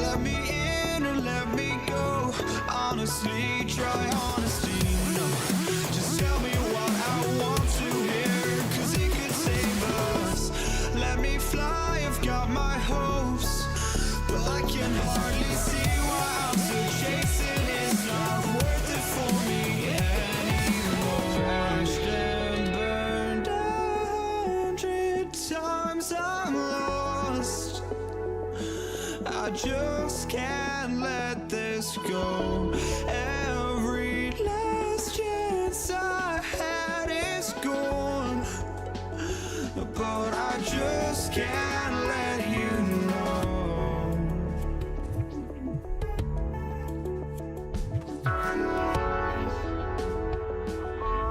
Let me in or let me go. Honestly, try honesty. No, just tell me what I want to hear, 'cause it could save us. Let me fly, I've got my hopes, but I can hardly see why I'm still chasing. It's not worth it for me anymore. Crashed and burned 100 times, I'm lost. I just can't let this go. Every last chance I had is gone, but I just can't let you know.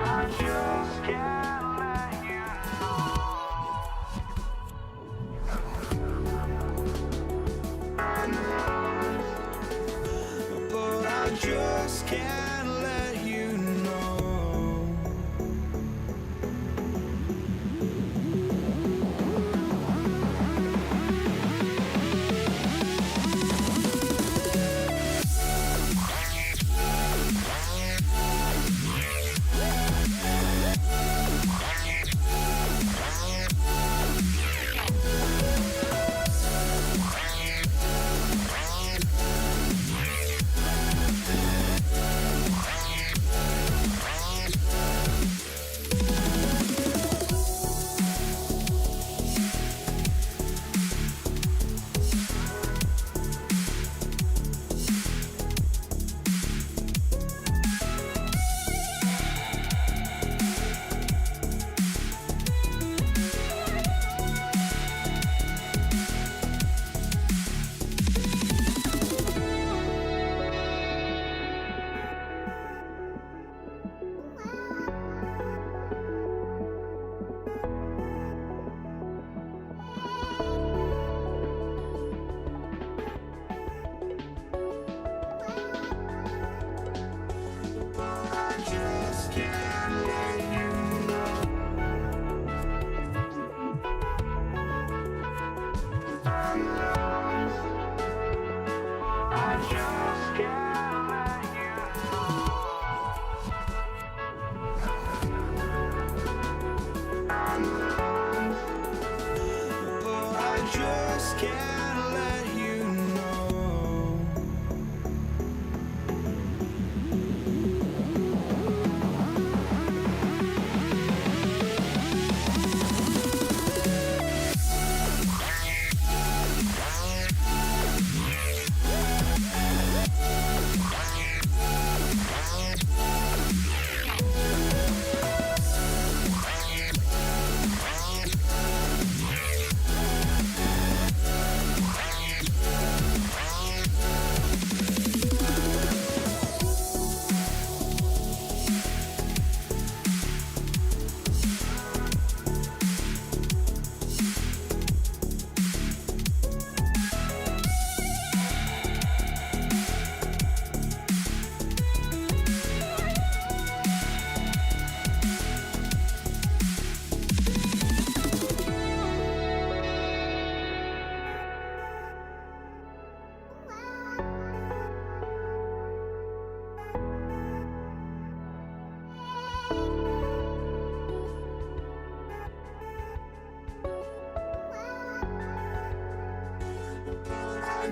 I just can't let you know. But I just can't let you know.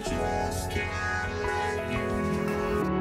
just can't let you know.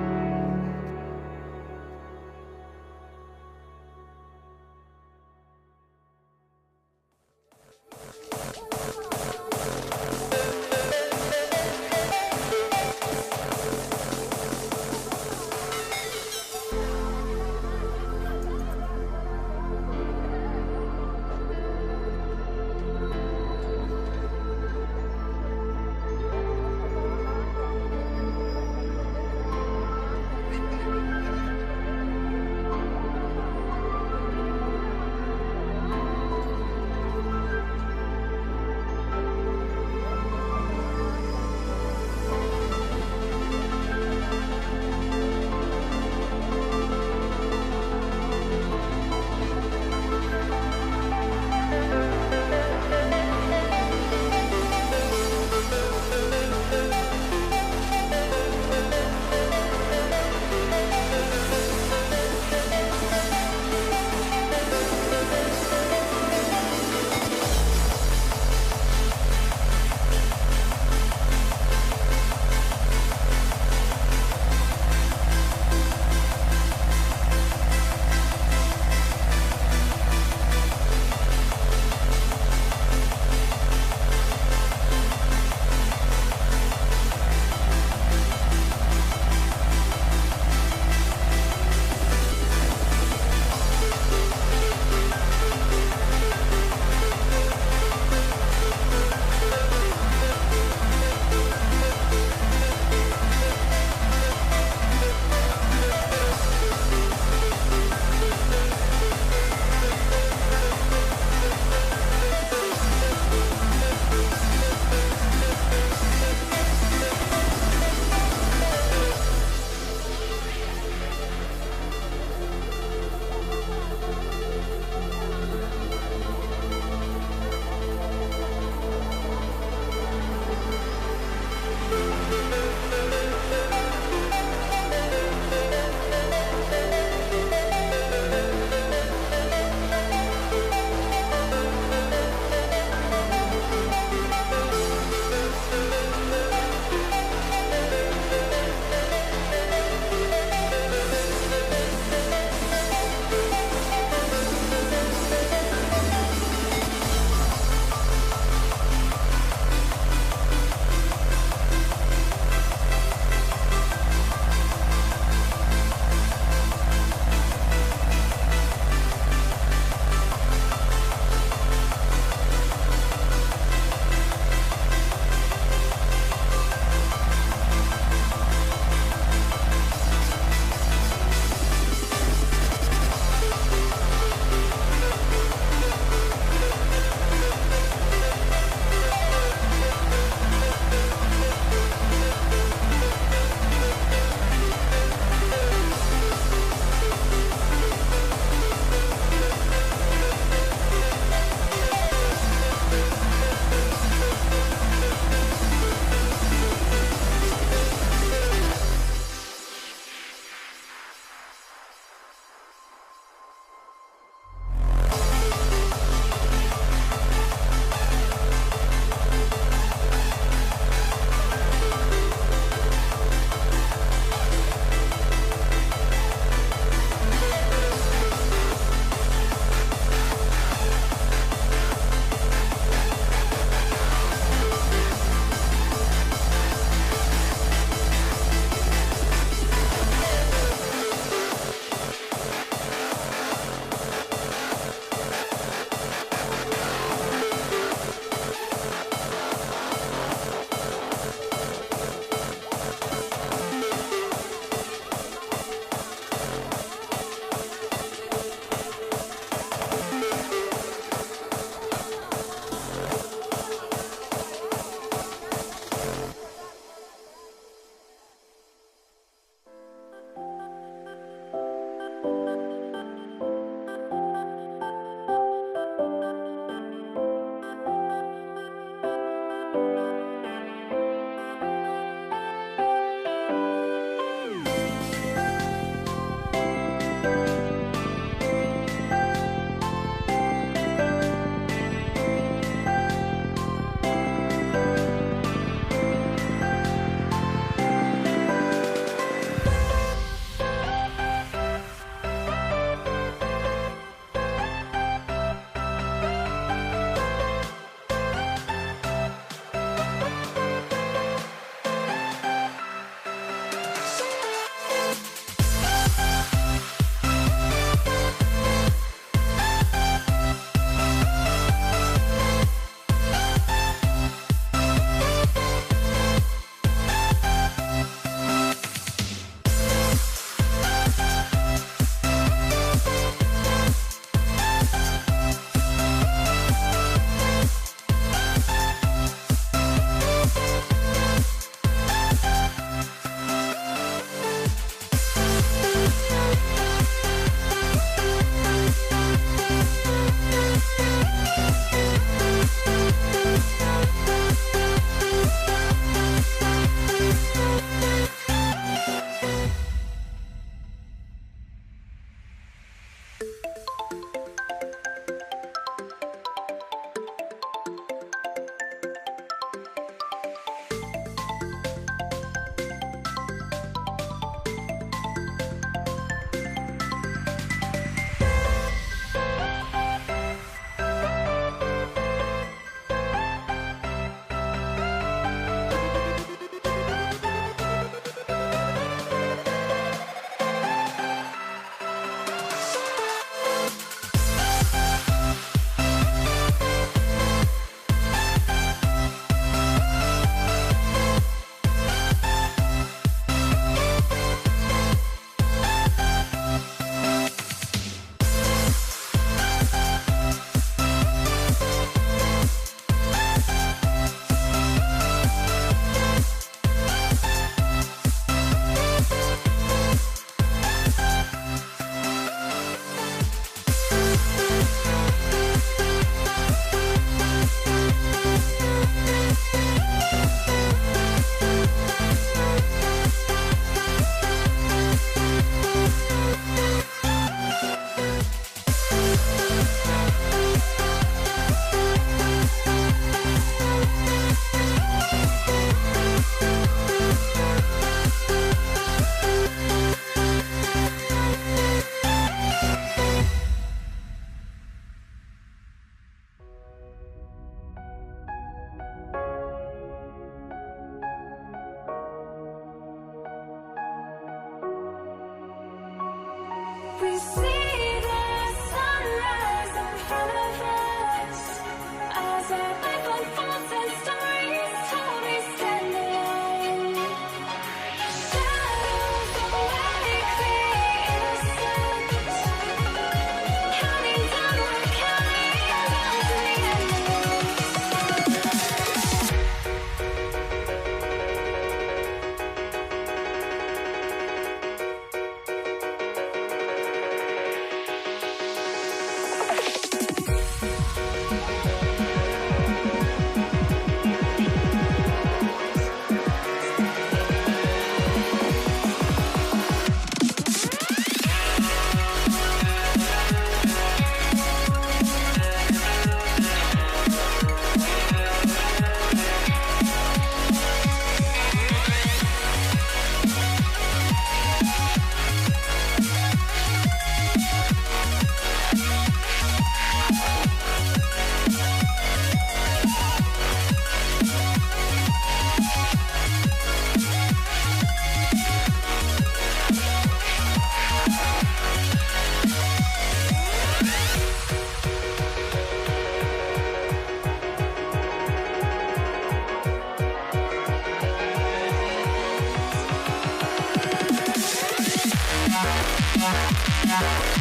Counting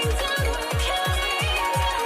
down, we're counting down.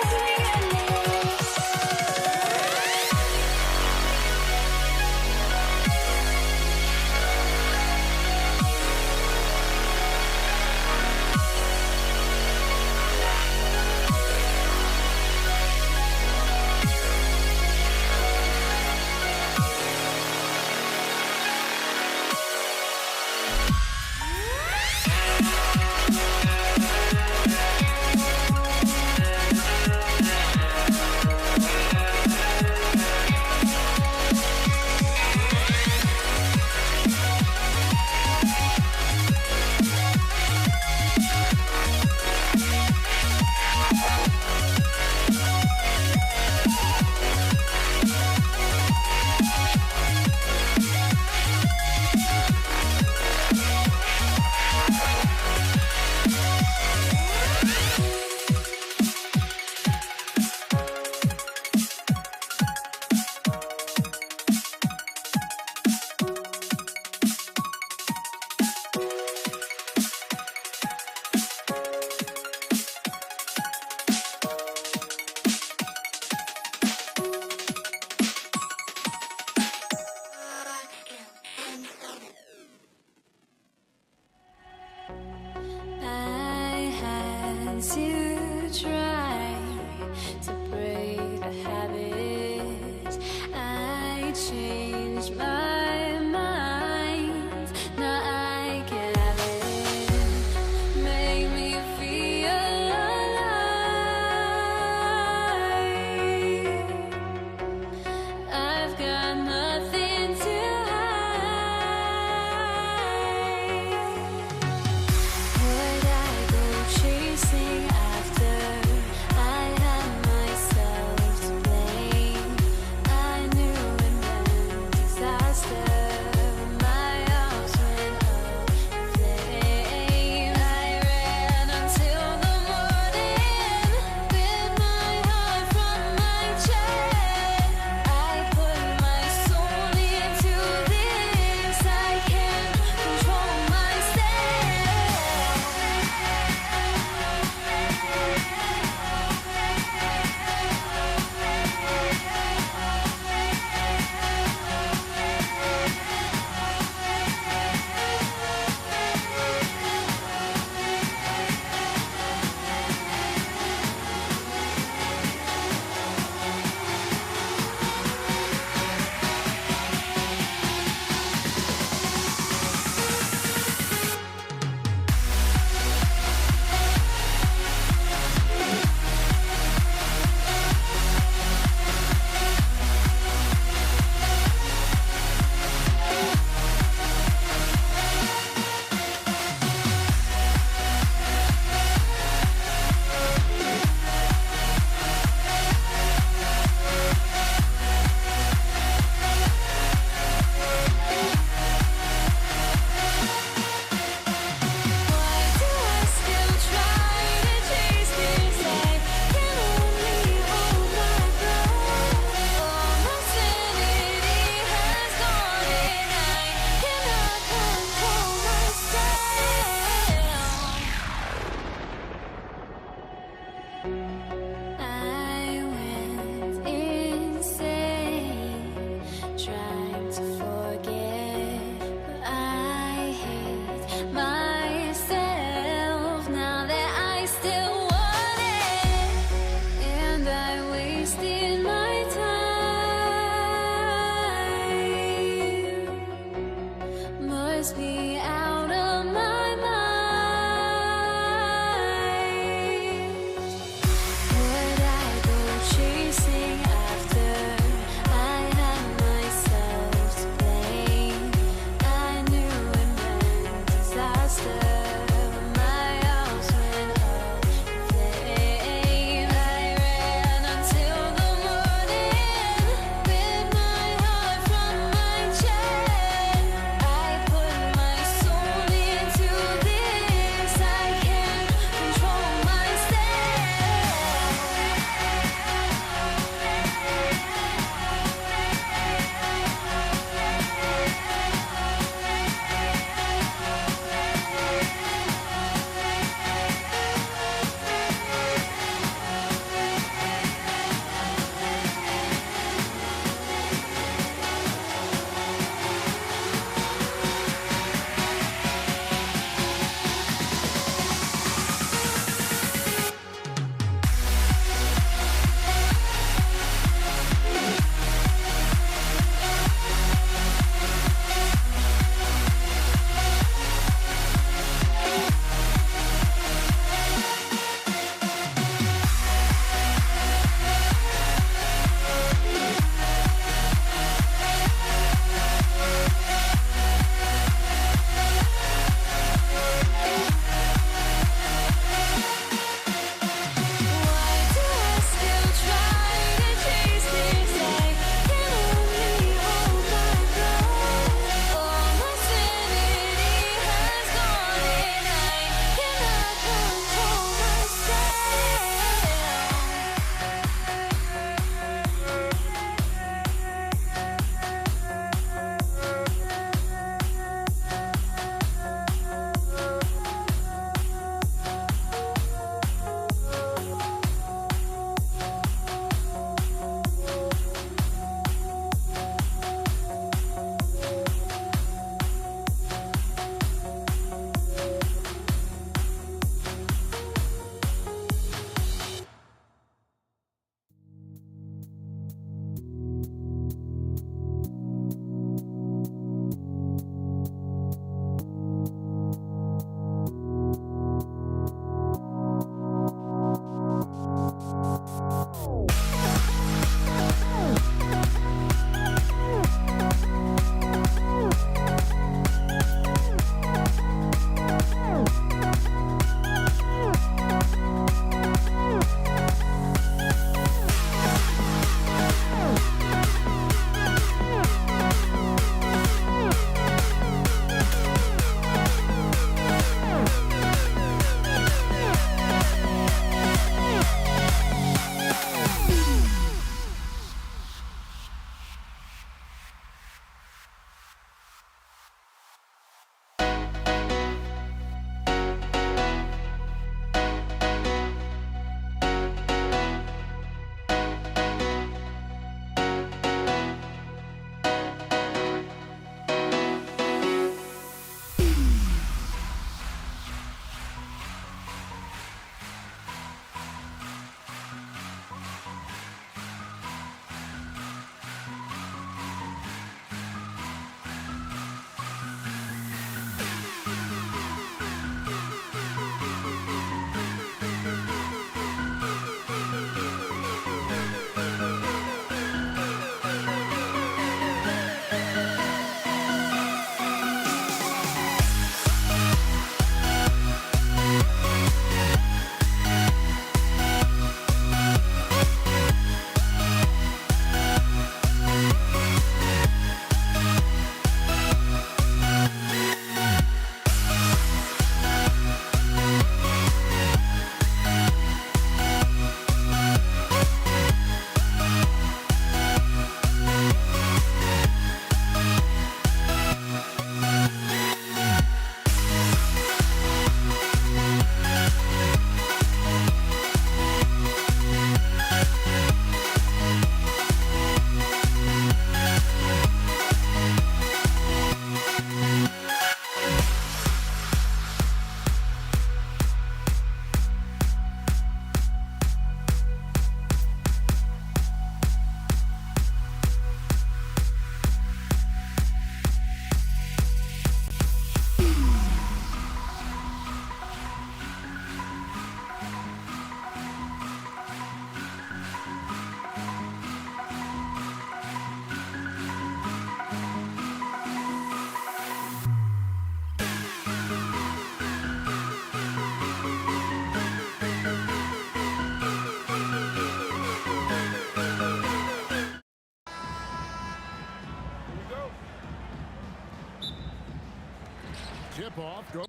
Tip-off goes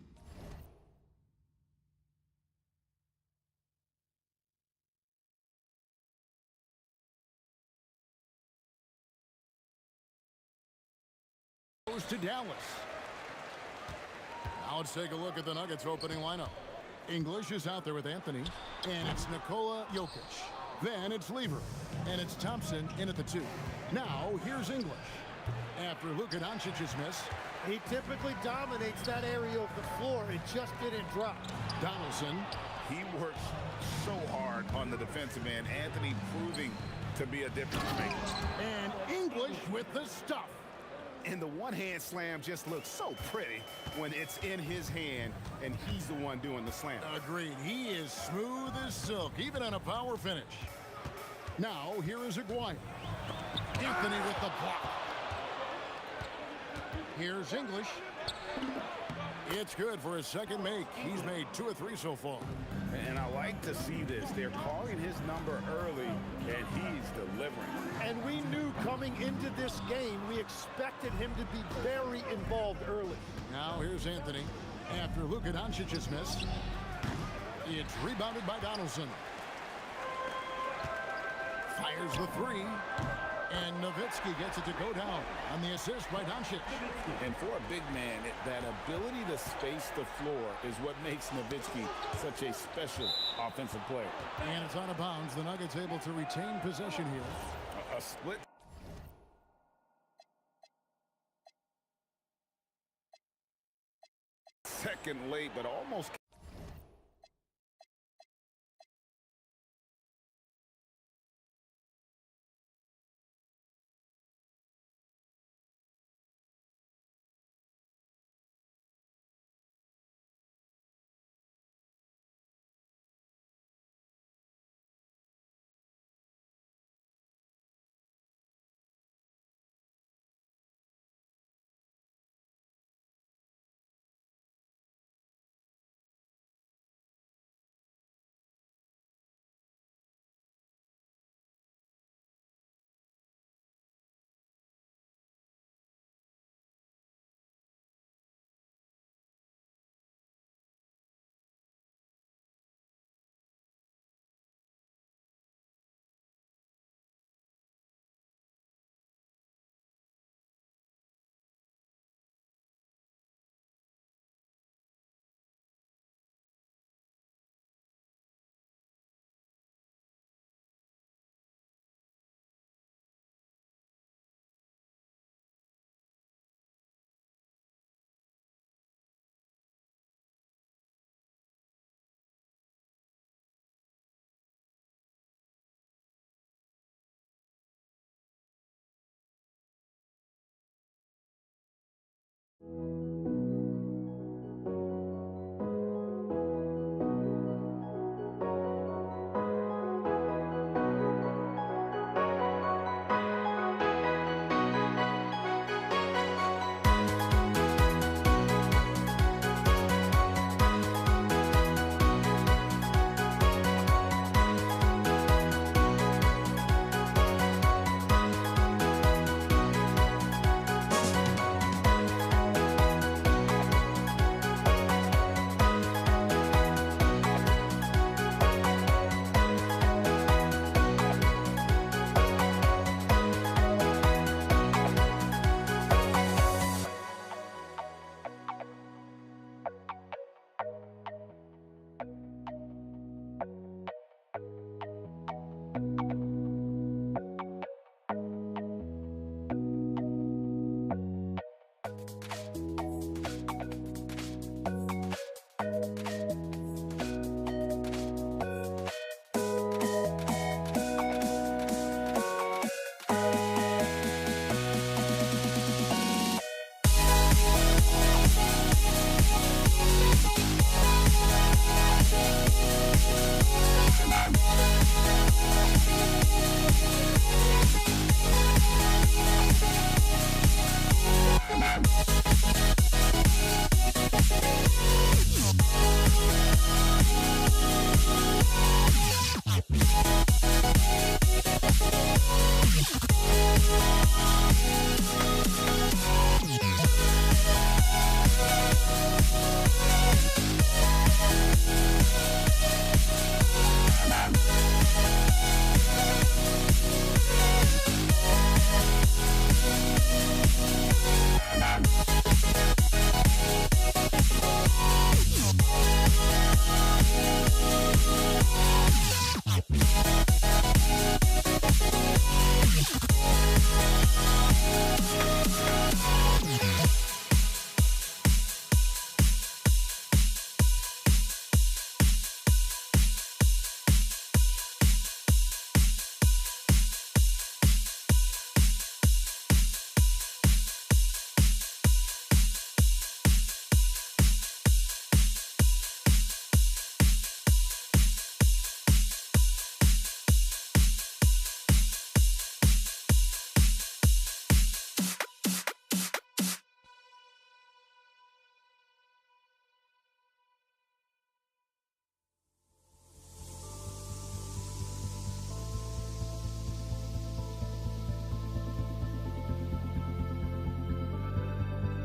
to Dallas. Now let's take a look at the Nuggets opening lineup. English is out there with Anthony, and it's Nikola Jokic. Then it's Lever, and it's Thompson in at the 2. Now here's English. After Luka Doncic's miss, he typically dominates that area of the floor. It just didn't drop. Donaldson. He works so hard on the defensive end. Anthony proving to be a difference maker. And English with the stuff. And the one-hand slam just looks so pretty when it's in his hand and he's the one doing the slam. Agreed. He is smooth as silk, even on a power finish. Now, here is Aguirre. Anthony with the block. Here's English. It's good for his second make. He's made 2 or 3 so far. And I like to see this. They're calling his number early, and he's delivering. And we knew coming into this game, we expected him to be very involved early. Now here's Anthony. After Luka Doncic's miss, it's rebounded by Donaldson. Fires the 3. And Nowitzki gets it to go down on the assist by Doncic. And for a big man, that ability to space the floor is what makes Nowitzki such a special offensive player. And it's out of bounds. The Nuggets able to retain possession here. A split. Second late, but almost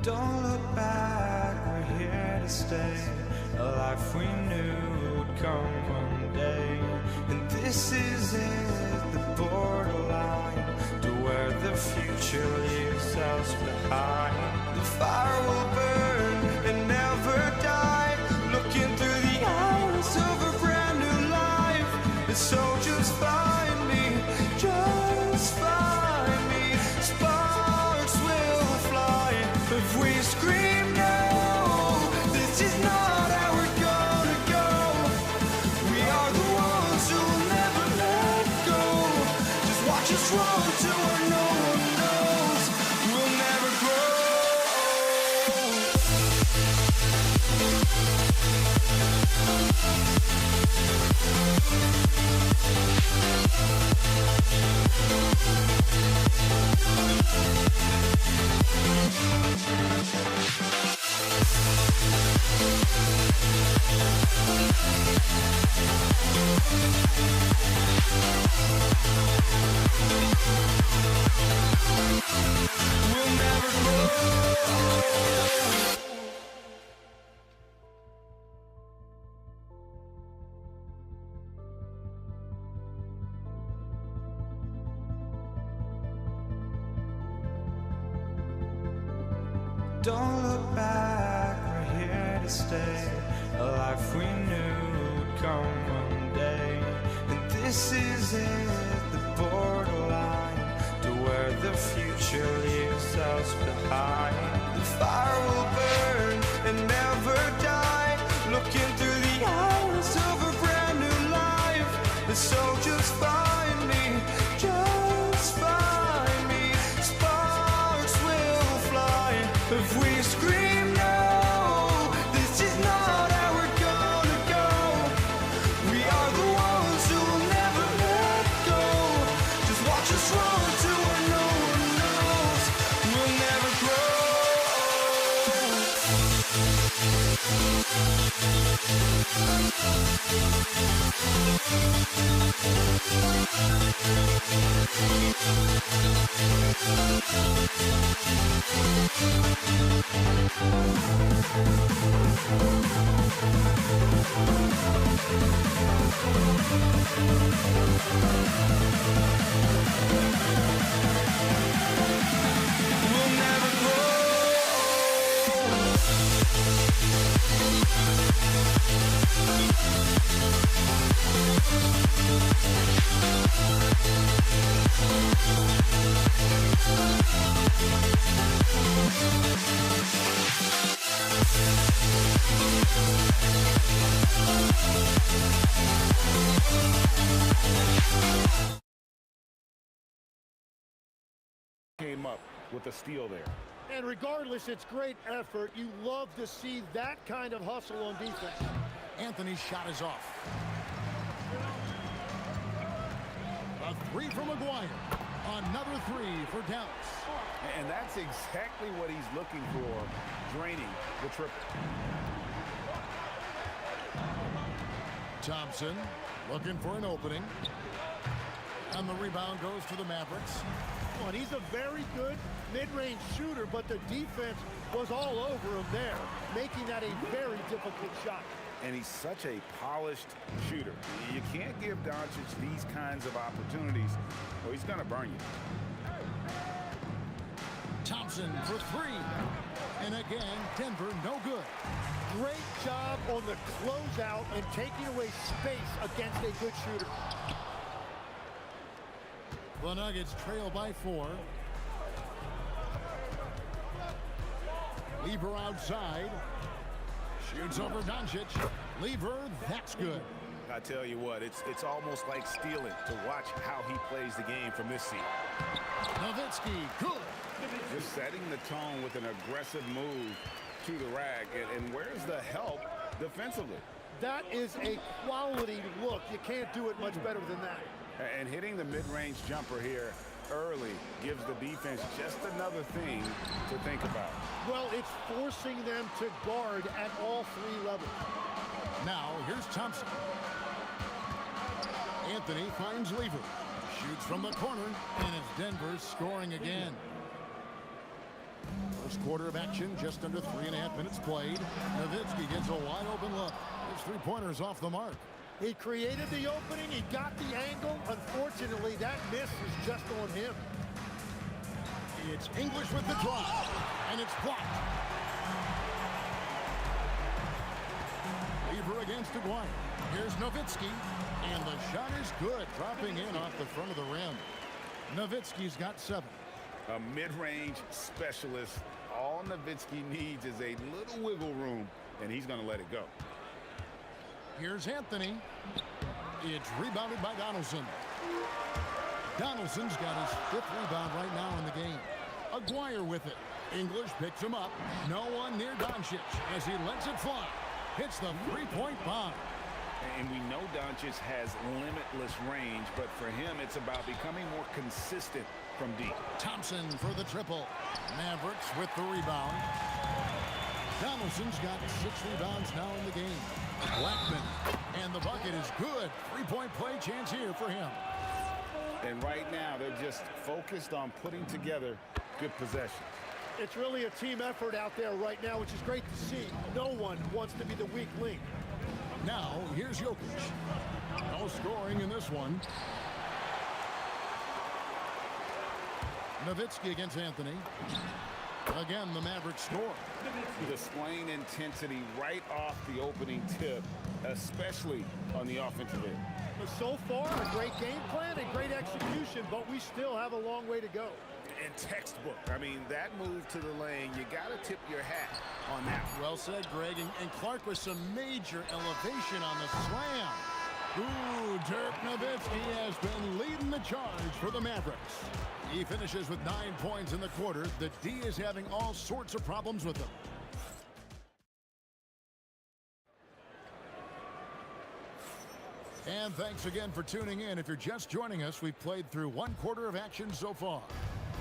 Don't look back, we're here to stay. A life we knew would come one day. And this is it, the borderline to where the future leaves us behind. The fire will burn and never die, looking through the eyes of a brand new life. And so just find me, just find me. Sparks will fly if we scream no. This is not how we're gonna go. We are the ones who will never let go. Just watch us run to where no one knows. We'll never grow. We'll never grow. Don't look back, we're here to stay. A life we knew would come one day. And this is it, the borderline to where the future leaves us behind. The fire will burn and never die, looking through the eyes of a brand new life. And so just find me, just find me. Sparks will fly if we scream no. This is not how we're gonna go. We are the ones who will never let go. Just watch us run to where no one knows. We'll never grow. We'll never grow. Came up with a steal there. And regardless, it's great effort. You love to see that kind of hustle on defense. Anthony's shot is off. A three from Maguire. Another three for Dallas. And that's exactly what he's looking for, draining the triple. Thompson looking for an opening. And the rebound goes to the Mavericks. And he's a very good mid-range shooter, but the defense was all over him there, making that a very difficult shot. And he's such a polished shooter. You can't give Doncic these kinds of opportunities, or he's going to burn you. Thompson for three. And again, Denver no good. Great job on the closeout and taking away space against a good shooter. The Nuggets trail by 4. Lever outside. Shoots over Doncic. Lever, that's good. I tell you what, it's almost like stealing to watch how he plays the game from this seat. Nowitzki, good. Just setting the tone with an aggressive move to the rack. And where's the help defensively? That is a quality look. You can't do it much better than that. And hitting the mid-range jumper here early gives the defense just another thing to think about. Well, it's forcing them to guard at all three levels. Now, here's Thompson. Anthony finds Lever. Shoots from the corner, and it's Denver scoring again. First quarter of action, just under 3.5 minutes played. Nowitzki gets a wide open look. His three-pointer's off the mark. He created the opening. He got the angle. Unfortunately, that miss is just on him. It's English with the drive, and it's blocked. Lever against Aguirre. Here's Nowitzki, and the shot is good, dropping in off the front of the rim. Nowitzki's got 7. A mid-range specialist. All Nowitzki needs is a little wiggle room, and he's going to let it go. Here's Anthony. It's rebounded by Donaldson. Donaldson's got his 5th rebound right now in the game. Aguirre with it. English picks him up. No one near Doncic as he lets it fly. Hits the three-point bomb. And we know Doncic has limitless range, but for him, it's about becoming more consistent from deep. Thompson for the triple. Mavericks with the rebound. Donaldson's got 6 rebounds now in the game. Blackman. And the bucket is good. Three-point play chance here for him. And right now, they're just focused on putting together good possessions. It's really a team effort out there right now, which is great to see. No one wants to be the weak link. Now, here's Jokic. No scoring in this one. Nowitzki against Anthony. Again, the Mavericks score. Displaying intensity right off the opening tip, especially on the offensive end. So far, a great game plan and great execution, but we still have a long way to go. And textbook. I mean, that move to the lane, you got to tip your hat on that. Well said, Greg. And Clark with some major elevation on the slam. Ooh, Dirk Nowitzki has been leading the charge for the Mavericks. He finishes with 9 points in the quarter. The D is having all sorts of problems with him. And thanks again for tuning in. If you're just joining us, we've played through 1 quarter of action so far.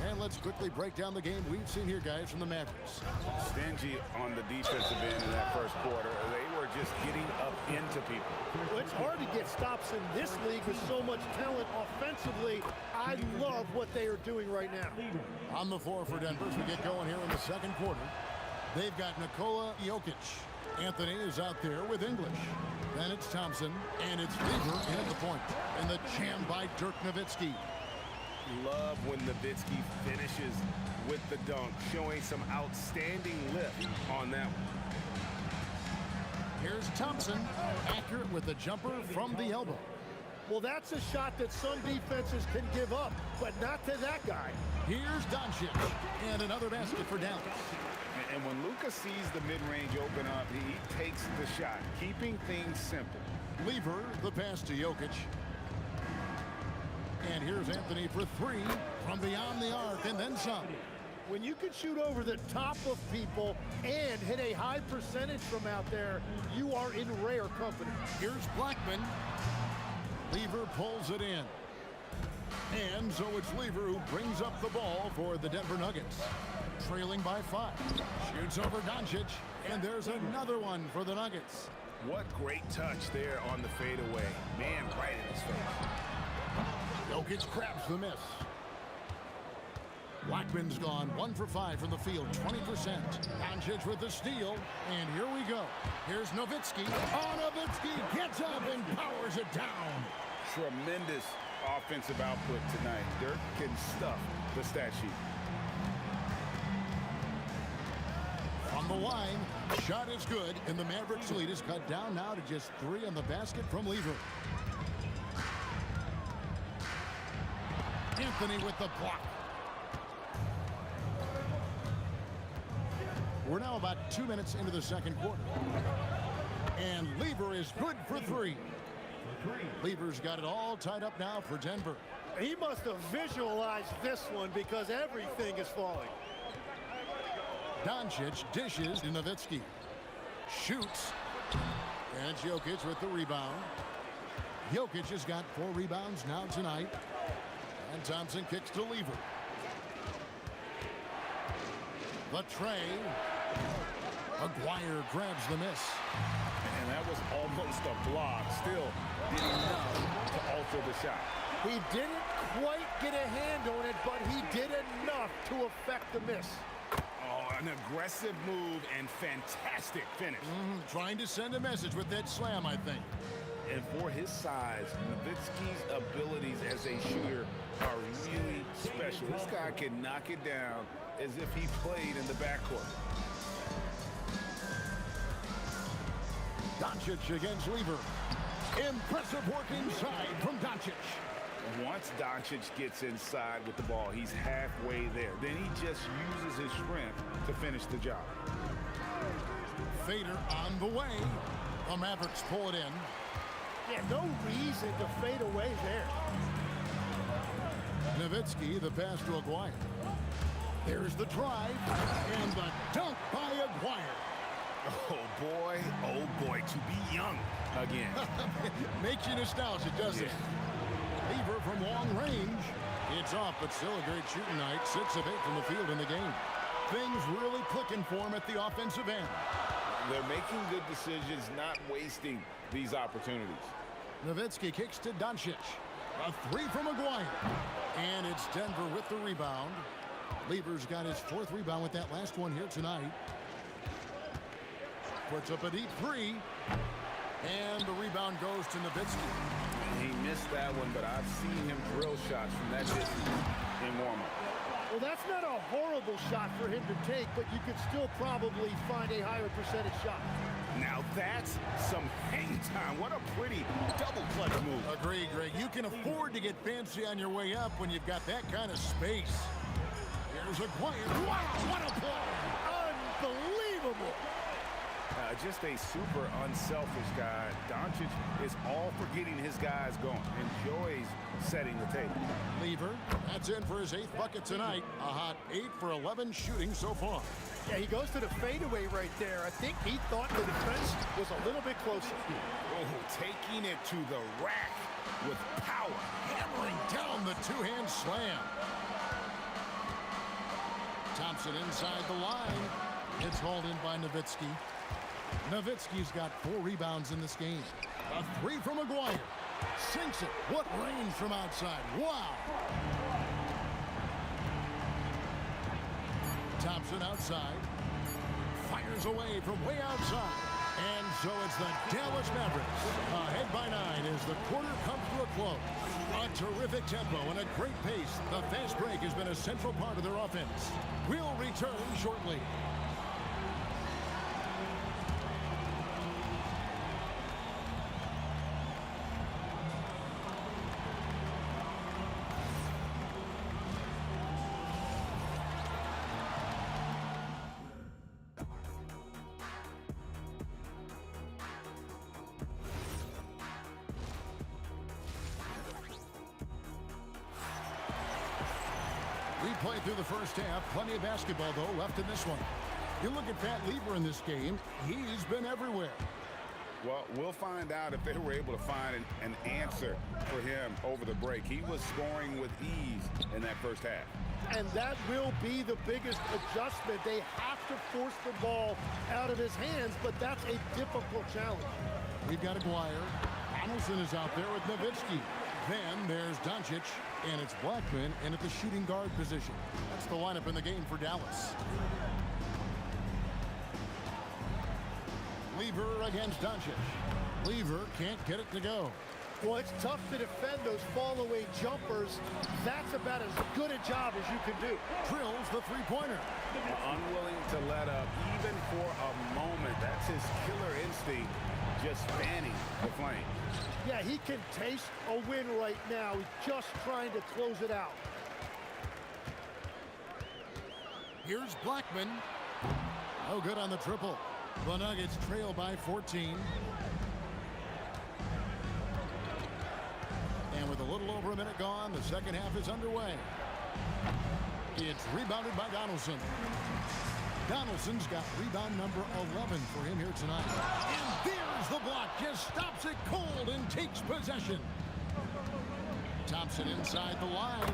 And let's quickly break down the game we've seen here, guys, from the Mavericks. Stingy on the defensive end in that first quarter. They were just getting up into people. Well, it's hard to get stops in this league with so much talent offensively. I love what they are doing right now. On the floor for Denver as we get going here in the second quarter. They've got Nikola Jokic. Anthony is out there with English. Then it's Thompson, and it's Lever in at the point. And the jam by Dirk Nowitzki. Love when Nowitzki finishes with the dunk, showing some outstanding lift on that one. Here's Thompson, accurate with the jumper from the elbow. Well, that's a shot that some defenses can give up, but not to that guy. Here's Doncic, and another basket for Dallas. And when Luka sees the mid-range open up, he takes the shot, keeping things simple. Lever, the pass to Jokic. And here's Anthony for 3 from beyond the arc, and then some. When you can shoot over the top of people and hit a high percentage from out there, you are in rare company. Here's Blackman. Lever pulls it in. And so it's Lever who brings up the ball for the Denver Nuggets. Trailing by 5. Shoots over Doncic, and there's another one for the Nuggets. What great touch there on the fadeaway. Man, right in his face. Jokic grabs the miss. Blackman's gone 1 for 5 from the field, 20%. Doncic with the steal, and here we go. Here's Nowitzki. Oh, Nowitzki gets up and powers it down. Tremendous offensive output tonight. Dirk can stuff the stat sheet. From the line, shot is good, and the Mavericks lead is cut down now to just 3 on the basket from Lever. Anthony with the block. We're now about 2 minutes into the second quarter. And Lever is good for 3. Lever's got it all tied up now for Denver. He must have visualized this one because everything is falling. Doncic dishes to Nowitzki. Shoots. And Jokic with the rebound. Jokic has got 4 rebounds now tonight. And Thompson kicks to Lever. The tray. Aguirre grabs the miss. And that was almost a block. Still did enough to alter the shot. He didn't quite get a hand on it, but he did enough to affect the miss. Oh, An aggressive move and fantastic finish. Trying to send a message with that slam, I think. And for his size, Nowitzki's abilities as a shooter are really special. This guy can knock it down as if he played in the backcourt. Doncic against Lever. Impressive work inside from Doncic. Once Doncic gets inside with the ball, he's halfway there. Then he just uses his strength to finish the job. Fader on the way. The Mavericks pull it in. Yeah, no reason to fade away there. Nowitzki, the pass to Aguirre. There's the drive and the dunk by Aguirre. Oh boy, to be young again. Makes you nostalgic, doesn't it? Lever from long range. It's off, but still a great shooting night. 6 of 8 from the field in the game. Things really clicking for him at the offensive end. They're making good decisions, not wasting these opportunities. Nowitzki kicks to Doncic. A 3 from Aguirre. And it's Denver with the rebound. Lever's got his 4th rebound with that last one here tonight. Puts up a deep 3. And the rebound goes to Nowitzki. He missed that one, but I've seen him drill shots from that distance in warm-up. Well, that's not a horrible shot for him to take, but you could still probably find a higher percentage shot. Now that's some hang time. What a pretty double clutch move. Agree, Greg. You can afford to get fancy on your way up when you've got that kind of space. Here's Aguirre. Wow, what a play! Unbelievable! Just a super unselfish guy. Doncic is all for getting his guys going. Enjoys setting the table. Lever, that's in for his 8th bucket tonight. A hot 8 for 11 shooting so far. Yeah, he goes to the fadeaway right there. I think he thought the defense was a little bit closer. Oh, taking it to the rack with power. Hammering down the 2-hand slam. Thompson inside the line. It's hauled in by Nowitzki. Nowitzki's got 4 rebounds in this game. A 3 from Aguirre. Sinks it. What range from outside. Wow. Thompson outside. Fires away from way outside. And so it's the Dallas Mavericks. Ahead by 9 as the quarter comes to a close. A terrific tempo and a great pace. The fast break has been a central part of their offense. We'll return shortly. We play through the first half. Plenty of basketball, though, left in this one. You look at Pat Lever in this game. He's been everywhere. Well, we'll find out if they were able to find an answer for him over the break. He was scoring with ease in that first half. And that will be the biggest adjustment. They have to force the ball out of his hands, but that's a difficult challenge. We've got Aguirre. Donaldson is out there with Nowitzki. Then there's Doncic, and it's Blackman in at the shooting guard position. That's the lineup in the game for Dallas. Lever against Doncic. Lever can't get it to go. Well, it's tough to defend those fall-away jumpers. That's about as good a job as you can do. Drills the three-pointer. Unwilling to let up, even for a moment. That's his killer instinct, just fanning the flame. Yeah, he can taste a win right now. He's just trying to close it out. Here's Blackman. No good on the triple. The Nuggets trail by 14. And with a little over a minute gone, the second half is underway. It's rebounded by Donaldson. Donaldson's got rebound number 11 for him here tonight. And there's the block. Just stops it cold and takes possession. Thompson inside the line.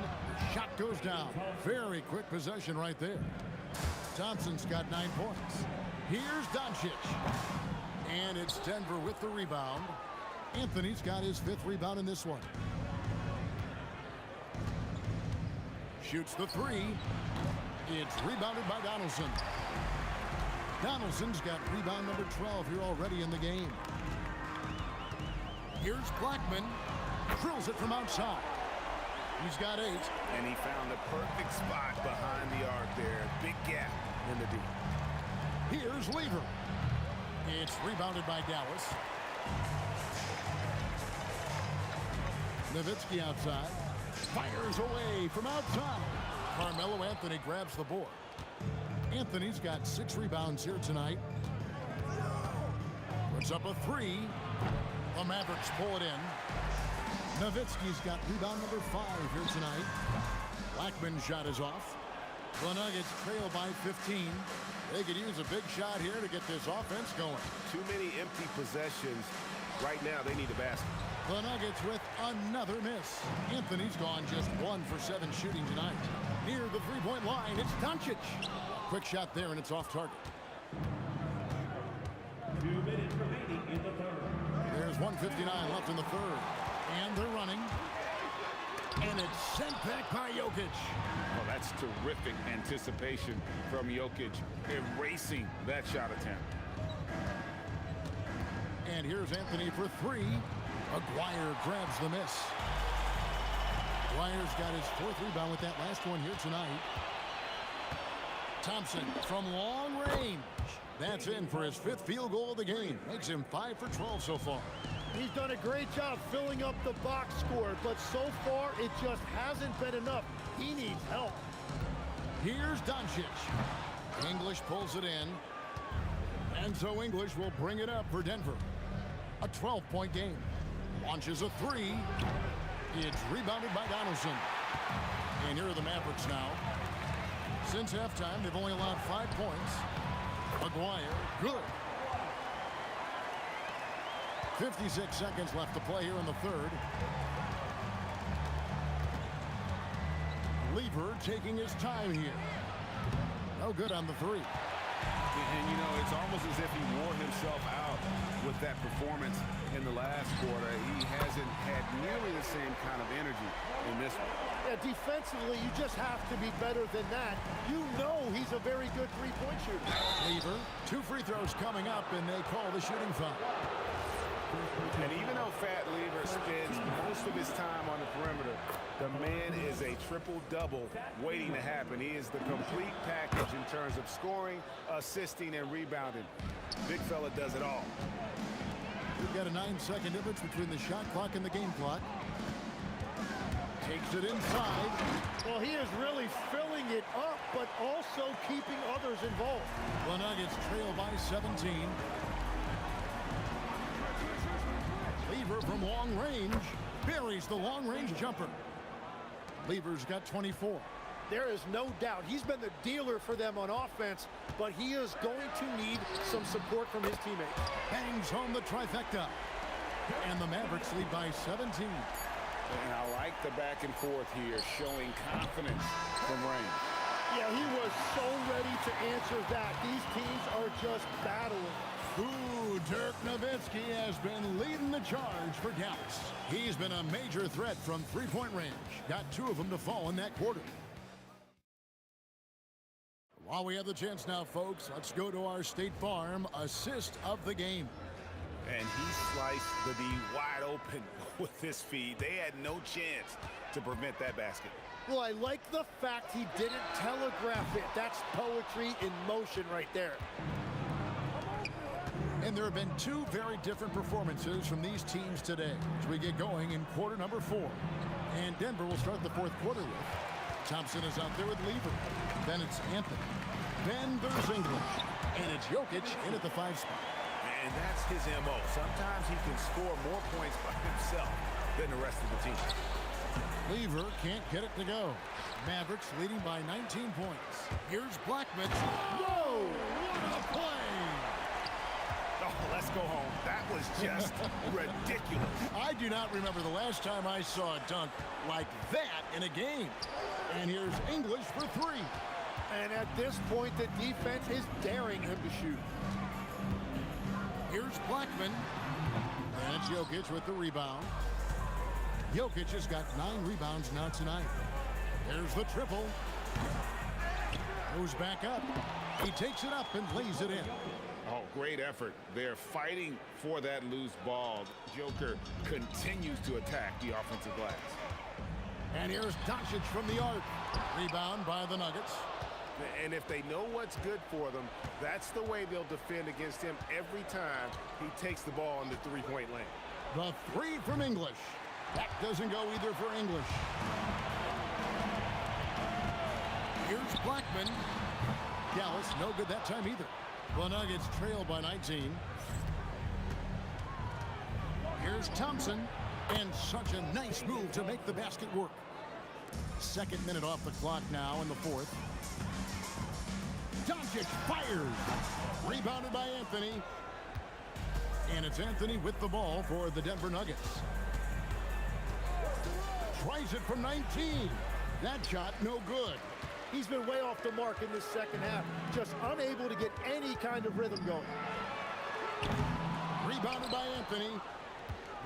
Shot goes down. Very quick possession right there. Thompson's got 9 points. Here's Doncic. And it's Denver with the rebound. Anthony's got his 5th rebound in this one. Shoots the 3. It's rebounded by Donaldson. Donaldson's got rebound number 12 here already in the game. Here's Blackman. Drills it from outside. He's got 8. And he found the perfect spot behind the arc there. Big gap in the D. Here's Lever. It's rebounded by Dallas. Nowitzki outside. Fires away from outside. Carmelo Anthony grabs the board. Anthony's got 6 rebounds here tonight. Puts up a 3. The Mavericks pull it in. Nowitzki's got rebound number 5 here tonight. Blackman's shot is off. The Nuggets trail by 15. They could use a big shot here to get this offense going. Too many empty possessions. Right now, they need a basket. The Nuggets with another miss. Anthony's gone just 1 for 7 shooting tonight. Near the three-point line, it's Doncic. Quick shot there, and it's off target. 2 minutes remaining in the third. There's 1:59 left in the third. And they're running. And it's sent back by Jokic. Oh, that's terrific anticipation from Jokic, erasing that shot attempt. And here's Anthony for 3. Aguirre grabs the miss. Aguirre's got his 4th rebound with that last one here tonight. Thompson from long range. That's in for his 5th field goal of the game. Makes him 5 for 12 so far. He's done a great job filling up the box score, but so far it just hasn't been enough. He needs help. Here's Doncic. English pulls it in. And so English will bring it up for Denver. A 12-point game. Launches a 3. It's rebounded by Donaldson. And here are the Mavericks now. Since halftime, they've only allowed 5 points. Aguirre, good. 56 seconds left to play here in the third. Lever taking his time here. No good on the 3. And, you know, it's almost as if he wore himself out with that performance in the last quarter. He hasn't had nearly the same kind of energy in this one. Yeah, defensively, you just have to be better than that. You know he's a very good three-point shooter. Lever, 2 free throws coming up, and they call the shooting foul. And even though Fat Lever spends most of his time on the perimeter, the man is a triple-double waiting to happen. He is the complete package in terms of scoring, assisting, and rebounding. Big fella does it all. We've got a 9-second difference between the shot clock and the game clock. Takes it inside. Well, he is really filling it up, but also keeping others involved. The Nuggets trail by 17. Lever from long range buries the long-range jumper. Lever's got 24. There is no doubt he's been the dealer for them on offense, but he is going to need some support from his teammates. Bangs home the trifecta. And the Mavericks lead by 17. And I like the back and forth here, showing confidence from Rain. Yeah, he was so ready to answer that. These teams are just battling. Ooh, Dirk Nowitzki has been leading the charge for Dallas. He's been a major threat from three-point range. Got 2 of them to fall in that quarter. While we have the chance now, folks, let's go to our State Farm assist of the game. And he sliced the D wide open with his feed. They had no chance to prevent that basket. Well, I like the fact he didn't telegraph it. That's poetry in motion right there. And there have been 2 very different performances from these teams today as we get going in quarter number 4. And Denver will start the 4th quarter with. Thompson is out there with Lever. Then it's Anthony. Then there's English. And it's Jokic in at the 5 spot. And that's his MO. Sometimes he can score more points by himself than the rest of the team. Lever can't get it to go. Mavericks leading by 19 points. Here's Blackman. Whoa! What a play! Oh, let's go home. That was just ridiculous. I do not remember the last time I saw a dunk like that in a game. And here's English for 3. And at this point, the defense is daring him to shoot. Here's Blackman. And it's Jokic with the rebound. Jokic has got 9 rebounds now tonight. There's the triple. Moves back up. He takes it up and lays it in. Oh, great effort. They're fighting for that loose ball. Joker continues to attack the offensive glass. And here's Doncic from the arc. Rebound by the Nuggets. And if they know what's good for them, that's the way they'll defend against him every time he takes the ball in the three-point lane. The three from English. That doesn't go either for English. Here's Blackman. Dallas, no good that time either. The Nuggets trail by 19. Here's Thompson. And such a nice move to make the basket work. Second minute off the clock now in the fourth. Doncic fires. Rebounded by Anthony. And it's Anthony with the ball for the Denver Nuggets. Tries it from 19. That shot no good. He's been way off the mark in this second half. Just unable to get any kind of rhythm going. Rebounded by Anthony.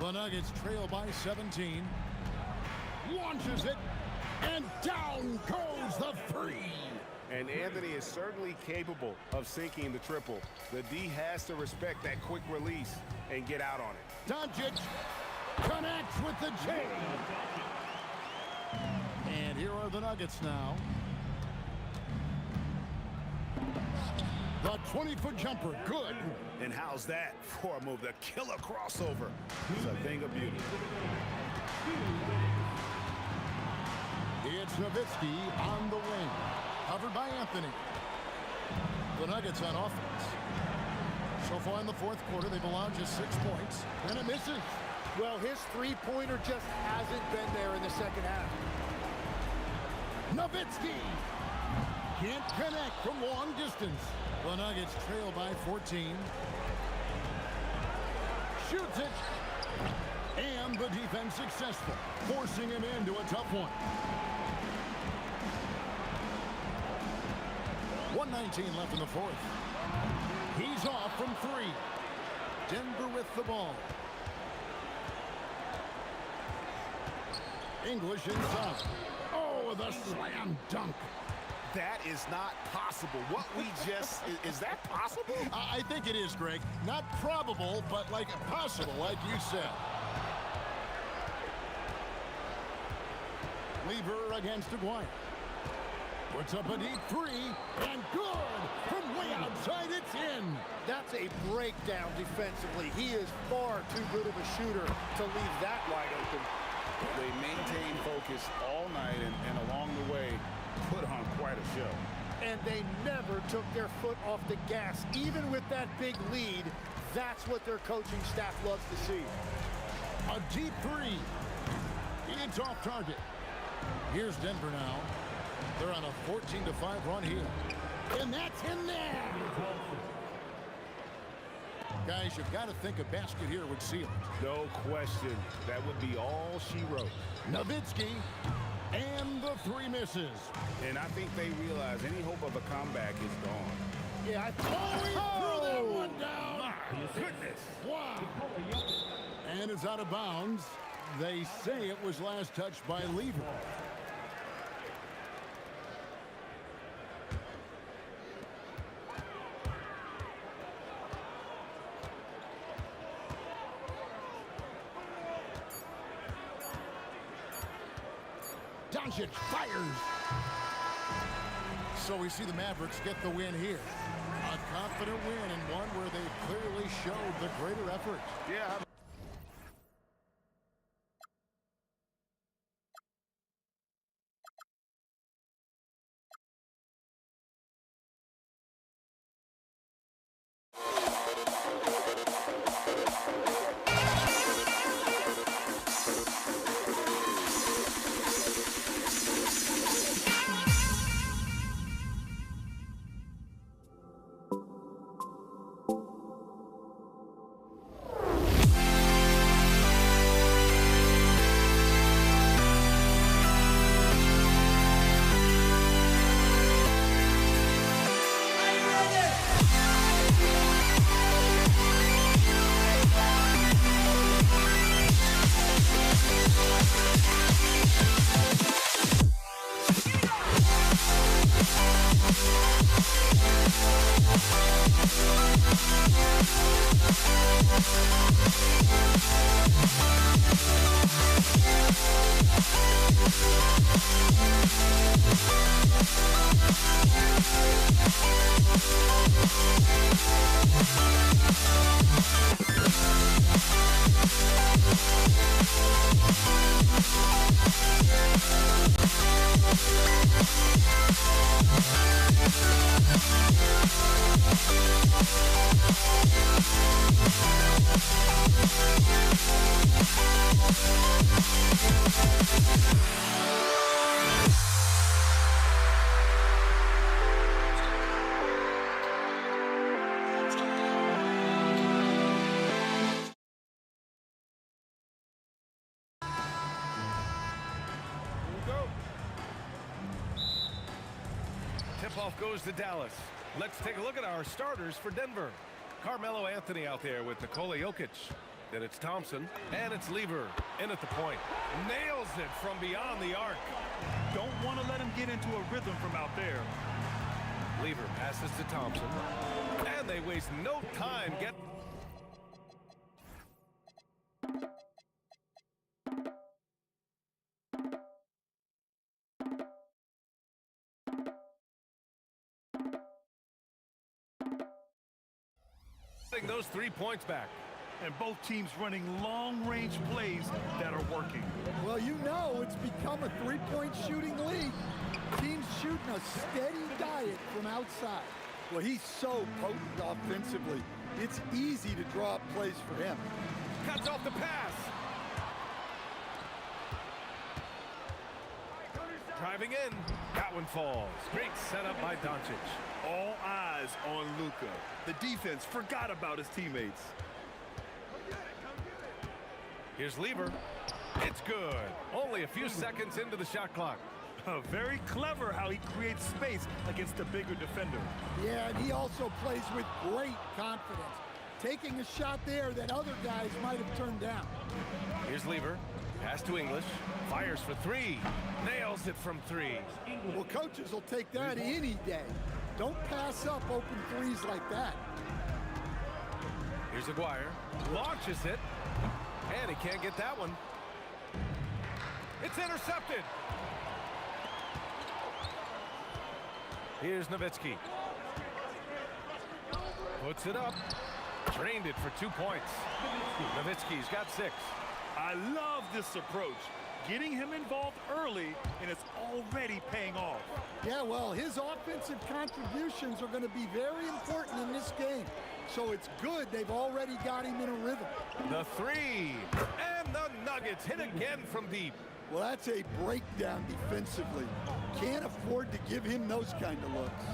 The Nuggets trail by 17. Launches it. And down goes the three. And Anthony is certainly capable of sinking the triple. The D has to respect that quick release and get out on it. Doncic connects with the J. And here are the Nuggets now. The 20-foot jumper, good. And how's that for a move? The killer crossover. It's a thing of beauty. It's Nowitzki on the wing. Covered by Anthony. The Nuggets on offense. So far in the fourth quarter, they've allowed just 6 points. And it misses. Well, his three-pointer just hasn't been there in the second half. Nowitzki can't connect from long distance. The Nuggets trail by 14. Shoots it. And the defense successful, forcing him into a tough one. 1:19 left in the fourth. He's off from three. Denver with the ball. English inside. Oh, the slam dunk. That is not possible. What we just, is that possible? I think it is, Greg. Not probable, but like possible, like you said. Lever against Aguirre. Puts up a deep three, and good! From way outside, it's in! That's a breakdown defensively. He is far too good of a shooter to leave that wide open. They maintained focus all night and along the way put on quite a show. And they never took their foot off the gas. Even with that big lead, that's what their coaching staff loves to see. A deep three. It's off target. Here's Denver now. They're on a 14-5 run here. And that's in there! Guys, you've got to think a basket here would seal it. No question. That would be all she wrote. Nowitzki, and the three misses. And I think they realize any hope of a comeback is gone. Yeah, He threw that one down! My goodness. Wow! And it's out of bounds. They say it was last touched by Lever. Doncic fires. So we see the Mavericks get the win here. A confident win and one where they clearly showed the greater effort. Yeah. Tip-off goes to Dallas. Let's take a look at our starters for Denver. Carmelo Anthony out there with Nikola Jokic. Then it's Thompson, and it's Lever in at the point. Nails it from beyond the arc. Don't want to let him get into a rhythm from out there. Lever passes to Thompson, and they waste no time getting... those 3 points back. And both teams running long-range plays that are working. Well, you know it's become a three-point shooting league. Teams shooting a steady diet from outside. Well, he's so potent offensively. It's easy to draw up plays for him. Cuts off the pass. Driving in. That one falls. Great setup by Doncic. All eyes on Luka. The defense forgot about his teammates. Here's Lever. It's good. Only a few seconds into the shot clock. Very clever how he creates space against the bigger defender. Yeah, and he also plays with great confidence, taking a shot there that other guys might have turned down. Here's Lever. Pass to English. Fires for 3. Nails it from 3. Well, coaches will take that any day. Don't pass up open threes like that. Here's Aguirre. Launches it. And he can't get that one. It's intercepted. Here's Nowitzki. Puts it up. Drained it for 2 points. Nowitzki's got 6. I love this approach. Getting him involved early, and it's already paying off. Yeah, well, his offensive contributions are going to be very important in this game. So it's good they've already got him in a rhythm. The 3. And the Nuggets hit again from deep. Well, that's a breakdown defensively. Can't afford to give him those kind of looks.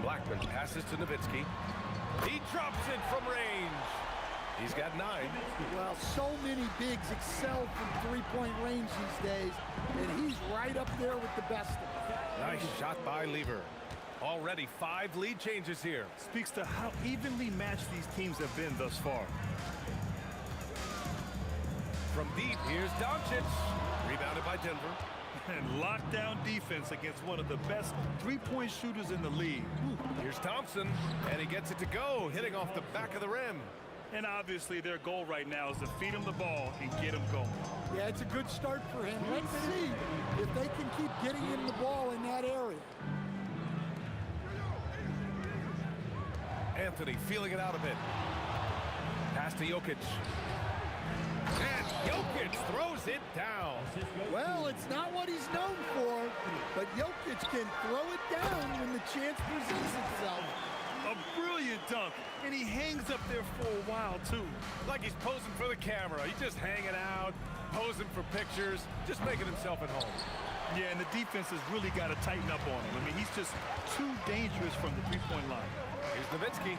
Blackman passes to Nowitzki. He drops it from range. He's got 9. Well, so many bigs excel from three-point range these days, and he's right up there with the best of them. Nice shot by Lever. Already 5 lead changes here. Speaks to how evenly matched these teams have been thus far. From deep, here's Doncic. Rebounded by Denver. And lockdown defense against one of the best three-point shooters in the league. Here's Thompson, and he gets it to go, hitting off the back of the rim. And obviously their goal right now is to feed him the ball and get him going. Yeah, it's a good start for him. Let's see if they can keep getting him the ball in that area. Anthony feeling it out a bit. Pass to Jokic. And Jokic throws it down. Well, it's not what he's known for, but Jokic can throw it down when the chance presents itself. A brilliant dunk, and he hangs up there for a while, too. Like he's posing for the camera. He's just hanging out, posing for pictures, just making himself at home. Yeah, and the defense has really got to tighten up on him. I mean, he's just too dangerous from the three-point line. Here's Nowitzki.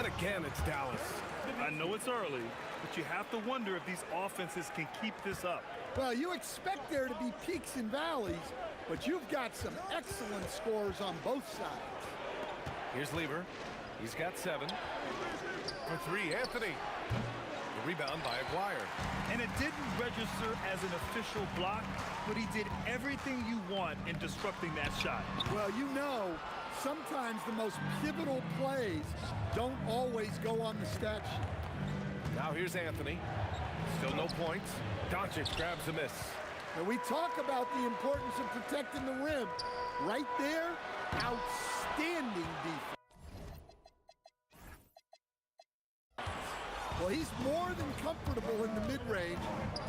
And again, it's Dallas. I know it's early, but you have to wonder if these offenses can keep this up. Well, you expect there to be peaks and valleys, but you've got some excellent scores on both sides. Here's Lever. He's got 7. For 3, Anthony. rebound by Aguirre. And it didn't register as an official block, but he did everything you want in disrupting that shot. Well, you know, sometimes the most pivotal plays don't always go on the stat sheet. Now here's Anthony. Still no points. Doncic grabs a miss. And we talk about the importance of protecting the rim. Right there, outstanding defense. Well, he's more than comfortable in the mid-range,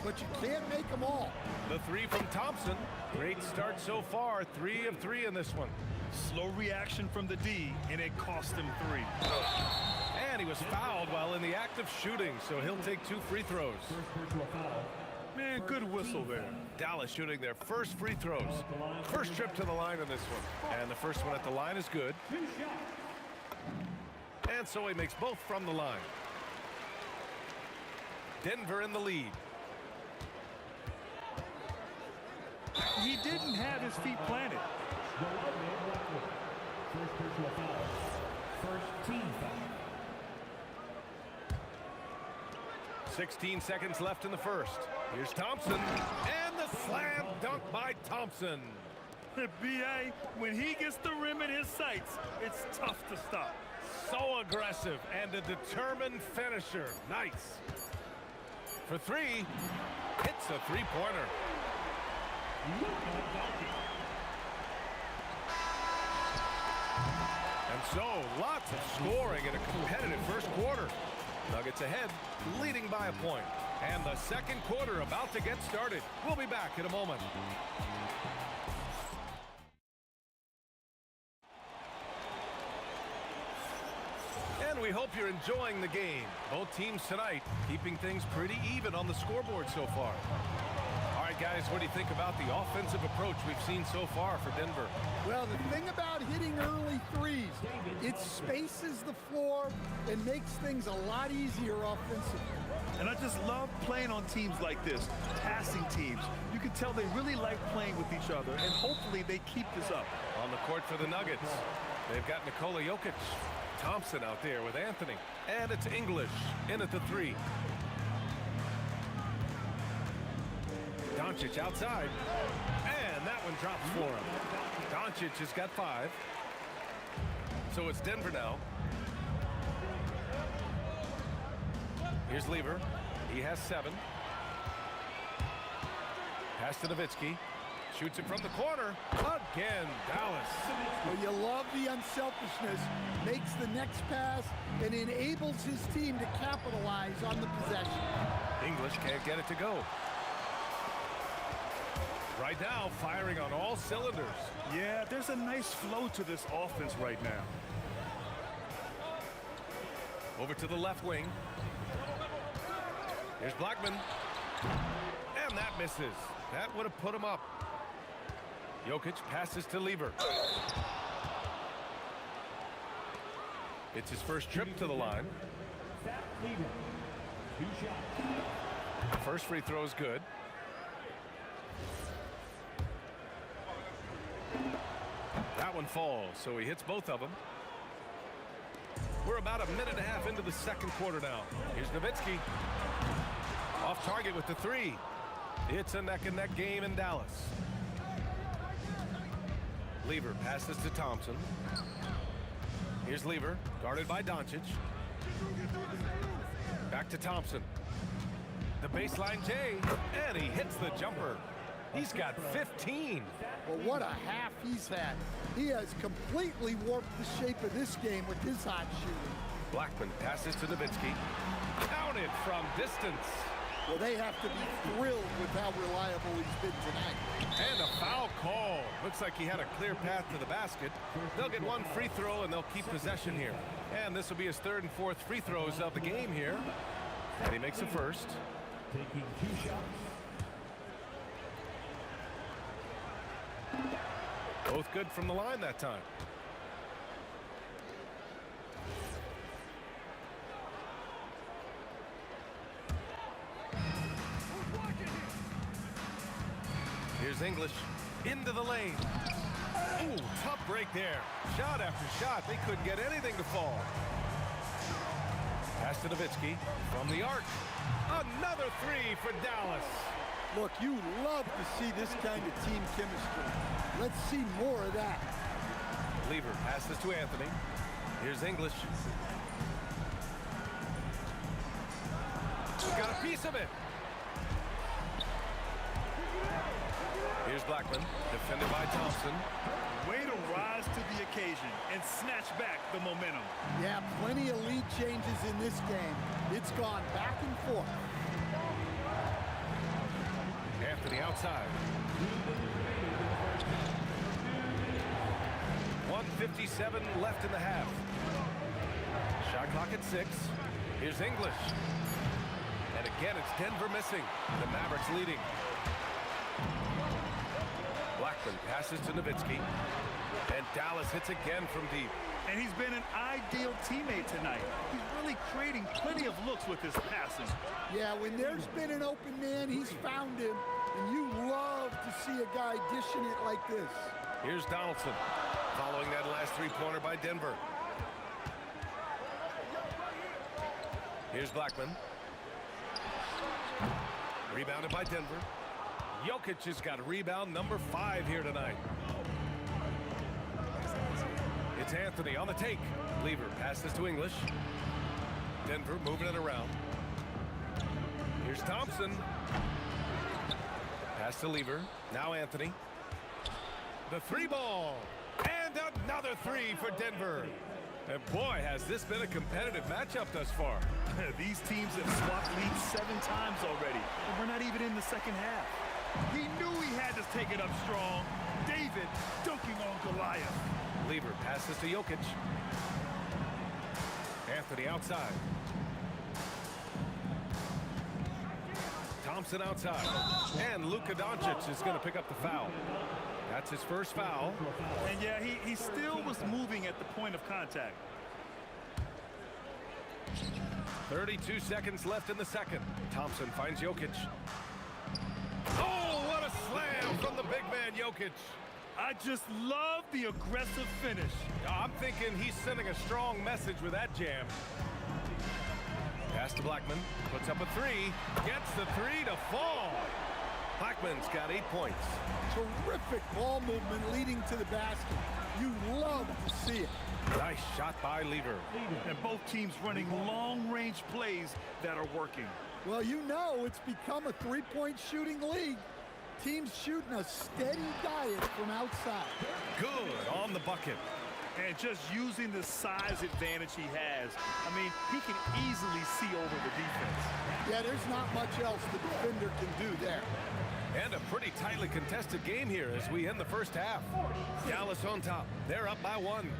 but you can't make them all. The three from Thompson. Great start so far. 3 of 3 in this one. Slow reaction from the D, and it cost him 3. And he was fouled while in the act of shooting, so he'll take 2 free throws. Man, good whistle there. Dallas shooting their first free throws. First trip to the line in this one. And the first one at the line is good. And so he makes both from the line. Denver in the lead. He didn't have his feet planted. First team foul. 16 seconds left in the first. Here's Thompson. And the slam dunk by Thompson. B.A., when he gets the rim in his sights, it's tough to stop. So aggressive and a determined finisher. Nice. For 3, hits a three-pointer. And so, lots of scoring in a competitive first quarter. Nuggets ahead, leading by a point. And the second quarter about to get started. We'll be back in a moment. And we hope you're enjoying the game. Both teams tonight keeping things pretty even on the scoreboard so far. All right, guys, what do you think about the offensive approach we've seen so far for Denver? Well, the thing about hitting early threes, it spaces the floor and makes things a lot easier offensively. And I just love playing on teams like this, passing teams. You can tell they really like playing with each other, and hopefully they keep this up. On the court for the Nuggets, they've got Nikola Jokic. Thompson out there with Anthony. And it's English in at the 3. Doncic outside. And that one drops for him. Doncic has got 5. So it's Denver now. Here's Lever. He has 7. Pass to Nowitzki. Shoots it from the corner. Again, Dallas. Well, you love the unselfishness, makes the next pass, and enables his team to capitalize on the possession. English can't get it to go. Right now, firing on all cylinders. Yeah, there's a nice flow to this offense right now. Over to the left wing. Here's Blackman. And that misses. That would have put him up. Jokic passes to Lever. It's his first trip to the line. First free throw is good. That one falls, so he hits both of them. We're about a minute and a half into the second quarter now. Here's Nowitzki. Off target with the 3. It's a neck-and-neck game in Dallas. Lever passes to Thompson. Here's Lever, guarded by Doncic. Back to Thompson. The baseline J, and he hits the jumper. He's got 15. Well, what a half he's had. He has completely warped the shape of this game with his hot shooting. Blackman passes to Nowitzki. Counted from distance. Well, they have to be thrilled with how reliable he's been tonight. And a foul call. Looks like he had a clear path to the basket. They'll get 1 free throw, and they'll keep possession here. And this will be his 3rd and 4th free throws of the game here. And he makes the first. Taking 2 shots. Both good from the line that time. Here's English into the lane. Ooh, tough break there. Shot after shot. They couldn't get anything to fall. Pass to Nowitzki from the arc. Another three for Dallas. Look, you love to see this kind of team chemistry. Let's see more of that. Lever passes to Anthony. Here's English. Got a piece of it. Here's Blackman, defended by Thompson. Way to rise to the occasion and snatch back the momentum. Yeah, plenty of lead changes in this game. It's gone back and forth. Anthony outside. 1:57 left in the half. Shot clock at 6. Here's English. And again, it's Denver missing. The Mavericks leading. Blackman passes to Nowitzki. And Dallas hits again from deep. And he's been an ideal teammate tonight. He's really creating plenty of looks with his passing. Yeah, when there's been an open man, he's found him. And you love to see a guy dishing it like this. Here's Donaldson, following that last three-pointer by Denver. Here's Blackman. Rebounded by Denver. Jokic has got rebound number 5 here tonight. It's Anthony on the take. Lever passes to English. Denver moving it around. Here's Thompson. Pass to Lever. Now Anthony. The three ball. And another three for Denver. And boy, has this been a competitive matchup thus far. These teams have swapped leads 7 times already, and we're not even in the second half. He knew he had to take it up strong. David dunking on Goliath. Lever passes to Jokic. Anthony outside. Thompson outside. And Luka Doncic is going to pick up the foul. That's his first foul. And yeah, he still was moving at the point of contact. 32 seconds left in the second. Thompson finds Jokic. Oh, what a slam from the big man Jokic. I just love the aggressive finish. I'm thinking he's sending a strong message with that jam. Pass to Blackman. Puts up a three. Gets the three to fall. Blackman's got 8 points. Terrific ball movement leading to the basket. You love to see it. Nice shot by Lever. And both teams running long-range plays that are working. Well, you know it's become a three-point shooting league. Teams shooting a steady diet from outside. Good on the bucket. And just using the size advantage he has, I mean, he can easily see over the defense. Yeah, there's not much else the defender can do there. And a pretty tightly contested game here as we end the first half. Dallas on top. They're up by 1.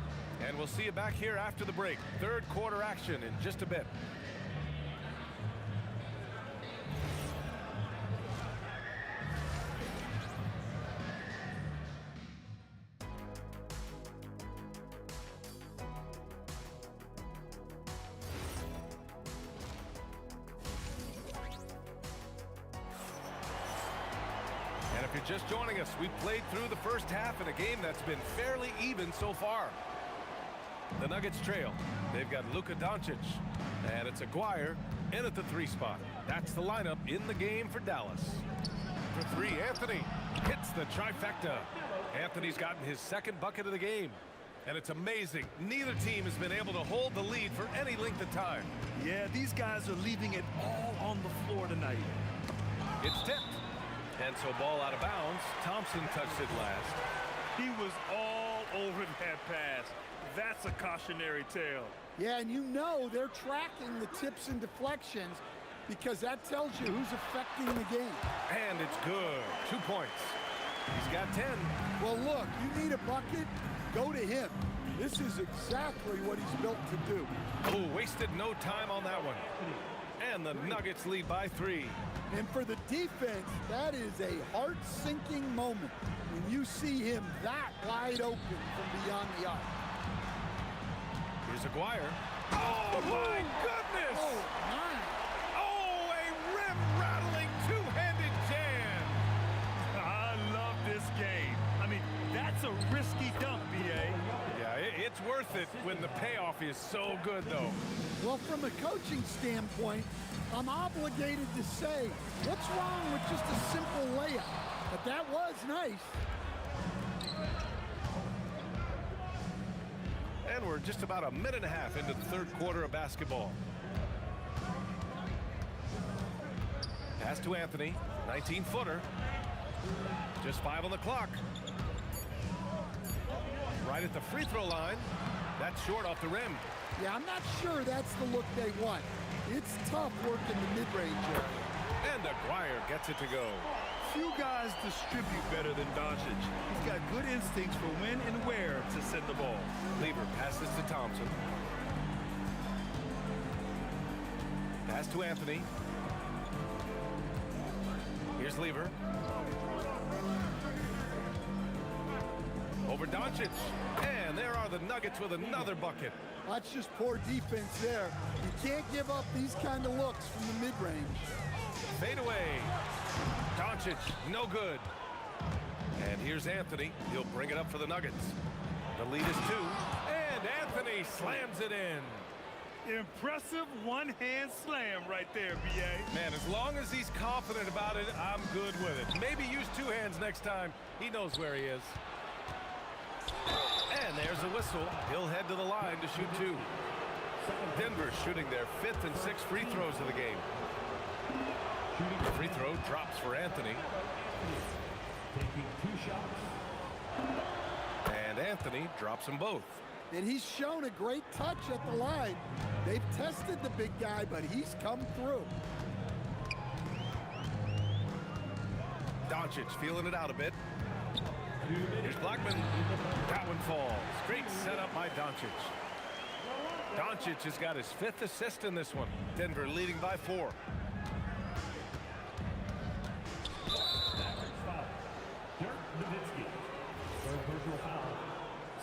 And we'll see you back here after the break. Third quarter action in just a bit. And if you're just joining us, we played through the first half in a game that's been fairly even so far. The Nuggets trail. They've got Luka Doncic, and it's Aguirre in at the 3 spot. That's the lineup in the game for Dallas. For 3, Anthony hits the trifecta. Anthony's gotten his second bucket of the game, and it's amazing. Neither team has been able to hold the lead for any length of time. Yeah, these guys are leaving it all on the floor tonight. It's tipped, and so ball out of bounds. Thompson touched it last. He was all over that pass. That's a cautionary tale. Yeah, and you know they're tracking the tips and deflections because that tells you who's affecting the game. And it's good. 2 points. He's got 10. Well, look, you need a bucket, go to him. This is exactly what he's built to do. Oh, wasted no time on that one. And the Nuggets lead by 3. And for the defense, that is a heart-sinking moment when you see him that wide open from beyond the arc. Here's Aguirre. Oh, my goodness! Oh, my. Oh, a rim-rattling two-handed jam! I love this game. I mean, that's a risky dunk, B.A. Yeah, It's worth it when the payoff is so good, though. Well, from a coaching standpoint, I'm obligated to say, what's wrong with just a simple layup? But that was nice. And we're just about a minute and a half into the third quarter of basketball. Pass to Anthony, 19-footer. Just 5 on the clock. Right at the free throw line. That's short off the rim. Yeah, I'm not sure that's the look they want. It's tough working the mid-range area. And Aguirre gets it to go. Few guys distribute better than Doncic. He's got good instincts for when and where to send the ball. Lever passes to Thompson. Pass to Anthony. Here's Lever. Over Doncic. And there are the Nuggets with another bucket. That's just poor defense there. You can't give up these kind of looks from the mid-range. Fade away. Doncic, no good. And here's Anthony. He'll bring it up for the Nuggets. The lead is 2. And Anthony slams it in. Impressive one-hand slam right there, B.A. Man, as long as he's confident about it, I'm good with it. Maybe use 2 hands next time. He knows where he is. And there's a whistle. He'll head to the line to shoot 2. Denver shooting their 5th and 6th free throws of the game. The free throw drops for Anthony. Taking 2 shots. And Anthony drops them both. And he's shown a great touch at the line. They've tested the big guy, but he's come through. Doncic feeling it out a bit. Here's Blackman. That one falls. Great setup by Doncic. Doncic has got his 5th assist in this one. Denver leading by 4. Foul. Dirk Nowitzki. Third personal foul.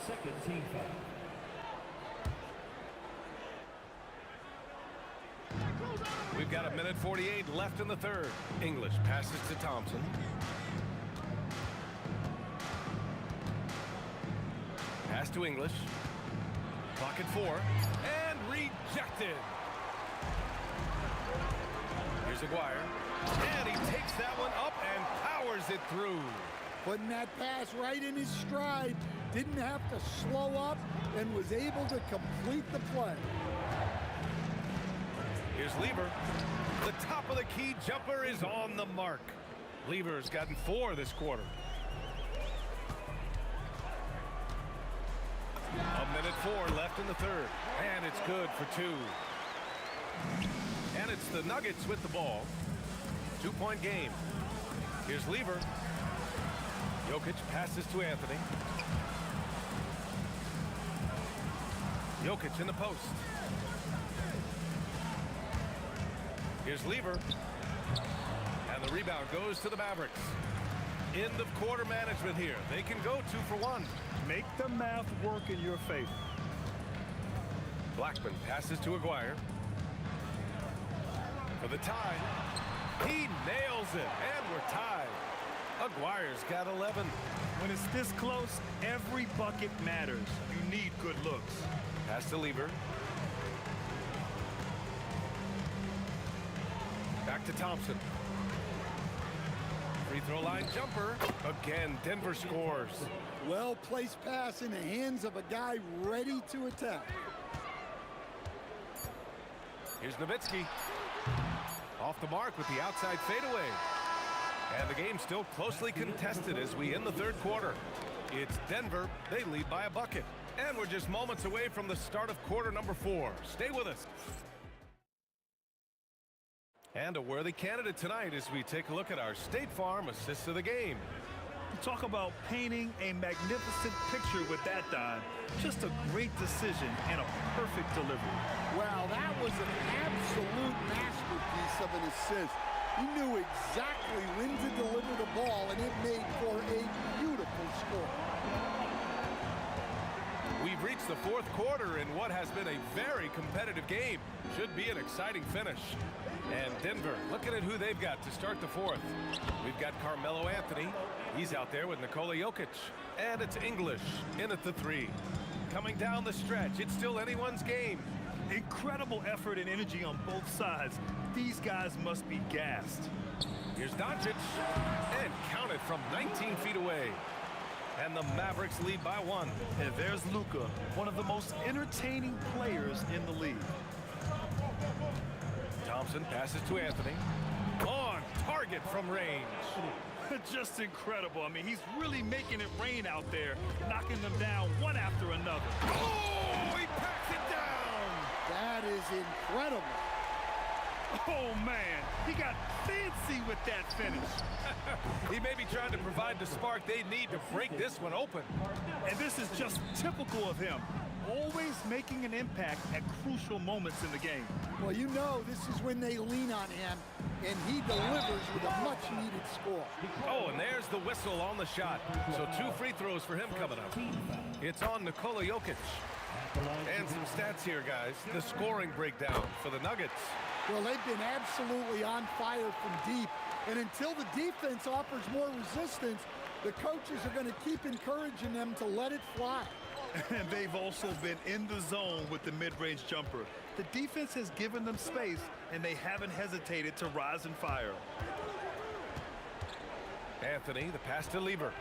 Second team foul. We've got a minute 48 left in the third. English passes to Thompson. Pass to English. Clock at 4. And rejected. Here's Aguirre. And he takes that one up and powers it through. Putting that pass right in his stride. Didn't have to slow up and was able to complete the play. Here's Lever. The top of the key jumper is on the mark. Lever's gotten 4 this quarter. A minute 4 left in the third. And it's good for 2. And it's the Nuggets with the ball. 2-point game. Here's Lever. Jokic passes to Anthony. Jokic in the post. Here's Lever. And the rebound goes to the Mavericks. End of quarter management here. They can go 2 for 1. Make the math work in your favor. Blackman passes to Aguirre. For the tie. He nails it. And we're tied. Aguirre's got 11. When it's this close, every bucket matters. You need good looks. Pass to Lever. Back to Thompson. Free throw line jumper. Again, Denver scores. Well-placed pass in the hands of a guy ready to attack. Here's Nowitzki. Off the mark with the outside fadeaway. And the game still closely contested as we end the third quarter. It's Denver. They lead by a bucket. And we're just moments away from the start of quarter number 4. Stay with us. And a worthy candidate tonight as we take a look at our State Farm assist of the game. Talk about painting a magnificent picture with that dime. Just a great decision and a perfect delivery. Wow, that was an absolute masterpiece of an assist. He knew exactly when to deliver the ball, and it made for a beautiful score. We've reached the fourth quarter in what has been a very competitive game. Should be an exciting finish. And Denver, looking at who they've got to start the fourth. We've got Carmelo Anthony. He's out there with Nikola Jokic. And it's English in at the 3. coming down the stretch. It's still anyone's game. Incredible effort and energy on both sides. These guys must be gassed. Here's Doncic, and counted from 19 feet away. And the Mavericks lead by 1. And there's Luka, one of the most entertaining players in the league. Thompson passes to Anthony. On target from range. Just incredible. I mean, he's really making it rain out there, knocking them down one after another. Oh, he packs it down. That is incredible. Oh, man, he got fancy with that finish. He may be trying to provide the spark they need to break this one open. And this is just typical of him, always making an impact at crucial moments in the game. Well, you know this is when they lean on him, and he delivers with a much-needed score. Oh, and there's the whistle on the shot. So 2 free throws for him coming up. It's on Nikola Jokic. And some stats here, guys. The scoring breakdown for the Nuggets. Well, they've been absolutely on fire from deep, and until the defense offers more resistance, the coaches are going to keep encouraging them to let it fly. And they've also been in the zone with the mid-range jumper. The defense has given them space, and they haven't hesitated to rise and fire. Anthony, the pass to Lever.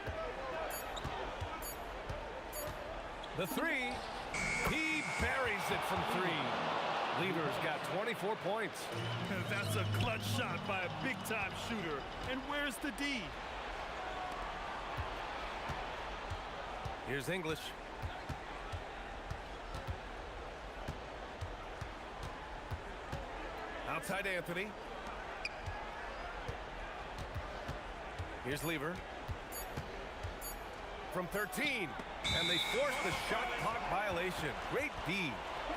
The 3. He buries it from 3. Lever's got 24 points. That's a clutch shot by a big-time shooter. And where's the D? Here's English. Outside Anthony. Here's Lever. From 13. And they force the shot clock violation. Great D.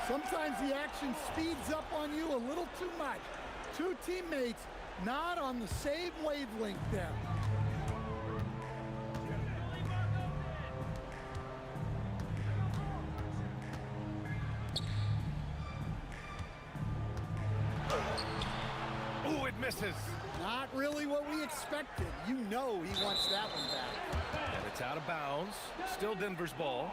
Sometimes the action speeds up on you a little too much. 2 teammates not on the same wavelength there. Ooh, it misses. Not really what we expected. You know he wants that one back. And it's out of bounds. Still Denver's ball.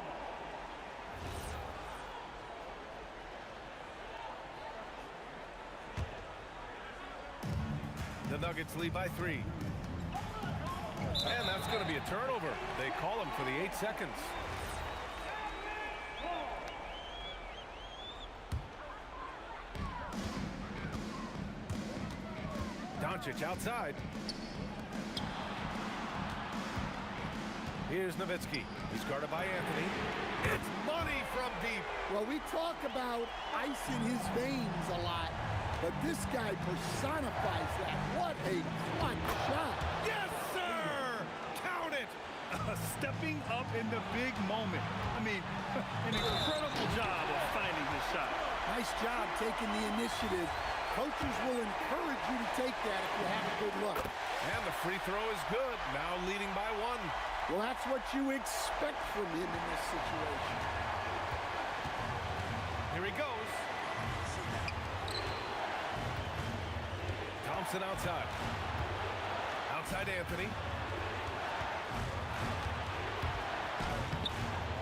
The Nuggets lead by 3. And that's going to be a turnover. They call him for the 8 seconds. Doncic outside. Here's Nowitzki. He's guarded by Anthony. It's money from deep. Well, we talk about ice in his veins a lot, but this guy personifies that. What a clutch shot. Yes, sir! Count it! Stepping up in the big moment. I mean, an incredible job of finding his shot. Nice job taking the initiative. Coaches will encourage you to take that if you have a good look. And the free throw is good. Now leading by 1. Well, that's what you expect from him in this situation. Here he goes. Thompson outside. Outside Anthony.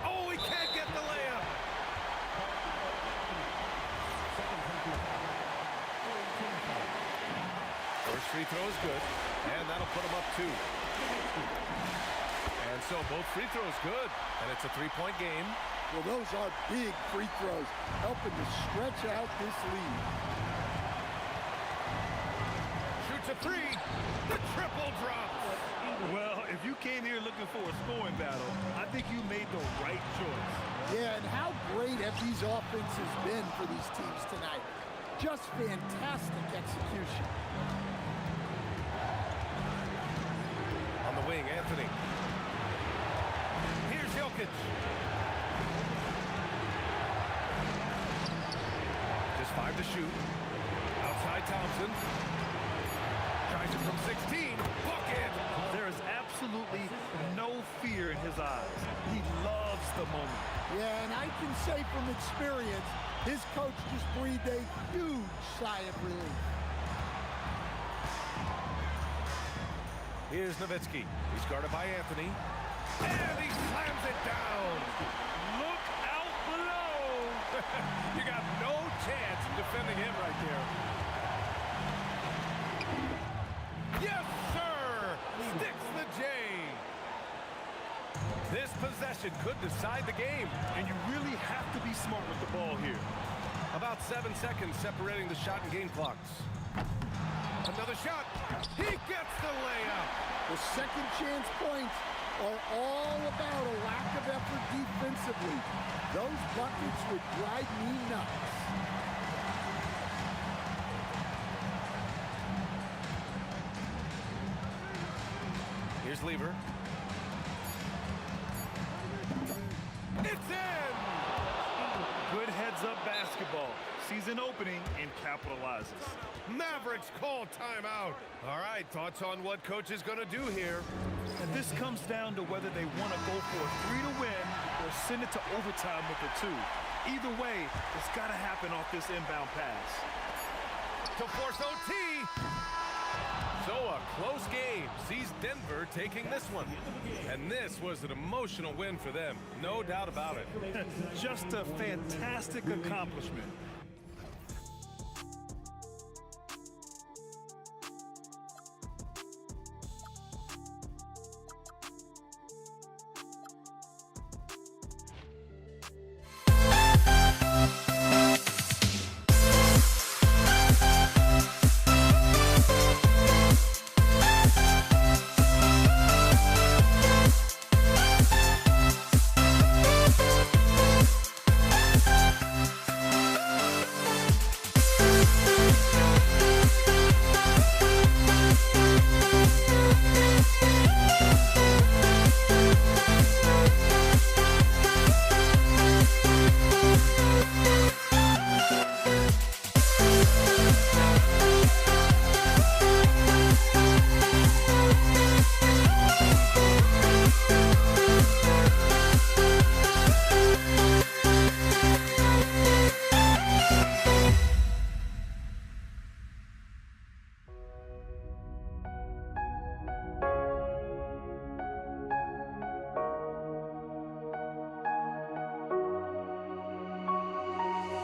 Oh, he can't get the layup. First free throw is good. And that'll put him up 2. And so both free throws good. And it's a 3-point game. Well, those are big free throws, helping to stretch out this lead. Shoots a 3. The triple drops. Well, if you came here looking for a scoring battle, I think you made the right choice. Yeah, and how great have these offenses been for these teams tonight? Just fantastic execution. On the wing, Anthony. Here's Jokic. Just 5 to shoot. Outside Thompson. Tries it from 16. Bucket! There is absolutely no fear in his eyes. He loves the moment. Yeah, and I can say from experience, his coach just breathed a huge sigh of relief. Here's Nowitzki. He's guarded by Anthony. And he slams it down. Look out You got no chance of defending him right there. Yes, sir! Sticks the J. This possession could decide the game. And you really have to be smart with the ball here. About 7 seconds separating the shot and game clocks. Another shot. He gets the layup. The second chance points are all about a lack of effort defensively. Those buckets would drive me nuts. Here's Lever. It's in! Good heads-up basketball. Sees an opening and capitalizes. Mavericks call timeout. All right, thoughts on what coach is going to do here? And this comes down to whether they want to go for a 3 to win or send it to overtime with a 2. Either way, it's got to happen off this inbound pass. To force OT. So a close game sees Denver taking this one. And this was an emotional win for them. No doubt about it. Just a fantastic accomplishment.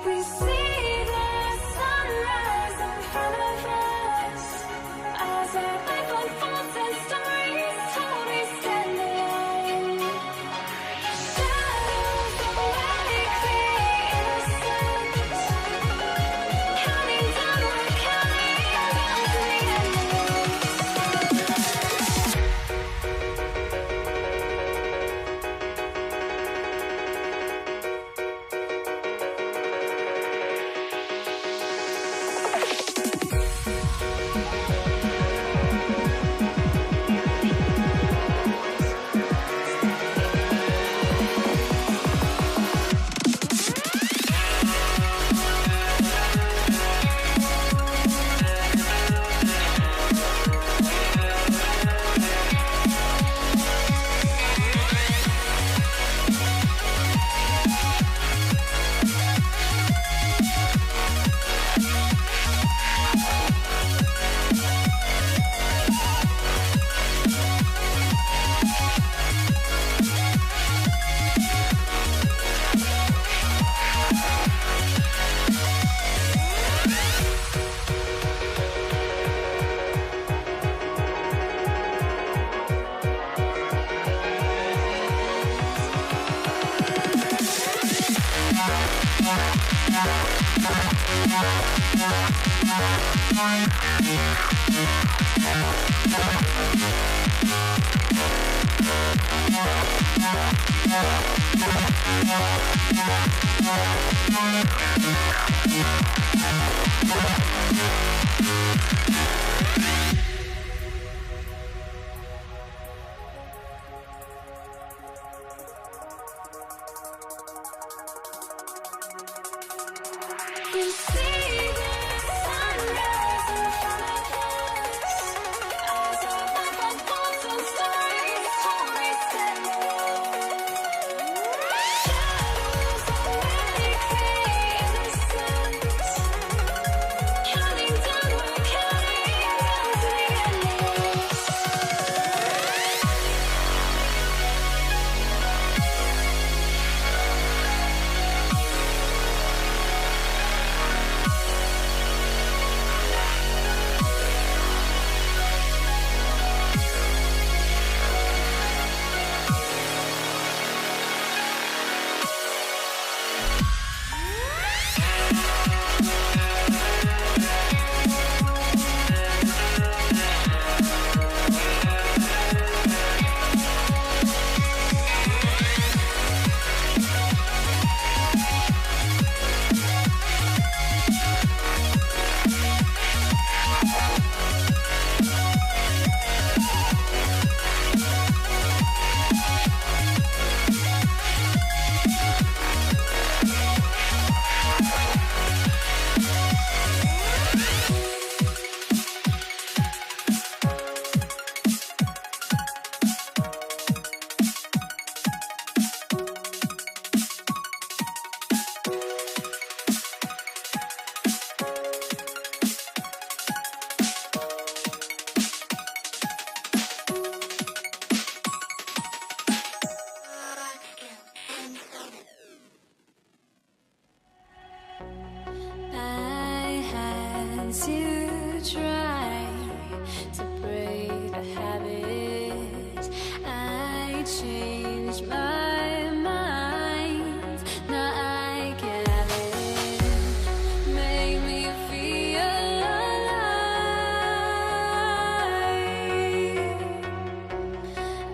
We see the sunrise in front of us as our life unfolds and stories told. We stand alone. Shadows of awake the innocent, counting down, we're counting down to the We see the sunrise in front of us as our life unfolds and stories told. We stand alone. Shadows of awake the innocent, counting down, we're counting down to the changed my mind. Now I can have it. Make me feel alive.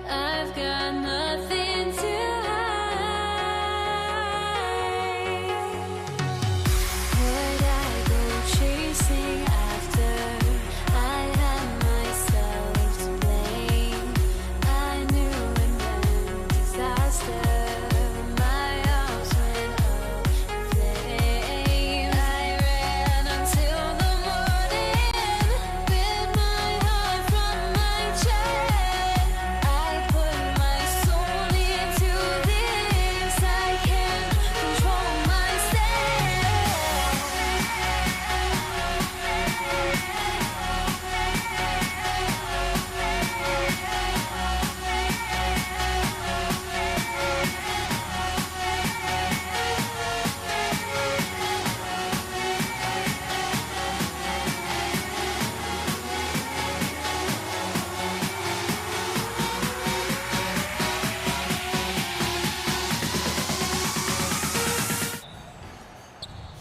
I've got nothing to hide. Would I go chasing after? I had myself to blame. I knew it meant disaster. My arms went up in flames. I ran until the morning with my heart from my chest. I put my soul into this. I can't control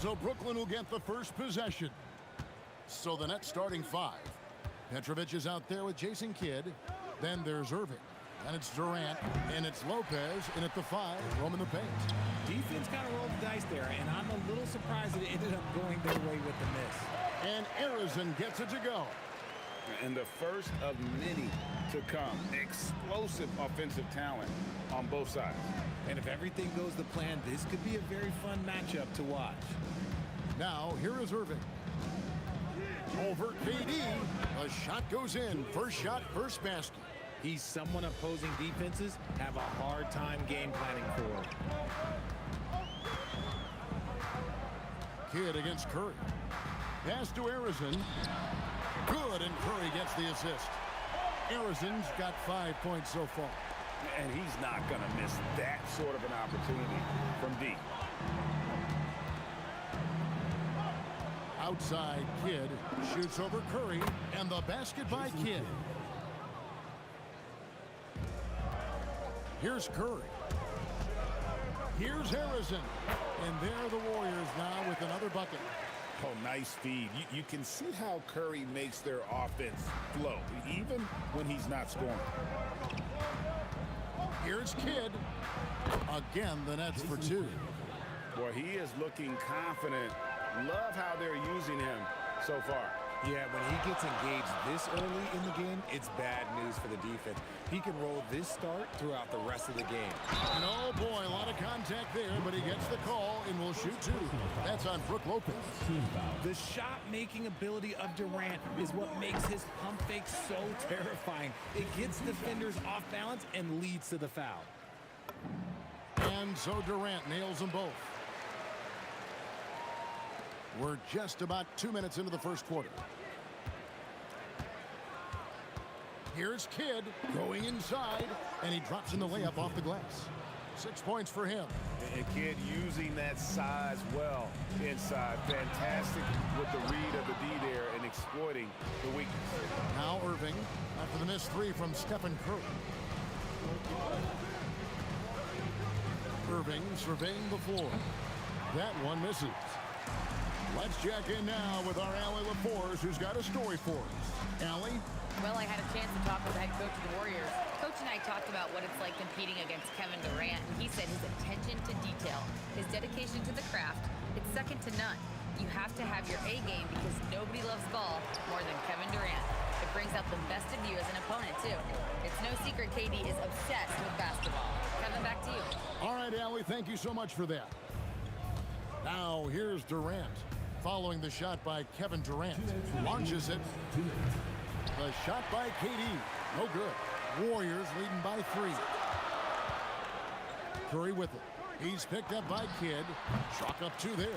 So Brooklyn will get the first possession. So the Nets starting 5. Petrovic is out there with Jason Kidd. Then there's Irving. And it's Durant. And it's Lopez. And at the 5, roaming the paint. Defense kind of rolled the dice there, and I'm a little surprised that it ended up going their way with the miss. And Arizon gets it to go. And the first of many to come. Explosive offensive talent on both sides. And if everything goes to plan, this could be a very fun matchup to watch. Now, here is Irving. Over KD. A shot goes in. First shot, first basket. He's someone opposing defenses have a hard time game planning for. Kidd against Curry. Pass to Arizon. Good, and Curry gets the assist. Arizon's got 5 points so far. And he's not going to miss that sort of an opportunity from deep. Outside, Kidd shoots over Curry, and the basket by Kidd. Here's Curry. Here's Harrison. And there the Warriors now with another bucket. Oh, nice feed. You can see how Curry makes their offense flow, even when he's not scoring. Here's Kidd. Again, the Nets for 2. Boy, he is looking confident. Love how they're using him so far. Yeah, when he gets engaged this early in the game, it's bad news for the defense. He can roll this start throughout the rest of the game. And oh boy, a lot of contact there, but he gets the call and will shoot 2. That's on Brook Lopez. The shot-making ability of Durant is what makes his pump fake so terrifying. It gets defenders off balance and leads to the foul. And so Durant nails them both. We're just about 2 minutes into the first quarter. Here's Kidd going inside, and he drops in the layup off the glass. 6 points for him. And Kidd using that size well inside. Fantastic with the read of the D there and exploiting the weakness. Now Irving after the missed 3 from Stephen Curry. Irving surveying the floor. That one misses. Let's check in now with our Allie LaForce, who's got a story for us. Allie? Well, I had a chance to talk with the head coach of the Warriors. Coach and I talked about what it's like competing against Kevin Durant, and he said his attention to detail, his dedication to the craft, it's second to none. You have to have your A game because nobody loves ball more than Kevin Durant. It brings out the best of you as an opponent, too. It's no secret KD is obsessed with basketball. Kevin, back to you. All right, Allie, thank you so much for that. Now, here's Durant. Following the shot by Kevin Durant. Launches it. The shot by KD. No good. Warriors leading by 3. Curry with it. He's picked up by Kidd. Chalk up 2 there.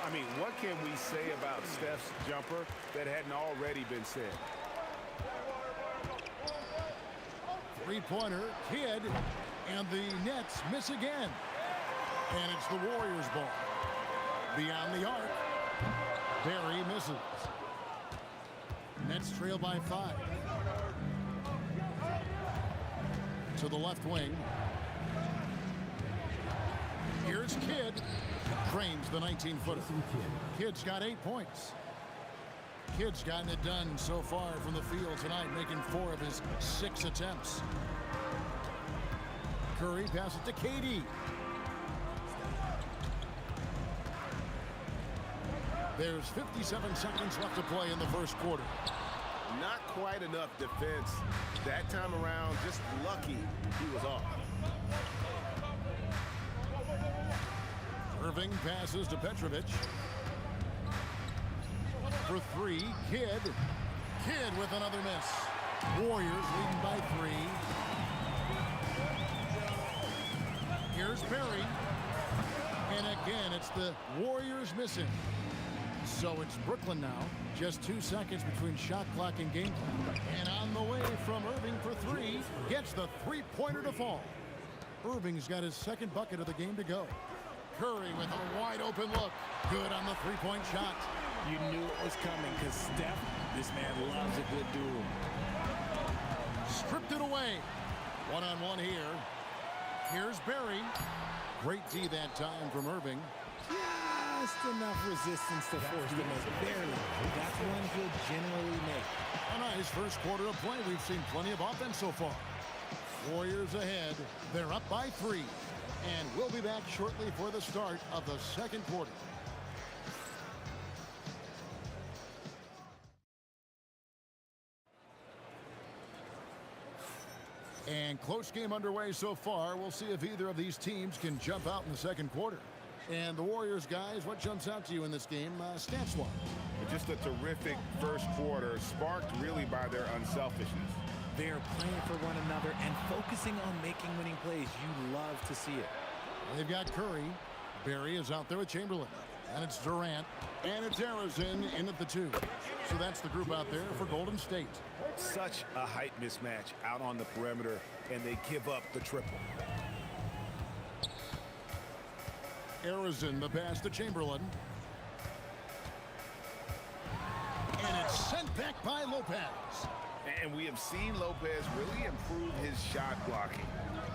I mean, what can we say about Steph's jumper that hadn't already been said? Three-pointer, Kidd, and the Nets miss again. And it's the Warriors' ball. Beyond the arc. Barry misses. Nets trail by 5. To the left wing. Here's Kidd. Drains the 19-footer. Kidd's got 8 points. Kidd's gotten it done so far from the field tonight, making 4 of his 6 attempts. Curry passes to KD. There's 57 seconds left to play in the first quarter. Not quite enough defense. That time around, just lucky he was off. Irving passes to Petrovic. For 3, Kidd. Kidd with another miss. Warriors leading by 3. Here's Barry. And again, it's the Warriors missing. So it's Brooklyn now. Just 2 seconds between shot clock and game clock. And on the way from Irving for 3. Gets the three-pointer to fall. Irving's got his second bucket of the game to go. Curry with a wide open look. Good on the three-point shot. You knew it was coming because Steph, this man loves a good duel. Stripped it away. One-on-one here. Here's Barry. Great D that time from Irving. Just enough resistance to force the miss. Barely. That's one he'll generally make. A nice first quarter of play. We've seen plenty of offense so far. Warriors ahead. They're up by 3. And we'll be back shortly for the start of the second quarter. And close game underway so far. We'll see if either of these teams can jump out in the second quarter. And the Warriors, guys, what jumps out to you in this game stats-wise? Just a terrific first quarter, sparked really by their unselfishness. They're playing for one another and focusing on making winning plays. You love to see it. They've got Curry. Barry is out there with Chamberlain. And it's Durant. And it's Arizona in at the 2. So that's the group out there for Golden State. Such a height mismatch out on the perimeter, and they give up the triple. Arizona, the pass to Chamberlain. And it's sent back by Lopez. And we have seen Lopez really improve his shot blocking.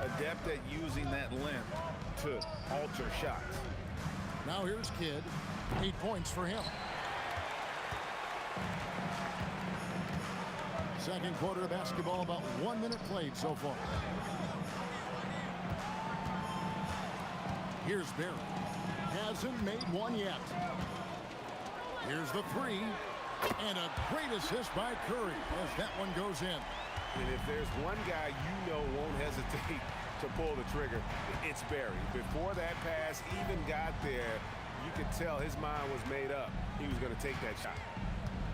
Adept at using that length to alter shots. Now here's Kidd. 8 points for him. Second quarter of basketball, about 1 minute played so far. Here's Barry. Hasn't made one yet. Here's the 3. And a great assist by Curry as that one goes in. And if there's one guy you know won't hesitate to pull the trigger, it's Barry. Before that pass even got there, you could tell his mind was made up. He was going to take that shot.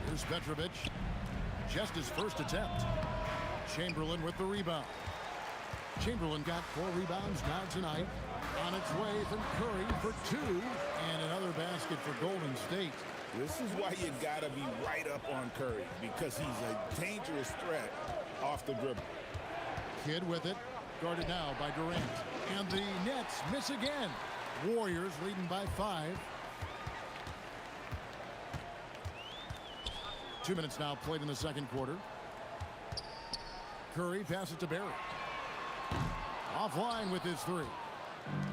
Here's Petrovic. Just his first attempt. Chamberlain with the rebound. Chamberlain got 4 rebounds now tonight. On its way from Curry for 2. And another basket for Golden State. This is why you got to be right up on Curry, because he's a dangerous threat off the dribble. Kidd with it. Guarded now by Durant. And the Nets miss again. Warriors leading by 5. 2 minutes now played in the second quarter. Curry passes to Barry. Offline with his 3.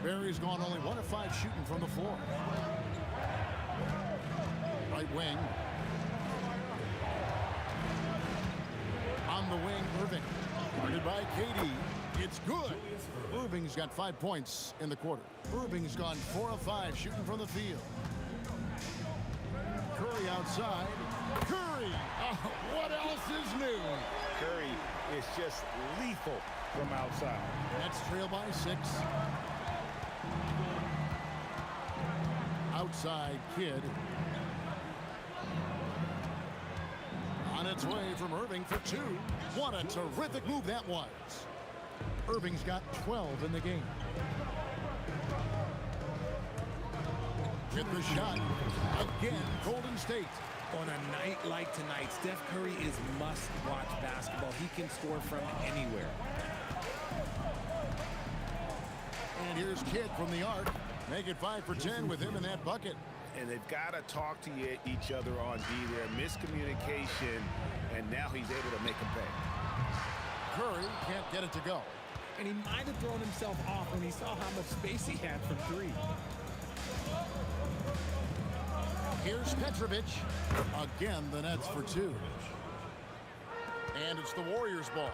Barry's gone only 1 of 5 shooting from the floor. Right wing. On the wing, Irving. Guarded by KD. It's good. Irving's got 5 points in the quarter. Irving's gone 4 of 5 shooting from the field. Curry outside. Curry! Oh, what else is new? Curry is just lethal from outside. Nets trail by 6. Outside Kidd. On its way from Irving for 2. What a terrific move that was. Irving's got 12 in the game. Hit the shot. Again, Golden State. On a night like tonight, Steph Curry is must-watch basketball. He can score from anywhere. And here's Kidd from the arc. Make it 5 for 10 with him in that bucket. And they've got to talk to each other on D there. Miscommunication, and now he's able to make them pay. Curry can't get it to go. and he might have thrown himself off when he saw how much space he had from three. Here's Petrovic. Again, the Nets for two. And it's the Warriors' ball.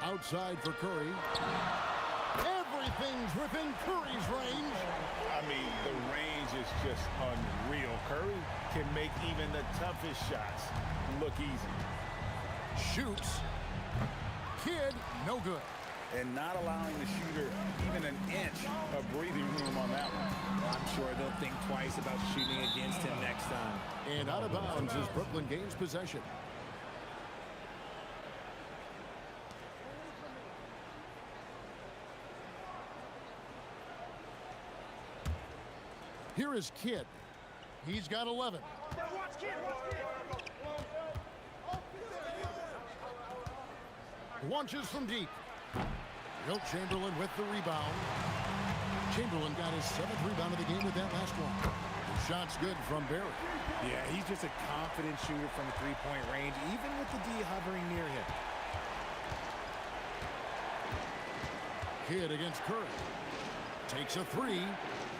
Outside for Curry. Everything's within Curry's range. I mean, the range is just unreal. Curry can make even the toughest shots look easy. Shoots. Kidd, no good. And not allowing the shooter even an inch of breathing room on that one. I'm sure they'll think twice about shooting against him next time. And out of bounds as Brooklyn gains possession. Here is Kidd. He's got 11. Launches from deep. Wilt Chamberlain with the rebound. Chamberlain got his 7th rebound of the game with that last one. The shot's good from Barry. Yeah, he's just a confident shooter from the three-point range, even with the D hovering near him. Kidd against Curry. Takes a three.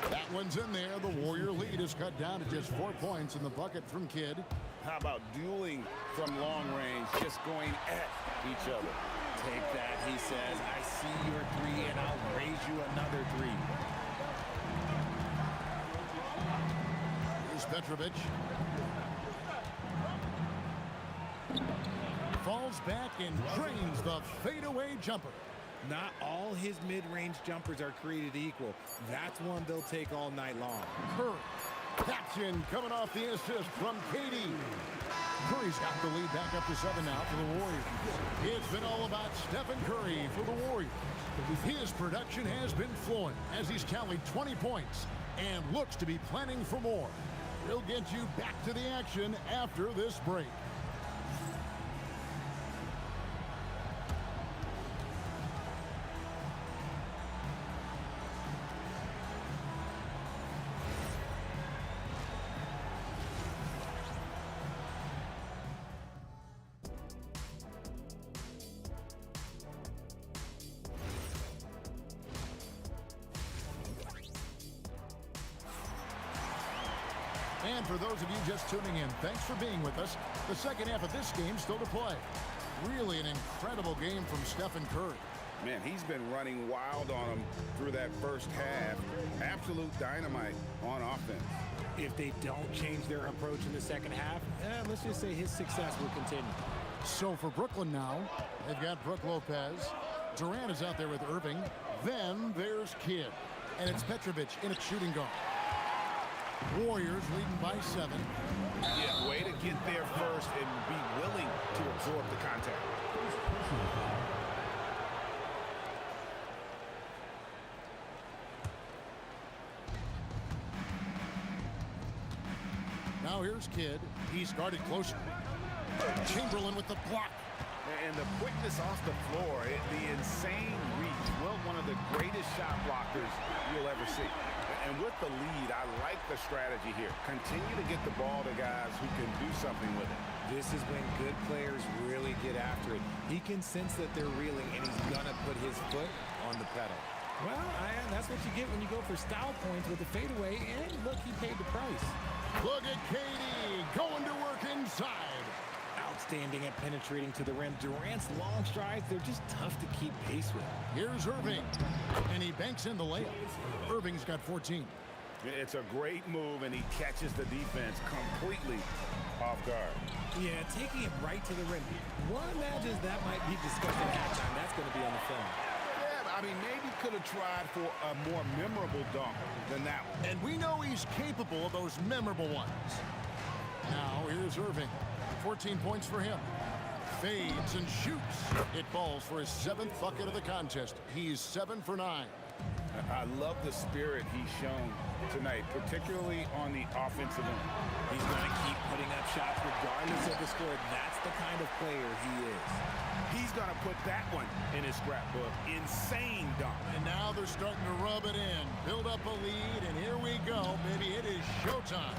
That one's in there. The Warrior lead is cut down to just 4 points in the bucket from Kidd. How about dueling from long range, just going at each other? Take that, he says. I see your three, and I'll raise you another three. Here's Petrovic. Falls back and drains the fadeaway jumper. Not all his mid-range jumpers are created equal. That's one they'll take all night long. Curry. That's in, coming off the assist from KD. Curry's got the lead back up to 7 now for the Warriors. It's been all about Stephen Curry for the Warriors. His production has been flowing as he's tallied 20 points and looks to be planning for more. We'll get you back to the action after this break. And for those of you just tuning in, thanks for being with us. The second half of this game still to play. Really an incredible game from Stephen Curry. Man, he's been running wild on him through that first half. Absolute dynamite on offense. If they don't change their approach in the second half, let's just say his success will continue. So for Brooklyn now, they've got Brook Lopez. Durant is out there with Irving. Then there's Kidd. And it's Petrovic in at shooting guard. Warriors leading by 7. Yeah, way to get there first and be willing to absorb the contact. Now here's Kidd. He's guarded closer. Chamberlain with the block. And the quickness off the floor, the insane reach. Well, one of the greatest shot blockers you'll ever see. And with the lead, I like the strategy here. Continue to get the ball to guys who can do something with it. This is when good players really get after it. He can sense that they're reeling, and he's going to put his foot on the pedal. Well, that's what you get when you go for style points with the fadeaway, and look, he paid the price. Look at KD going to work inside. Outstanding at penetrating to the rim. Durant's long strides, they're just tough to keep pace with. Here's Irving, and he banks in the layup. Irving's got 14. It's a great move, and he catches the defense completely off guard. Yeah, taking it right to the rim. One imagines that might be discussed at halftime. That's going to be on the film. Yeah, I mean, maybe could have tried for a more memorable dunk than that one. And we know he's capable of those memorable ones. Now here's Irving. 14 points for him. Fades and shoots. It falls for his 7th bucket of the contest. He's 7 for 9. I love the spirit he's shown tonight, particularly on the offensive end. He's going to keep putting up shots regardless of the score. That's the kind of player he is. He's going to put that one in his scrapbook. Insane dunk. And now they're starting to rub it in. Build up a lead, and here we go, baby. It is showtime.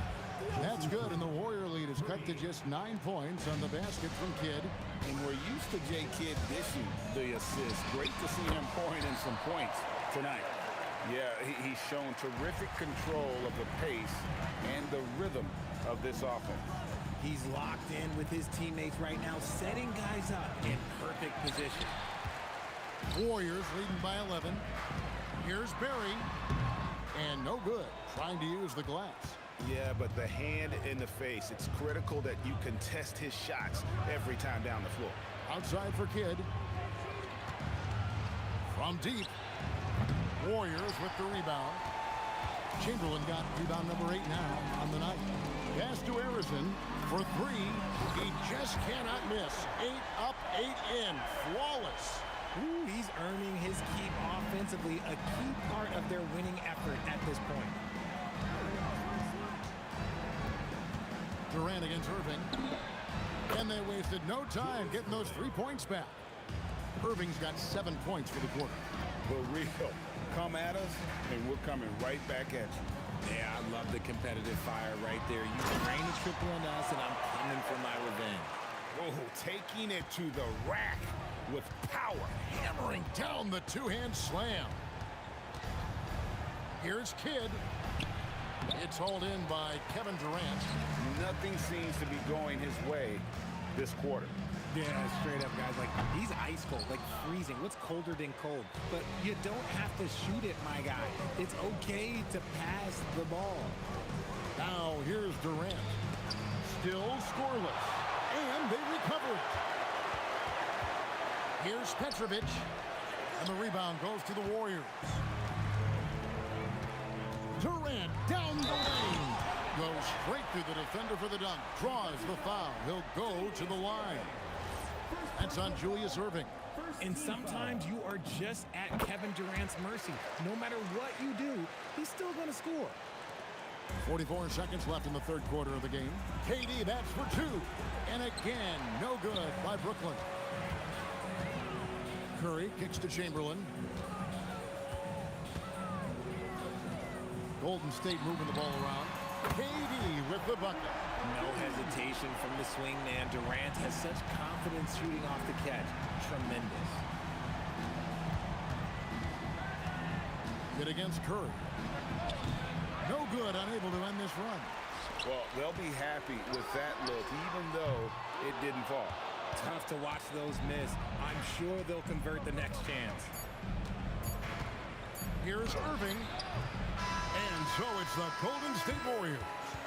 That's good, and the Warrior lead is cut to just 9 points on the basket from Kidd. And we're used to J. Kidd dishing the assist. Great to see him pouring in some points tonight. Yeah, he's shown terrific control of the pace and the rhythm of this offense. He's locked in with his teammates right now, setting guys up in perfect position. Warriors leading by 11. Here's Barry. And no good, trying to use the glass. Yeah, but the hand in the face, it's critical that you contest his shots every time down the floor. Outside for Kidd. From deep. Warriors with the rebound. Chamberlain got rebound number 8 now on the night. Pass to Harrison for 3. He just cannot miss. 8 up, 8 in. Flawless. Ooh, he's earning his keep offensively, a key part of their winning effort at this point. Durant against Irving. And they wasted no time getting those 3 points back. Irving's got 7 points for the quarter. For real. Come at us, and we're coming right back at you. Yeah, I love the competitive fire right there. You drain a triple on us, and I'm coming for my revenge. Oh, taking it to the rack with power. Hammering down the two-hand slam. Here's Kidd. It's hauled in by Kevin Durant. Nothing seems to be going his way this quarter. Yeah, straight up, guys. Like, he's ice cold, like freezing. What's colder than cold? But you don't have to shoot it, my guy. It's okay to pass the ball. Now, here's Durant. Still scoreless. And they recover. Here's Petrovic. And the rebound goes to the Warriors. Durant down the lane. Goes straight through the defender for the dunk. Draws the foul. He'll go to the line. That's on Julius Irving. And sometimes you are just at Kevin Durant's mercy. No matter what you do, he's still going to score. 44 seconds left in the third quarter of the game. KD, that's for 2. And again, no good by Brooklyn. Curry kicks to Chamberlain. Golden State moving the ball around. KD with the bucket. No hesitation from the swing man. Durant has such confidence shooting off the catch. Tremendous. Hit against Curry. No good, unable to end this run. Well, they'll be happy with that look, even though it didn't fall. Tough to watch those miss. I'm sure they'll convert the next chance. Here's Irving. And so it's the Golden State Warriors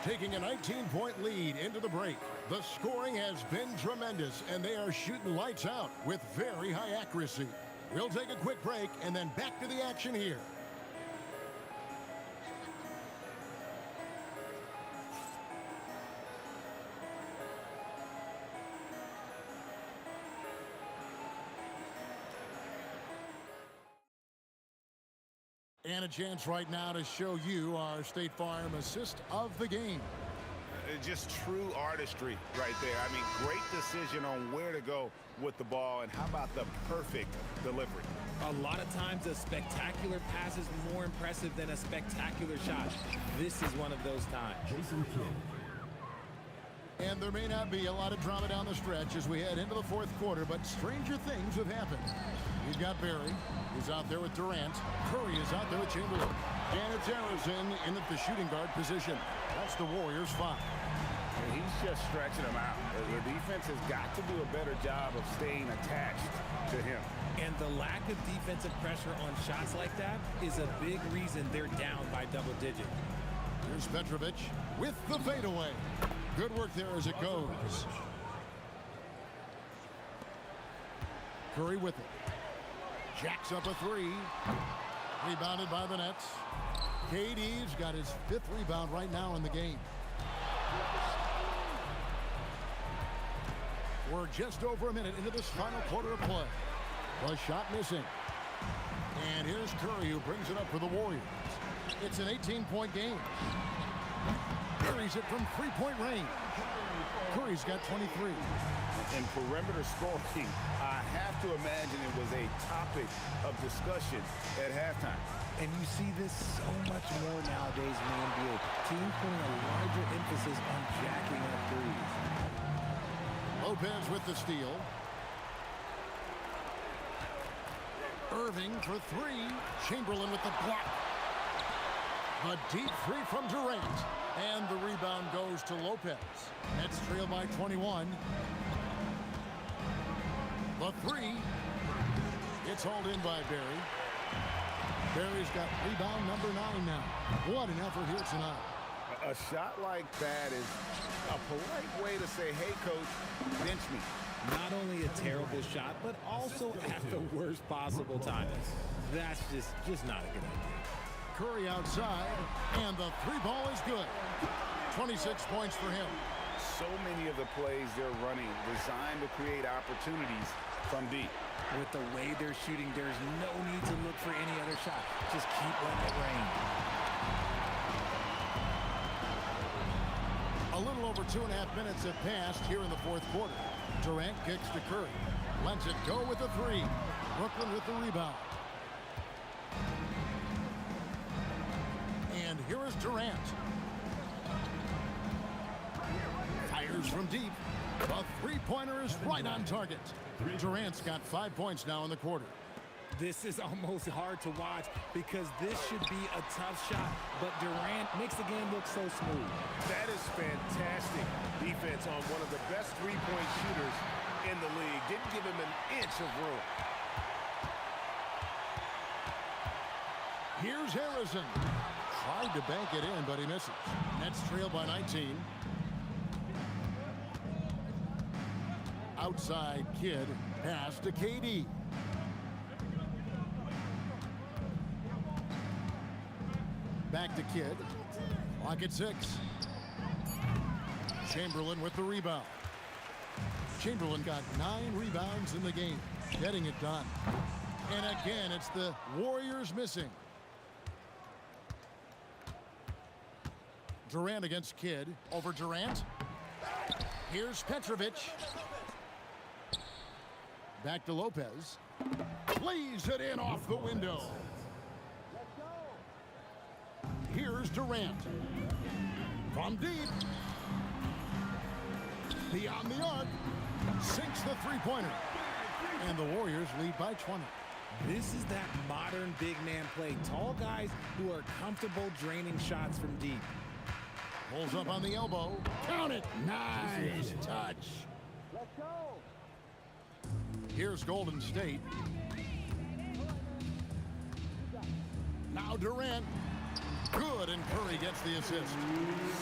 taking a 19-point lead into the break. The scoring has been tremendous, and they are shooting lights out with very high accuracy. We'll take a quick break and then back to the action here. And a chance right now to show you our State Farm assist of the game. Just true artistry right there. I mean, great decision on where to go with the ball, and how about the perfect delivery? A lot of times a spectacular pass is more impressive than a spectacular shot. This is one of those times. Jason Kidd. And there may not be a lot of drama down the stretch as we head into the fourth quarter, but stranger things have happened. He's got Barry. He's out there with Durant. Curry is out there with Chamberlain. And it's Harrison in the shooting guard position. That's the Warriors' 5. And he's just stretching them out. The defense has got to do a better job of staying attached to him. And the lack of defensive pressure on shots like that is a big reason they're down by double digits. Here's Petrovic with the fadeaway. Good work there as it goes. Curry with it. Jacks up a 3. Rebounded by the Nets. KD's got his 5th rebound right now in the game. We're just over a minute into this final quarter of play. The shot missing. And here's Curry who brings it up for the Warriors. It's an 18-point game. Buries it from 3-point range. Curry's got 23. And perimeter scoring, I have to imagine it was a topic of discussion at halftime. And you see this so much more nowadays in the NBA. Teams putting a larger emphasis on jacking up threes. Lopez with the steal. Irving for three. Chamberlain with the block. A deep three from Durant. And the rebound goes to Lopez. Nets trail by 21. The three. It's hauled in by Barry. Barry's got rebound number 9 now. What an effort here tonight. A shot like that is a polite way to say, hey, coach, bench me. Not only a terrible shot, but also at the worst possible time. That's just not a good idea. Curry outside, and the three ball is good. 26 points for him. So many of the plays they're running designed to create opportunities from deep. With the way they're shooting, there's no need to look for any other shot. Just keep letting it rain. A little over 2.5 minutes have passed here in the fourth quarter. Durant kicks to Curry. Lets it go with the three. Brooklyn with the rebound. And here is Durant. Fires from deep. The three-pointer is right on target. Durant's got 5 points now in the quarter. This is almost hard to watch because this should be a tough shot, but Durant makes the game look so smooth. That is fantastic defense on one of the best three-point shooters in the league. Didn't give him an inch of room. Here's Harrison. Tried to bank it in, but he misses. Nets trail by 19. Outside Kid. Pass to KD. Back to Kid. Clock at 6. Chamberlain with the rebound. Chamberlain got 9 rebounds in the game, getting it done. And again, it's the Warriors missing. Durant against Kidd. Over Durant. Here's Petrovic. Back to Lopez. Plays it in off the window. Here's Durant. From deep. Beyond the arc. Sinks the three-pointer. And the Warriors lead by 20. This is that modern big man play. Tall guys who are comfortable draining shots from deep. Pulls up on the elbow. Count it. Nice touch. Let's go. Here's Golden State. Now Durant. Good, and Curry gets the assist.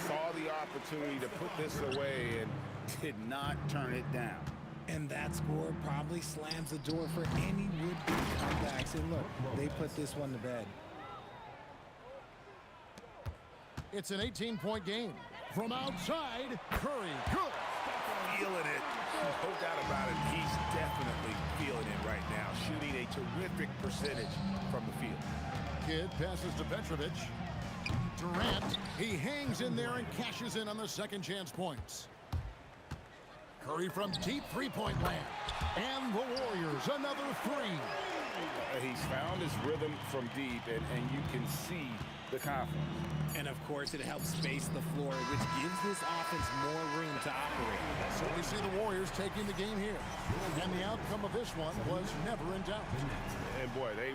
Saw the opportunity to put this away and did not turn it down. And that score probably slams the door for any would-be comebacks. And look, they put this one to bed. It's an 18-point game. From outside, Curry, good. Feeling it. No doubt about it. He's definitely feeling it right now. Shooting a terrific percentage from the field. Kidd passes to Petrovic. Durant, he hangs in there and cashes in on the second chance points. Curry from deep three-point land. And the Warriors, another three. He's found his rhythm from deep, and you can see the confidence. And of course, it helps space the floor, which gives this offense more room to operate. So we see the Warriors taking the game here. And the outcome of this one was never in doubt. And boy, they...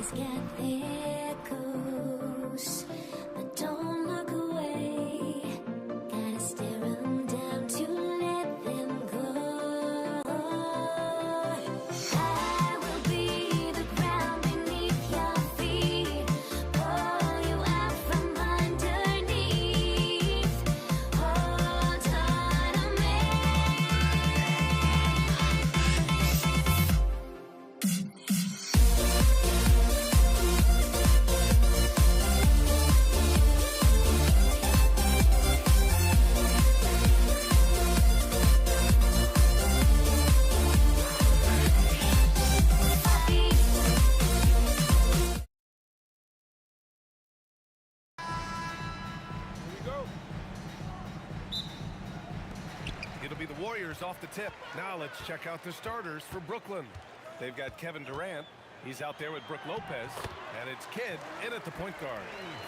Eyes get there goes, but don't look away. Gotta stare 'em down to let them go. I will be the ground beneath your feet, pull you out from underneath. Hold on to me. It'll be the Warriors off the tip. Now let's check out the starters for Brooklyn. They've got Kevin Durant. He's out there with Brook Lopez. And it's Kidd in at the point guard.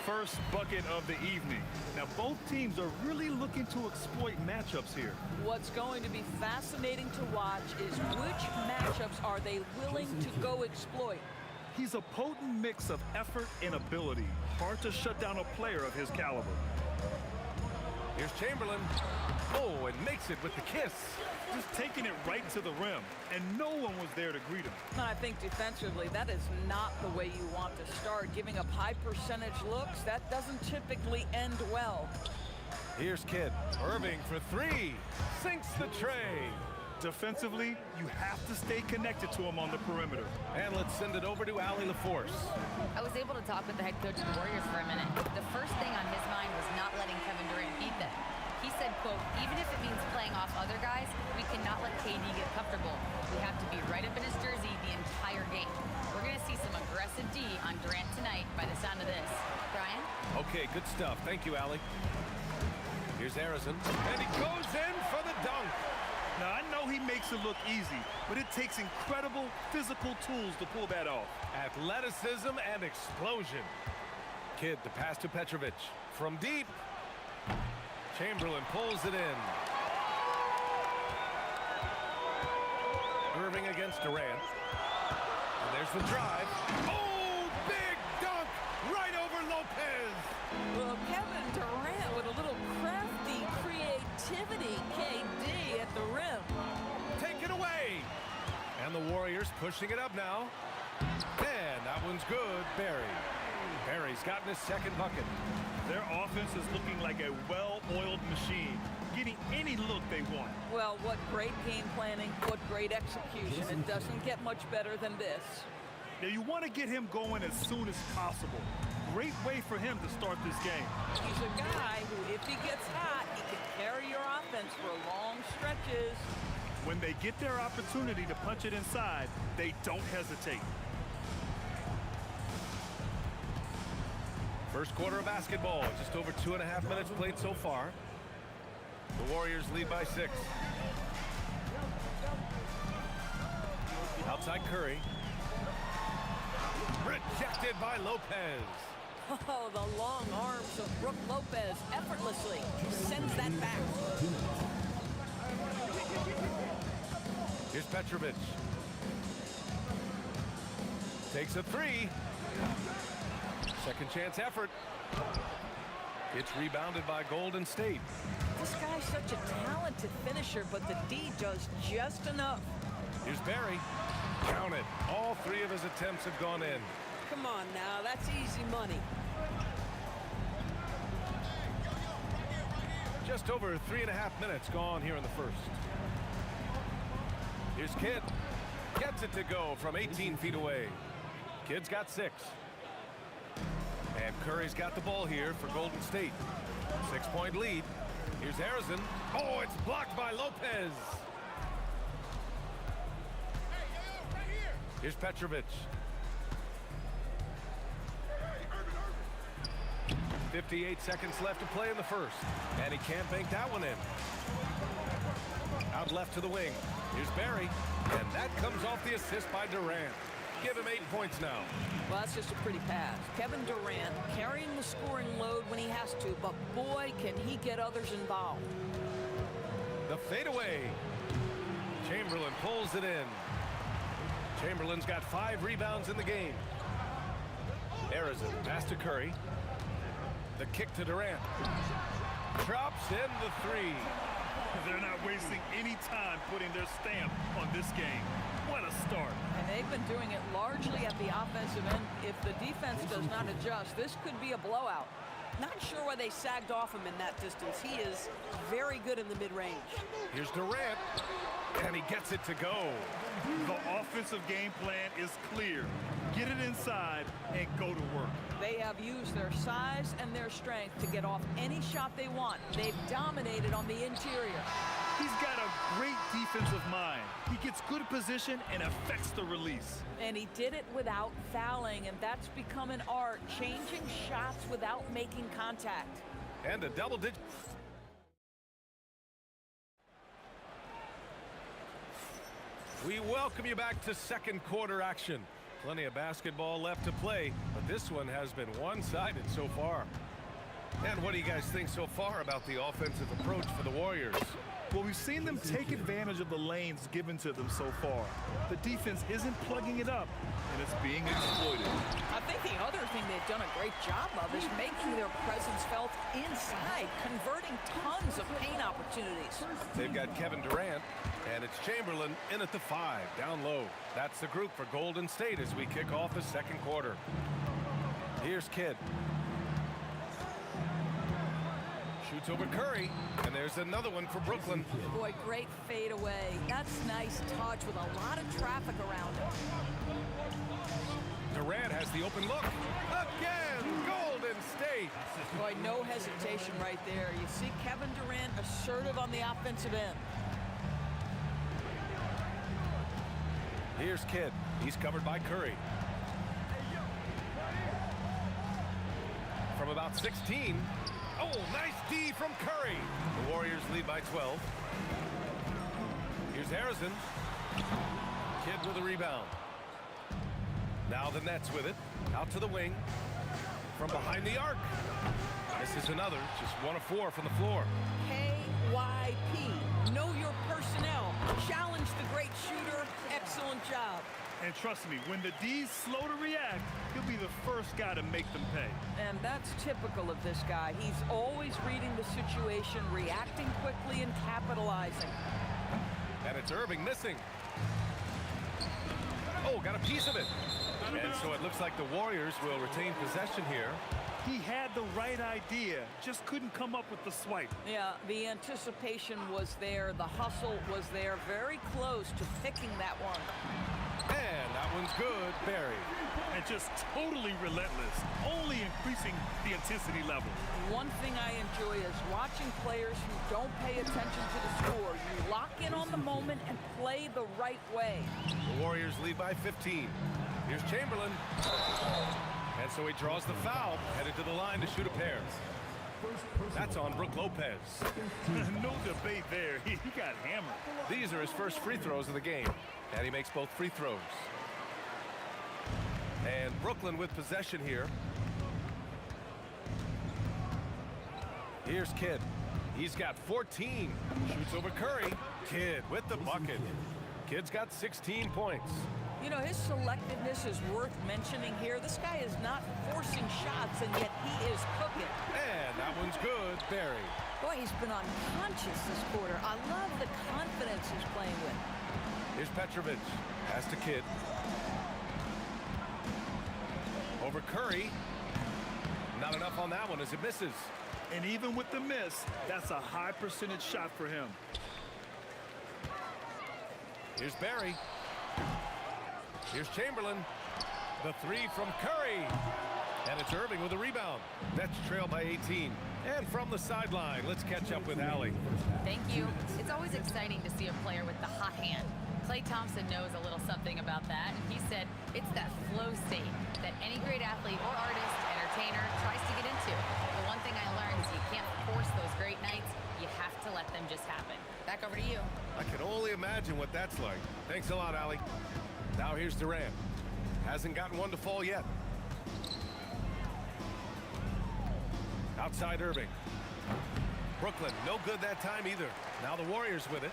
First bucket of the evening. Now, both teams are really looking to exploit matchups here. What's going to be fascinating to watch is which matchups are they willing to go exploit. He's a potent mix of effort and ability. Hard to shut down a player of his caliber. Here's Chamberlain. Oh, and makes it with the kiss. Just taking it right to the rim, and no one was there to greet him. I think defensively, that is not the way you want to start. Giving up high percentage looks, that doesn't typically end well. Here's Kidd. Irving for three. Sinks the tray. Defensively, you have to stay connected to him on the perimeter. And let's send it over to Allie LaForce. I was able to talk with the head coach of the Warriors for a minute. The first thing on his mind was not letting Kevin Durant beat them. He said, quote, even if it means playing off other guys, we cannot let KD get comfortable. We have to be right up in his jersey the entire game. We're going to see some aggressive D on Durant tonight by the sound of this. Brian? Okay, good stuff. Thank you, Allie. Here's Harrison. And he goes in for the dunk. Now, I know he makes it look easy, but it takes incredible physical tools to pull that off. Athleticism and explosion. Kidd to pass to Petrovic. From deep. Chamberlain pulls it in. Irving against Durant. And there's the drive. Oh, big dunk right over Lopez. Well, Kevin Durant with a little crafty creativity. KD at the rim. Take it away. And the Warriors pushing it up now. And that one's good. Barry's gotten his second bucket. Their offense is looking like a well-oiled machine, getting any look they want. Well, what great game planning, what great execution. It doesn't get much better than this. Now, you want to get him going as soon as possible. Great way for him to start this game. He's a guy who, if he gets hot, he can carry your offense for long stretches. When they get their opportunity to punch it inside, they don't hesitate. First quarter of basketball, just over 2.5 minutes played so far. The Warriors lead by 6. Outside Curry. Rejected by Lopez. Oh, the long arms of Brook Lopez effortlessly sends that back. Here's Petrovic. Takes a three. Second chance effort. It's rebounded by Golden State. This guy's such a talented finisher, but the D does just enough. Here's Barry. Count it. All 3 of his attempts have gone in. Come on now, that's easy money. Just over 3.5 minutes gone here in the first. Here's Kidd. Gets it to go from 18 feet away. Kidd's got 6. And Curry's got the ball here for Golden State. 6-point lead. Here's Harrison. Oh, it's blocked by Lopez. Here's Petrovic. 58 seconds left to play in the first. And he can't bank that one in. Out left to the wing. Here's Barry. And that comes off the assist by Durant. Give him 8 points now. Well, that's just a pretty pass. Kevin Durant carrying the scoring load when he has to, but boy, can he get others involved. The fadeaway. Chamberlain pulls it in. Chamberlain's got 5 rebounds in the game. Harrison, pass to Curry. The kick to Durant. Drops in the three. They're not wasting any time putting their stamp on this game. What a start. And they've been doing it largely at the offensive end. If the defense does not adjust, this could be a blowout. Not sure why they sagged off him in that distance. He is very good in the mid-range. Here's Durant, and he gets it to go. The offensive game plan is clear. Get it inside and go to work. They have used their size and their strength to get off any shot they want. They've dominated on the interior. He's got a great defensive mind. He gets good position and affects the release. And he did it without fouling, and that's become an art, changing shots without making contact. And a double-digit. We welcome you back to second quarter action. Plenty of basketball left to play, but this one has been one-sided so far. And what do you guys think so far about the offensive approach for the Warriors? Well, we've seen them take advantage of the lanes given to them so far. The defense isn't plugging it up, and it's being exploited. I think the other thing they've done a great job of is making their presence felt inside, converting tons of paint opportunities. They've got Kevin Durant, and it's Chamberlain in at the 5, down low. That's the group for Golden State as we kick off the second quarter. Here's Kidd. Shoots over Curry, and there's another one for Brooklyn. Boy, great fade away. That's nice touch with a lot of traffic around him. Durant has the open look. Again, Golden State. Boy, no hesitation right there. You see Kevin Durant assertive on the offensive end. Here's Kidd. He's covered by Curry. From about 16. Oh, nice D from Curry. The Warriors lead by 12. Here's Harrison. Kidd with a rebound. Now the Nets with it. Out to the wing. From behind the arc. This is another. Just 1 of 4 from the floor. KYP. Know your personnel. Challenge the great shooter. Excellent job. And trust me, when the D's slow to react, he'll be the first guy to make them pay. And that's typical of this guy. He's always reading the situation, reacting quickly, and capitalizing. And it's Irving missing. Oh, got a piece of it. And so it looks like the Warriors will retain possession here. He had the right idea, just couldn't come up with the swipe. Yeah, the anticipation was there. The hustle was there. Very close to picking that one. And that one's good, Barry. And just totally relentless, only increasing the intensity level. One thing I enjoy is watching players who don't pay attention to the score. You lock in on the moment and play the right way. The Warriors lead by 15. Here's Chamberlain. And so he draws the foul, headed to the line to shoot a pair. That's on Brook Lopez. No debate there. He got hammered. These are his first free throws of the game, and he makes both free throws. And Brooklyn with possession here. Here's Kidd. He's got 14. Shoots over Curry. Kidd with the bucket. Kidd's got 16 points. You know, his selectiveness is worth mentioning here. This guy is not forcing shots, and yet he is cooking. And that one's good, Barry. Boy, he's been unconscious this quarter. I love the confidence he's playing with. Here's Petrovic. Pass to Kidd. Over Curry. Not enough on that one as it misses. And even with the miss, that's a high percentage shot for him. Here's Barry. Here's Chamberlain. The 3 from Curry. And it's Irving with a rebound. Nets trail by 18. And from the sideline, let's catch up with Allie. Thank you. It's always exciting to see a player with the hot hand. Klay Thompson knows a little something about that, and he said it's that flow state that any great athlete or artist, entertainer, tries to get into. The one thing I learned is you can't force those great nights. You have to let them just happen. Back over to you. I can only imagine what that's like. Thanks a lot, Allie. Now here's Durant. Hasn't gotten one to fall yet. Outside Irving. Brooklyn, no good that time either. Now the Warriors with it.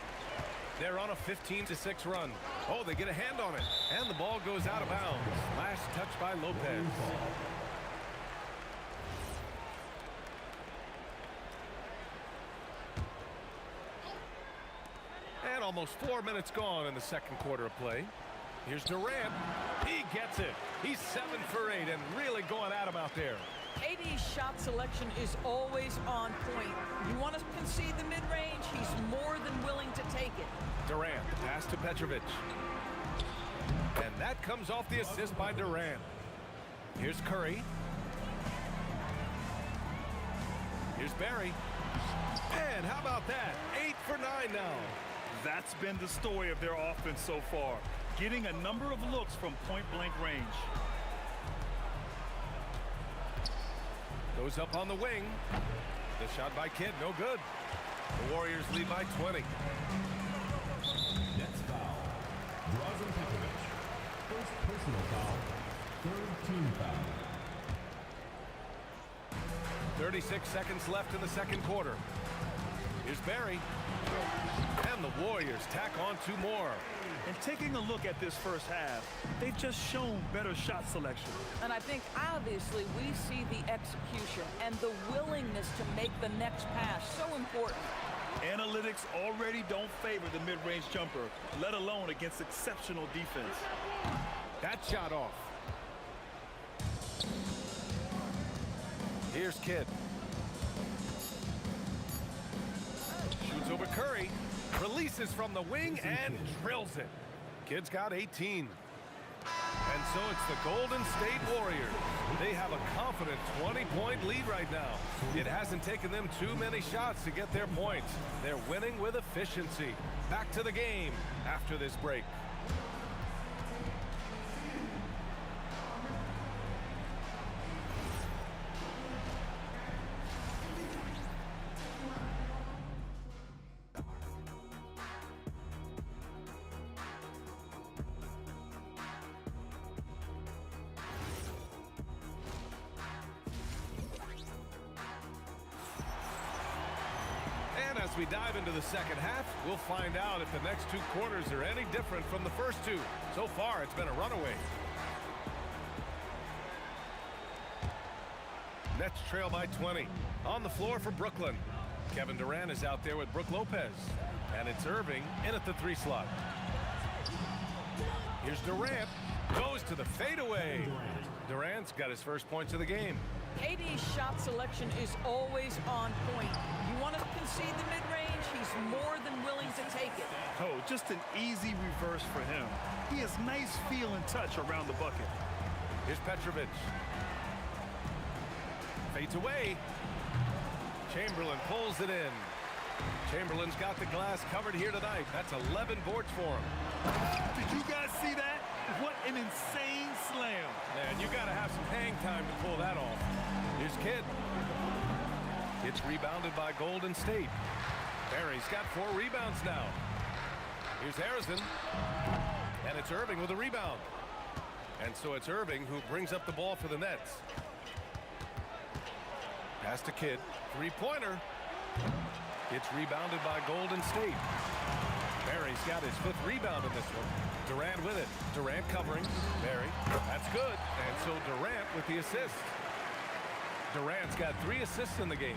They're on a 15-6 run. Oh, they get a hand on it. And the ball goes out of bounds. Last touch by Lopez. Almost 4 minutes gone in the second quarter of play. Here's Durant. He gets it. He's 7 for 8 and really going at him out there. KD's shot selection is always on point. You want to concede the mid-range, he's more than willing to take it. Durant, the pass to Petrovic. And that comes off the assist by Durant. Here's Curry. Here's Barry. And how about that? 8 for 9 now. That's been the story of their offense so far, getting a number of looks from point-blank range. Goes up on the wing. The shot by Kidd, no good. The Warriors lead by 20. Nets foul. Drazen Petrovic. First personal foul. Third team foul. 36 seconds left in the second quarter. Here's Barry. And the Warriors tack on 2 more. And taking a look at this first half, they've just shown better shot selection. And I think obviously we see the execution and the willingness to make the next pass so important. Analytics already don't favor the mid-range jumper, let alone against exceptional defense. That shot off. Here's Kidd. Shoots over Curry. Releases from the wing and drills it. Kidd's got 18. And so it's the Golden State Warriors. They have a confident 20-point lead right now. It hasn't taken them too many shots to get their points. They're winning with efficiency. Back to the game after this break. As we dive into the second half, we'll find out if the next 2 quarters are any different from the first 2. So far, it's been a runaway. Nets trail by 20. On the floor for Brooklyn. Kevin Durant is out there with Brook Lopez. And it's Irving in at the 3 slot. Here's Durant. Goes to the fadeaway. Durant's got his first points of the game. KD's shot selection is always on point. You want to concede the mid-range, he's more than willing to take it. Oh, just an easy reverse for him. He has nice feel and touch around the bucket. Here's Petrovic. Fades away. Chamberlain pulls it in. Chamberlain's got the glass covered here tonight. That's 11 boards for him. Did you guys see that? What an insane slam. Man, you got to have some hang time to pull that off. Here's Kidd. It's rebounded by Golden State. Barry's got 4 rebounds now. Here's Harrison. And it's Irving with a rebound. And so it's Irving who brings up the ball for the Nets. Pass to Kidd. 3-pointer. It's rebounded by Golden State. Barry's got his 5th rebound in this one. Durant with it. Durant covering. Barry. That's good. And so Durant with the assist. Durant's got 3 assists in the game.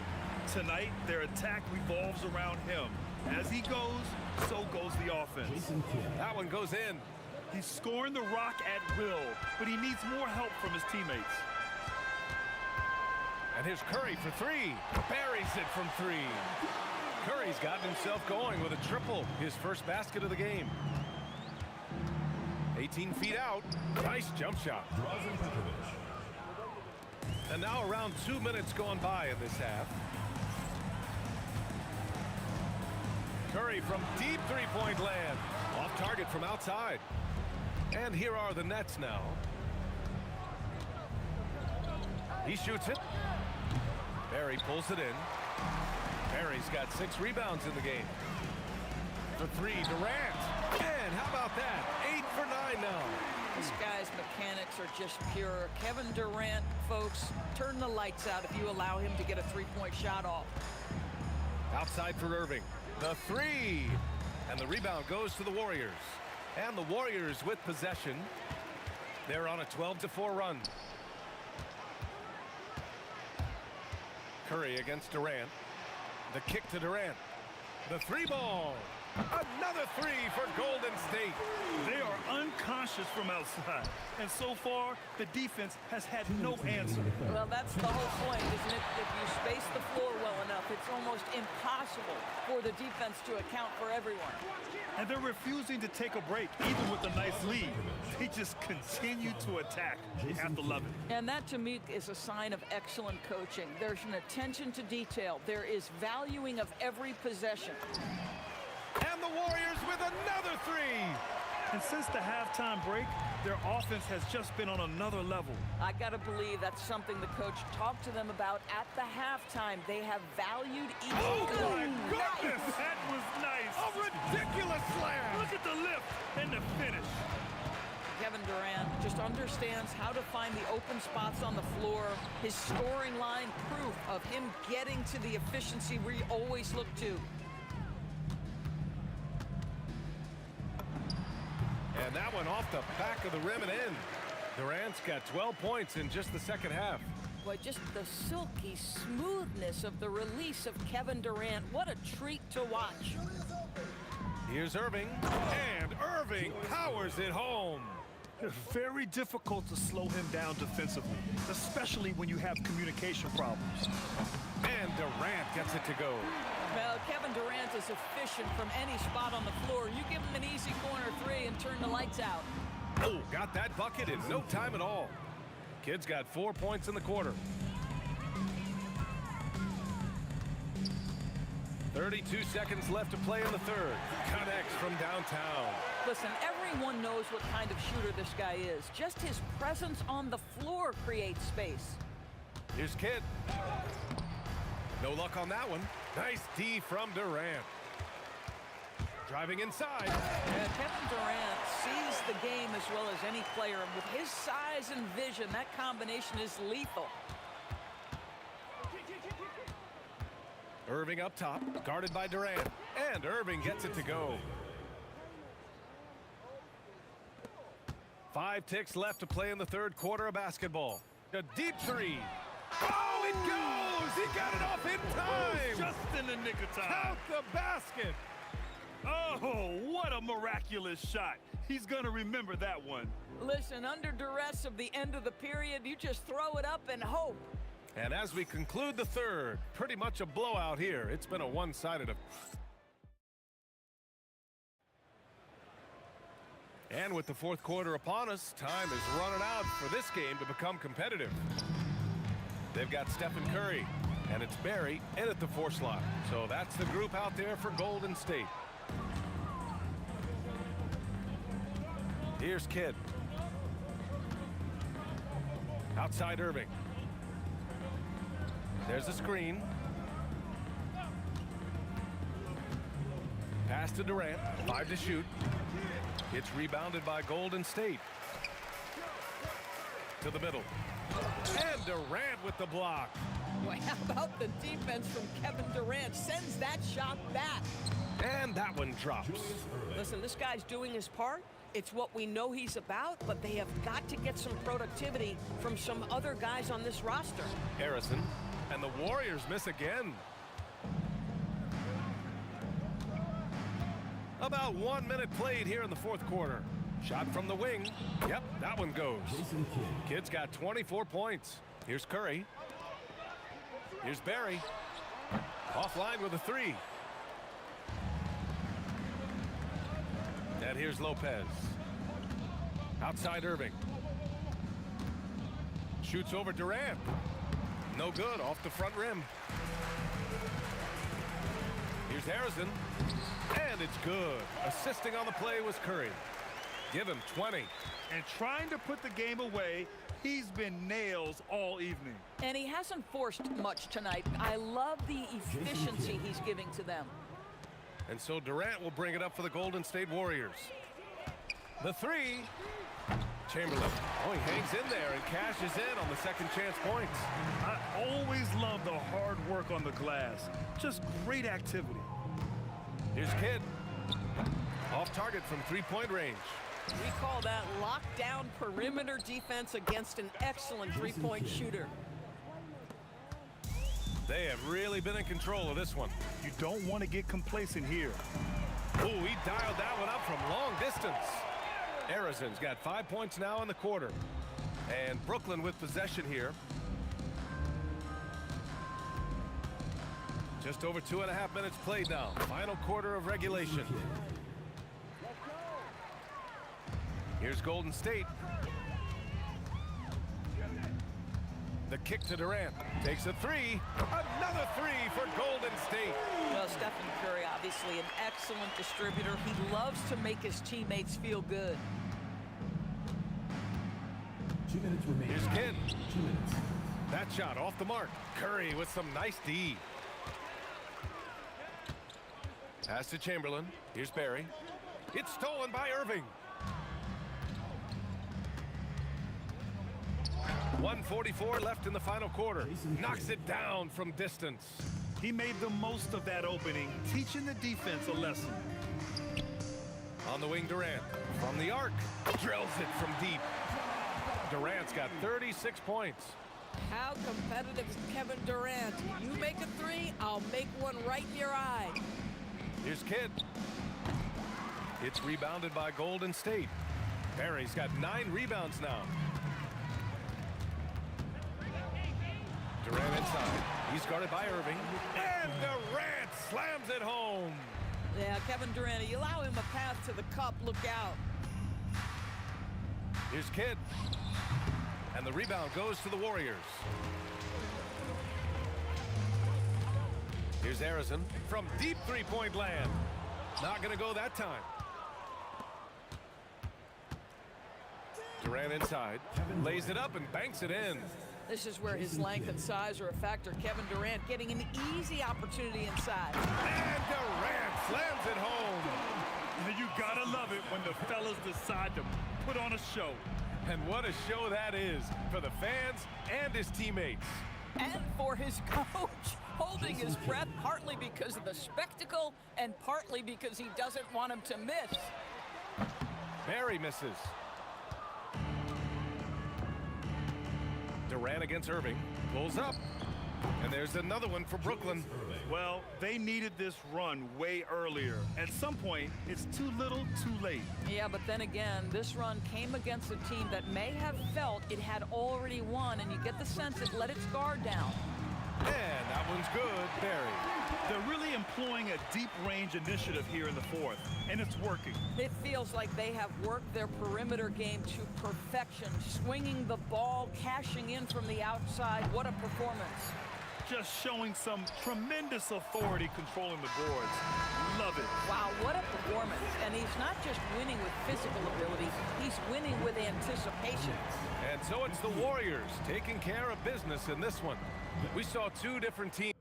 Tonight, their attack revolves around him. As he goes, so goes the offense. That one goes in. He's scoring the rock at will, but he needs more help from his teammates. And here's Curry for 3. Buries it from 3. Curry's gotten himself going with a triple. His first basket of the game. 18 feet out. Nice jump shot. And now around 2 minutes gone by in this half. Curry from deep 3-point land. Off target from outside. And here are the Nets now. He shoots it. Barry pulls it in. Barry's got 6 rebounds in the game. For 3, Durant. And how about that? 8 for 9 now. This guy's mechanics are just pure. Kevin Durant, folks, turn the lights out if you allow him to get a 3-point shot off. Outside for Irving. The 3. And the rebound goes to the Warriors. And the Warriors with possession. They're on a 12-4 run. Curry against Durant. The kick to Durant. The 3 ball. Another three for Golden State. They are unconscious from outside. And so far, the defense has had no answer. Well, that's the whole point, isn't it? If you space the floor well enough, it's almost impossible for the defense to account for everyone. And they're refusing to take a break, even with a nice lead. They just continue to attack. You have to love it. And that, to me, is a sign of excellent coaching. There's an attention to detail. There is valuing of every possession. And the Warriors with another three. And since the halftime break, their offense has just been on another level. I got to believe that's something the coach talked to them about at the halftime. They have valued each Oh, other. my goodness! That was nice. A ridiculous slam. Look at the lift and the finish. Kevin Durant just understands how to find the open spots on the floor. His scoring line, proof of him getting to the efficiency we always look to. And that one off the back of the rim and in. Durant's got 12 points in just the second half. Boy, just the silky smoothness of the release of Kevin Durant. What a treat to watch. Here's Irving, and Irving powers it home. Very difficult to slow him down defensively, especially when you have communication problems. And Durant gets it to go. Well, Kevin Durant is efficient from any spot on the floor. You give him an easy corner three and turn the lights out. Oh, got that bucket in no time at all. Kid's got 4 points in the quarter. 32 seconds left to play in the third. Connects from downtown. Listen, everyone knows what kind of shooter this guy is. Just his presence on the floor creates space. Here's Kidd. No luck on that one. Nice D from Durant. Driving inside. Yeah, Kevin Durant sees the game as well as any player. And with his size and vision, that combination is lethal. Irving up top, guarded by Durant. And Irving gets it to go. 5 ticks left to play in the third quarter of basketball. A deep three. Oh, it goes! He got it off in time! Just in the nick of time. Count the basket! Oh, what a miraculous shot. He's going to remember that one. Listen, under duress of the end of the period, you just throw it up and hope. And as we conclude the third, pretty much a blowout here. It's been a one-sided. And with the fourth quarter upon us, time is running out for this game to become competitive. They've got Stephen Curry, and it's Barry in at the 4 slot. So that's the group out there for Golden State. Here's Kidd. Outside Irving. There's a screen. Pass to Durant. 5 to shoot. It's rebounded by Golden State. To the middle. And Durant with the block. Boy, how about the defense from Kevin Durant? Sends that shot back. And that one drops. Listen, this guy's doing his part. It's what we know he's about, but they have got to get some productivity from some other guys on this roster. Harrison. And the Warriors miss again. About 1 minute played here in the fourth quarter. Shot from the wing. Yep, that one goes. Kidd's got 24 points. Here's Curry. Here's Barry. Offline with a 3. And here's Lopez. Outside Irving. Shoots over Durant. No good, off the front rim. Here's Harrison. And it's good. Assisting on the play was Curry. Give him 20. And trying to put the game away, he's been nails all evening. And he hasn't forced much tonight. I love the efficiency he's giving to them. And so Durant will bring it up for the Golden State Warriors. The 3. Chamberlain. Oh, he hangs in there and cashes in on the second chance points. I always love the hard work on the glass. Just great activity. Here's Kidd. Off target from 3-point range. We call that lockdown perimeter defense against an excellent 3-point shooter. They have really been in control of this one. You don't want to get complacent here. Ooh, he dialed that one up from long distance. Arizon's got 5 points now in the quarter. And Brooklyn with possession here. Just over 2.5 minutes played now. Final quarter of regulation. Here's Golden State. The kick to Durant. Takes a three. Another three for Golden State. Well, Stephen Curry, obviously an excellent distributor. He loves to make his teammates feel good. 2 minutes remaining. Here's Kidd. 2 minutes. That shot off the mark. Curry with some nice D. Pass to Chamberlain. Here's Barry. It's stolen by Irving. 1:44 left in the final quarter. Knocks it down from distance. He made the most of that opening, teaching the defense a lesson. On the wing, Durant. From the arc. Drills it from deep. Durant's got 36 points. How competitive is Kevin Durant? You make a three, I'll make one right in your eye. Here's Kidd. It's rebounded by Golden State. Barry's got 9 rebounds now. Durant inside. He's guarded by Irving. And Durant slams it home. Yeah, Kevin Durant, you allow him a path to the cup, look out. Here's Kidd. And the rebound goes to the Warriors. Here's Arizon from deep three-point land. Not going to go that time. Durant inside. Lays it up and banks it in. This is where his length and size are a factor. Kevin Durant getting an easy opportunity inside. And Durant slams it home. You gotta love it when the fellas decide to put on a show. And what a show that is for the fans and his teammates. And for his coach, holding his breath, partly because of the spectacle and partly because he doesn't want him to miss. Barry misses. Durant against Irving. Pulls up. And there's another one for Brooklyn. Well, they needed this run way earlier. At some point, it's too little, too late. Yeah, but then again, this run came against a team that may have felt it had already won, and you get the sense it let its guard down. And that one's good, Barry. They're really employing a deep-range initiative here in the fourth, and it's working. It feels like they have worked their perimeter game to perfection, swinging the ball, cashing in from the outside. What a performance. Just showing some tremendous authority controlling the boards. Love it. Wow, what a performance. And he's not just winning with physical ability, he's winning with anticipation. And so it's the Warriors taking care of business in this one. We saw 2 different teams.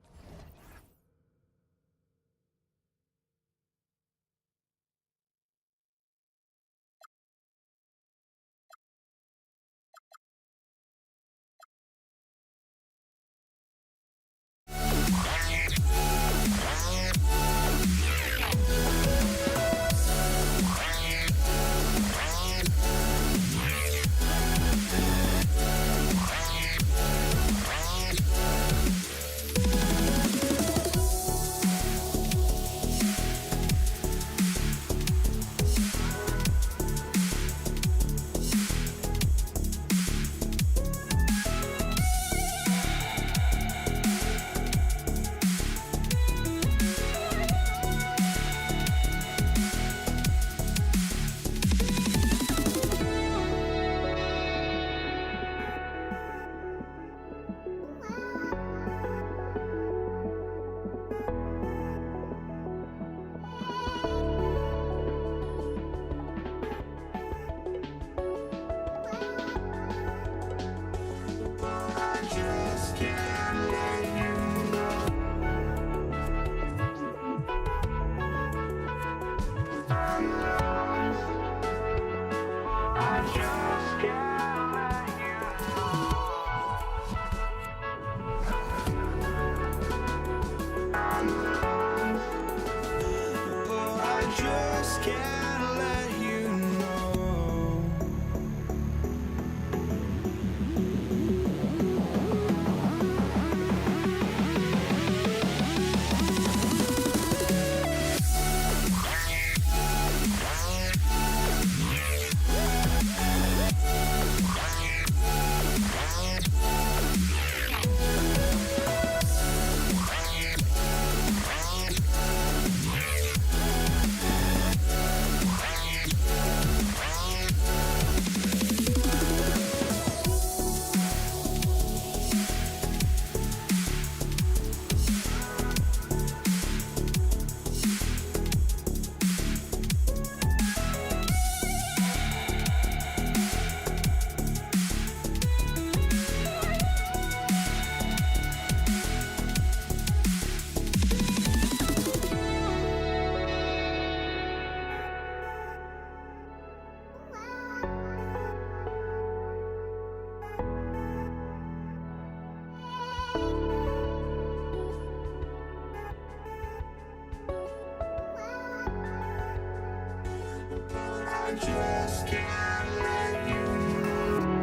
just can't let you go.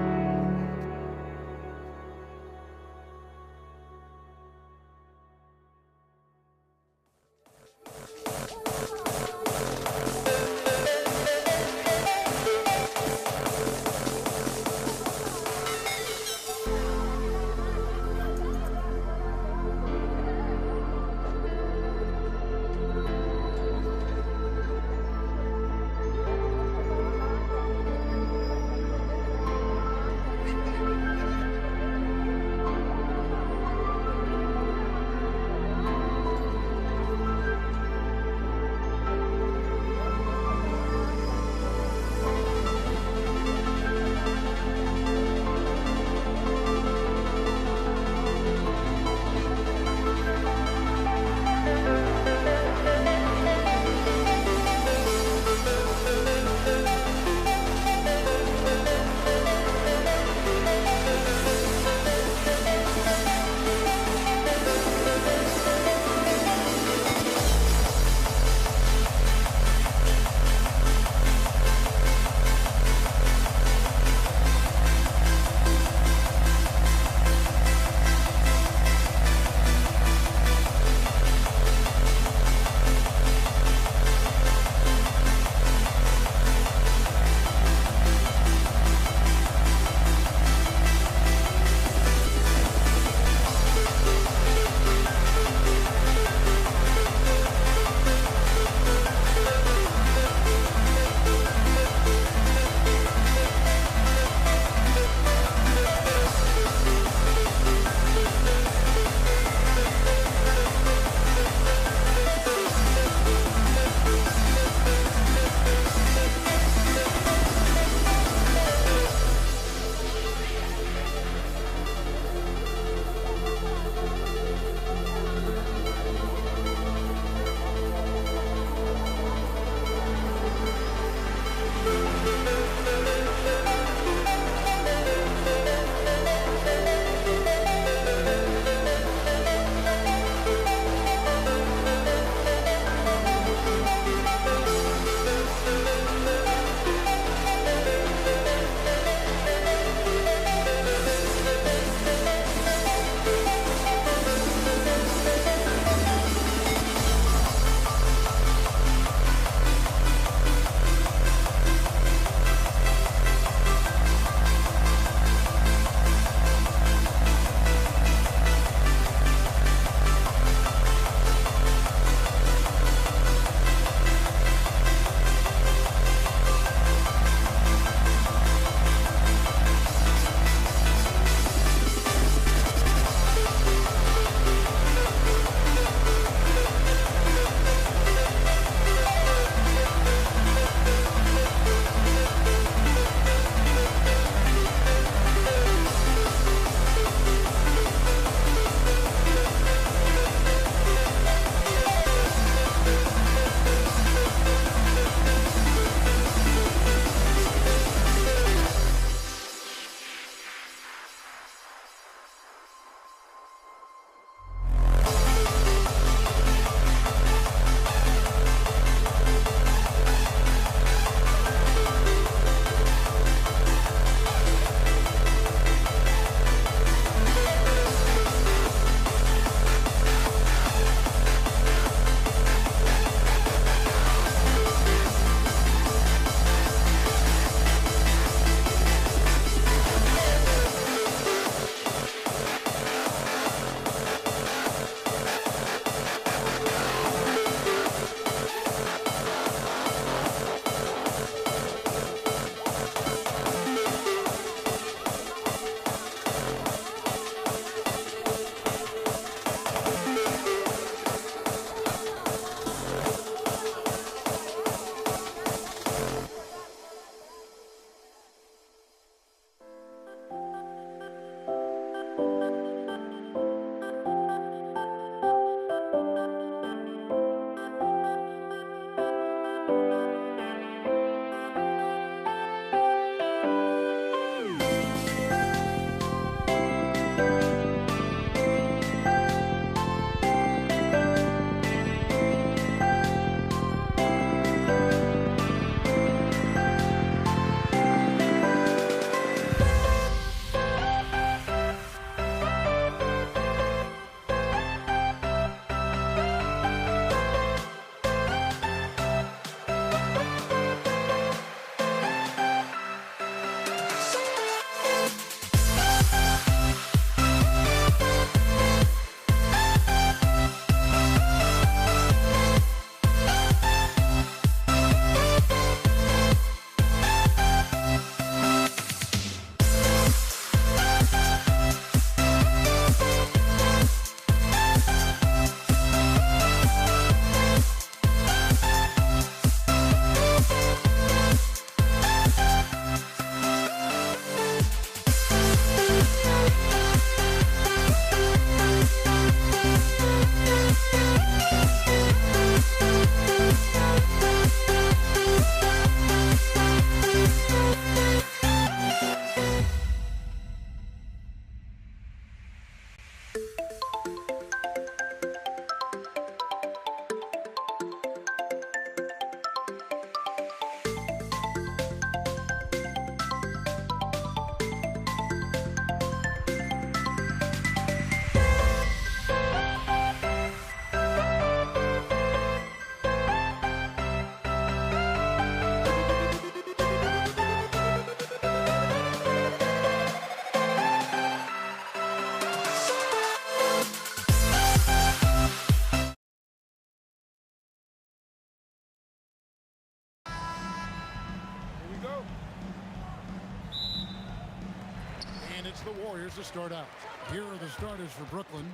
Warriors to start out. Here are the starters for Brooklyn.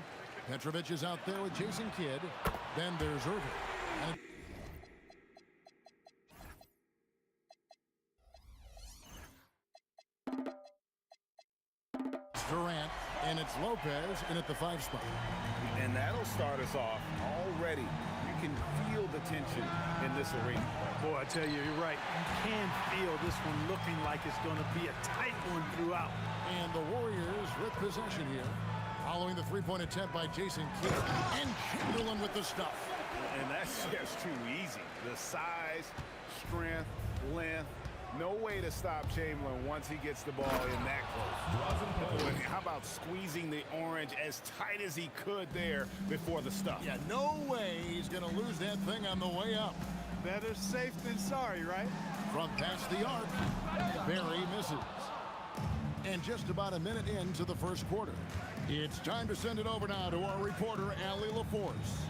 Petrovic is out there with Jason Kidd. Then there's Irving. And Durant, and it's Lopez in at the 5 spot. And that'll start us off already. You can feel the tension in this arena. Boy, I tell you, you're right. You can feel this one looking like it's going to be a tight one throughout. And the Warriors with possession here. Following the three-point attempt by Jason Kidd. And Chamberlain with the stuff. And that's just too easy. The size, strength, length. No way to stop Chamberlain once he gets the ball in that close. Oh, and how about squeezing the orange as tight as he could there before the stuff? Yeah, no way he's going to lose that thing on the way up. Better safe than sorry, right? From past the arc, Barry misses. And just about a minute into the first quarter. It's time to send it over now to our reporter, Allie LaForce.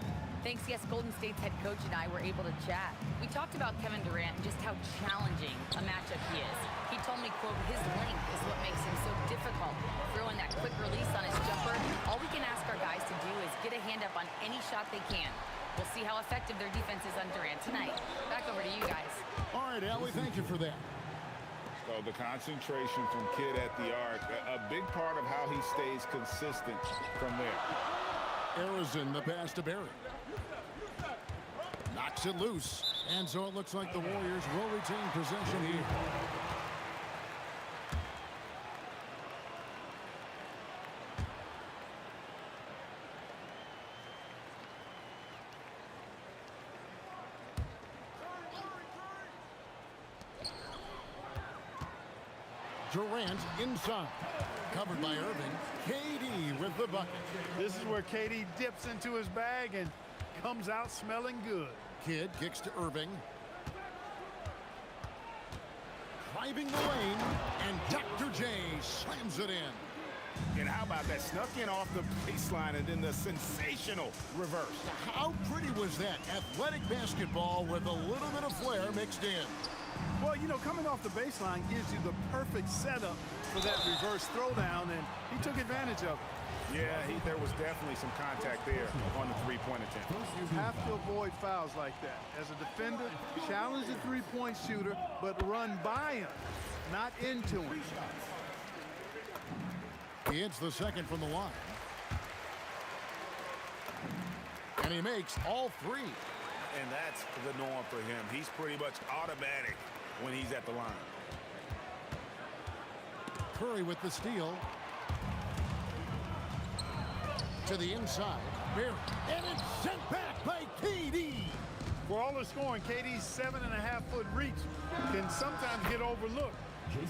Thanks, yes, Golden State's head coach and I were able to chat. We talked about Kevin Durant and just how challenging a matchup he is. He told me, quote, his length is what makes him so difficult. Throwing that quick release on his jumper, all we can ask our guys to do is get a hand up on any shot they can. We'll see how effective their defense is on Durant tonight. Back over to you guys. All right, Allie, thank you for that. So the concentration from Kidd at the arc, a big part of how he stays consistent from there. Arizon, the pass to Barry. Knocks it loose. And so it looks like the Warriors will retain possession here. Durant inside. Covered by Irving. KD with the bucket. This is where KD dips into his bag and comes out smelling good. Kidd kicks to Irving. Driving the lane, and Dr. J slams it in. And how about that? Snuck in off the baseline and then the sensational reverse. How pretty was that? Athletic basketball with a little bit of flair mixed in. Well, you know, coming off the baseline gives you the perfect setup for that reverse throwdown, and he took advantage of it. Yeah, there was definitely some contact there on the three-point attempt. You have to avoid fouls like that. As a defender, challenge the three-point shooter, but run by him, not into him. He hits the second from the line. And he makes all three. And that's the norm for him. He's pretty much automatic when he's at the line. Curry with the steal. To the inside. Barry. And it's sent back by KD. For all the scoring, KD's 7.5-foot reach can sometimes get overlooked.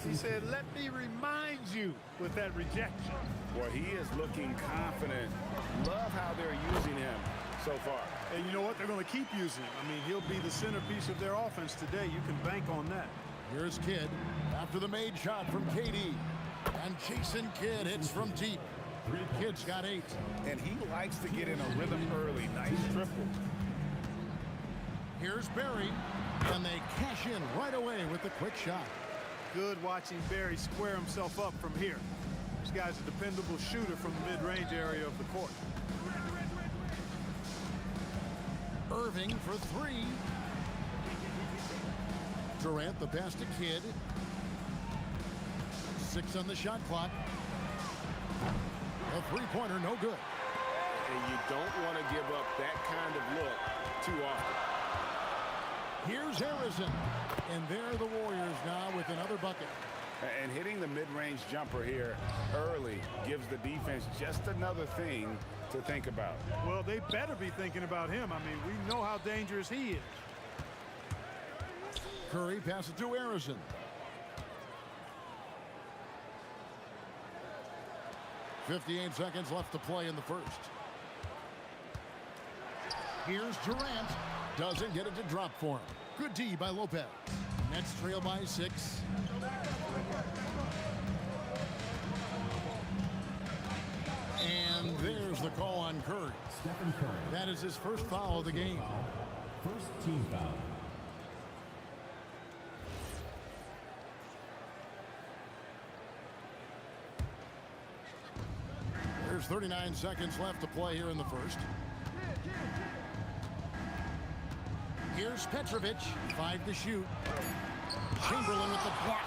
He said, let me remind you with that rejection. Boy, he is looking confident. Love how they're using him so far. And you know what? They're going to keep using him. I mean, he'll be the centerpiece of their offense today. You can bank on that. Here's Kidd after the made shot from KD. And Jason Kidd hits from deep. Kidd's got 8. And he likes to get in a rhythm early. Nice triple. Here's Barry. And they cash in right away with the quick shot. Good watching Barry square himself up from here. This guy's a dependable shooter from the mid-range area of the court. Irving for 3. Durant the pass to Kidd. 6 on the shot clock. A three-pointer, no good. And you don't want to give up that kind of look too often. Here's Harrison. And there are the Warriors now with another bucket. And hitting the mid-range jumper here early gives the defense just another thing to think about. Well, they better be thinking about him. I mean, we know how dangerous he is. Curry passes to Harrison. .58 seconds left to play in the first. Here's Durant. Doesn't get it to drop for him. Good D by Lopez. Nets trail by 6. And there's the call on Curry. That is his first foul of the game. First team foul. 39 seconds left to play here in the first. Here's Petrovic, 5 to shoot. Chamberlain with the block.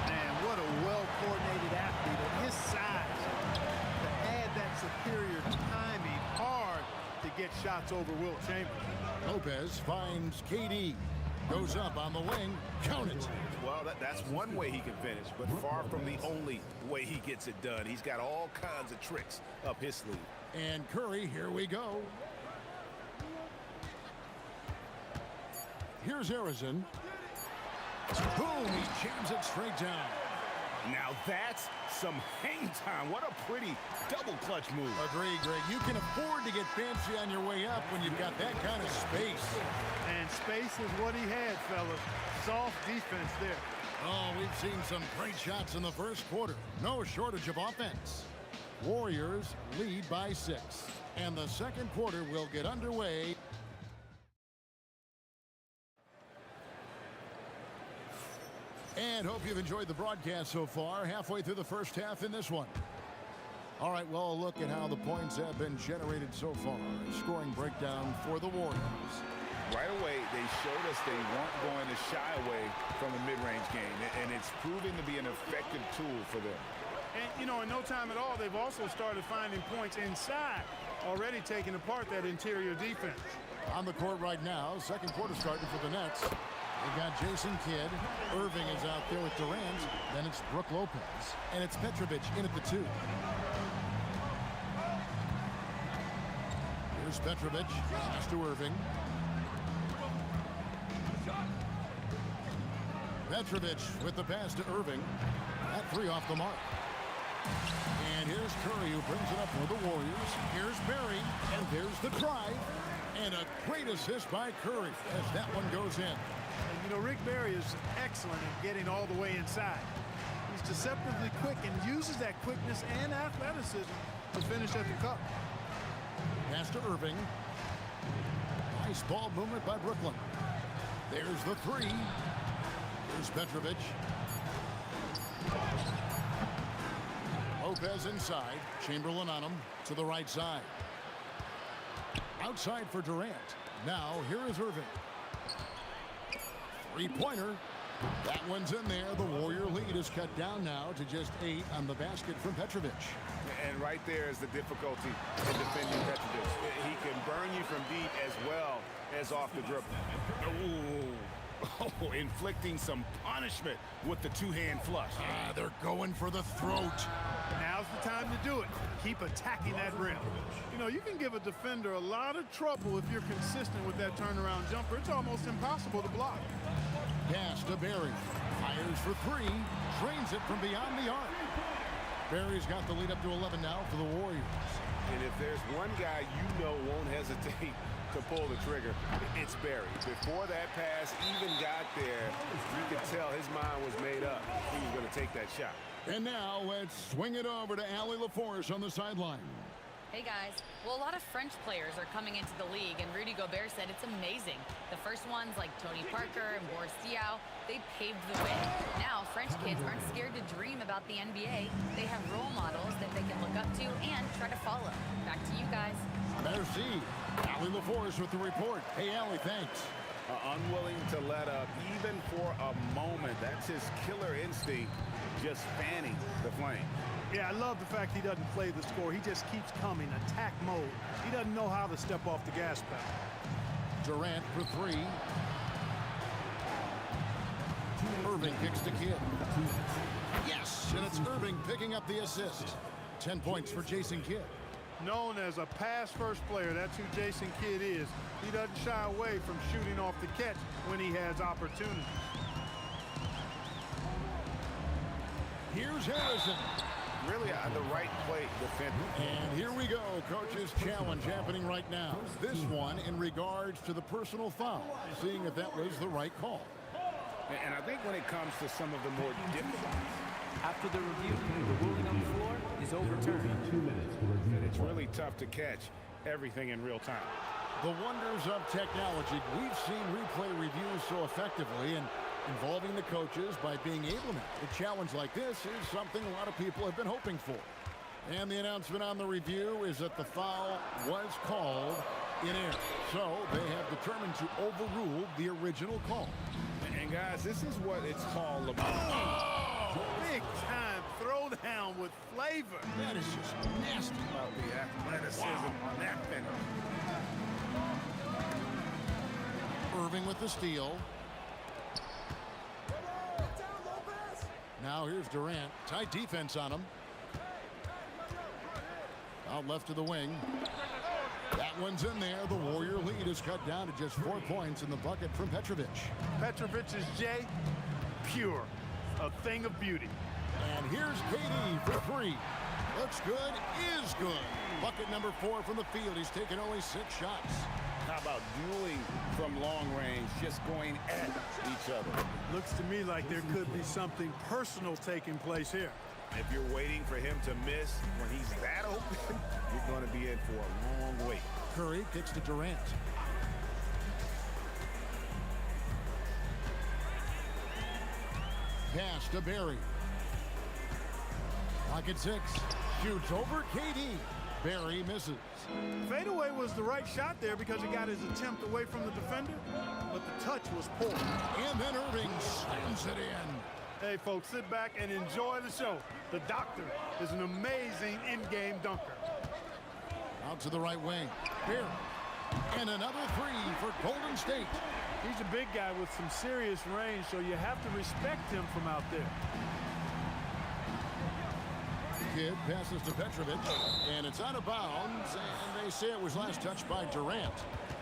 Man, what a well-coordinated athlete at his size. To add that superior timing, hard to get shots over Wilt Chamberlain. Lopez finds KD. Goes up on the wing. Count it. Well, that's one way he can finish, but far from the only way he gets it done. He's got all kinds of tricks up his sleeve. And Curry, here we go. Here's Harrison. Boom, he jams it straight down. Now that's some hang time. What a pretty double clutch move. Agreed, Greg. You can afford to get fancy on your way up when you've got that kind of space. And space is what he had, fellas. Soft defense there. Oh, we've seen some great shots in the first quarter. No shortage of offense. Warriors lead by 6. And the second quarter will get underway. And hope you've enjoyed the broadcast so far. Halfway through the first half in this one. All right, well, a look at how the points have been generated so far. Scoring breakdown for the Warriors. Right away, they showed us they weren't going to shy away from the mid-range game, and it's proving to be an effective tool for them. And, you know, in no time at all, they've also started finding points inside, already taking apart that interior defense. On the court right now, second quarter starting for the Nets. They've got Jason Kidd. Irving is out there with Durant. Then it's Brook Lopez. And it's Petrovic in at the 2. Here's Petrovic. Pass to Irving. Petrovic with the pass to Irving. That 3 off the mark. And here's Curry who brings it up for the Warriors. Here's Barry. And there's the drive. And a great assist by Curry as that one goes in. And, you know, Rick Barry is excellent at getting all the way inside. He's deceptively quick and uses that quickness and athleticism to finish at the cup. Pass to Irving. Nice ball movement by Brooklyn. There's the 3. Here's Petrovic. Lopez inside. Chamberlain on him to the right side. Outside for Durant. Now here is Irving. 3-pointer. That one's in there. The Warrior lead is cut down now to just 8 on the basket from Petrovic. And right there is the difficulty in defending Petrovic. He can burn you from deep as well as off the dribble. Oh, inflicting some punishment with the 2-hand flush. They're going for the throat. Now's the time to do it. Keep attacking that rim. You know, you can give a defender a lot of trouble if you're consistent with that turnaround jumper. It's almost impossible to block. Pass to Barry. Fires for 3. Drains it from beyond the arc. Barry's got the lead up to 11 now for the Warriors. And if there's one guy you know won't hesitate to pull the trigger, it's Barry. Before that pass even got there, you could tell his mind was made up. He was going to take that shot. And now let's swing it over to Allie LaForce on the sideline. Hey guys, well, a lot of French players are coming into the league, and Rudy Gobert said it's amazing. The first ones like Tony Parker and Boris Diaw, they paved the way. Now French kids aren't scared to dream about the NBA. They have role models that they can look up to and try to follow. Back to you guys. Merci. Allie LaForce with the report. Hey Allie, thanks. Unwilling to let up even for a moment. That's his killer instinct, just fanning the flame. Yeah, I love the fact he doesn't play the score. He just keeps coming, attack mode. He doesn't know how to step off the gas pedal. Durant for 3. Irving kicks to Kidd. Yes, and it's Irving picking up the assist. 10 points for Jason Kidd. Known as a pass-first player, that's who Jason Kidd is. He doesn't shy away from shooting off the catch when he has opportunity. Here's Harrison. Really on the right plate defender. And here we go, coach's challenge happening right now. This one in regards to the personal foul, seeing if that was the right call. And I think when it comes to some of the more difficult, after the review, the ruling on the floor is overturned. 2 minutes to review. it's really tough to catch everything in real time. The wonders of technology. We've seen replay reviews so effectively, and involving the coaches by being able to. A challenge like this is something a lot of people have been hoping for. And the announcement on the review is that the foul was called in error. So they have determined to overrule the original call. And guys, this is what it's called. Big time throwdown with flavor. That is just nasty. About the athleticism on that finish. Irving with the steal. Now here's Durant. Tight defense on him. Out left to the wing. That one's in there. The Warrior lead is cut down to just 4 points in the bucket from Petrovic. Petrovic's J, pure. A thing of beauty. And here's KD for 3. Looks good, is good. Bucket number 4 from the field. He's taken only 6 shots. How about dueling from long range, just going at each other? Looks to me like there could be something personal taking place here. If you're waiting for him to miss when he's that open, you're going to be in for a long wait. Curry kicks to Durant. Pass to Barry. Pocket 6. Shoots over KD. Barry misses. Fadeaway was the right shot there because he got his attempt away from the defender, but the touch was poor. And then Irving slams it in. Hey, folks, sit back and enjoy the show. The doctor is an amazing in-game dunker. Out to the right wing. Here. And another 3 for Golden State. He's a big guy with some serious range, so you have to respect him from out there. Kidd passes to Petrovic, and it's out of bounds, and they say it was last touched by Durant.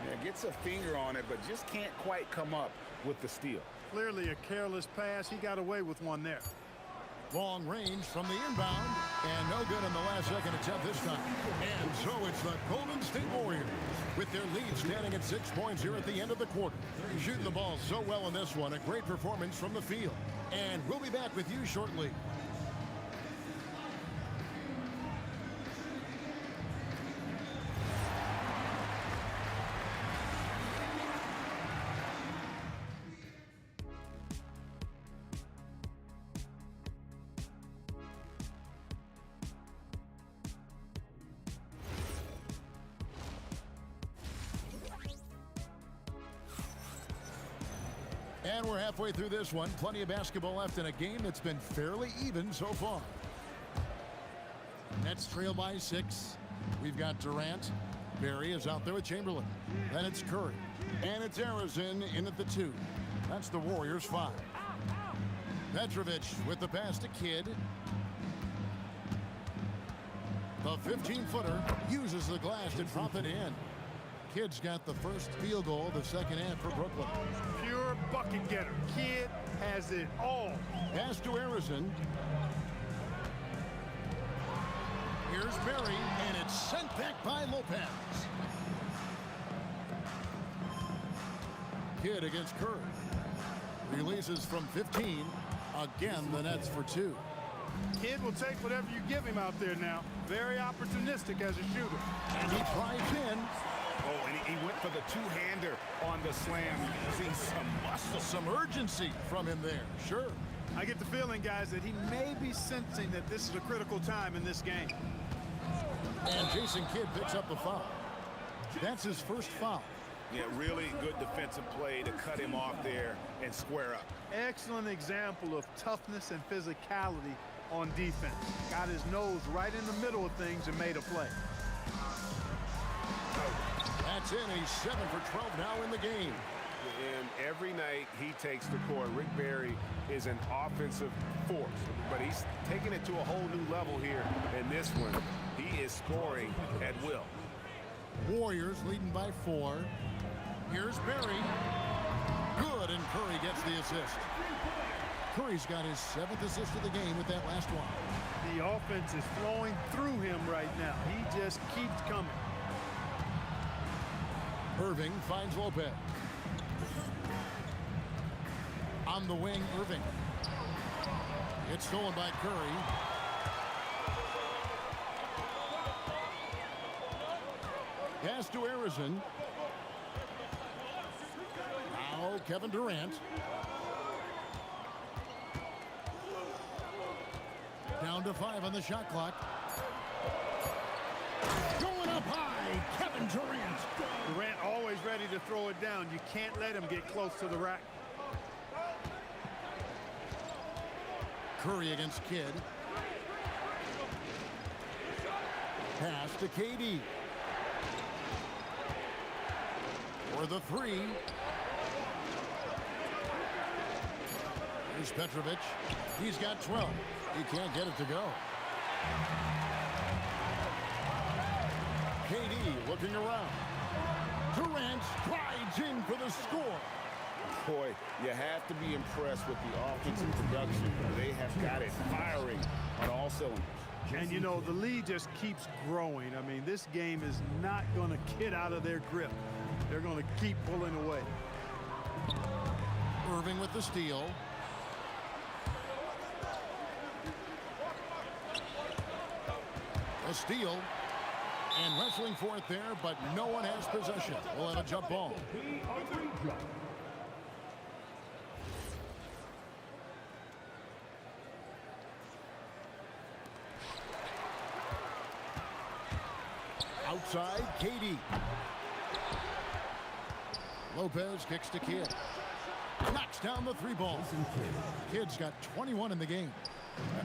Yeah, gets a finger on it, but just can't quite come up with the steal. Clearly a careless pass. He got away with one there. Long range from the inbound, and no good on the last second attempt this time. And so it's the Golden State Warriors with their lead standing at 6 points here at the end of the quarter. Shooting the ball so well in this one, a great performance from the field. And we'll be back with you shortly. And we're halfway through this one. Plenty of basketball left in a game that's been fairly even so far. Nets trail by 6. We've got Durant. Barry is out there with Chamberlain. Then it's Curry. And it's Arizin in at the 2. That's the Warriors' 5. Petrovic with the pass to Kidd. The 15-footer uses the glass to drop it in. Kidd's got the first field goal of the second half for Brooklyn. Pure bucket getter. Kidd has it all. Pass to Arizin. Here's Barry, and it's sent back by Lopez. Kidd against Curry. Releases from 15. Again, the Nets for 2. Kidd will take whatever you give him out there now. Very opportunistic as a shooter. And he drives in. Oh, and he went for the two-hander on the slam, using some muscle. Some urgency from him there, sure. I get the feeling, guys, that he may be sensing that this is a critical time in this game. And Jason Kidd picks up the foul. That's his first foul. Yeah, really good defensive play to cut him off there and square up. Excellent example of toughness and physicality on defense. Got his nose right in the middle of things and made a play. That's in. He's 7 for 12 now in the game. And every night he takes the court, Rick Barry is an offensive force, but he's taking it to a whole new level here in this one. He is scoring at will. Warriors leading by 4. Here's Barry. Good, and Curry gets the assist. Curry's got his 7th assist of the game with that last one. The offense is flowing through him right now. He just keeps coming. Irving finds Lopez. On the wing, Irving. It's stolen by Curry. Pass to Arizin. Now Kevin Durant. Down to 5 on the shot clock. to throw it down. You can't let him get close to the rack. Curry against Kidd. Pass to KD. For the three. Here's Petrovic. He's got 12. He can't get it to go. KD looking around. Durant strides in for the score. Boy, you have to be impressed with the offensive production. They have got it firing on all cylinders. And, you know, the lead just keeps growing. I mean, this game is not going to get out of their grip. They're going to keep pulling away. Irving with the steal. A steal. And wrestling for it there, but no one has possession. We'll have a jump ball. Outside, KD. Lopez kicks to Kidd. Knocks down the three ball. Kidd's got 21 in the game.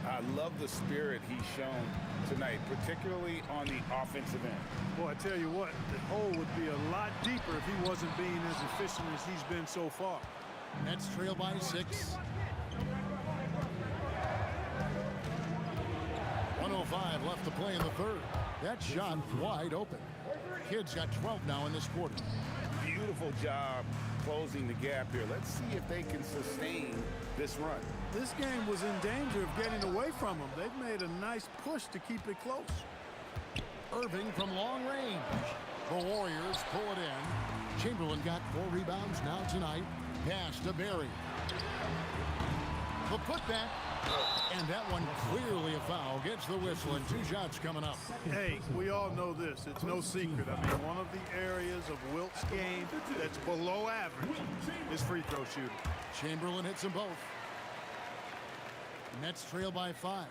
I love the spirit he's shown tonight, particularly on the offensive end. Boy, I tell you what, the hole would be a lot deeper if he wasn't being as efficient as he's been so far. Nets trail by 6. 1:05 left to play in the third. That shot wide open. Kidd's got 12 now in this quarter. Beautiful job closing the gap here. Let's see if they can sustain this run. This game was in danger of getting away from them. They've made a nice push to keep it close. Irving from long range. The Warriors pull it in. Chamberlain got 4 rebounds now tonight. Pass to Barry. The putback. And that one clearly a foul. Gets the whistle and 2 shots coming up. Hey, we all know this. It's no secret. I mean, one of the areas of Wilt's game that's below average is free throw shooting. Chamberlain hits them both. Nets trail by 5.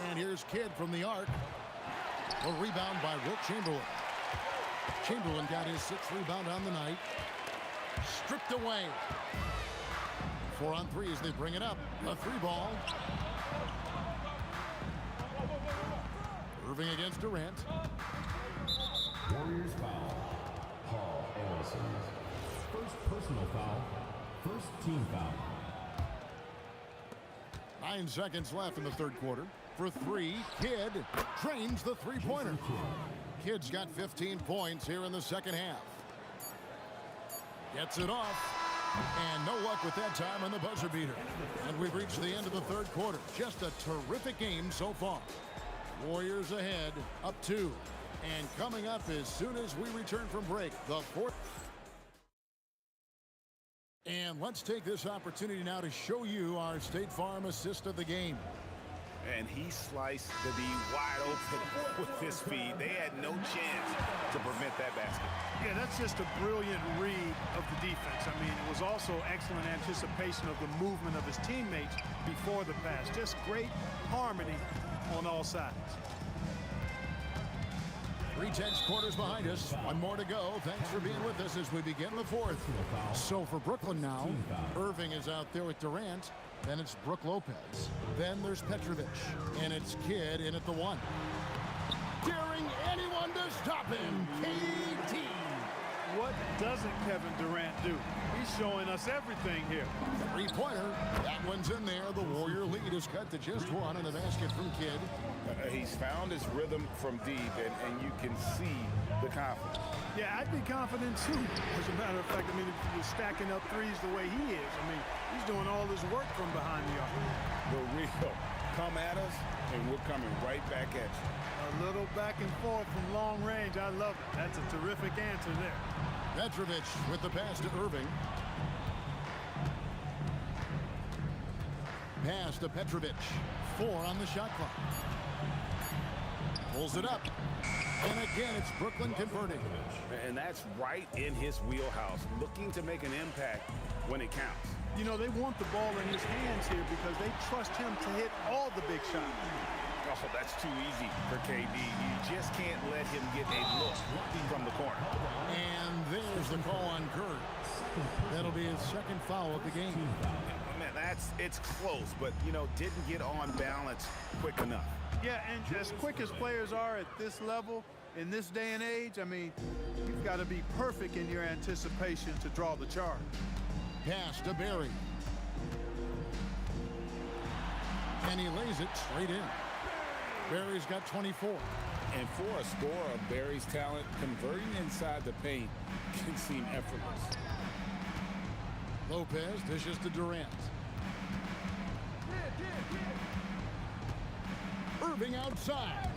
And here's Kidd from the arc. A rebound by Wilt Chamberlain. Chamberlain got his 6th rebound on the night. Stripped away. 4 on 3 as they bring it up. A 3 ball. Irving against Durant. Warriors foul. Paul Anderson. First personal foul. First team foul. 9 seconds left in the third quarter. For 3, Kidd drains the three-pointer. Kidd's got 15 points here in the second half. Gets it off. And no luck with that time on the buzzer beater. And we've reached the end of the third quarter. Just a terrific game so far. Warriors ahead, up 2. And coming up as soon as we return from break, the fourth. And let's take this opportunity now to show you our State Farm assist of the game. And he sliced the D wide open with his speed. They had no chance to prevent that basket. Yeah, that's just a brilliant read of the defense. I mean, it was also excellent anticipation of the movement of his teammates before the pass. Just great harmony on all sides. 3/10 quarters behind us. 1 more to go. Thanks for being with us as we begin the fourth. So for Brooklyn now, Irving is out there with Durant. Then it's Brook Lopez. Then there's Petrovic. And it's Kidd in at the 1. Daring anyone to stop him. KD. What doesn't Kevin Durant do? He's showing us everything here. 3-pointer. That one's in there. The Warrior lead is cut to just 1 and a basket from Kidd. He's found his rhythm from deep, and you can see the confidence. Yeah, I'd be confident too. As a matter of fact, I mean, if you're stacking up threes the way he is, I mean, he's doing all his work from behind the arc. The real come at us, and we're coming right back at you. A little back and forth from long range. I love it. That's a terrific answer there. Petrovic with the pass to Irving. Pass to Petrovic. 4 on the shot clock. Pulls it up. And again, it's Brooklyn converting. And that's right in his wheelhouse, looking to make an impact when it counts. You know, they want the ball in his hands here because they trust him to hit all the big shots. Oh, that's too easy for KD. You just can't let him get a look from the corner. And there's the call on Curry. That'll be his second foul of the game. Man, it's close, but, you know, didn't get on balance quick enough. Yeah, and as quick as players are at this level, in this day and age, I mean, you've got to be perfect in your anticipation to draw the charge. Pass to Barry. And he lays it straight in. Barry's got 24. And for a scorer of Barry's talent, converting inside the paint can seem effortless. Lopez dishes to Durant. Irving outside.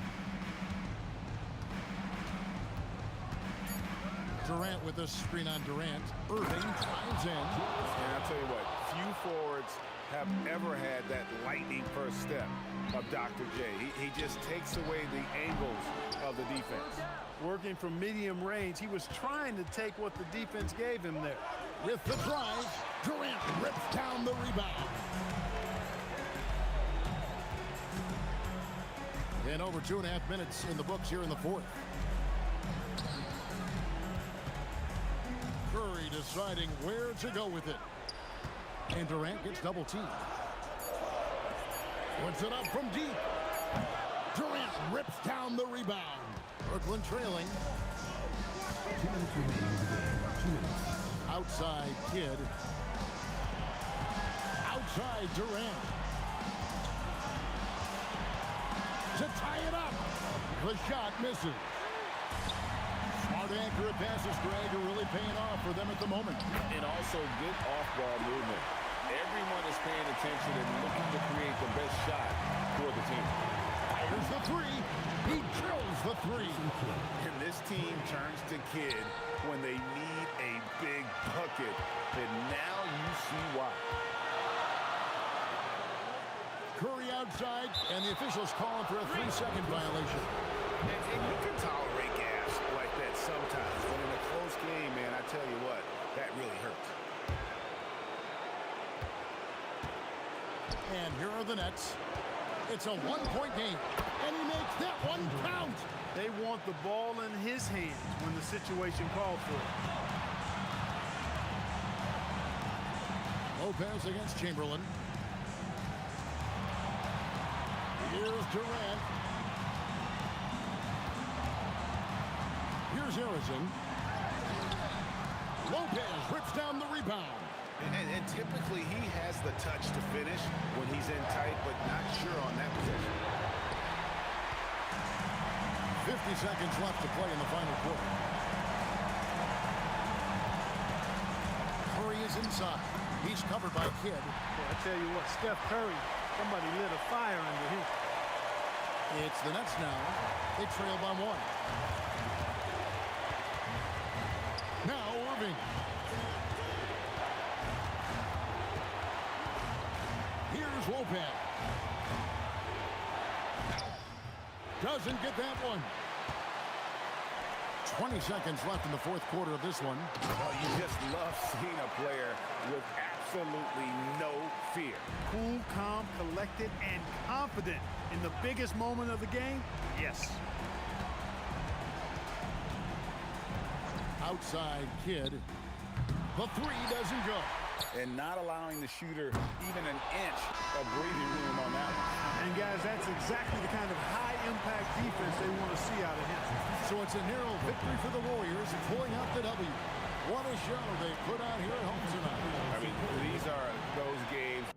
Durant with a screen on Durant. Irving drives in. And I'll tell you what, few forwards have ever had that lightning first step of Dr. J. He just takes away the angles of the defense. Working from medium range, he was trying to take what the defense gave him there. With the drive, Durant rips down the rebound. And over 2.5 minutes in the books here in the fourth. Curry deciding where to go with it. And Durant gets double teamed. Puts it up from deep. Durant rips down the rebound. Brooklyn trailing. 2 minutes remaining in the game. 2 minutes. Outside Kid. Outside Durant. To tie it up. The shot misses. Smart accurate passes, Greg, are really paying off for them at the moment. And also good off-ball movement. Everyone is paying attention and looking to create the best shot for the team. Fires the three. He drills the three. And this team turns to Kid when they need a big bucket. And now you see why. Curry outside, and the officials calling for a 3-second violation. And you can tolerate gas like that sometimes, but in a close game, man, I tell you what, that really hurts. And here are the Nets. It's a one-point game, and he makes that one count. They want the ball in his hands when the situation called for it. Lopez against Chamberlain. Here's Durant. Here's Harrison. Lopez rips down the rebound. And typically he has the touch to finish when he's in tight, but not sure on that position. 50 seconds left to play in the final quarter. Curry is inside. He's covered by Kidd. Well, I tell you what, Steph Curry, somebody lit a fire under him. It's the Nets now. They trail by 1. Now Irving. Here's Lopez. Doesn't get that one. 20 seconds left in the fourth quarter of this one. Well, you just love seeing a player with absolutely no fear. Cool, calm, collected, and confident in the biggest moment of the game. Yes. Outside Kid. The three doesn't go. And not allowing the shooter even an inch of breathing room on that one. And guys, that's exactly the kind of high-impact defense they want to see out of him. So it's a narrow victory for the Warriors, pulling out the W. What a show they put on here at home tonight. I mean, these are those games.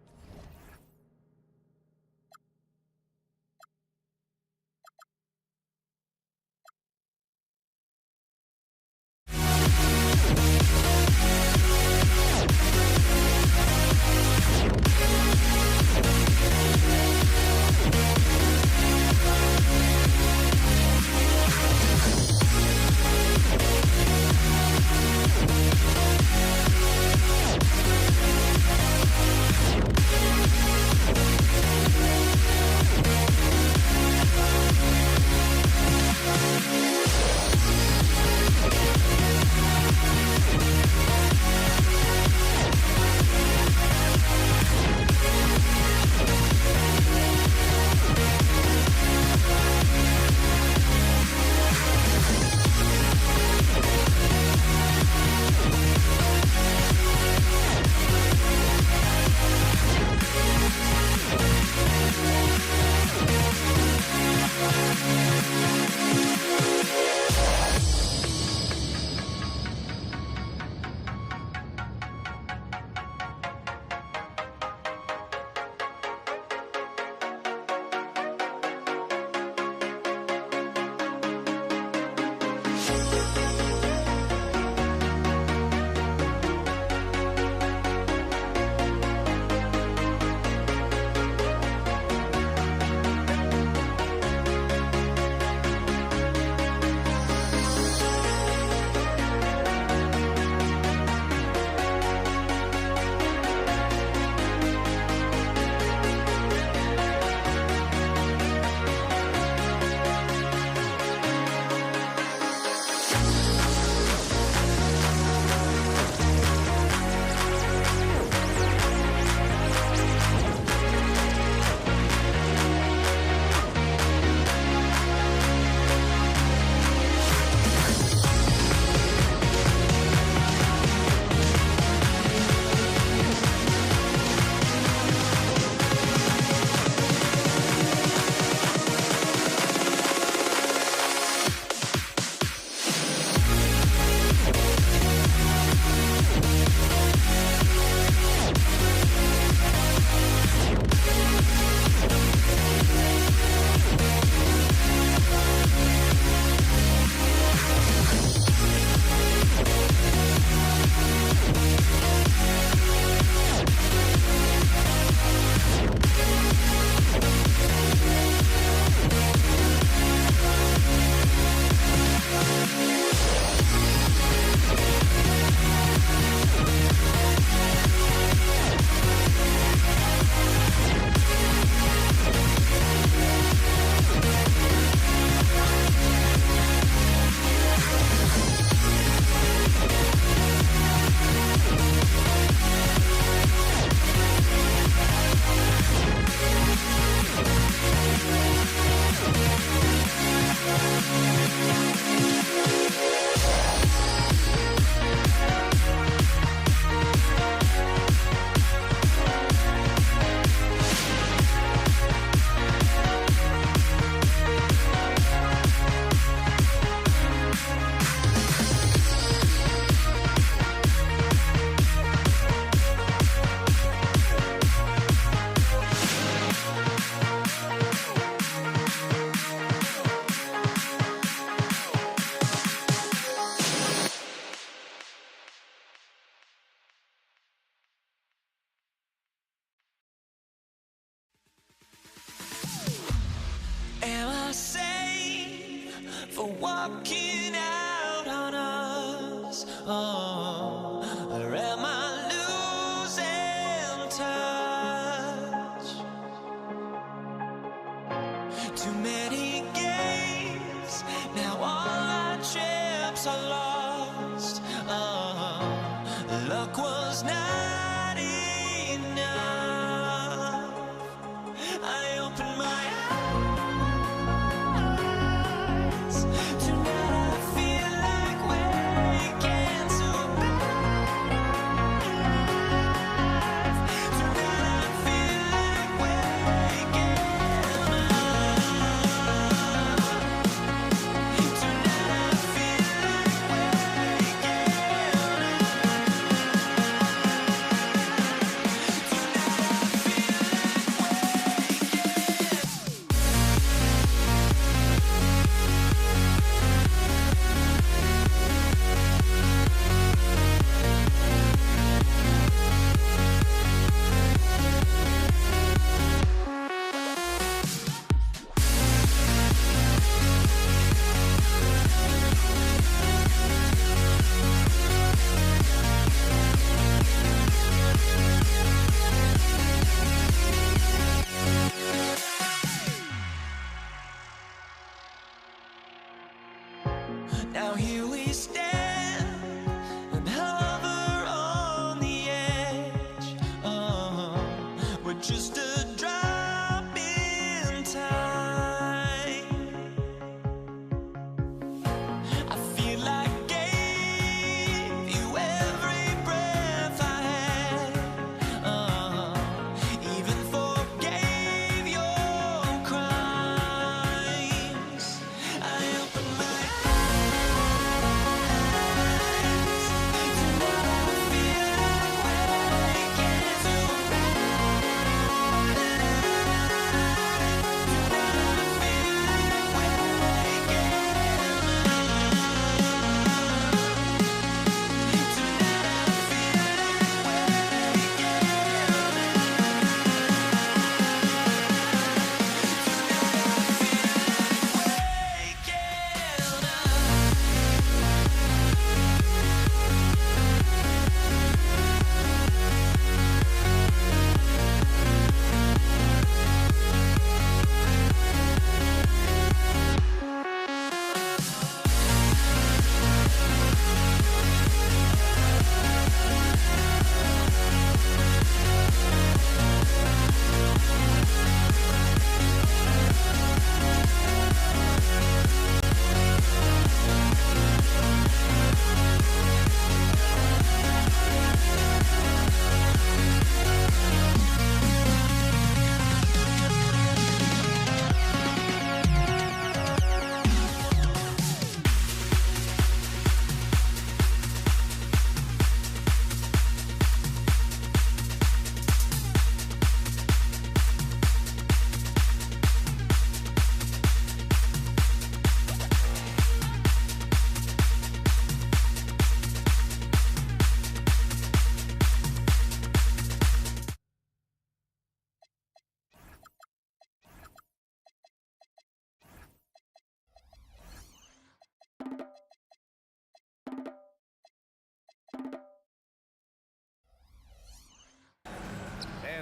for walking out on us? Oh, or am I losing touch? Too many games, now all our chips are lost. Oh, luck was not enough. I opened my eyes. Tonight I feel like waking to life. Tonight I feel like waking up. Tonight I feel like waking Now here we stand and hover on the edge. Oh, we're just a drop in time. I feel like I gave you every breath I had. Even forgave your crimes. I opened my eyes.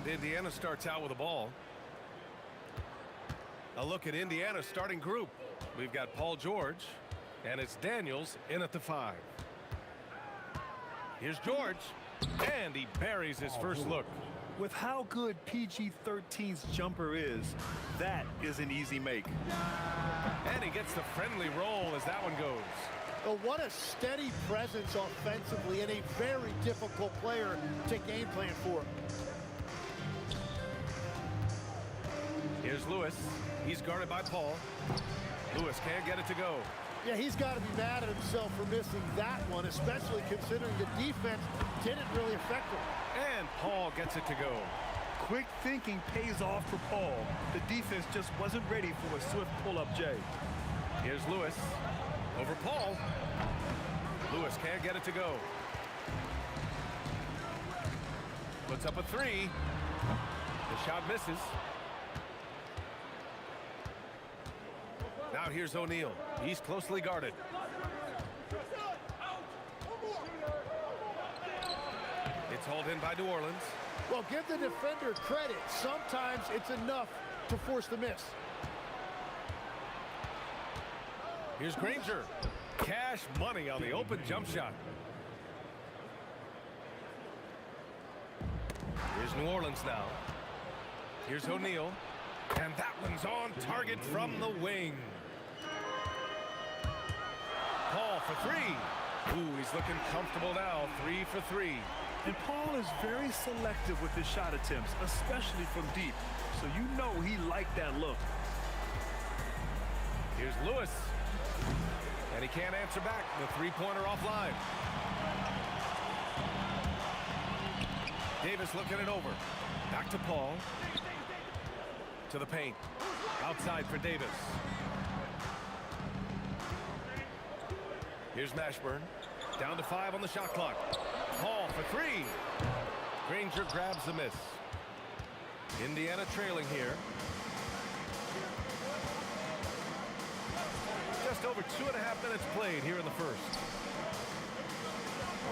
And Indiana starts out with a ball. A look at Indiana's starting group. We've got Paul George, and it's Daniels in at the 5. Here's George, and he buries his first look. With how good PG-13's jumper is, that is an easy make. And he gets the friendly roll as that one goes. Well, what a steady presence offensively and a very difficult player to game plan for. Here's Lewis. He's guarded by Paul. Lewis can't get it to go. Yeah, he's got to be mad at himself for missing that one, especially considering the defense didn't really affect him. And Paul gets it to go. Quick thinking pays off for Paul. The defense just wasn't ready for a swift pull-up J. Here's Lewis. Over Paul. Lewis can't get it to go. Puts up a 3. The shot misses. Now here's O'Neal. He's closely guarded. It's hauled in by New Orleans. Well, give the defender credit. Sometimes it's enough to force the miss. Here's Granger. Cash money on the open jump shot. Here's New Orleans now. Here's O'Neal. And that one's on target from the wing. Paul for 3. Ooh, he's looking comfortable now. 3 for 3. And Paul is very selective with his shot attempts, especially from deep. So you know he liked that look. Here's Lewis. And he can't answer back. The three-pointer offline. Davis looking it over. Back to Paul. To the paint. Outside for Davis. Here's Mashburn. Down to 5 on the shot clock. Paul for 3. Granger grabs the miss. Indiana trailing here. Just over 2.5 minutes played here in the first.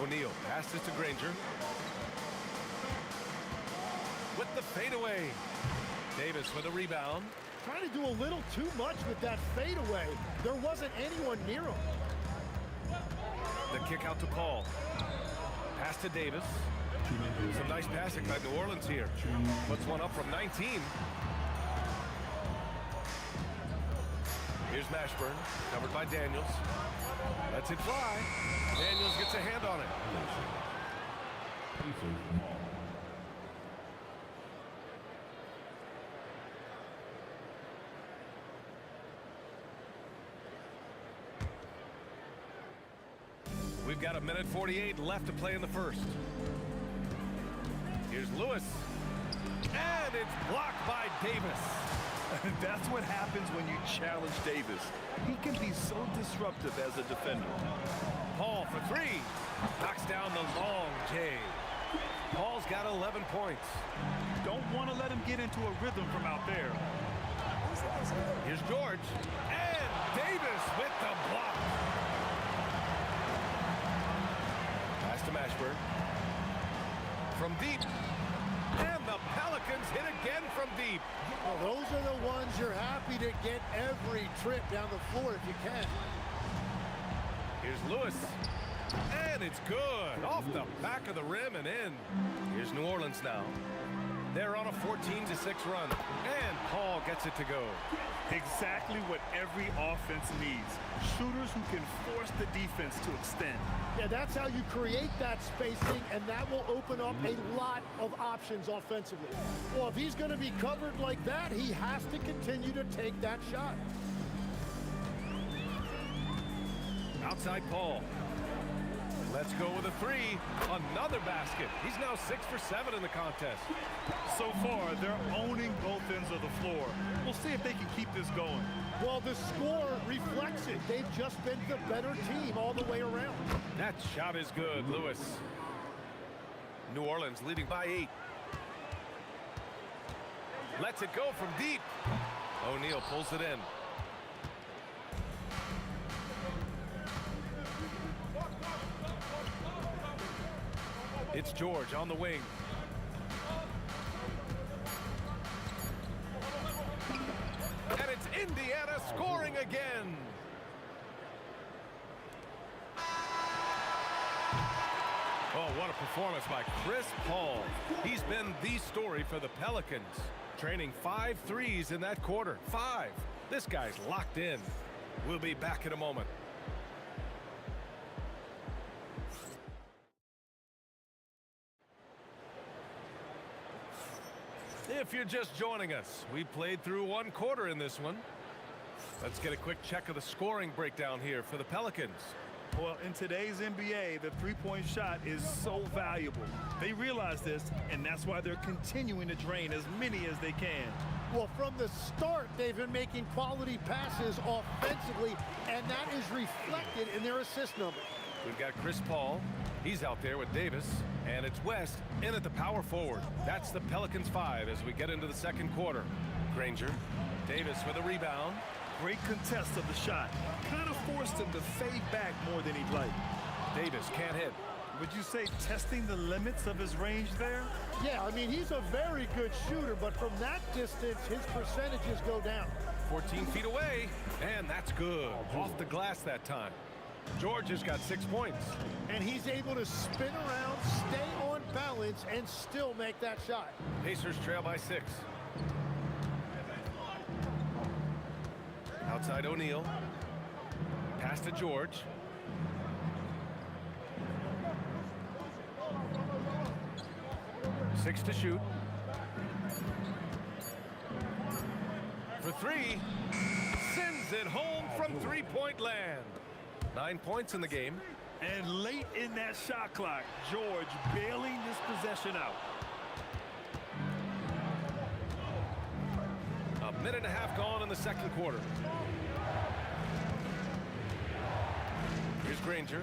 O'Neal passes to Granger. With the fadeaway. Davis with a rebound. Trying to do a little too much with that fadeaway. There wasn't anyone near him. The kick out to Paul. Pass to Davis. Some nice passing by New Orleans here. Puts one up from 19. Here's Mashburn, covered by Daniels. Lets it fly. Daniels gets a hand on it. We've got 1:48 left to play in the first. Here's Lewis. And it's blocked by Davis. That's what happens when you challenge Davis. He can be so disruptive as a defender. Paul for 3. Knocks down the long J. Paul's got 11 points. Don't want to let him get into a rhythm from out there. Here's George. And Davis with the block. Pass to Mashburn. From deep. And the Pelicans hit again from deep. Well, those are the ones you're happy to get every trip down the floor if you can. Here's Lewis. And it's good. Off the back of the rim and in. Here's New Orleans now. They're on a 14-6 run. And Paul gets it to go. Exactly what every offense needs. Shooters who can force the defense to extend. Yeah, that's how you create that spacing, and that will open up a lot of options offensively. Well, if he's going to be covered like that, he has to continue to take that shot. Outside Paul. Let's go with a 3. Another basket. He's now 6 for 7 in the contest. So far, they're owning both ends of the floor. We'll see if they can keep this going. Well, the score reflects it. They've just been the better team all the way around. That shot is good, Lewis. New Orleans leading by 8. Lets it go from deep. O'Neal pulls it in. It's George on the wing. Indiana scoring again. Oh, what a performance by Chris Paul. He's been the story for the Pelicans. Training 5 threes in that quarter. 5. This guy's locked in. We'll be back in a moment. If you're just joining us, we played through 1 quarter in this one. Let's get a quick check of the scoring breakdown here for the Pelicans. Well, in today's NBA, the three-point shot is so valuable. They realize this, and that's why they're continuing to drain as many as they can. Well, from the start, they've been making quality passes offensively, and that is reflected in their assist number. We've got Chris Paul. He's out there with Davis. And it's West in at the power forward. That's the Pelicans 5 as we get into the second quarter. Granger. Davis with a rebound. Great contest of the shot. Kind of forced him to fade back more than he'd like. Davis can't hit. Would you say testing the limits of his range there? Yeah, I mean, he's a very good shooter, but from that distance, his percentages go down. 14 feet away, and that's good. Off the glass that time. George has got 6 points. And he's able to spin around, stay on balance, and still make that shot. Pacers trail by 6. Outside O'Neal. Pass to George. Six to shoot. For 3. Sends it home from three-point land. 9 points in the game. And late in that shot clock, George bailing this possession out. A minute and a half gone in the second quarter. Here's Granger.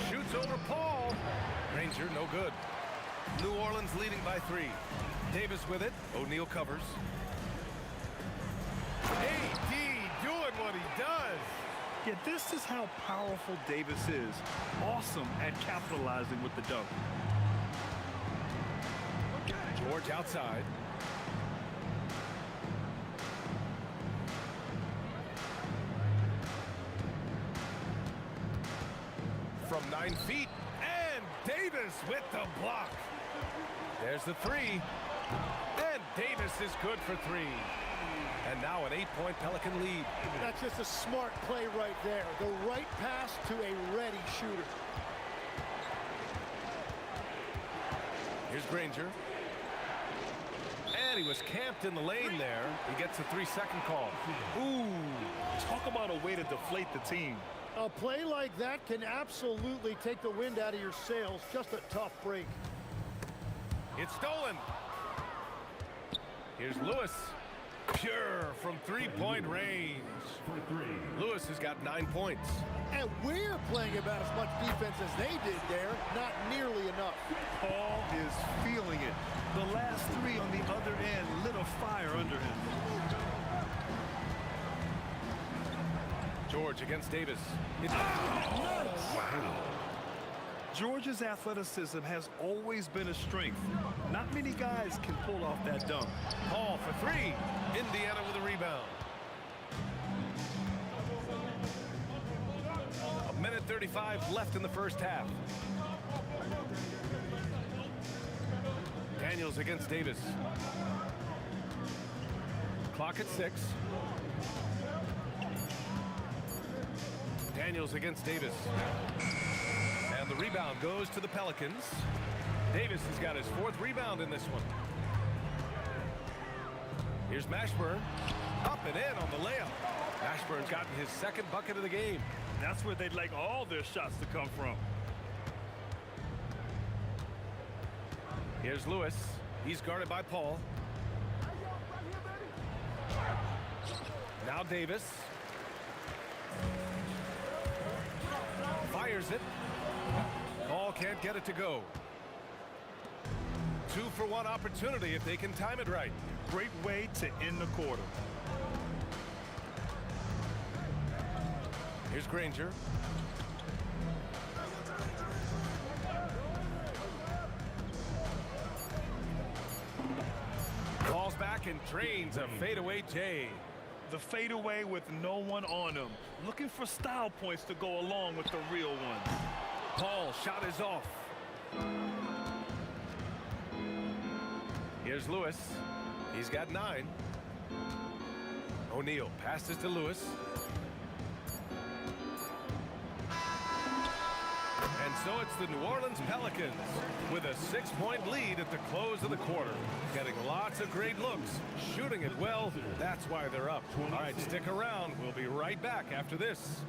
Shoots over Paul. Granger, no good. New Orleans leading by 3. Davis with it. O'Neal covers. AD doing what he does. Yeah, this is how powerful Davis is. Awesome at capitalizing with the dunk. George outside. From 9 feet, and Davis with the block. There's the 3, and Davis is good for 3. And now an 8-point Pelican lead. That's just a smart play right there. The right pass to a ready shooter. Here's Granger. And he was camped in the lane there. He gets a 3-second call. Ooh, talk about a way to deflate the team. A play like that can absolutely take the wind out of your sails. Just a tough break. It's stolen. Here's Lewis. Pure from 3-point range. Lewis has got 9 points. And we're playing about as much defense as they did there. Not nearly enough. Paul is feeling it. The last 3 on the other end lit a fire under him. George against Davis. Wow. George's athleticism has always been a strength. Not many guys can pull off that dunk. Paul for 3. Indiana with a rebound. A minute 35 left in the first half. Daniels against Davis. Clock at 6. Daniels against Davis. And the rebound goes to the Pelicans. Davis has got his 4th rebound in this one. Here's Mashburn. Up and in on the layup. Mashburn's gotten his 2nd bucket of the game. That's where they'd like all their shots to come from. Here's Lewis. He's guarded by Paul. Now Davis. Fires it. Paul can't get it to go. 2-for-1 opportunity if they can time it right. Great way to end the quarter. Here's Granger. back and drains a fadeaway J. The fadeaway with no one on him. Looking for style points to go along with the real one. Paul shot is off. Here's Lewis. He's got 9. O'Neal passes to Lewis. And so it's the New Orleans Pelicans with a 6-point lead at the close of the quarter. Getting lots of great looks, shooting it well. That's why they're up. All right, stick around. We'll be right back after this.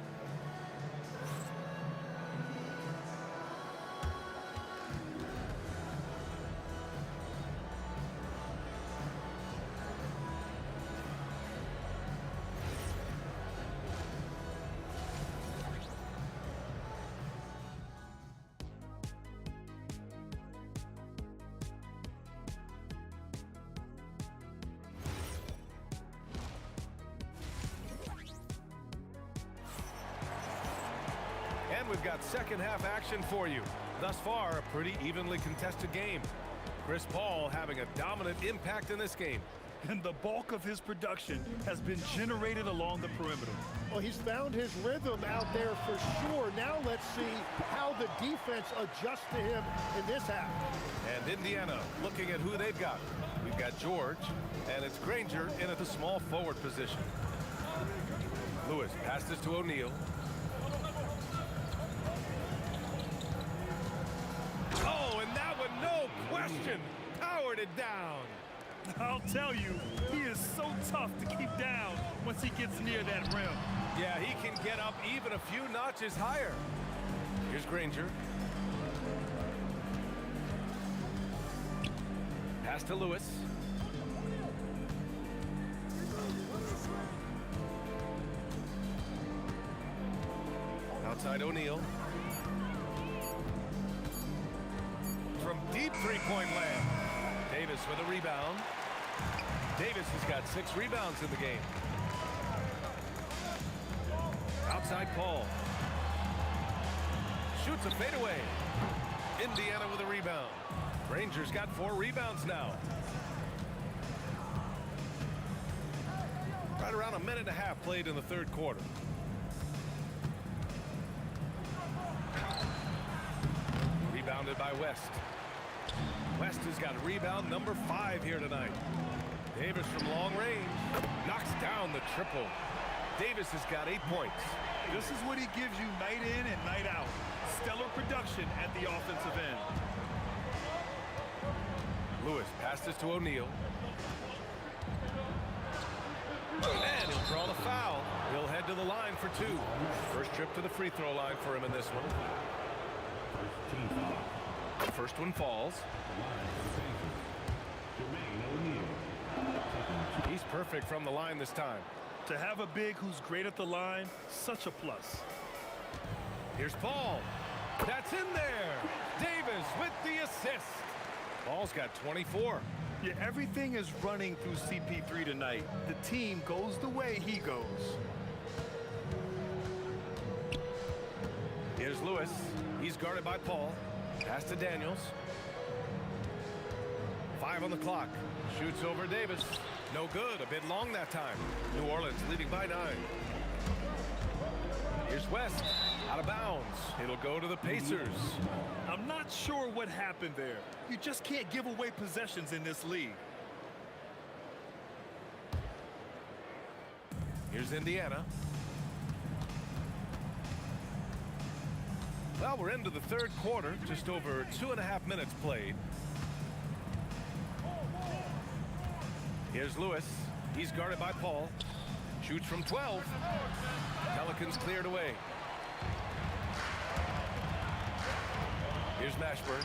And we've got second half action for you. Thus far, a pretty evenly contested game. Chris Paul having a dominant impact in this game. And the bulk of his production has been generated along the perimeter. Well, he's found his rhythm out there for sure. Now let's see how the defense adjusts to him in this half. And Indiana looking at who they've got. We've got George, and it's Granger in at the small forward position. Lewis passes to O'Neal. Oh, and that one, no question, powered it down. I'll tell you, he is so tough to keep down once he gets near that rim. Yeah, he can get up even a few notches higher. Here's Granger. Pass to Lewis. Outside O'Neal. From deep three-point land. Davis with a rebound. Davis has got 6 rebounds in the game. Outside Paul. Shoots a fadeaway. Indiana with a rebound. Rangers got 4 rebounds now. Right around a minute and a half played in the third quarter. Rebounded by West. West has got rebound number 5 here tonight. Davis from long range knocks down the triple. Davis has got 8 points. This is what he gives you night in and night out. Stellar production at the offensive end. Lewis passes to O'Neal. And he'll draw the foul. He'll head to the line for 2. First trip to the free throw line for him in this one. The first one falls. He's perfect from the line this time. To have a big who's great at the line, such a plus. Here's Paul. That's in there. Davis with the assist. Paul's got 24. Yeah, everything is running through CP3 tonight. The team goes the way he goes. Here's Lewis. He's guarded by Paul. Pass to Daniels. 5 on the clock. Shoots over Davis. No good. A bit long that time. New Orleans leading by 9. Here's West. Out of bounds. It'll go to the Pacers. I'm not sure what happened there. You just can't give away possessions in this league. Here's Indiana. Well, we're into the third quarter. Just over 2.5 minutes played. Here's Lewis. He's guarded by Paul. Shoots from 12. Pelicans cleared away. Here's Mashburn.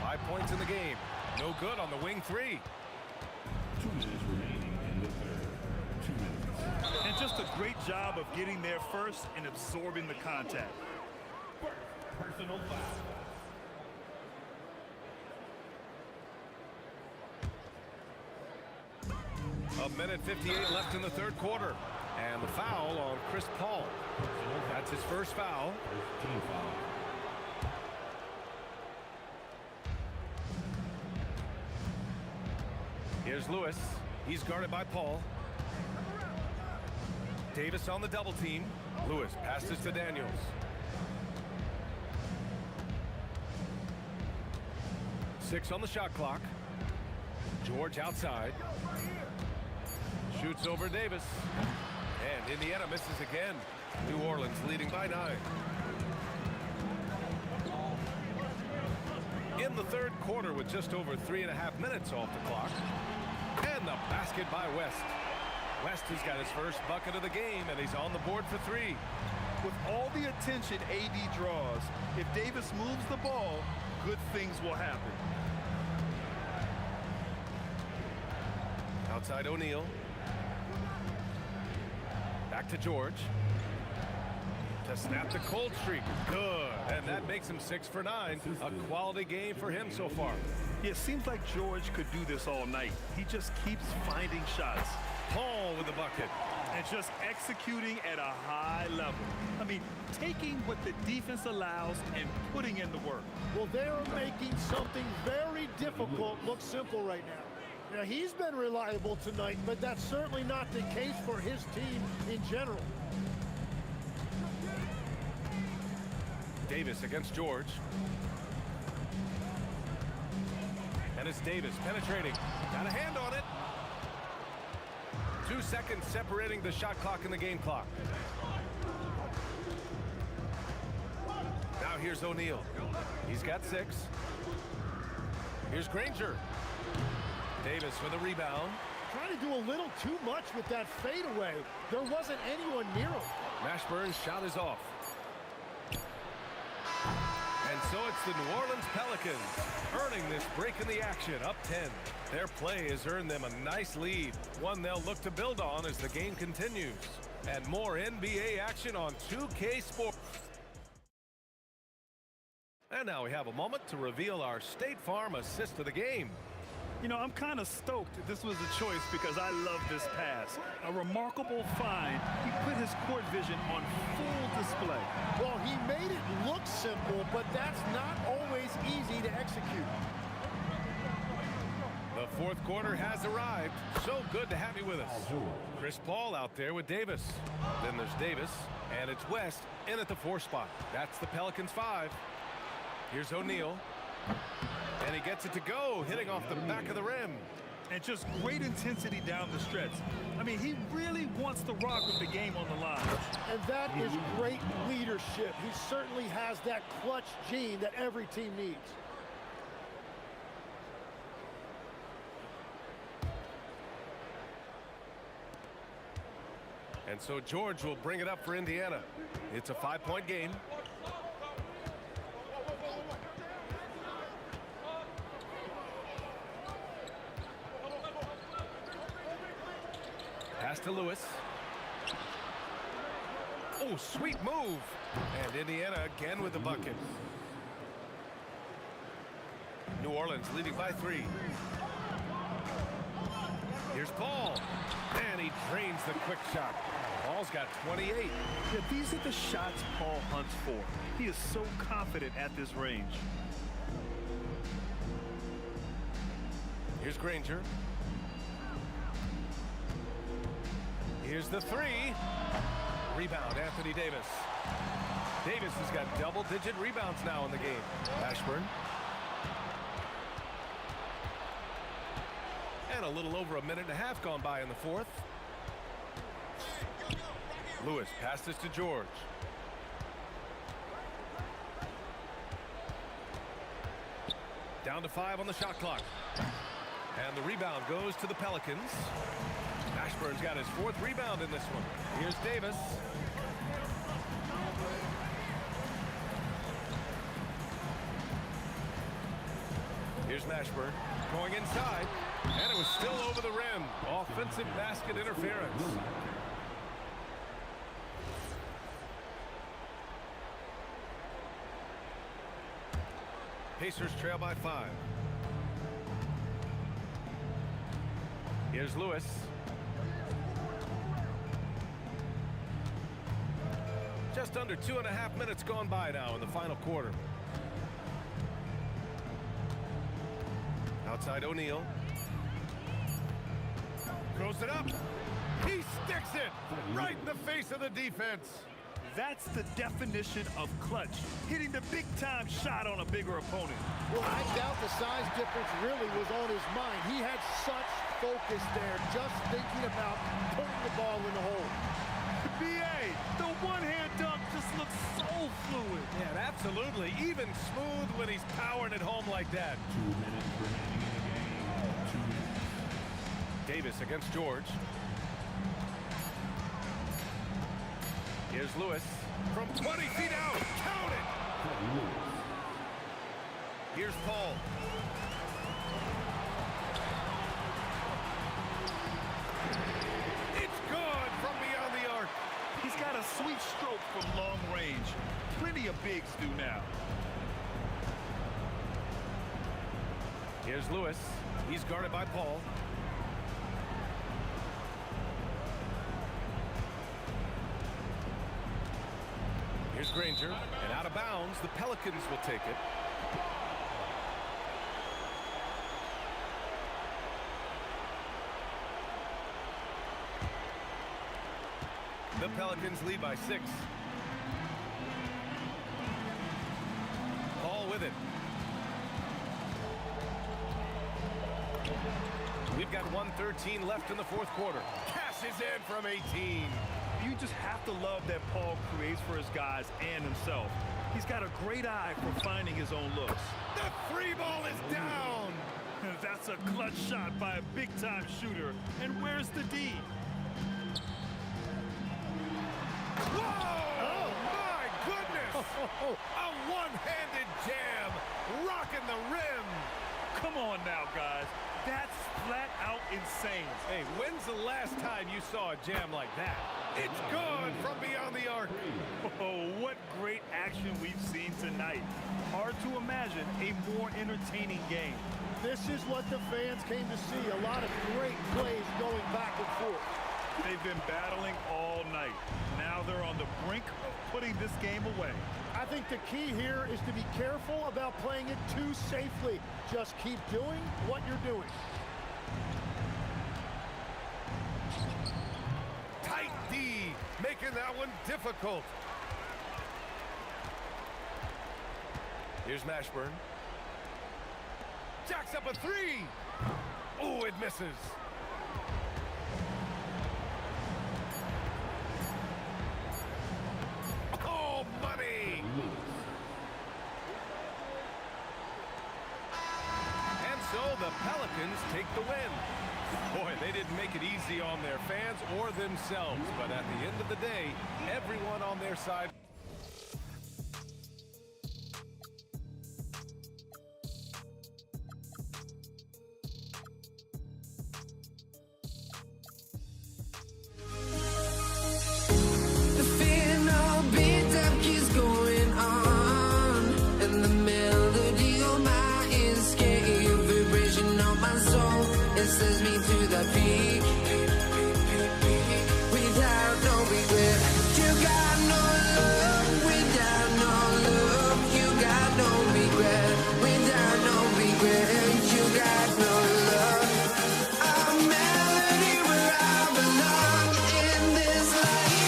5 points in the game. No good on the wing 3. 2 minutes remaining in the third. 2 minutes. And just a great job of getting there first and absorbing the contact. Personal foul. A minute 58 left in the third quarter. And the foul on Chris Paul. That's his first foul. Team foul. Here's Lewis. He's guarded by Paul. Davis on the double team. Lewis passes to Daniels. 6 on the shot clock. George outside. Shoots over Davis. And Indiana misses again. New Orleans leading by 9. In the third quarter with just over 3.5 minutes off the clock. And the basket by West. West has got his first bucket of the game, and he's on the board for 3. With all the attention AD draws, if Davis moves the ball, good things will happen. Outside O'Neal. Back to George. To snap the cold streak. Good. And that makes him 6 for 9. A quality game for him so far. Yeah, it seems like George could do this all night. He just keeps finding shots. Paul with the bucket. And just executing at a high level. I mean, taking what the defense allows and putting in the work. Well, they're making something very difficult look simple right now. Now, he's been reliable tonight, but that's certainly not the case for his team in general. Davis against George. And it's Davis penetrating. Got a hand on it. 2 seconds separating the shot clock and the game clock. Now here's O'Neal. He's got 6. Here's Granger. Davis for the rebound. Trying to do a little too much with that fadeaway. There wasn't anyone near him. Mashburn's shot is off. And so it's the New Orleans Pelicans earning this break in the action, up 10. Their play has earned them a nice lead, one they'll look to build on as the game continues. And more NBA action on 2K Sports. And now we have a moment to reveal our State Farm assist of the game. You know, I'm kind of stoked this was a choice because I love this pass. A remarkable find. He put his court vision on full display. Well, he made it look simple, but that's not always easy to execute. The fourth quarter has arrived. So good to have you with us. Chris Paul out there with Davis. Then there's Davis, and it's West in at the 4 spot. That's the Pelicans 5. Here's O'Neal. And he gets it to go, hitting off the back of the rim. And just great intensity down the stretch. I mean, he really wants to rock with the game on the line. And that is great leadership. He certainly has that clutch gene that every team needs. And so George will bring it up for Indiana. It's a 5-point game. Pass to Lewis. Oh, sweet move. And Indiana again with the bucket. New Orleans leading by 3. Here's Paul. And he drains the quick shot. Paul's got 28. Yeah, these are the shots Paul hunts for. He is so confident at this range. Here's Granger. Here's the 3. Rebound, Anthony Davis. Davis has got double-digit rebounds now in the game. Ashburn. And a little over a minute and a half gone by in the fourth. Lewis passes to George. Down to 5 on the shot clock. And the rebound goes to the Pelicans. Ashburn's got his 4th rebound in this one. Here's Davis. Here's Mashburn going inside. And it was still over the rim. Offensive basket interference. Pacers trail by 5. Here's Lewis. Just under 2.5 minutes gone by now in the final quarter. Outside O'Neal. throws it up. He sticks it right in the face of the defense. That's the definition of clutch. Hitting the big-time shot on a bigger opponent. Well, I doubt the size difference really was on his mind. He had such focus there, just thinking about putting the ball in the hole. B.A., the one-hand dunk just looks so fluid. Yeah, absolutely. Even smooth when he's powering it home like that. 2 minutes remaining in the game. 2 minutes. Davis against George. Here's Lewis from 20 feet out. Count it! Here's Paul. It's gone from beyond the arc. He's got a sweet stroke from long range. Plenty of bigs do now. Here's Lewis. He's guarded by Paul. Here's Granger, and out of bounds, the Pelicans will take it. The Pelicans lead by 6. Paul with it. We've got 1:13 left in the fourth quarter. Cashes in from 18. You just have to love that Paul creates for his guys and himself. He's got a great eye for finding his own looks. The three ball is down. That's a clutch shot by a big-time shooter. And where's the D? Whoa! Oh, my goodness! A one-handed jam, rocking the rim. Come on now, guys. That's flat out insane. Hey, when's the last time you saw a jam like that? It's gone from beyond the arc. Oh, what great action we've seen tonight. Hard to imagine a more entertaining game. This is what the fans came to see. A lot of great plays going back and forth. They've been battling all night. Now they're on the brink of putting this game away. I think the key here is to be careful about playing it too safely. Just keep doing what you're doing. Tight D, making that one difficult. Here's Mashburn. Jacks up a three. Oh, it misses. Oh, money. And so the Pelicans take the win. Boy, they didn't make it easy on their fans or themselves, but at the end of the day, everyone on their side. The final beat-up keeps going on, and the melody on my escape, vibration on my soul, it sends me to the peak. Without no regret, you got no love. Without no love, you got no regret. Without no regret, you got no love. A melody where I belong in this life.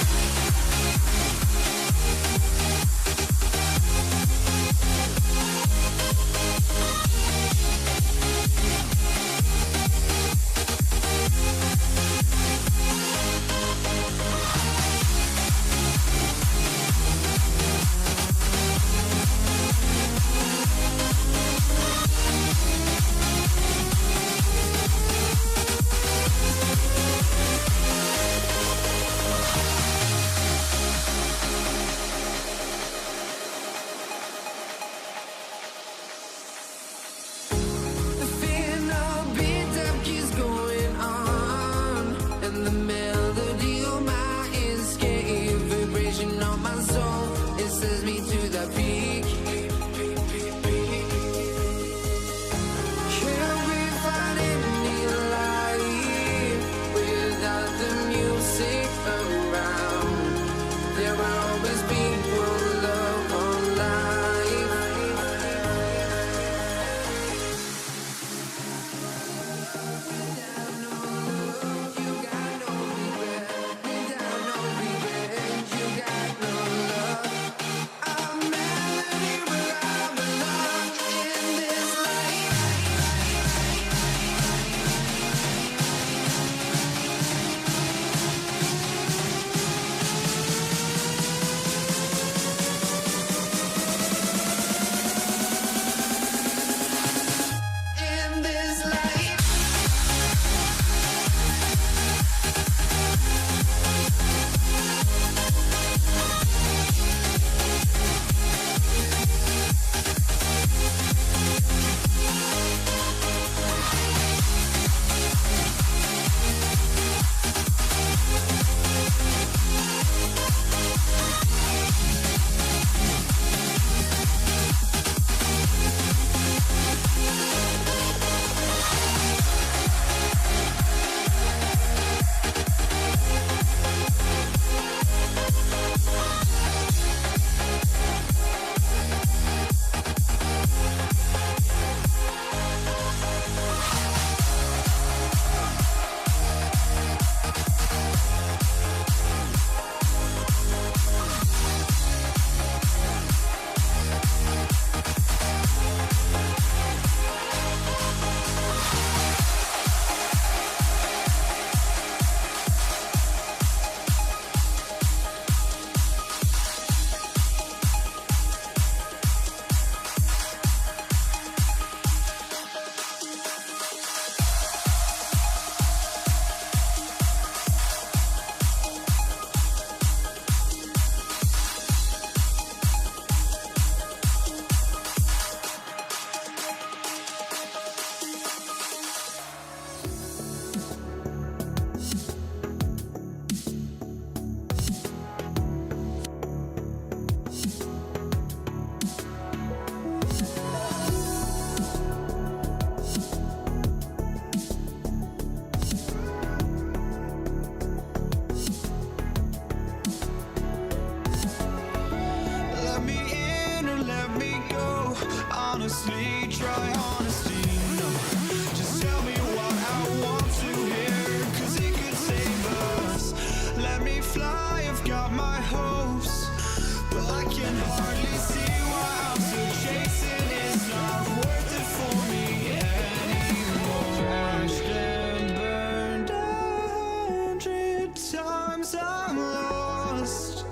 I can hardly see why I'm still chasing. It's not worth it for me anymore. Crashed and burned 100 times I'm lost.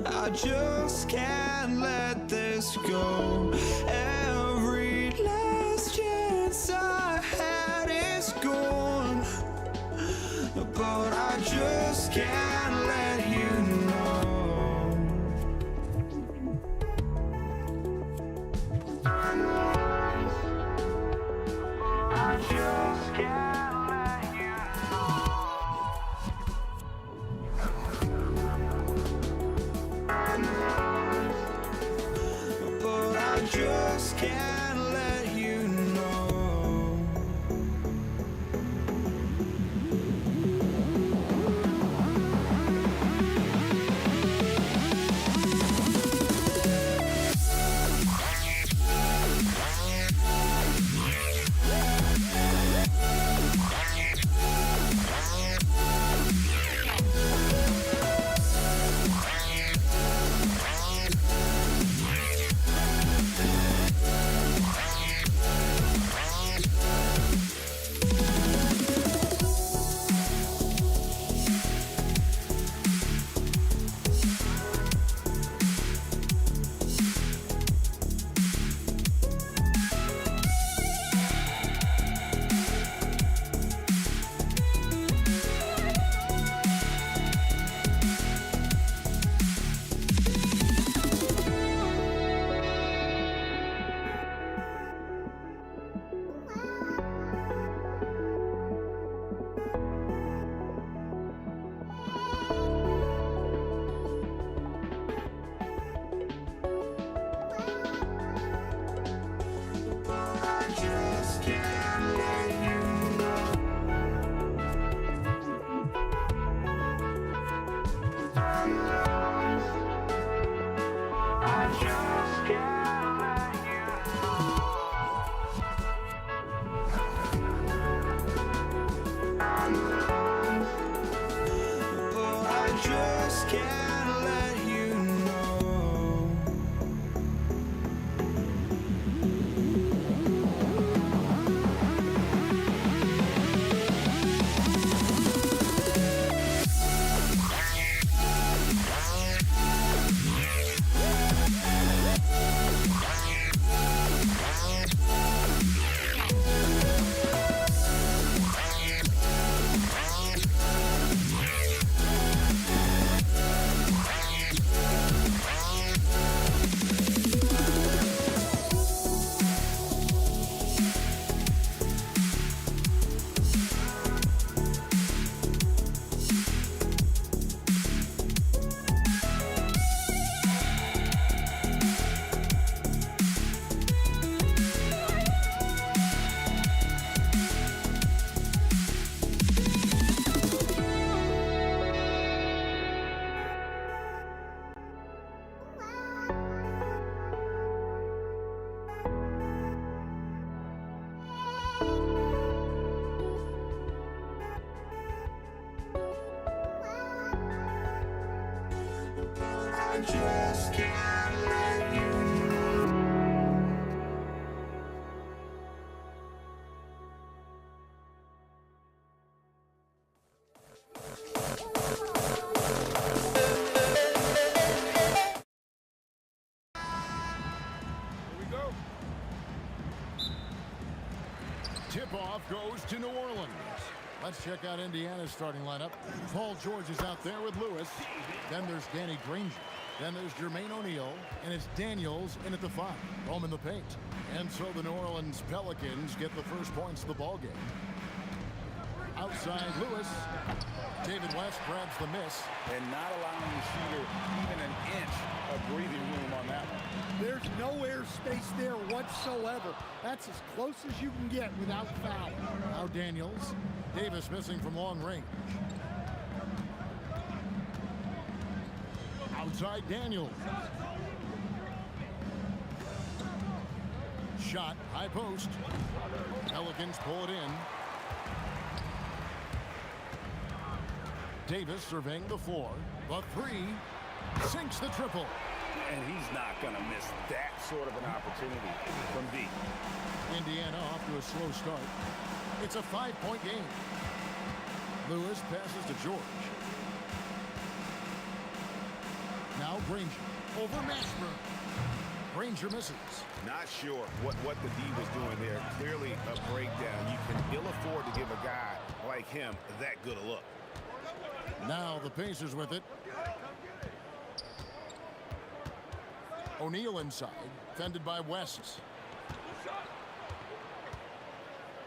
I just can't let this go. Every last chance I had is gone, but I just can't let you know. I just can't let you know. But I just can't let you know. I just can't let you know. Here we go. Tip-off goes to New Orleans. Let's check out Indiana's starting lineup. Paul George is out there with Lewis. Then there's Danny Granger. Then there's Jermaine O'Neal. And it's Daniels in at the 5. Home in the paint. And so the New Orleans Pelicans get the first points of the ballgame. Outside Lewis. David West grabs the miss. And not allowing the shooter even an inch of breathing room on that one. There's no airspace there whatsoever. That's as close as you can get without foul. Now Daniels. Davis missing from long range. Outside Daniels. Shot, high post. Pelicans pull it in. Davis surveying the floor. The 3. Sinks the triple. And he's not going to miss that sort of an opportunity from deep. Indiana off to a slow start. It's a 5-point game. Lewis passes to George. Now Granger over Mashburn. Granger misses. Not sure what the D was doing there. Clearly a breakdown. You can ill afford to give a guy like him that good a look. Now the Pacers with it. O'Neal inside, fended by West.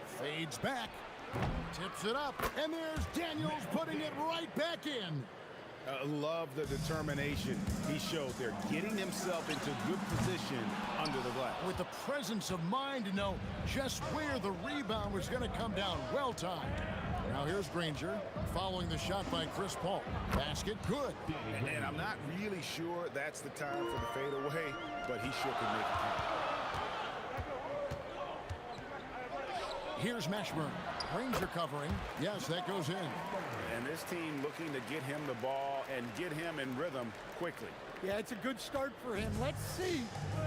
Fades back, tips it up, and there's Daniels putting it right back in. Love the determination he showed there, getting himself into good position under the glass. With the presence of mind to know just where the rebound was going to come down. Well timed. Now here's Granger following the shot by Chris Paul. Basket good. And I'm not really sure that's the time for the fadeaway, but he sure can make it count. Here's Mashburn. Granger covering. Yes, that goes in. And this team looking to get him the ball and get him in rhythm quickly. Yeah, it's a good start for him. Let's see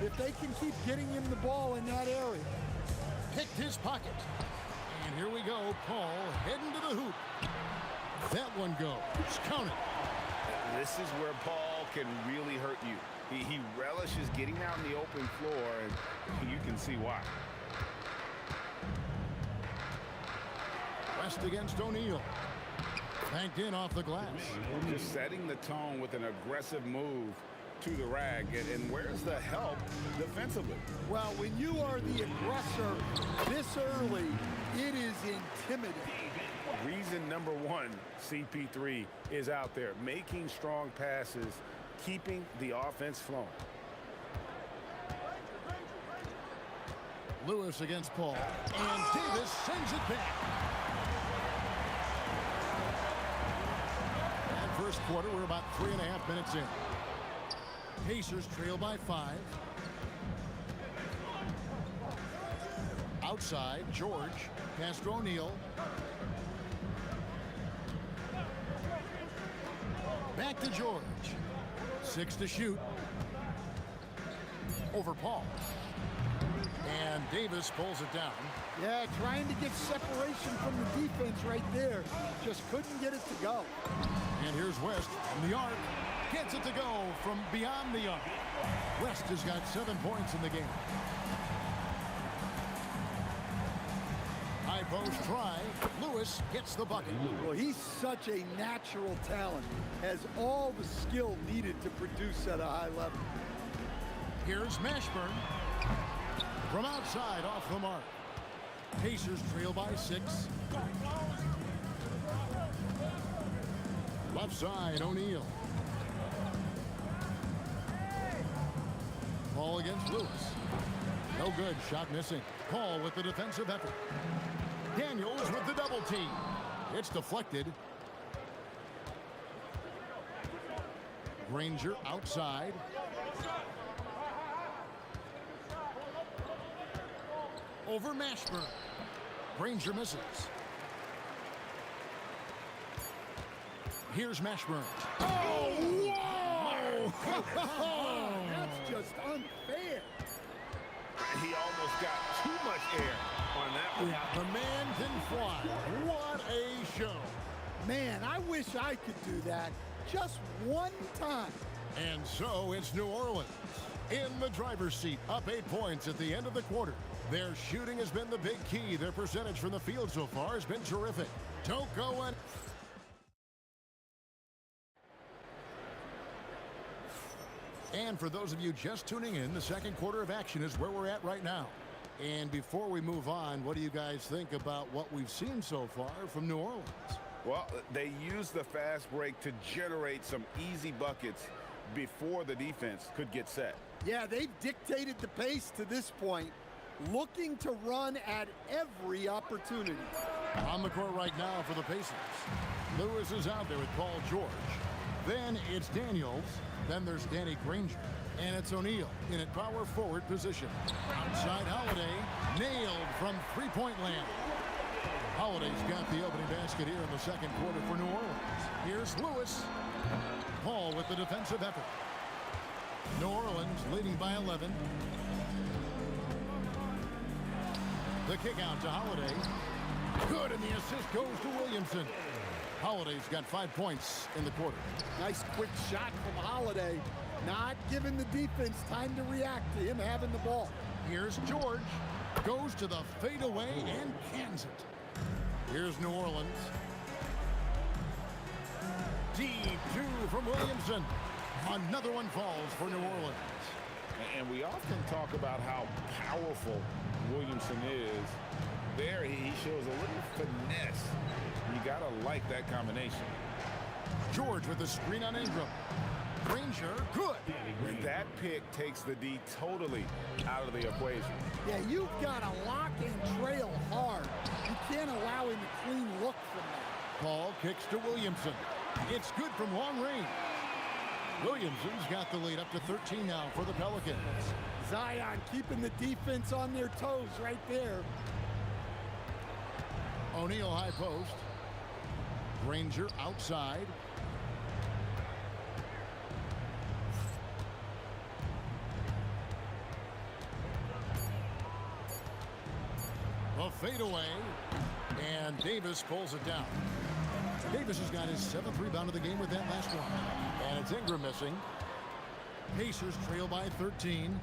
if they can keep getting him the ball in that area. Picked his pocket. And here we go. Paul heading to the hoop. That one goes. Count it. This is where Paul can really hurt you. He relishes getting out in the open floor, and you can see why. West against O'Neal. Banked in off the glass. Just setting the tone with an aggressive move to the rag. And where's the help defensively? Well, when you are the aggressor this early, it is intimidating. Reason number one, CP3 is out there making strong passes, keeping the offense flowing. Lewis against Paul. And Davis sends it back. First quarter, we're about 3.5 minutes in. Pacers trail by 5. Outside, George, pass to O'Neal. Back to George. 6 to shoot. Over Paul. And Davis pulls it down. Yeah, trying to get separation from the defense right there. Just couldn't get it to go. And here's West from the arc. Gets it to go from beyond the arc. West has got 7 points in the game. High post try. Lewis gets the bucket. Well, he's such a natural talent. Has all the skill needed to produce at a high level. Here's Mashburn. From outside off the mark. Pacers trail by 6. Left side, O'Neal. Paul against Lewis. No good, shot missing. Paul with the defensive effort. Daniels with the double team. It's deflected. Granger outside. Over Mashburn. Granger misses. Here's Mashburn. Oh, whoa! That's just unfair. He almost got too much air on that one. Yeah, the man can fly. What a show. Man, I wish I could do that just one time. And so it's New Orleans in the driver's seat, up 8 points at the end of the quarter. Their shooting has been the big key. Their percentage from the field so far has been terrific. Don't go on. And for those of you just tuning in, the second quarter of action is where we're at right now. And before we move on, what do you guys think about what we've seen so far from New Orleans? Well, they used the fast break to generate some easy buckets before the defense could get set. Yeah, they've dictated the pace to this point, looking to run at every opportunity. On the court right now for the Pacers. Lewis is out there with Paul George. Then it's Daniels. Then there's Danny Granger. And it's O'Neal in a power forward position. Outside Holiday. Nailed from three-point land. Holiday's got the opening basket here in the second quarter for New Orleans. Here's Lewis. Paul with the defensive effort. New Orleans leading by 11. The kick out to Holiday. Good, and the assist goes to Williamson. Holiday's got 5 points in the quarter. Nice quick shot from Holiday. Not giving the defense time to react to him having the ball. Here's George. Goes to the fadeaway and cans it. Here's New Orleans. Deep two from Williamson. Another one falls for New Orleans. And we often talk about how powerful Williamson is. There, he shows a little finesse. You gotta like that combination. George with the screen on Ingram. Granger, good. And that pick takes the D totally out of the equation. Yeah, you've got to lock and trail hard. You can't allow him a clean look from that. Paul kicks to Williamson. It's good from long range. Williamson's got the lead up to 13 now for the Pelicans. Zion keeping the defense on their toes right there. O'Neal high post. Granger outside. A fadeaway, and Davis pulls it down. Davis has got his 7th rebound of the game with that last one. And it's Ingram missing. Pacers trail by 13.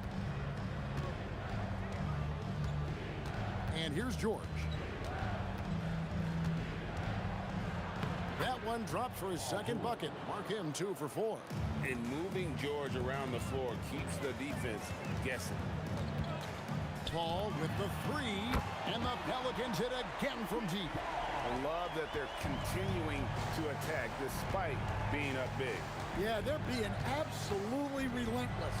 And here's George. That one dropped for his second bucket. Mark him 2 for 4. And moving George around the floor keeps the defense guessing. Paul with the 3, and the Pelicans hit again from deep. I love that they're continuing to attack despite being up big. Yeah, they're being absolutely relentless,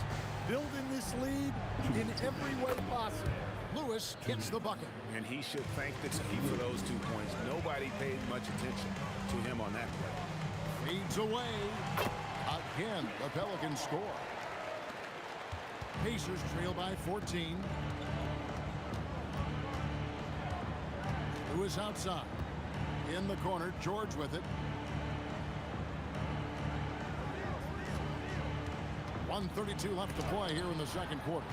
building this lead in every way possible. Lewis gets the bucket. And he should thank the team for those 2 points. Nobody paid much attention to him on that play. Feeds away. Again, the Pelicans score. Pacers trail by 14. Lewis outside. In the corner, George with it. 1:32 left to play here in the second quarter.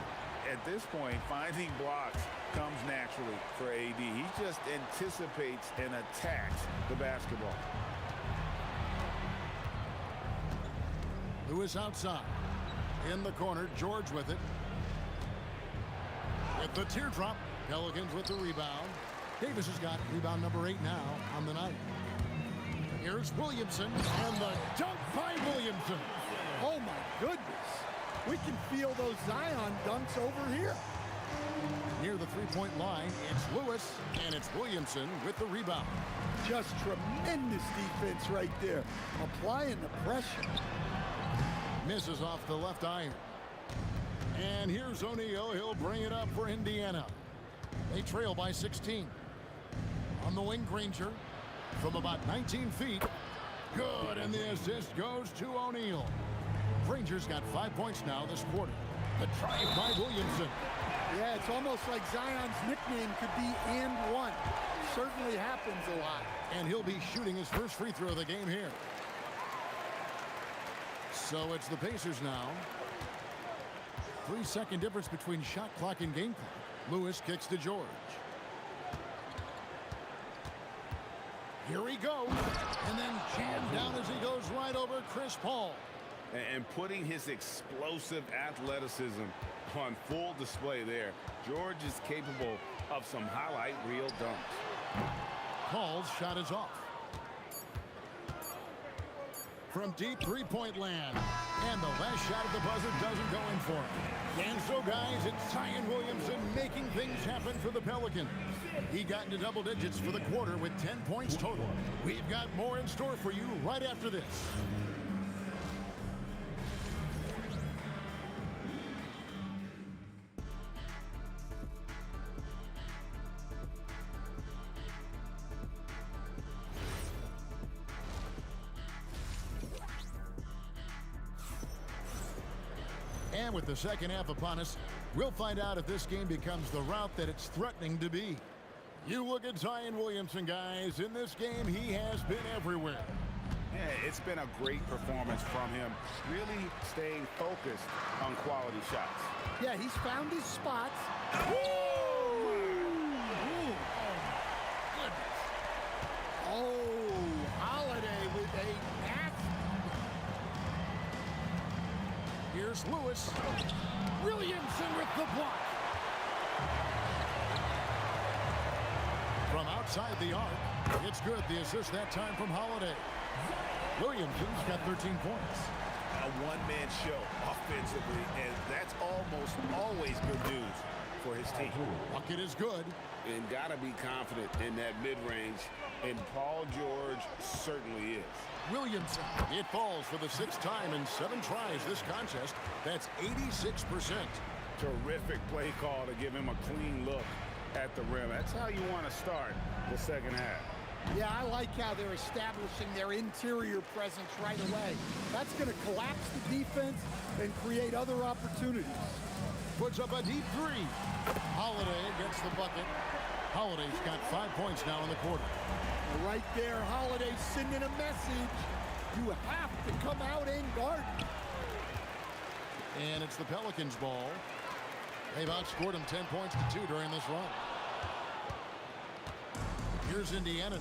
At this point, finding blocks comes naturally for AD. He just anticipates and attacks the basketball. Lewis outside. In the corner, George with it. With the teardrop, Pelicans with the rebound. Davis has got rebound number 8 now on the night. Here's Williamson, and the dunk by Williamson. Oh, my goodness. We can feel those Zion dunks over here. Near the three-point line, it's Lewis, and it's Williamson with the rebound. Just tremendous defense right there. Applying the pressure. Misses off the left iron. And here's O'Neal. He'll bring it up for Indiana. They trail by 16. On the wing, Granger from about 19 feet. Good, and the assist goes to O'Neal. Granger's got 5 points now this quarter. The drive by Williamson. Yeah, it's almost like Zion's nickname could be "and one." Certainly happens a lot. And he'll be shooting his first free throw of the game here. So it's the Pacers now. 3-second difference between shot clock and game clock. Lewis kicks to George. Here he goes, and then jammed down as he goes right over Chris Paul. And putting his explosive athleticism on full display there. George is capable of some highlight reel dunks. Paul's shot is off. From deep three-point land. And the last shot of the buzzer doesn't go in for him. And so, guys, it's Zion Williamson making things happen for the Pelicans. He got into double digits for the quarter with 10 points total. We've got more in store for you right after this. And with the second half upon us, we'll find out if this game becomes the route that it's threatening to be. You look at Zion Williamson, guys. In this game, he has been everywhere. Yeah, it's been a great performance from him, really staying focused on quality shots. Yeah, he's found his spots. Oh, Holiday with a nasty. Here's Lewis. Williamson with the block. From outside the arc, it's good. The assist that time from Holiday. Williamson's got 13 points. A one-man show offensively, and that's almost always good news for his team. Bucket is good. And got to be confident in that mid-range, and Paul George certainly is. Williamson, it falls for the 6th time in 7 tries this contest. That's 86%. Terrific play call to give him a clean look at the rim. That's how you want to start the second half. Yeah, I like how they're establishing their interior presence right away. That's going to collapse the defense and create other opportunities. Puts up a deep 3. Holiday gets the bucket. Holiday's got 5 points now in the quarter. Right there, Holiday sending a message. You have to come out and guard. And it's the Pelicans' ball. They've outscored them 10 points to 2 during this run. Here's Indiana.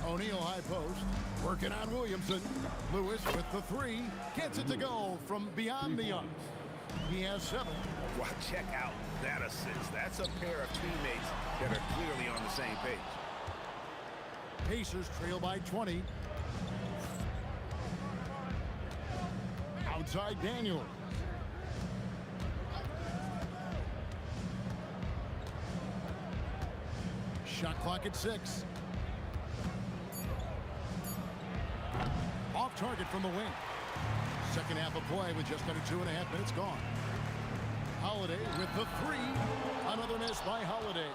O'Neal high post. Working on Williamson. Lewis with the 3. Gets it to go from beyond the arc. He has 7. Well, check out that assist. That's a pair of teammates that are clearly on the same page. Pacers trail by 20. Outside Daniel. Shot clock at 6. Off target from the wing. Second half of play with just under 2.5 minutes gone. Holiday with the 3. Another miss by Holiday.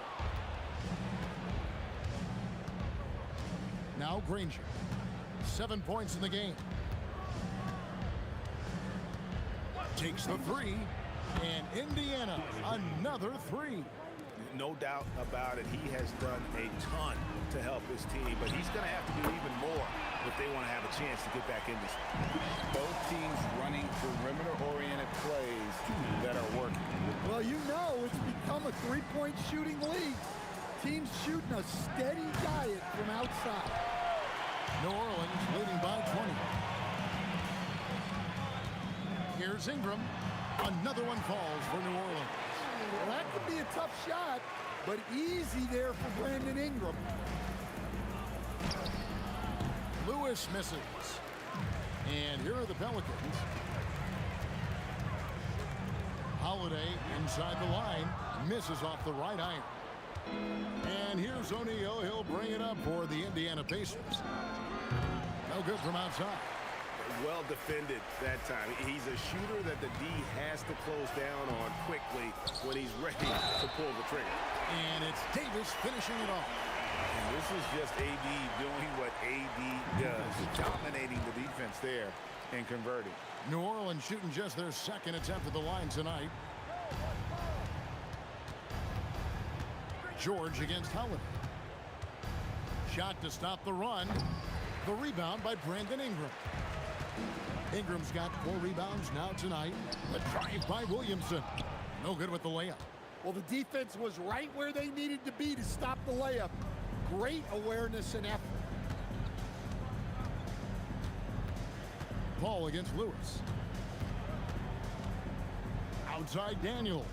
Now Granger. 7 points in the game. Takes the 3. And Indiana, another 3. No doubt about it. He has done a ton to help his team, but he's going to have to do even more if they want to have a chance to get back in this. Both teams running perimeter-oriented plays that are working. Well, you know it's become a three-point shooting league. Teams shooting a steady diet from outside. New Orleans leading by 20. Here's Ingram. Another one falls for New Orleans. Well, that could be a tough shot, but easy there for Brandon Ingram. Lewis misses. And here are the Pelicans. Holiday inside the line. Misses off the right iron. And here's O'Neal. He'll bring it up for the Indiana Pacers. No good from outside. Well defended that time. He's a shooter that the D has to close down on quickly when he's ready to pull the trigger. And it's Davis finishing it off. And this is just AD doing what AD does, dominating the defense there and converting. New Orleans shooting just their second attempt at the line tonight. George against Howard. Shot to stop the run. The rebound by Brandon Ingram. Ingram's got 4 rebounds now tonight. The drive by Williamson. No good with the layup. Well, the defense was right where they needed to be to stop the layup. Great awareness and effort. Paul against Lewis. Outside Daniels.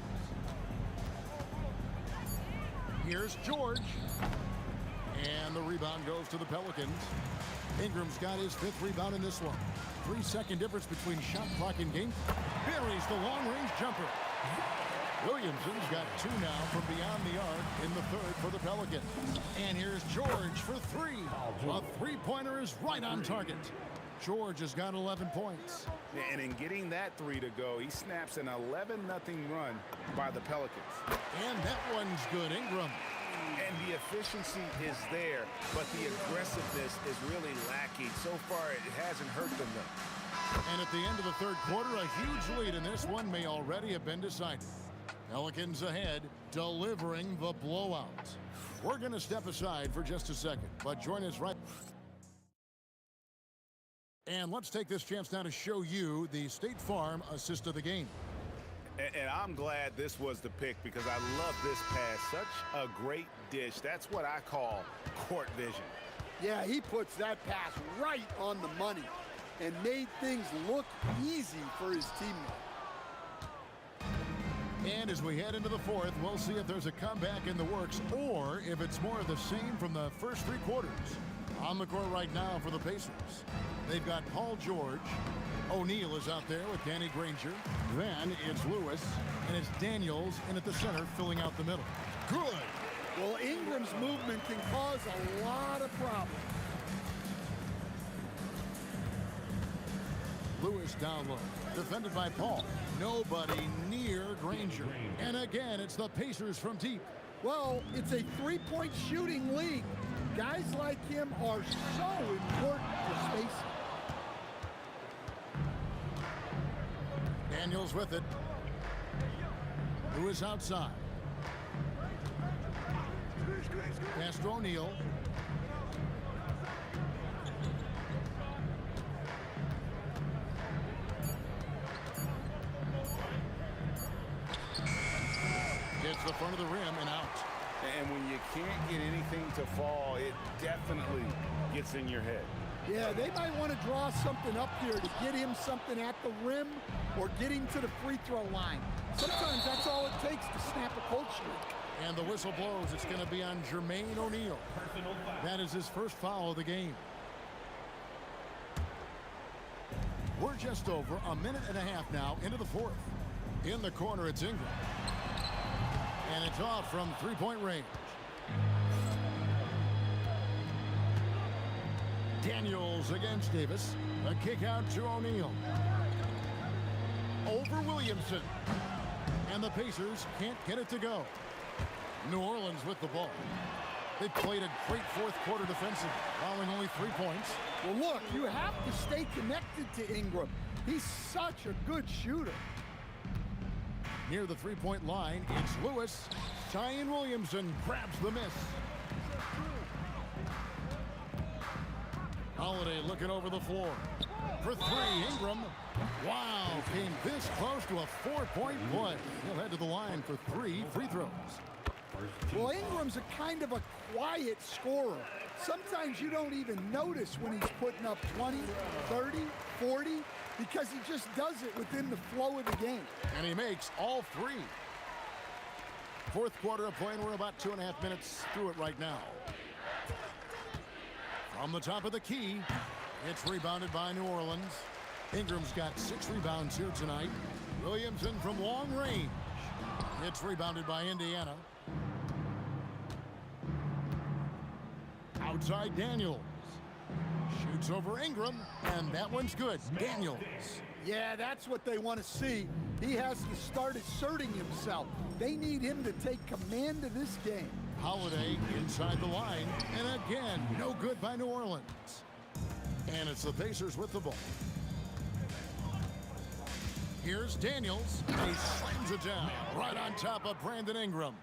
Here's George. And the rebound goes to the Pelicans. Ingram's got his 5th rebound in this one. 3-second difference between shot clock and game. Buries the long-range jumper. Williamson's got 2 now from beyond the arc in the 3rd for the Pelicans. And here's George for 3. A 3-pointer is right on target. George has got 11 points. And in getting that 3 to go, he snaps an 11-0 run by the Pelicans. And that one's good. Ingram. And the efficiency is there, but the aggressiveness is really lacking. So far, it hasn't hurt them, though. And at the end of the 3rd quarter, a huge lead in this one may already have been decided. Pelicans ahead, delivering the blowout. We're going to step aside for just a second, but join us right. And let's take this chance now to show you the State Farm assist of the game. And I'm glad this was the pick because I love this pass. Such a great dish. That's what I call court vision. Yeah, he puts that pass right on the money and made things look easy for his teammate. And as we head into the fourth, we'll see if there's a comeback in the works or if it's more of the same from the first three quarters. On the court right now for the Pacers, they've got Paul George. O'Neal is out there with Danny Granger. Then it's Lewis, and it's Daniels in at the center, filling out the middle. Good. Well, Ingram's movement can cause a lot of problems. Lewis down low, defended by Paul. Nobody near Granger. And again, it's the Pacers from deep. Well, it's a three-point shooting league. Guys like him are so important for spacing. Daniels with it. Lewis outside. Pass to O'Neal. Gets the front of the rim and out. And when you can't get anything to fall, it definitely gets in your head. Yeah, they might want to draw something up here to get him something at the rim or get him to the free throw line. Sometimes that's all it takes to snap a cold streak. And the whistle blows. It's going to be on Jermaine O'Neal. That is his first foul of the game. We're just over a minute and a half now into the fourth. In the corner, it's Ingram. And it's off from three-point range. Daniels against Davis. A kick out to O'Neal. Over Williamson. And the Pacers can't get it to go. New Orleans with the ball. They played a great fourth quarter defensively, allowing only 3 points. Well, look, you have to stay connected to Ingram. He's such a good shooter. Near the three-point line, it's Lewis. Zion Williamson grabs the miss. Holiday looking over the floor. For three, Ingram. Wow, came this close to a 4-point play. He'll head to the line for 3 free throws. Well, Ingram's a kind of a quiet scorer. Sometimes you don't even notice when he's putting up 20, 30, 40, because he just does it within the flow of the game. And he makes all 3. Fourth quarter of play, and we're about 2.5 minutes through it right now. From the top of the key, it's rebounded by New Orleans. Ingram's got 6 rebounds here tonight. Williamson from long range. It's rebounded by Indiana. Outside Daniels. Shoots over Ingram, and that one's good. Daniels. Yeah, that's what they want to see. He has to start asserting himself. They need him to take command of this game. Holiday inside the line, and again, no good by New Orleans. And it's the Pacers with the ball. Here's Daniels, and he slams it down right on top of Brandon Ingram.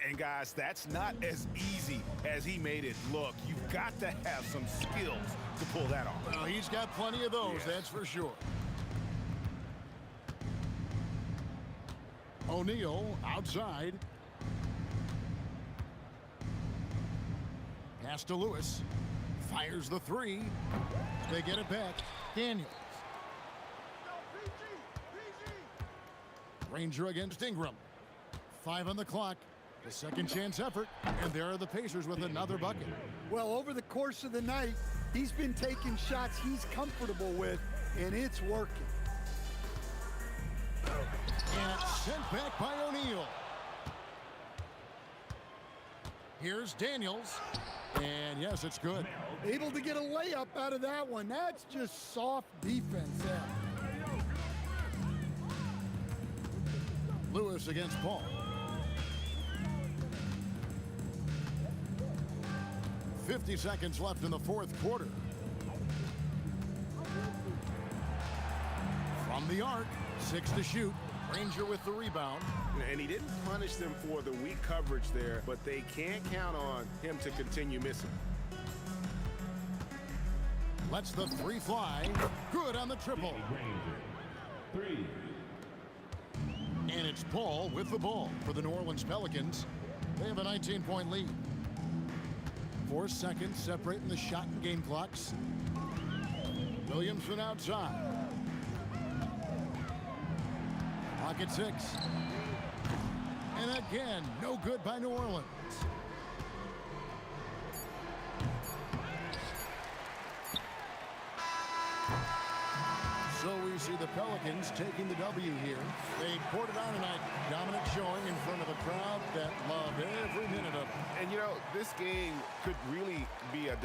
And guys, that's not as easy as he made it look. You've got to have some skills to pull that off. Well, he's got plenty of those, that's for sure. O'Neal outside. Pass to Lewis. Fires the 3. They get it back. Daniels. Granger against Ingram. 5 on the clock. The second chance effort. And there are the Pacers with another bucket. Well, over the course of the night, he's been taking shots he's comfortable with, and it's working. And it's sent back by O'Neal. Here's Daniels. And yes, it's good. Able to get a layup out of that one. That's just soft defense there. Lewis against Paul. .50 seconds left in the fourth quarter. From the arc, 6 to shoot. Ranger with the rebound. And he didn't punish them for the weak coverage there, but they can't count on him to continue missing. Lets the three fly. Good on the triple. Three. And it's Paul with the ball for the New Orleans Pelicans. They have a 19-point lead. 4 seconds separating the shot and game clocks. Williams from outside. Pocket 6. And again, no good by New Orleans. So we see the Pelicans taking the W here. They poured it on tonight. Dominant showing in front of a crowd that loved every minute of it. And, you know, this game could really be a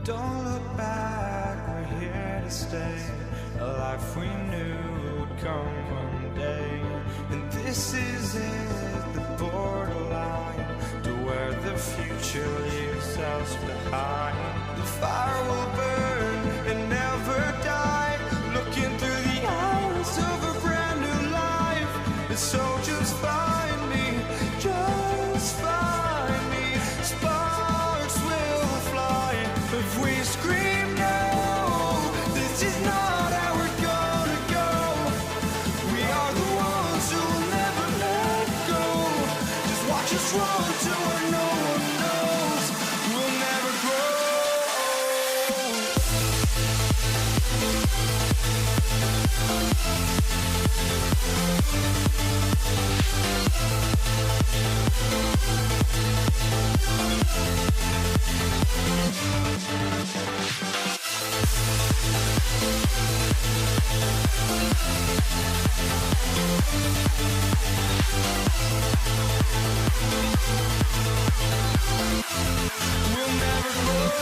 Don't look back, we're here to stay, a life we knew would come one day. And this is it, the borderline to where the future leaves us behind. The fire will burn and never die, looking through the eyes of a brand new life. And so just find me, just find me. Sparks will fly if we scream no. This is not how we're gonna go. We are the ones who will never let go. Just watch us run to where no one knows. We'll never grow. We'll never grow.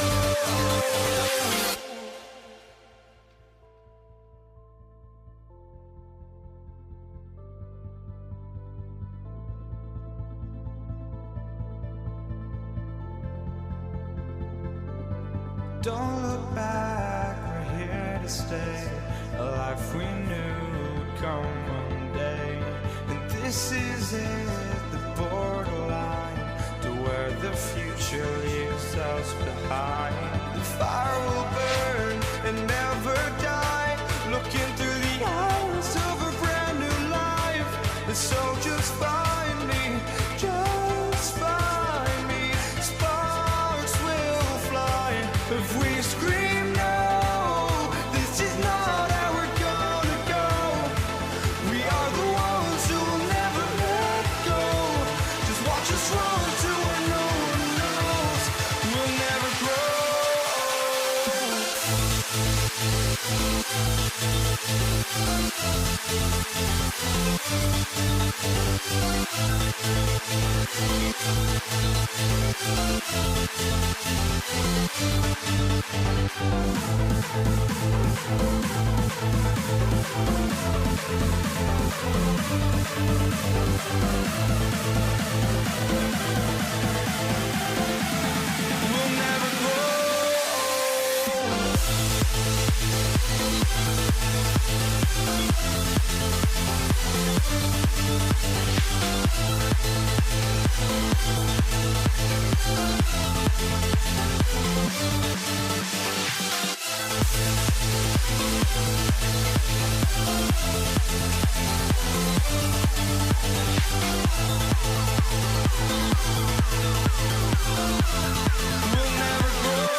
Don't look back, we're here to stay. A life we knew would come one day. And this is it, the borderline to where the future leaves us behind. The fire will burn and never die, looking through the eyes of a brand new life. And so just find me, just find me. Sparks will fly if we scream no. This is not how we're gonna go. We are the ones who will never let go. Just watch us run to where no one knows. We'll never grow. We'll never grow. We'll never grow.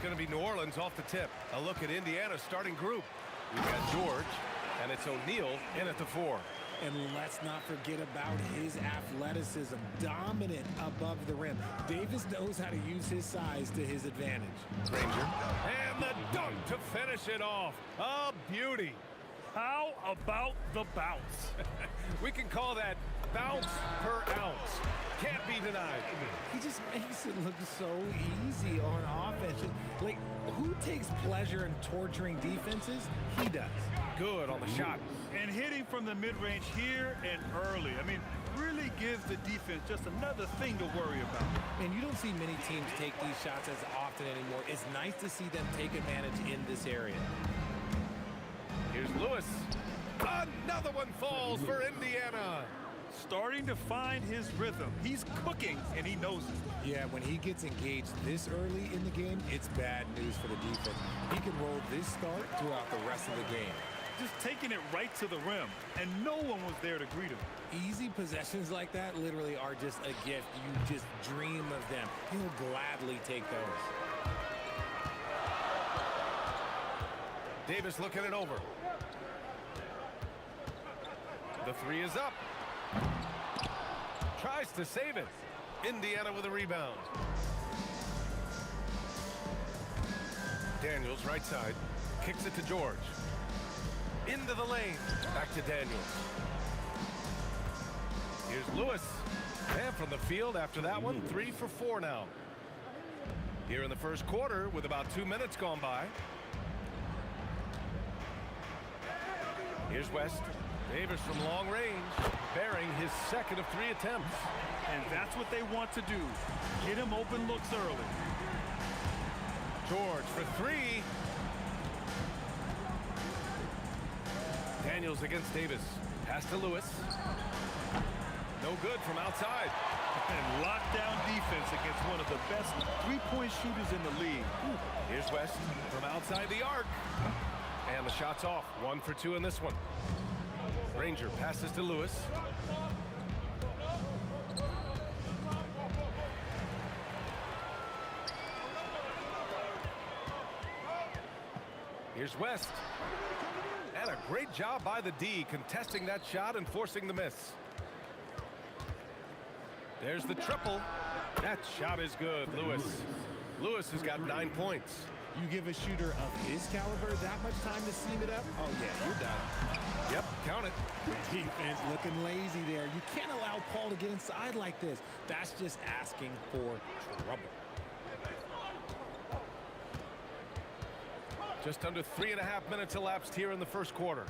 going to be New Orleans off the tip. A look at Indiana's starting group. We've got George, and it's O'Neal in at the 4. And let's not forget about his athleticism, dominant above the rim. Davis knows how to use his size to his advantage. Granger, and the dunk to finish it off. A beauty. How about the bounce? We can call that bounce per ounce. Can't be denied. He just makes it look so easy on offense. Like, who takes pleasure in torturing defenses? He does. Good on the shot. And hitting from the mid-range here and early. I mean, really gives the defense just another thing to worry about. And you don't see many teams take these shots as often anymore. It's nice to see them take advantage in this area. Here's Lewis. Another one falls for Indiana. Starting to find his rhythm. He's cooking, and he knows it. Yeah, when he gets engaged this early in the game, it's bad news for the defense. He can roll this start throughout the rest of the game. Just taking it right to the rim, and no one was there to greet him. Easy possessions like that literally are just a gift. You just dream of them. He'll gladly take those. Davis looking it over. The 3 is up. Tries to save it. Indiana with a rebound. Daniels right side. Kicks it to George. Into the lane. Back to Daniels. Here's Lewis. And from the field after that one, 3 for 4 now. Here in the first quarter with about 2 minutes gone by. Here's West. Davis from long range, bearing his second of 3 attempts. And that's what they want to do. Get him open looks early. George for 3. Daniels against Davis. Pass to Lewis. No good from outside. And lockdown defense against one of the best three-point shooters in the league. Here's West from outside the arc. And the shot's off. 1 for 2 in this one. Granger passes to Lewis. Here's West. And a great job by the D contesting that shot and forcing the miss. There's the triple. That shot is good, Lewis. Lewis has got 9 points. You give a shooter of his caliber that much time to seam it up? Oh, yeah, you're done. Yep, count it. The defense looking lazy there. You can't allow Paul to get inside like this. That's just asking for trouble. Just under 3.5 minutes elapsed here in the first quarter.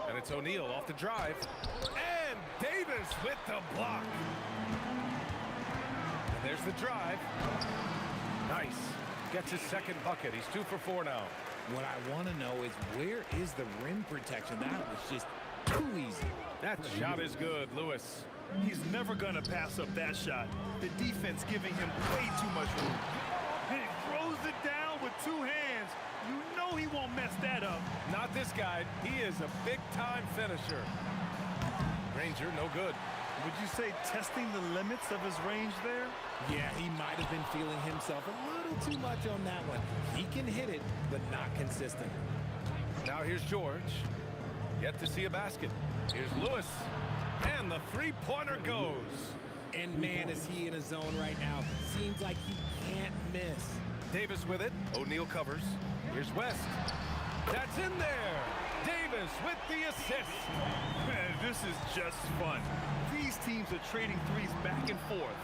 And it's O'Neal off the drive. And Davis with the block. And there's the drive. Nice. Gets his second bucket. He's 2 for 4 now. What I want to know is where is the rim protection? That was just too easy. That shot is good, Lewis. He's never going to pass up that shot. The defense giving him way too much room. And he throws it down with 2 hands. You know he won't mess that up. Not this guy. He is a big-time finisher. Granger, no good. Would you say testing the limits of his range there? Yeah, he might have been feeling himself a little too much on that one. He can hit it, but not consistent. Now here's George. Yet to see a basket. Here's Lewis. And the 3-pointer goes. And man, is he in a zone right now. Seems like he can't miss. Davis with it. O'Neal covers. Here's West. That's in there. Davis with the assist. Man, this is just fun. These teams are trading threes back and forth.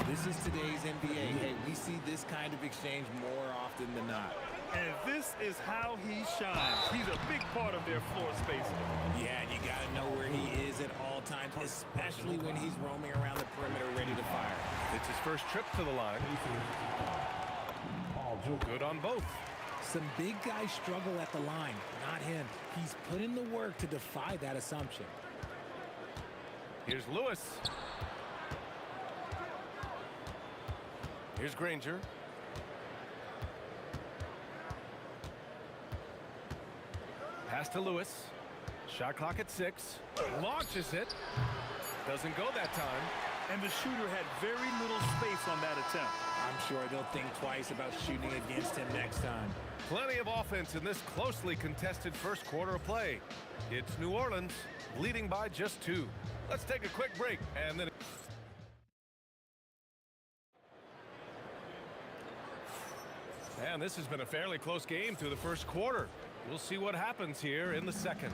This is today's NBA. Hey, we see this kind of exchange more often than not. And this is how he shines. He's a big part of their floor spacing. Yeah, and you got to know where he is at all times, especially when he's roaming around the perimeter ready to fire. It's his first trip to the line. Good on both. Some big guys struggle at the line, not him. He's put in the work to defy that assumption. Here's Lewis. Here's Granger. Pass to Lewis. Shot clock at 6. Launches it. Doesn't go that time. And the shooter had very little space on that attempt. I'm sure they'll think twice about shooting against him next time. Plenty of offense in this closely contested first quarter of play. It's New Orleans leading by just 2. Let's take a quick break and then... And this has been a fairly close game through the first quarter. We'll see what happens here in the second.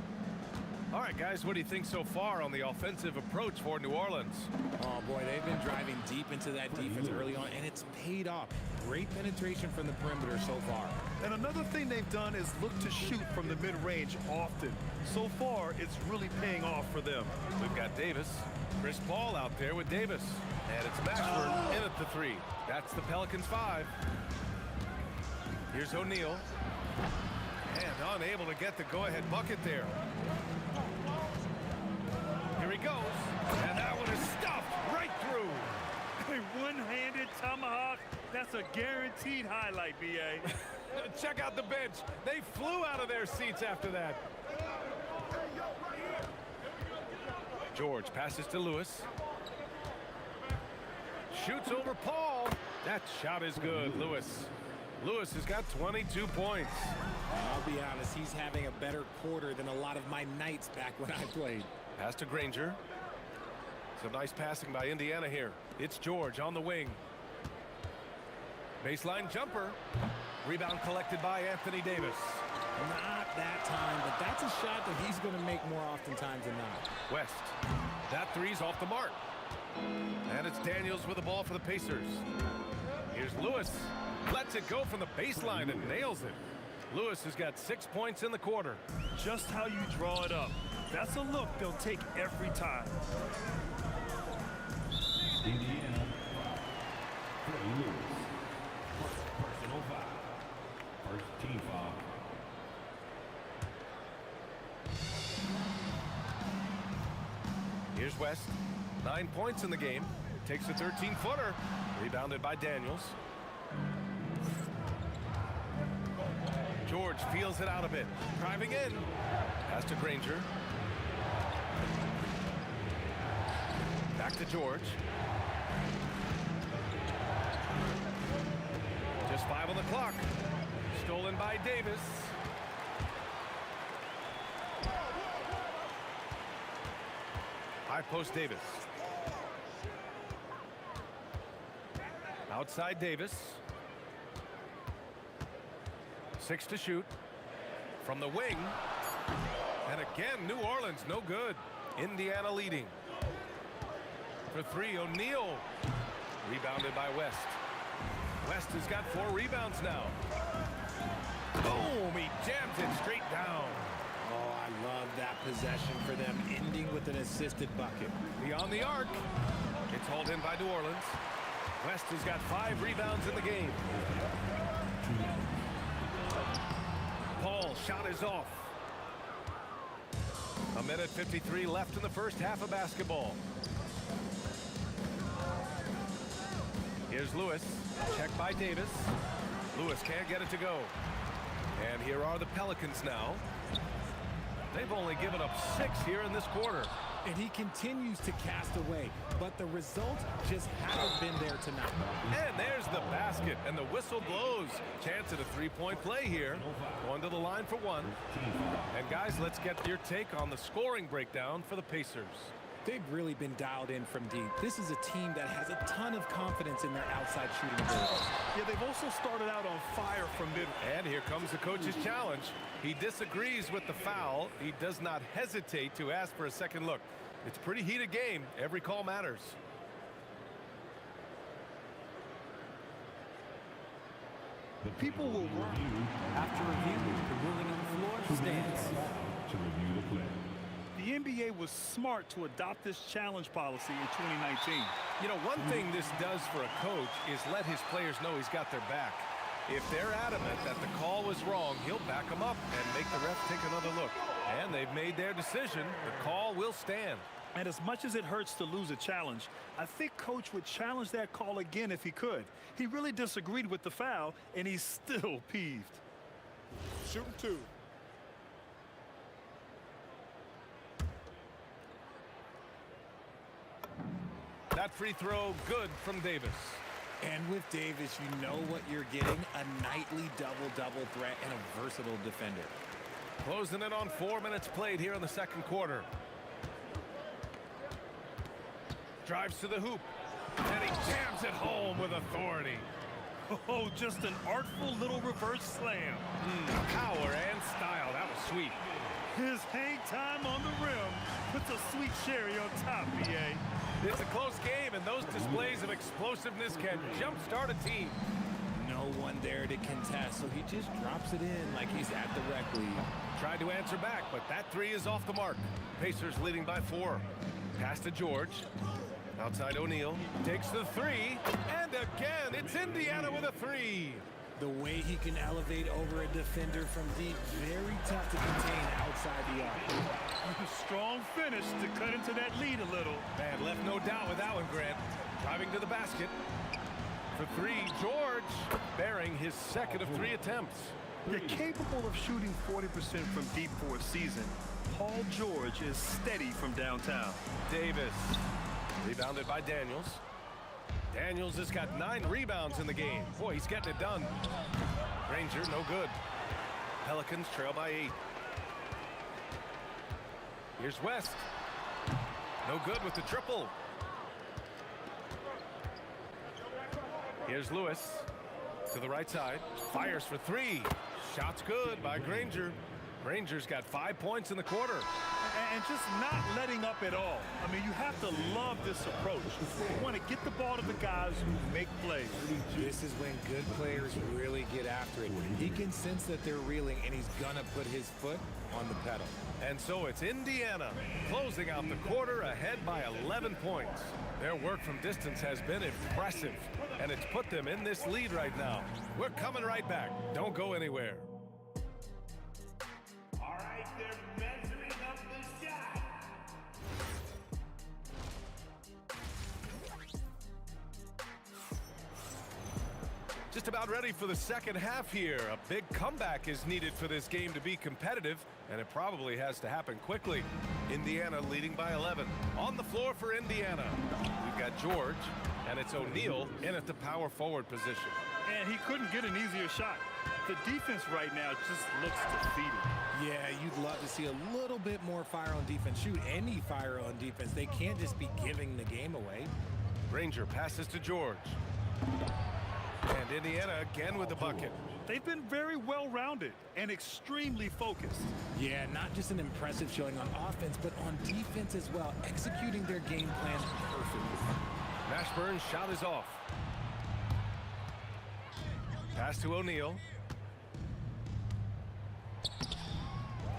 All right, guys, what do you think so far on the offensive approach for New Orleans? Oh, boy, they've been driving deep into that defense early on, and it's paid off. Great penetration from the perimeter so far. And another thing they've done is look to shoot from the mid-range often. So far, it's really paying off for them. We've got Davis. Chris Paul out there with Davis. And it's Mashford in at the 3. That's the Pelicans 5. Here's O'Neal. And unable to get the go-ahead bucket there. Here he goes. And that one is stuffed right through. A one-handed tomahawk. That's a guaranteed highlight, B.A. Check out the bench. They flew out of their seats after that. George passes to Lewis. Shoots over Paul. That shot is good, Lewis. Lewis has got 22 points. I'll be honest, he's having a better quarter than a lot of my nights back when I played. Pass to Granger. Some nice passing by Indiana here. It's George on the wing. Baseline jumper. Rebound collected by Anthony Davis. Not that time, but that's a shot that he's going to make more oftentimes than not. West. That three's off the mark. And it's Daniels with the ball for the Pacers. Here's Lewis. Lets it go from the baseline and nails it. Lewis has got 6 points in the quarter. Just how you draw it up. That's a look they'll take every time. Indiana. Lewis. Personal foul. First team foul. Here's West. 9 points in the game. Takes a 13-footer. Rebounded by Daniels. George feels it out a bit. Driving in. Pass to Granger. Back to George. Just 5 on the clock. Stolen by Davis. High post Davis. Outside Davis. 6 to shoot. From the wing. And again, New Orleans no good. Indiana leading. For 3, O'Neal. Rebounded by West. West has got 4 rebounds now. Boom! He jams it straight down. Oh, I love that possession for them, ending with an assisted bucket. Beyond the arc. It's hauled in by New Orleans. West has got 5 rebounds in the game. Paul shot is off. 1:53 left in the first half of basketball. Here's Lewis. Checked by Davis. Lewis can't get it to go. And here are the Pelicans now. They've only given up 6 here in this quarter. And he continues to cast away, but the results just haven't been there tonight. And there's the basket, and the whistle blows. Chance at a 3-point play here. Going to the line for 1. And guys, let's get your take on the scoring breakdown for the Pacers. They've really been dialed in from deep. This is a team that has a ton of confidence in their outside shooting ability. Yeah, they've also started out on fire from mid. And here comes the coach's challenge. He disagrees with the foul. He does not hesitate to ask for a second look. It's a pretty heated game. Every call matters. People will work. After review, the ruling on the floor stands. To review the play. The NBA was smart to adopt this challenge policy in 2019. You know, one thing this does for a coach is let his players know he's got their back. If they're adamant that the call was wrong, he'll back them up and make the ref take another look. And they've made their decision. The call will stand. And as much as it hurts to lose a challenge, I think Coach would challenge that call again if he could. He really disagreed with the foul, and he's still peeved. Shooting 2. That free throw good from Davis. And with Davis, you know what you're getting, a nightly double-double threat and a versatile defender. Closing in on 4 minutes played here in the second quarter. Drives to the hoop, and he jams it home with authority. Oh, just an artful little reverse slam. Power and style. That was sweet. His hang time on the rim puts a sweet cherry on top, BA. It's a close game, and those displays of explosiveness can jumpstart a team. No one there to contest, so he just drops it in like he's at the rec league. Tried to answer back, but that three is off the mark. Pacers leading by 4. Pass to George. Outside O'Neal. Takes the three. And again, it's Indiana with a 3. The way he can elevate over a defender from deep, very tough to contain outside the arc. Strong finish to cut into that lead a little. Man, left no doubt with that one, Grant. Driving to the basket. For 3, George, bearing his second of 3 attempts. They're capable of shooting 40% from deep for a season. Paul George is steady from downtown. Davis, rebounded by Daniels. Daniels has got 9 rebounds in the game. Boy, he's getting it done. Granger, no good. Pelicans trail by 8. Here's West. No good with the triple. Here's Lewis to the right side. Fires for 3. Shot's good by Granger. Granger's got 5 points in the quarter. And just not letting up at all. I mean, you have to love this approach. You want to get the ball to the guys who make plays. This is when good players really get after it. He can sense that they're reeling, and he's going to put his foot on the pedal. And so it's Indiana closing out the quarter ahead by 11 points. Their work from distance has been impressive, and it's put them in this lead right now. We're coming right back. Don't go anywhere. All right, they're measuring up the shot. Just about ready for the second half here. A big comeback is needed for this game to be competitive, and it probably has to happen quickly. Indiana leading by 11. On the floor for Indiana, we've got George, and it's O'Neal in at the power forward position. And he couldn't get an easier shot. The defense right now just looks defeated. Yeah, you'd love to see a little bit more fire on defense. Shoot, any fire on defense. They can't just be giving the game away. Granger passes to George. And Indiana again with the bucket. They've been very well-rounded and extremely focused. Yeah, not just an impressive showing on offense, but on defense as well, executing their game plan perfectly. Mashburn's shot is off. Pass to O'Neal.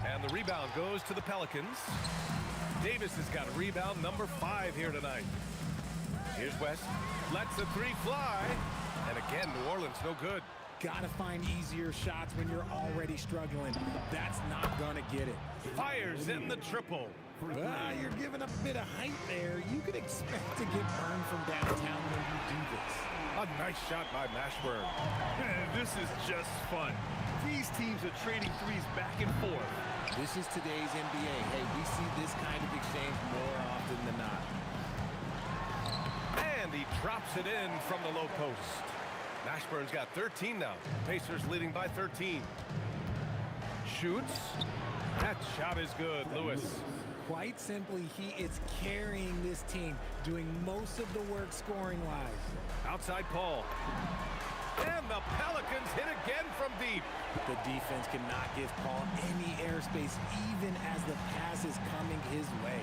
And the rebound goes to the Pelicans. Davis has got rebound number 5 here tonight. Here's West. Lets the 3 fly. And again, New Orleans no good. Gotta find easier shots when you're already struggling. That's not gonna get it. Fires in the triple. You're giving up a bit of height there. You could expect to get burned from downtown when you do this. A nice shot by Mashburn. This is just fun. These teams are trading threes back and forth. This is today's NBA. Hey, we see this kind of exchange more often than not. And he drops it in from the low post. Mashburn's got 13 now. Pacers leading by 13. Shoots. That shot is good, Lewis. Quite simply, he is carrying this team, doing most of the work scoring-wise. Outside Paul. And the Pelicans hit again from deep. The defense cannot give Paul any airspace, even as the pass is coming his way.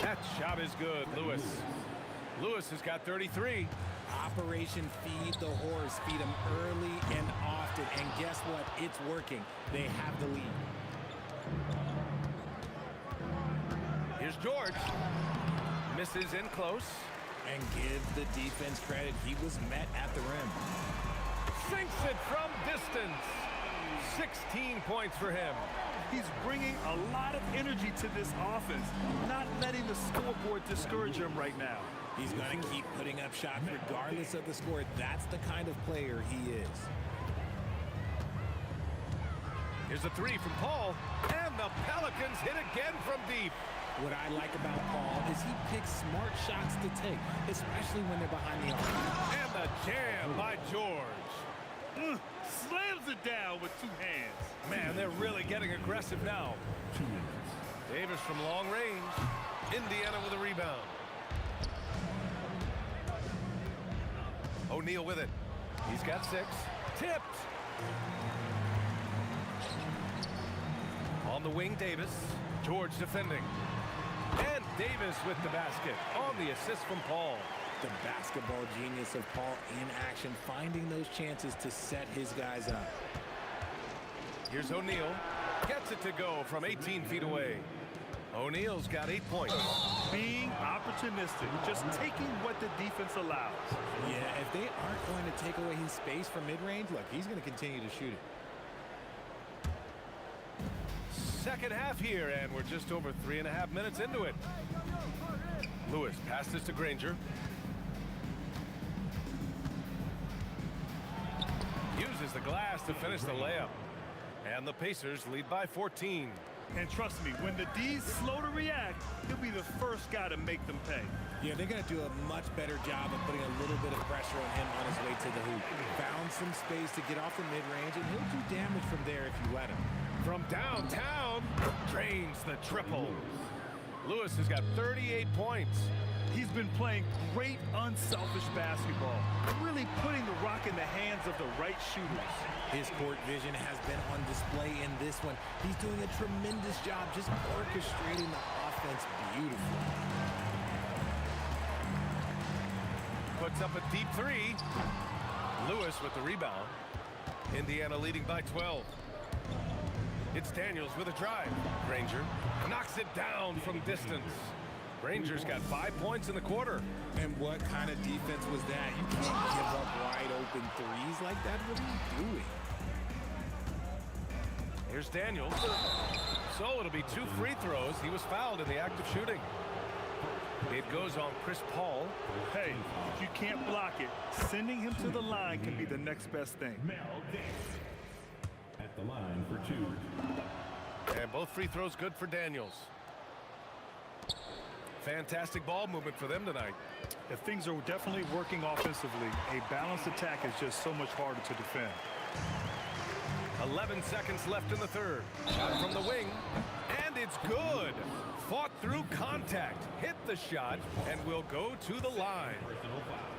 That shot is good, Lewis. Lewis has got 33. Operation Feed the Horse. Feed him early and often. And guess what? It's working. They have the lead. Here's George. Misses in close. And give the defense credit. He was met at the rim. Sinks it from distance. 16 points for him. He's bringing a lot of energy to this offense, not letting the scoreboard discourage him right now. He's going to keep putting up shots regardless of the score. That's the kind of player he is. Here's a 3 from Paul. And the Pelicans hit again from deep. What I like about Paul is he picks smart shots to take, especially when they're behind the arc. And the jam by George. Slams it down with two hands. Man, they're really getting aggressive now. Davis from long range. Indiana with a rebound. O'Neal with it. He's got 6. Tipped. On the wing, Davis. George defending. And Davis with the basket on the assist from Paul. The basketball genius of Paul in action, finding those chances to set his guys up. Here's O'Neal. Gets it to go from 18 feet away. O'Neal's got 8 points. Being opportunistic, just taking what the defense allows. Yeah, if they aren't going to take away his space from mid-range, look, he's going to continue to shoot it. Second half here, and we're just over 3.5 minutes into it. Lewis passes to Granger. Uses the glass to finish the layup. And the Pacers lead by 14. And trust me, when the D's slow to react, he'll be the first guy to make them pay. Yeah, they're going to do a much better job of putting a little bit of pressure on him on his way to the hoop. Found some space to get off the mid-range, and he'll do damage from there if you let him. From downtown, drains the triple. Lewis has got 38 points. He's been playing great, unselfish basketball, really putting the rock in the hands of the right shooters. His court vision has been on display in this one. He's doing a tremendous job just orchestrating the offense beautifully. Puts up a deep 3. Lewis with the rebound. Indiana leading by 12. It's Daniels with a drive. Granger knocks it down from distance. Granger's got 5 points in the quarter. And what kind of defense was that? You can't give up wide open threes like that. What are you doing? Here's Daniels. So it'll be 2 free throws. He was fouled in the act of shooting. It goes on Chris Paul. Hey, if you can't block it, sending him to the line can be the next best thing. At the line for 2. And both free throws good for Daniels. Fantastic ball movement for them tonight. If things are definitely working offensively, a balanced attack is just so much harder to defend. 11 seconds left in the third. Shot from the wing, and it's good. Fought through contact, hit the shot, and will go to the line.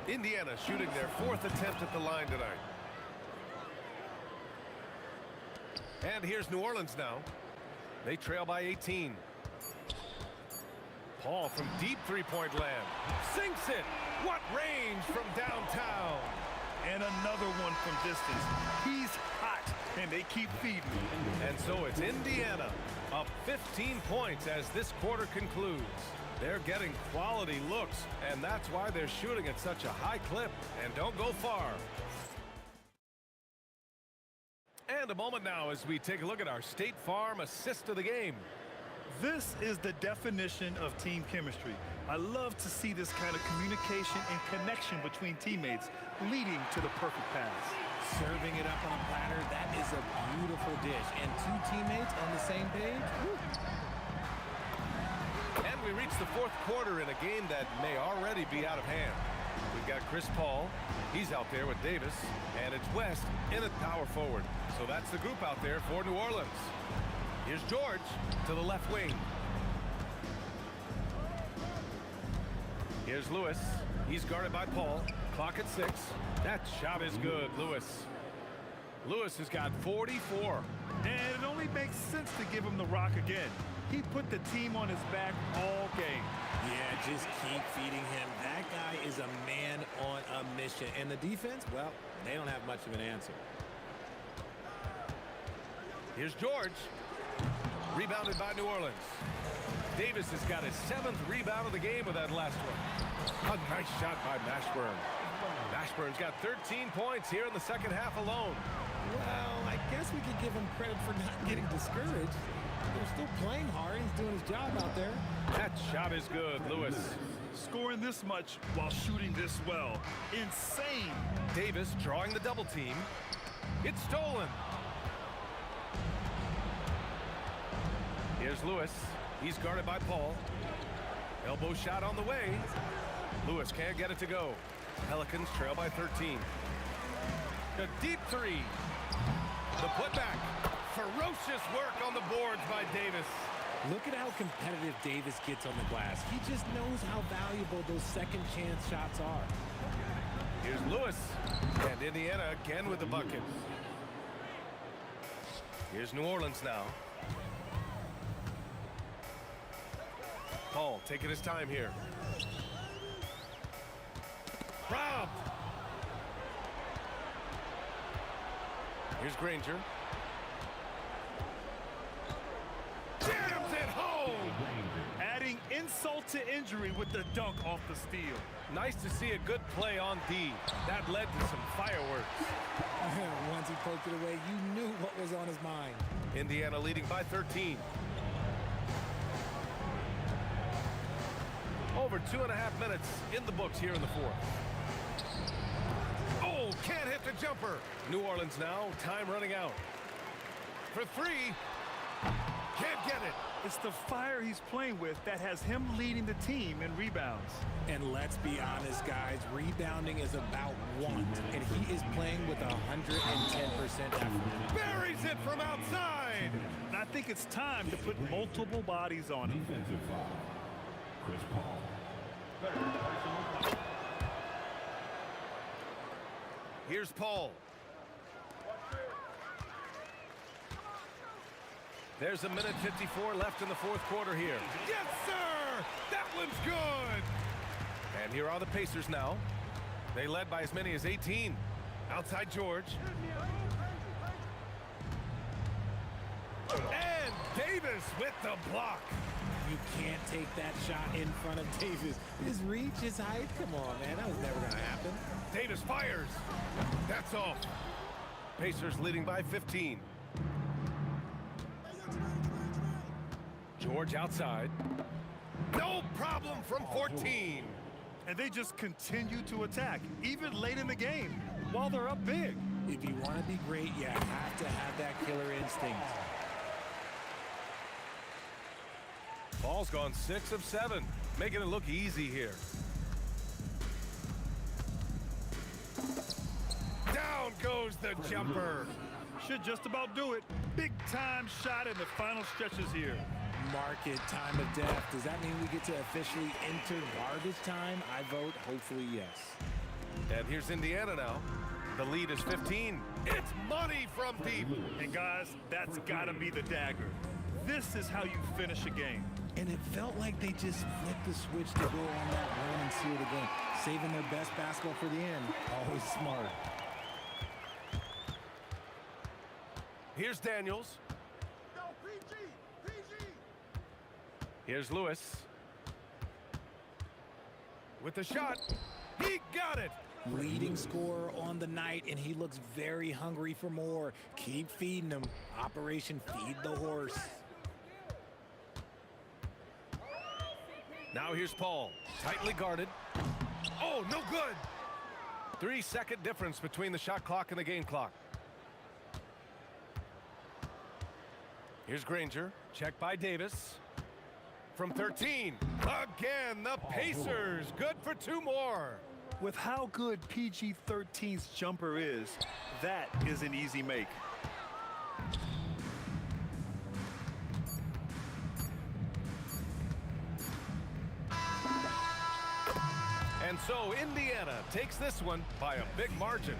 Indiana shooting their 4th attempt at the line tonight. And here's New Orleans now. They trail by 18. Paul from deep three-point land. Sinks it. What range from downtown. And another one from distance. He's hot, and they keep feeding. And so it's Indiana up 15 points as this quarter concludes. They're getting quality looks, and that's why they're shooting at such a high clip. And don't go far. And a moment now as we take a look at our State Farm assist of the game. This is the definition of team chemistry. I love to see this kind of communication and connection between teammates leading to the perfect pass. Serving it up on a platter, that is a beautiful dish. And 2 teammates on the same page. Woo. And we reach the 4th quarter in a game that may already be out of hand. We've got Chris Paul. He's out there with Davis. And it's West in at power forward. So that's the group out there for New Orleans. Here's George to the left wing. Here's Lewis. He's guarded by Paul. Clock at 6. That shot is good, Lewis. Lewis has got 44. And it only makes sense to give him the rock again. He put the team on his back all game. Yeah, just keep feeding him. That guy is a man on a mission. And the defense, well, they don't have much of an answer. Here's George. Rebounded by New Orleans. Davis has got his 7th rebound of the game with that last one. A nice shot by Mashburn. Mashburn's got 13 points here in the second half alone. Well, I guess we could give him credit for not getting discouraged. They're still playing hard. He's doing his job out there. That shot is good, Lewis. Scoring this much while shooting this well. Insane. Davis drawing the double team. It's stolen. Here's Lewis. He's guarded by Paul. Elbow shot on the way. Lewis can't get it to go. Pelicans trail by 13. A deep three. The putback. Ferocious work on the boards by Davis. Look at how competitive Davis gets on the glass. He just knows how valuable those second chance shots are. Here's Lewis. And Indiana again with the bucket. Here's New Orleans now. Paul taking his time here. Robbed. Here's Granger. Jams it home. Adding insult to injury with the dunk off the steal. Nice to see a good play on D. That led to some fireworks. Once he poked it away, you knew what was on his mind. Indiana leading by 13. Over 2.5 minutes in the books here in the fourth. Oh, can't hit the jumper. New Orleans now, time running out. For three, can't get it. It's the fire he's playing with that has him leading the team in rebounds. And let's be honest, guys, rebounding is about want, and he is playing with 110% effort. Buries it from outside. And I think it's time to put multiple bodies on him. Defensive foul. Chris Paul. Here's Paul. There's a minute 54 left in the fourth quarter here. Yes, sir! That one's good! And here are the Pacers now. They led by as many as 18. Outside George. And Davis with the block. You can't take that shot in front of Davis. His reach, his height, come on, man. That was never going to happen. Davis fires. That's off. Pacers leading by 15. George outside. No problem from 14. And they just continue to attack, even late in the game, while they're up big. If you want to be great, you have to have that killer instinct. Paul's gone 6 of 7, making it look easy here. Down goes the jumper. Should just about do it. Big time shot in the final stretches here. Market time of death. Does that mean we get to officially enter garbage time? I vote hopefully yes. And here's Indiana now. The lead is 15. It's money from deep. And guys, that's got to be the dagger. This is how you finish a game. And it felt like they just flipped the switch to go on that run and seal the game. Saving their best basketball for the end. Always smart. Here's Daniels. Here's Lewis. With the shot. He got it. Leading scorer on the night, and he looks very hungry for more. Keep feeding him. Operation Feed the Horse. Now here's Paul. Tightly guarded. Oh, no good. 3-second difference between the shot clock and the game clock. Here's Granger. Checked by Davis. From 13. Again, the Pacers. Good for 2 more. With how good PG-13's jumper is, that is an easy make. And so Indiana takes this one by a big margin.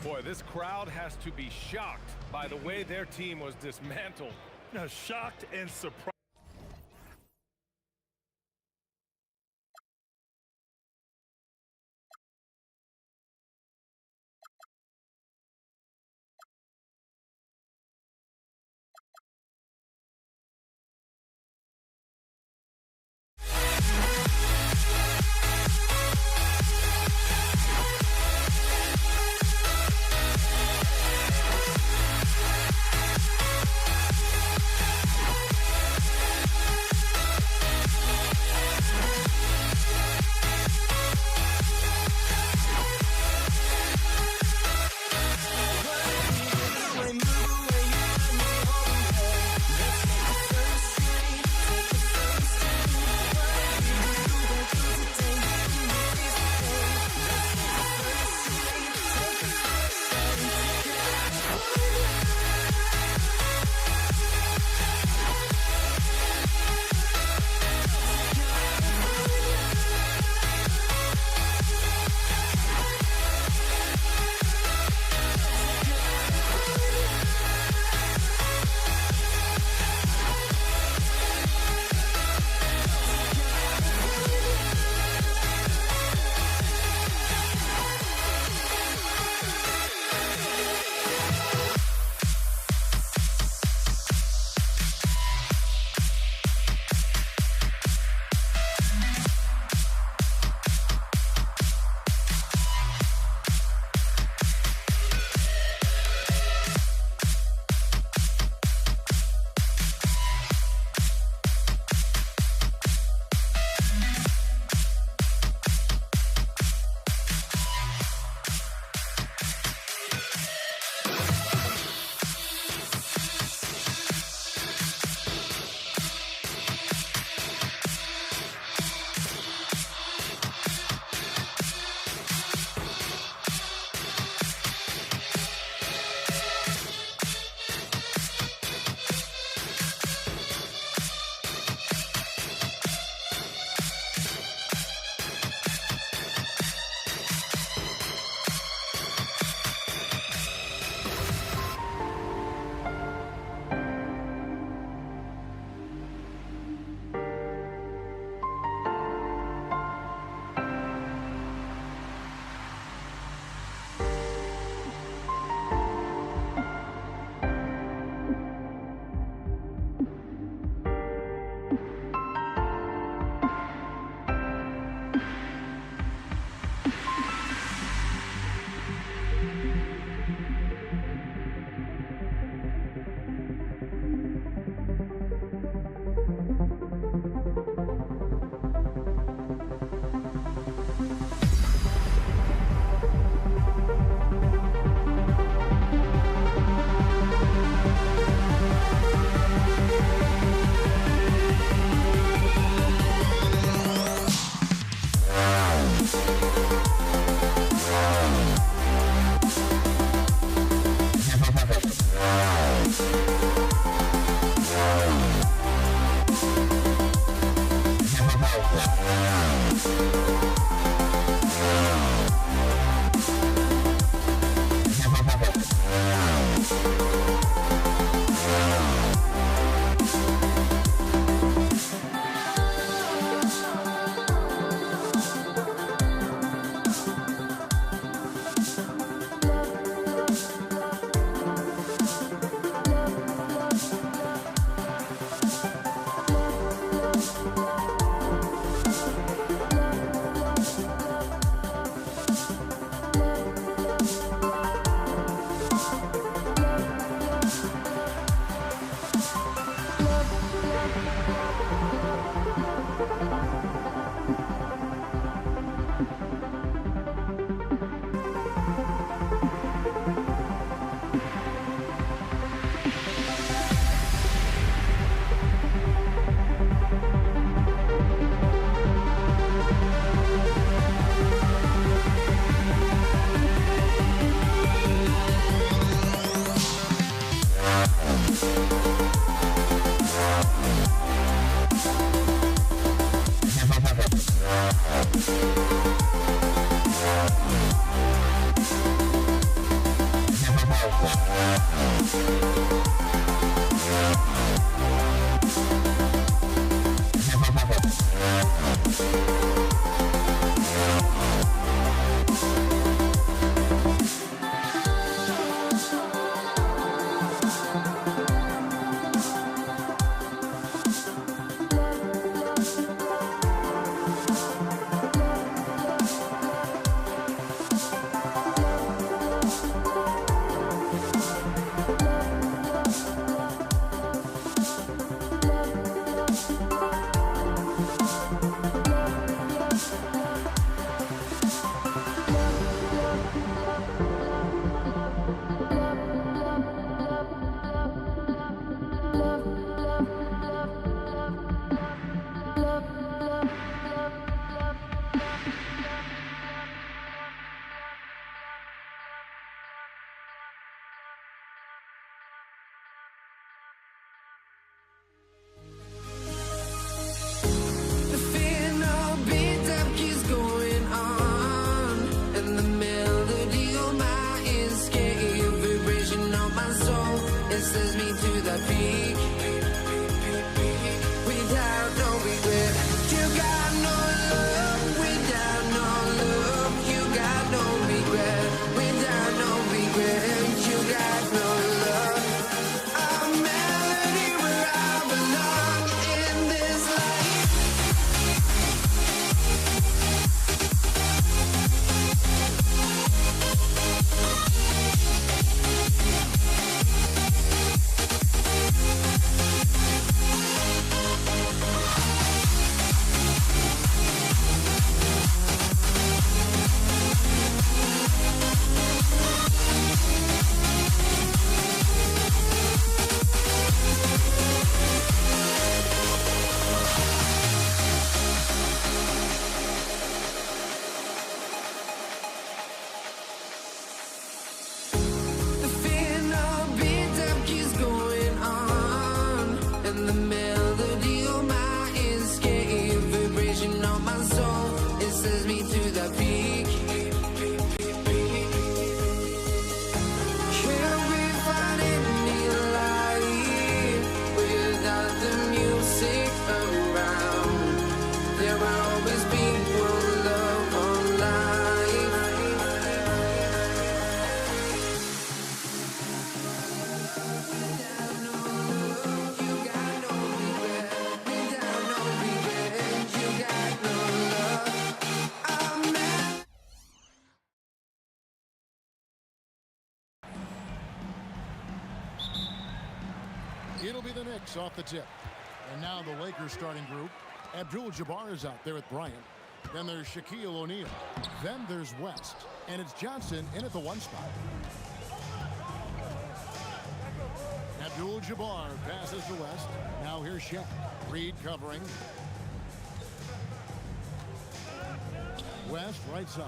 Boy, this crowd has to be shocked by the way their team was dismantled. Now, shocked and surprised. It'll be the Knicks off the tip. And now the Lakers starting group. Abdul-Jabbar is out there at Bryant. Then there's Shaquille O'Neal. Then there's West. And it's Johnson in at the 1 spot. Abdul-Jabbar passes to West. Now here's Shaq. Reed covering. West right side.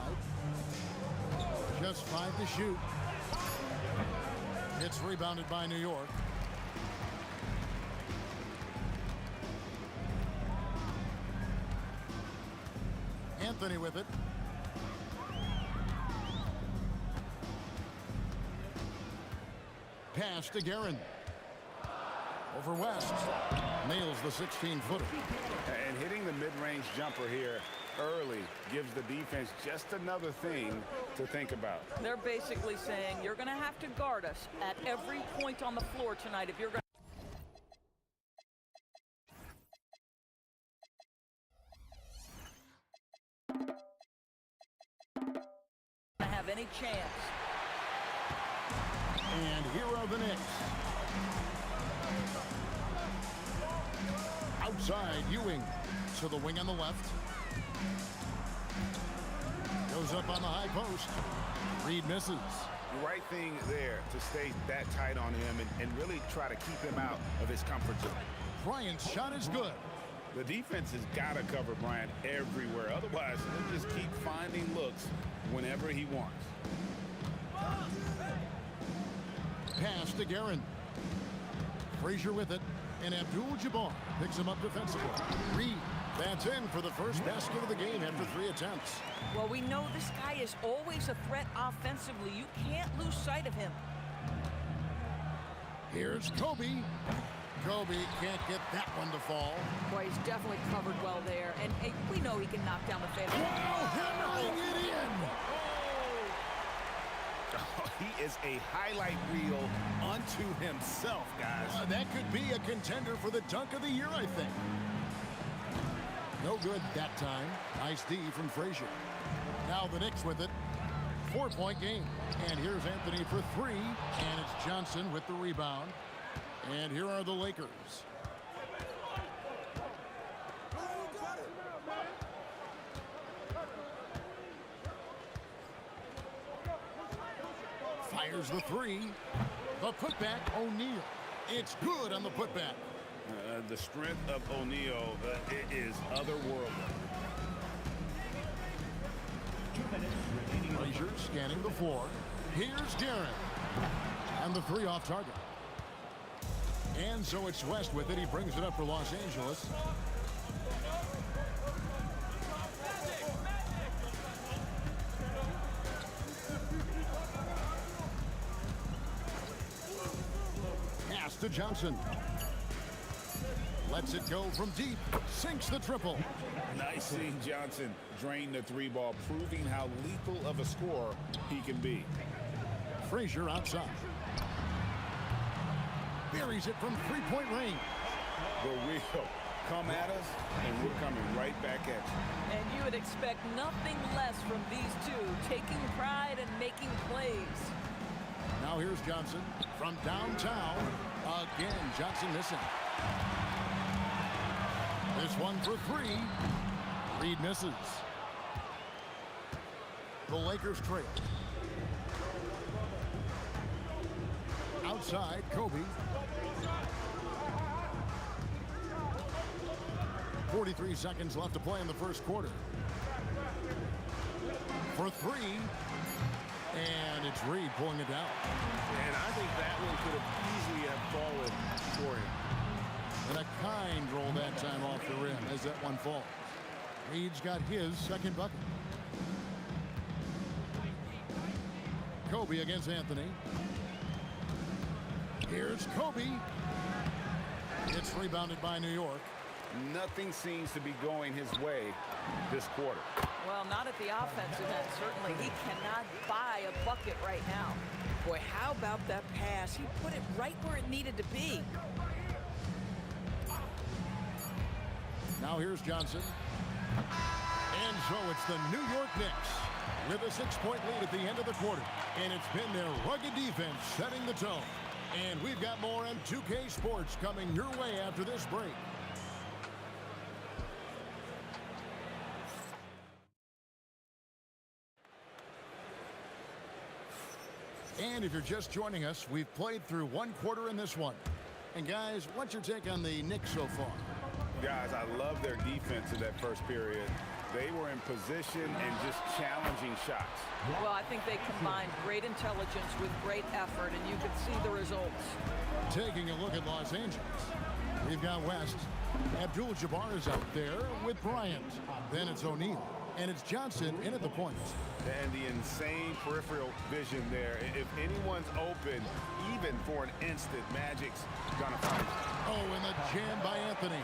Just 5 to shoot. It's rebounded by New York. Anthony with it. Pass to Guerin. Over West. Nails the 16-footer. And hitting the mid-range jumper here early gives the defense just another thing to think about. They're basically saying you're going to have to guard us at every point on the floor tonight if you're going to have any chance. And here are the Knicks. Outside, Ewing to the wing on the left. Goes up on the high post. Reed misses. The right thing there to stay that tight on him and really try to keep him out of his comfort zone. Bryant's shot is good. The defense has got to cover Bryant everywhere. Otherwise, he'll just keep finding looks whenever he wants. Pass to Guerin. Frazier with it. And Abdul-Jabbar picks him up defensively. Reed, that's in for the first basket of the game after 3 attempts. Well, we know this guy is always a threat offensively. You can't lose sight of him. Here's Kobe. Kobe can't get that one to fall. Boy, he's definitely covered well there. And hey, we know he can knock down the fadeaway. Hammering it in. He is a highlight reel unto himself, guys. That could be a contender for the dunk of the year, I think. No good that time. Nice D from Frazier. Now the Knicks with it. 4-point game. And here's Anthony for 3. And it's Johnson with the rebound. And here are the Lakers. Fires the 3. The putback, O'Neal. It's good on the putback. The strength of O'Neal is otherworldly. Frazier scanning the floor. Here's Guerin. And the 3 off target. And so it's West with it. He brings it up for Los Angeles. Pass to Johnson. Lets it go from deep. Sinks the triple. Nice seeing Johnson drain the 3 ball, proving how lethal of a scorer he can be. Frazier outside. Buries it from 3-point range. The wheel. Come at us, and we're coming right back at you. And you would expect nothing less from these two, taking pride and making plays. Now here's Johnson from downtown. Again, Johnson missing. This one for 3. Reed misses. The Lakers trail. Outside, Kobe. 43 seconds left to play in the first quarter. For 3. And it's Reed pulling it down. And I think that one could have easily have fallen for him. And a kind roll that time off the rim as that one falls. Reed's got his second bucket. Kobe against Anthony. Here's Kobe. It's rebounded by New York. Nothing seems to be going his way this quarter. Well, not at the offensive end, certainly. He cannot buy a bucket right now. Boy, how about that pass? He put it right where it needed to be. Now here's Johnson. And so it's the New York Knicks with a 6-point lead at the end of the quarter. And it's been their rugged defense setting the tone. And we've got more on 2K Sports coming your way after this break. And if you're just joining us, we've played through 1 quarter in this one. And guys, what's your take on the Knicks so far? Guys, I love their defense in that first period. They were in position and just challenging shots. Well, I think they combined great intelligence with great effort, and you could see the results. Taking a look at Los Angeles, we've got West. Abdul-Jabbar is out there with Bryant. Then it's O'Neal. And it's Johnson in at the point. And the insane peripheral vision there. If anyone's open, even for an instant, Magic's gonna find it. Oh, and the jam by Anthony.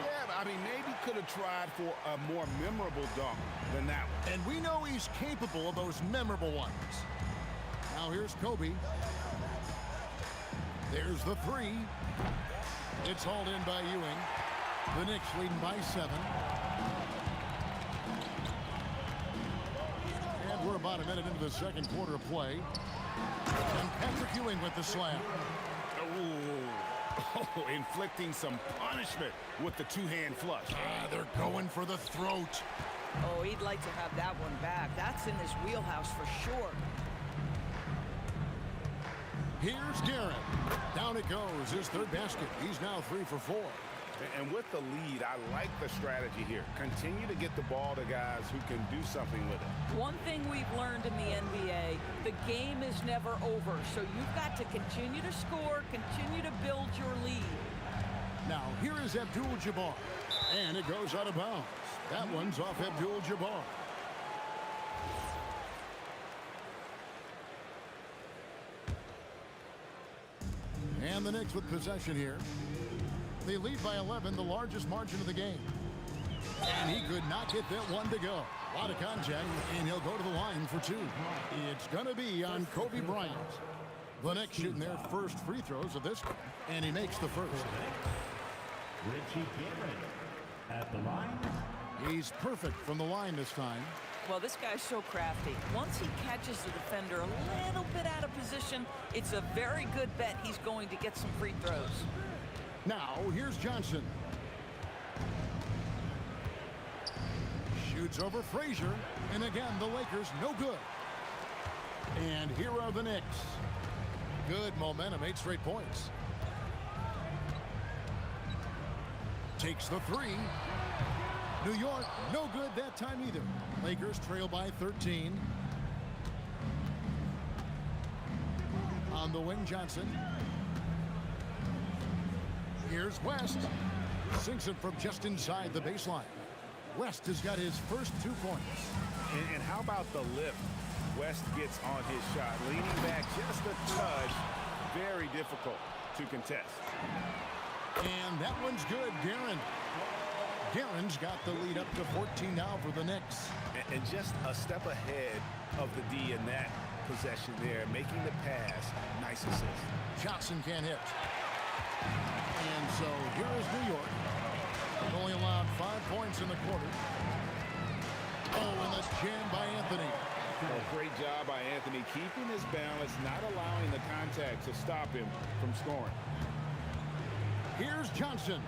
Yeah, I mean, maybe could have tried for a more memorable dunk than that one. And we know he's capable of those memorable ones. Now here's Kobe. There's the three. It's hauled in by Ewing. The Knicks leading by 7. And we're about a minute into the second quarter of play. And Patrick Ewing with the slam. Oh, inflicting some punishment with the two-hand flush. They're going for the throat. Oh, he'd like to have that one back. That's in his wheelhouse for sure. Here's Garrett. Down it goes. His third basket. He's now 3 for 4. And with the lead, I like the strategy here. Continue to get the ball to guys who can do something with it. One thing we've learned in the NBA, the game is never over. So you've got to continue to score, continue to build your lead. Now, here is Abdul-Jabbar. And it goes out of bounds. That one's off Abdul-Jabbar. And the Knicks with possession here. They lead by 11, the largest margin of the game. And he could not get that one to go. A lot of contact, and he'll go to the line for 2. It's going to be on Kobe Bryant. The Knicks shooting their first free throws of this game, and he makes the first. Richie Cameron at the line. He's perfect from the line this time. Well, this guy's so crafty. Once he catches the defender a little bit out of position, it's a very good bet he's going to get some free throws. Now, here's Johnson. Shoots over Frazier. And again, the Lakers no good. And here are the Knicks. Good momentum, 8 straight points. Takes the 3. New York, no good that time either. Lakers trail by 13. On the wing, Johnson. Here's West. Sinks it from just inside the baseline. West has got his first 2 points. And how about the lift West gets on his shot? Leaning back just a touch. Very difficult to contest. And that one's good, Guerin. Guerin's got the lead up to 14 now for the Knicks. And just a step ahead of the D in that possession there, making the pass. Nice assist. Johnson can't hit. And so here is New York. They've only allowed 5 points in the quarter. Oh, and the jam by Anthony. Oh, great job by Anthony, keeping his balance, not allowing the contact to stop him from scoring. Here's Johnson.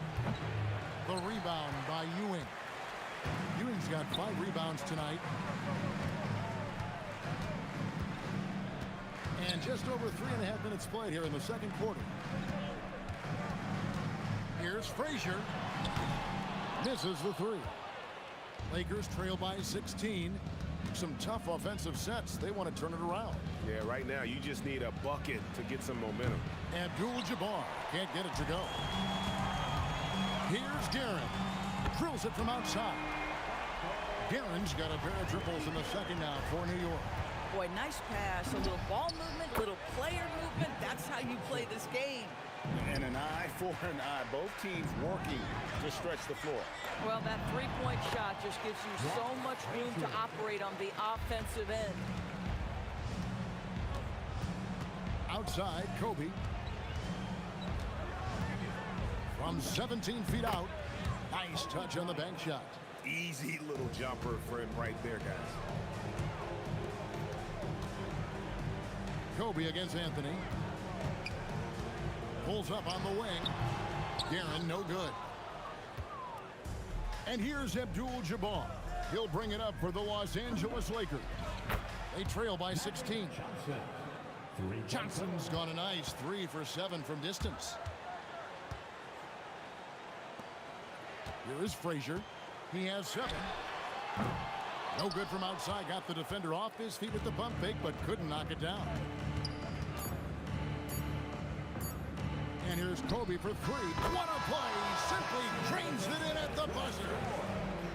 The rebound by Ewing. Ewing's got 5 rebounds tonight. And just over 3.5 minutes played here in the second quarter. Here's Frazier. Misses the 3. Lakers trail by 16. Some tough offensive sets. They want to turn it around. Yeah, right now you just need a bucket to get some momentum. Abdul-Jabbar can't get it to go. Here's Guerin. Drills it from outside. Guerin's got a pair of triples in the second now for New York. Boy, nice pass. A little ball movement, little player movement. That's how you play this game. And an eye for an eye. Both teams working to stretch the floor. Well, that three-point shot just gives you so much room to operate on the offensive end. Outside, Kobe. From 17 feet out. Nice touch on the bank shot. Easy little jumper for him right there, guys. Kobe against Anthony. Pulls up on the wing. Guerin, no good. And here's Abdul-Jabbar. He'll bring it up for the Los Angeles Lakers. They trail by 16. Johnson's got a nice 3 for 7 from distance. Here is Frazier. He has 7. No good from outside. Got the defender off his feet with the pump fake, but couldn't knock it down. And here's Kobe for 3. What a play! Simply drains it in at the buzzer.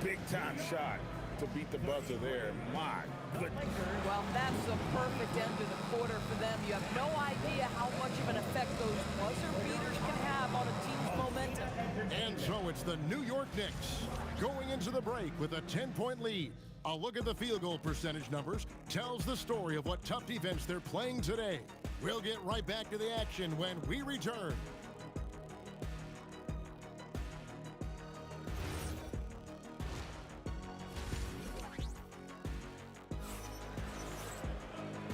Big time shot. to beat the buzzer there. My goodness. Well, that's the perfect end to the quarter for them. You have no idea how much of an effect those buzzer beaters can have on a team's momentum. And so it's the New York Knicks going into the break with a 10-point lead. A look at the field goal percentage numbers tells the story of what tough defense they're playing today. We'll get right back to the action when we return.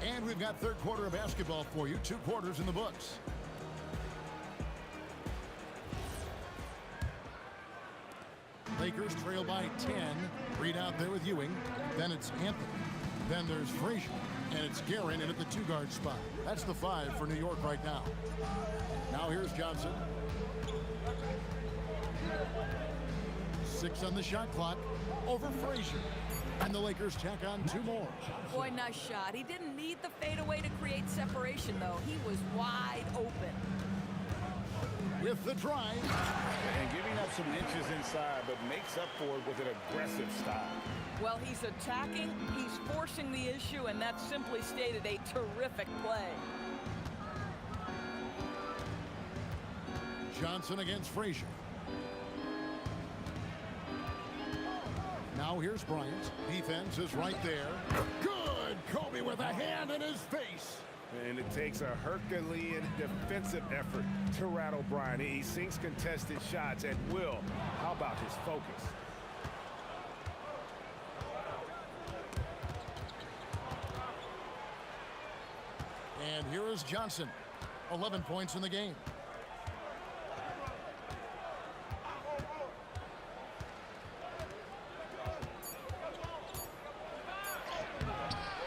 And we've got third quarter of basketball for you, 2 quarters in the books. Lakers trail by 10. Reed out there with Ewing. Then it's Anthony. Then there's Frazier. And it's Guerin in at the 2-guard spot. That's the 5 for New York right now. Now here's Johnson. 6 on the shot clock. Over Frazier. And the Lakers tack on 2 more. Boy, nice shot. He didn't need the fadeaway to create separation, though. He was wide open. With the drive. And giving up some inches inside, but makes up for it with an aggressive style. Well, he's attacking, he's forcing the issue, and that simply stated a terrific play. Johnson against Frazier. Now here's Bryant. Defense is right there. Good! Kobe with a hand in his face. And it takes a Herculean defensive effort to rattle Bryant. He sinks contested shots at will. How about his focus? And here is Johnson. 11 points in the game.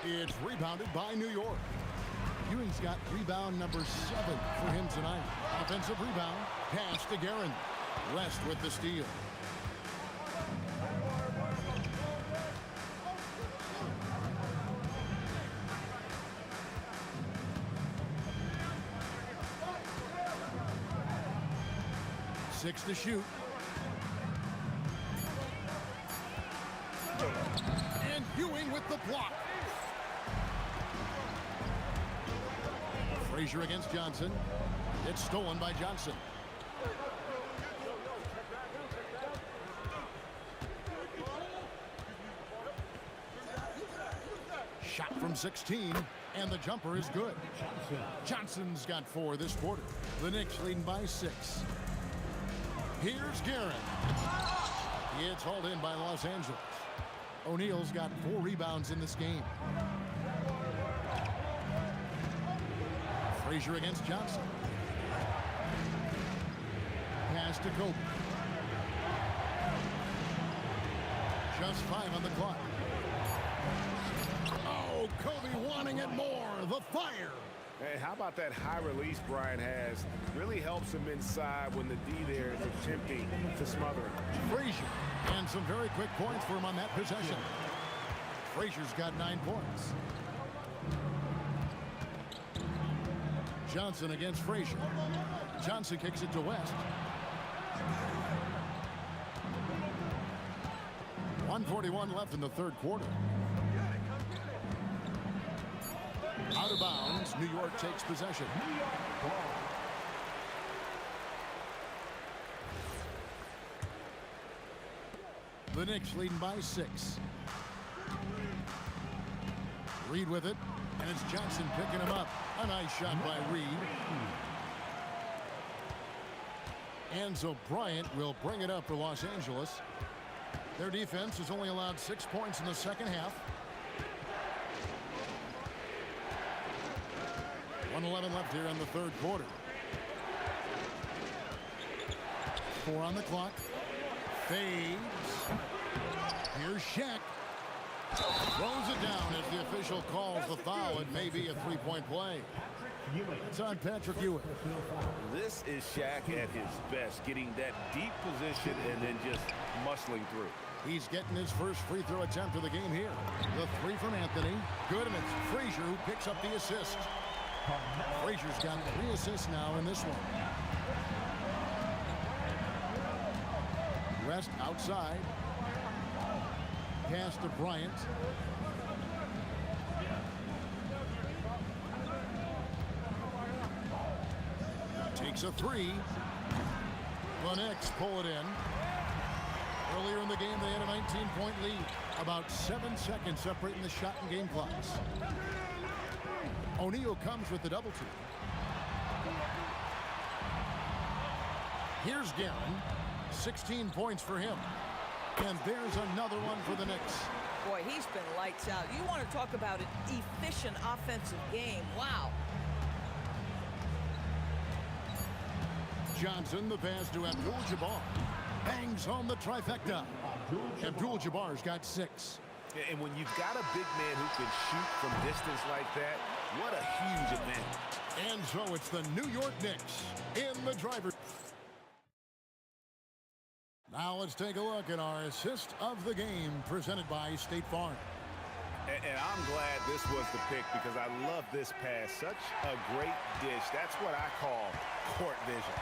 It's rebounded by New York. Ewing's got rebound number 7 for him tonight. Offensive rebound. Pass to Guerin. West with the steal. Six to shoot. And Ewing with the block. Frazier against Johnson. It's stolen by Johnson. Shot from 16, and the jumper is good. Johnson's got 4 this quarter. The Knicks leading by 6. Here's Guerin. It's hauled in by Los Angeles. O'Neal's got 4 rebounds in this game. Frazier against Johnson. Pass to Kobe. Just 5 on the clock. Oh, Kobe wanting it more. The fire. Hey, how about that high release Bryant has? Really helps him inside when the D there is attempting to smother him. Frazier. And some very quick points for him on that possession. Frazier's got 9 points. Johnson against Frazier. Johnson kicks it to West. 1:41 left in the third quarter. Out of bounds, New York takes possession. The Knicks leading by 6. Reed with it, and it's Johnson picking him up. A nice shot by Reed. And so Bryant will bring it up for Los Angeles. Their defense has only allowed 6 points in the second half. 1:11 left here in the third quarter. 4 on the clock. Fades. Here's Shaq. Throws it down as the official calls the foul. It may be a 3-point play. It's on Patrick Ewing. This is Shaq at his best, getting that deep position and then just muscling through. He's getting his first free throw attempt of the game here. The 3 from Anthony. Good, and it's Frazier who picks up the assist. Frazier's got 3 assists now in this one. West outside. pass to Bryant. Takes a three. The Knicks pull it in. Earlier in the game, they had a 19-point lead. About 7 seconds separating the shot and game clocks. O'Neal comes with the double team. Here's Guerin. 16 points for him. And there's another one for the Knicks. Boy, he's been lights out. You want to talk about an efficient offensive game. Wow. Johnson, the pass to Abdul-Jabbar. Bangs home the trifecta. Abdul-Jabbar's got 6. And when you've got a big man who can shoot from distance like that, what a huge advantage. And so it's the New York Knicks in the driver's. Now let's take a look at our assist of the game presented by State Farm. And I'm glad this was the pick because I love this pass. Such a great dish. That's what I call court vision.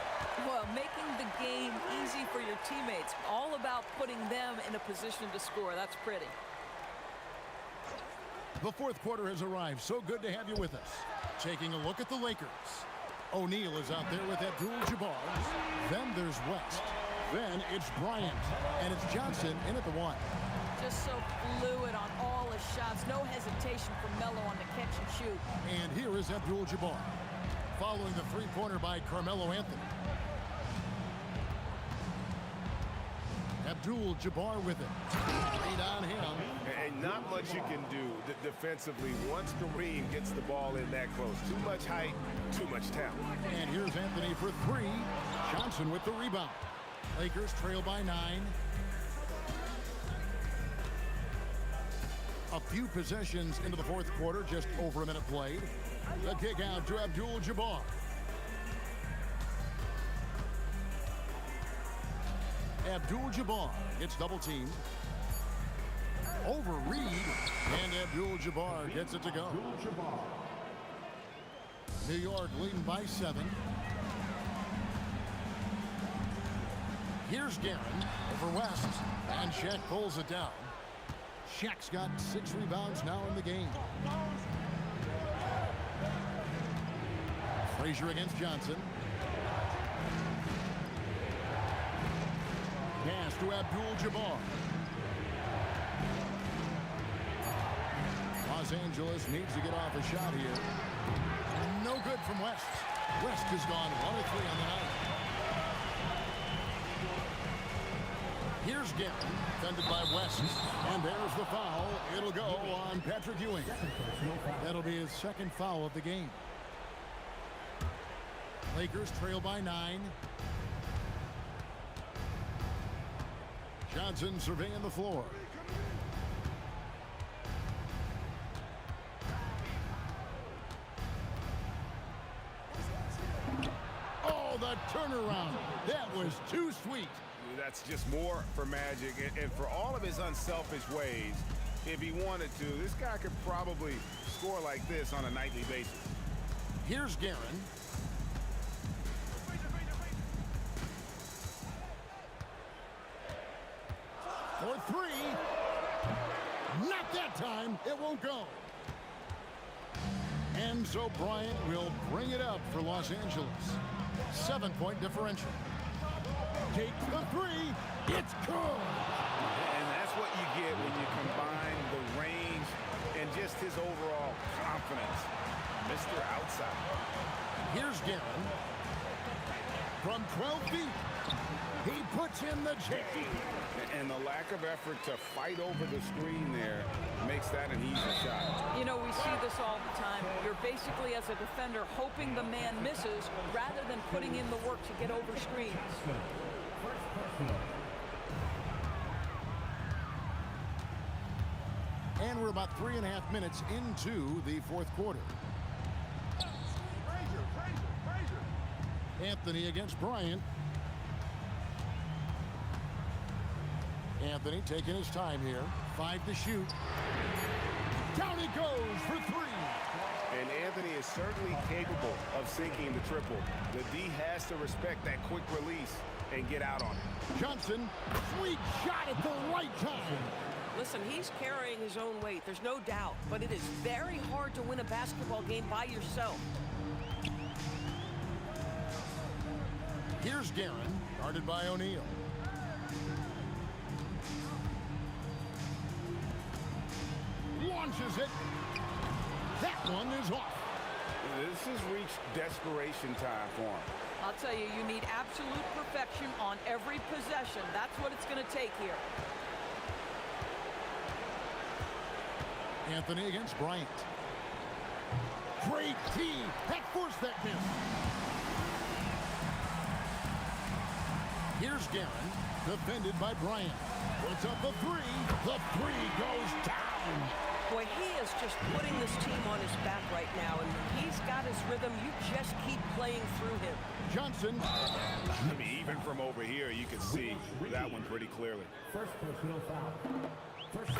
Well, making the game easy for your teammates. All about putting them in a position to score. That's pretty. The fourth quarter has arrived. So good to have you with us. Taking a look at the Lakers. O'Neal is out there with Abdul-Jabbar. Then there's West. Then it's Bryant. And it's Johnson in at the 1. Just so fluid on all his shots. No hesitation for Melo on the catch and shoot. And here is Abdul-Jabbar. Following the three-pointer by Carmelo Anthony. Abdul-Jabbar with it. Right on him. And not much you can do defensively once Kareem gets the ball in that close. Too much height, too much talent. And here's Anthony for 3. Johnson with the rebound. Lakers trail by 9. A few possessions into the fourth quarter, just over a minute played. The kick out to Abdul-Jabbar. Abdul-Jabbar gets double teamed. Over Reed, and Abdul-Jabbar gets it to go. New York leading by 7. Here's Guerin over West, and Shaq pulls it down. Shaq's got 6 rebounds now in the game. Frazier against Johnson. Pass to Abdul-Jabbar. Los Angeles needs to get off a shot here. No good from West. West has gone 1 of 3 on the night. Here's Guerin, defended by West, and there's the foul. It'll go on Patrick Ewing. That'll be his second foul of the game. Lakers trail by 9. Johnson surveying the floor. Oh, the turnaround. That was too sweet. That's just more for Magic. And for all of his unselfish ways, if he wanted to, this guy could probably score like this on a nightly basis. Here's Guerin. For 3. Not that time. It won't go. And so Bryant will bring it up for Los Angeles. 7-point differential. Takes the 3. It's good. And that's what you get when you combine the range and just his overall confidence. Mr. Outside. Here's Guerin. From 12 feet. He puts in the J. And the lack of effort to fight over the screen there makes that an easy shot. You know, we see this all the time. You're basically, as a defender, hoping the man misses rather than putting in the work to get over screens. And we're about 3.5 minutes into the fourth quarter. Anthony against Bryant. Anthony taking his time here. 5 to shoot. Down he goes for 3. And Anthony is certainly capable of sinking the triple. The D has to respect that quick release and get out on it. Johnson, sweet shot at the right time. Listen, Listen, he's carrying his own weight. There's no doubt. But it is very hard to win a basketball game by yourself. Here's Guerin, guarded by O'Neal. Launches it. That one is off. This has reached desperation time for him. I'll tell you, you need absolute perfection on every possession. That's what it's going to take here. Anthony against Bryant. Great team. That forced that miss. Here's Guerin, defended by Bryant. Puts up a three. The three goes down. Boy, he is just putting this team on his back right now, and when he's got his rhythm, you just keep playing through him. Johnson. I mean, even from over here, you can see that one pretty clearly. First personal foul.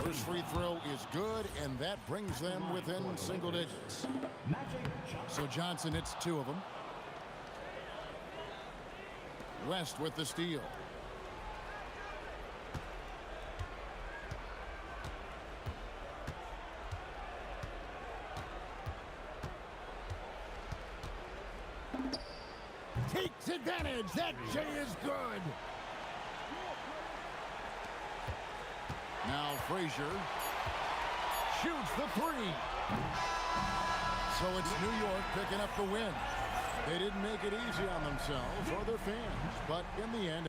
First free throw is good, and that brings them within single digits. So Johnson hits 2 of them. West with the steal. Takes advantage. That J is good. Now Frazier shoots the 3. So it's New York picking up the win. They didn't make it easy on themselves or their fans, but in the end,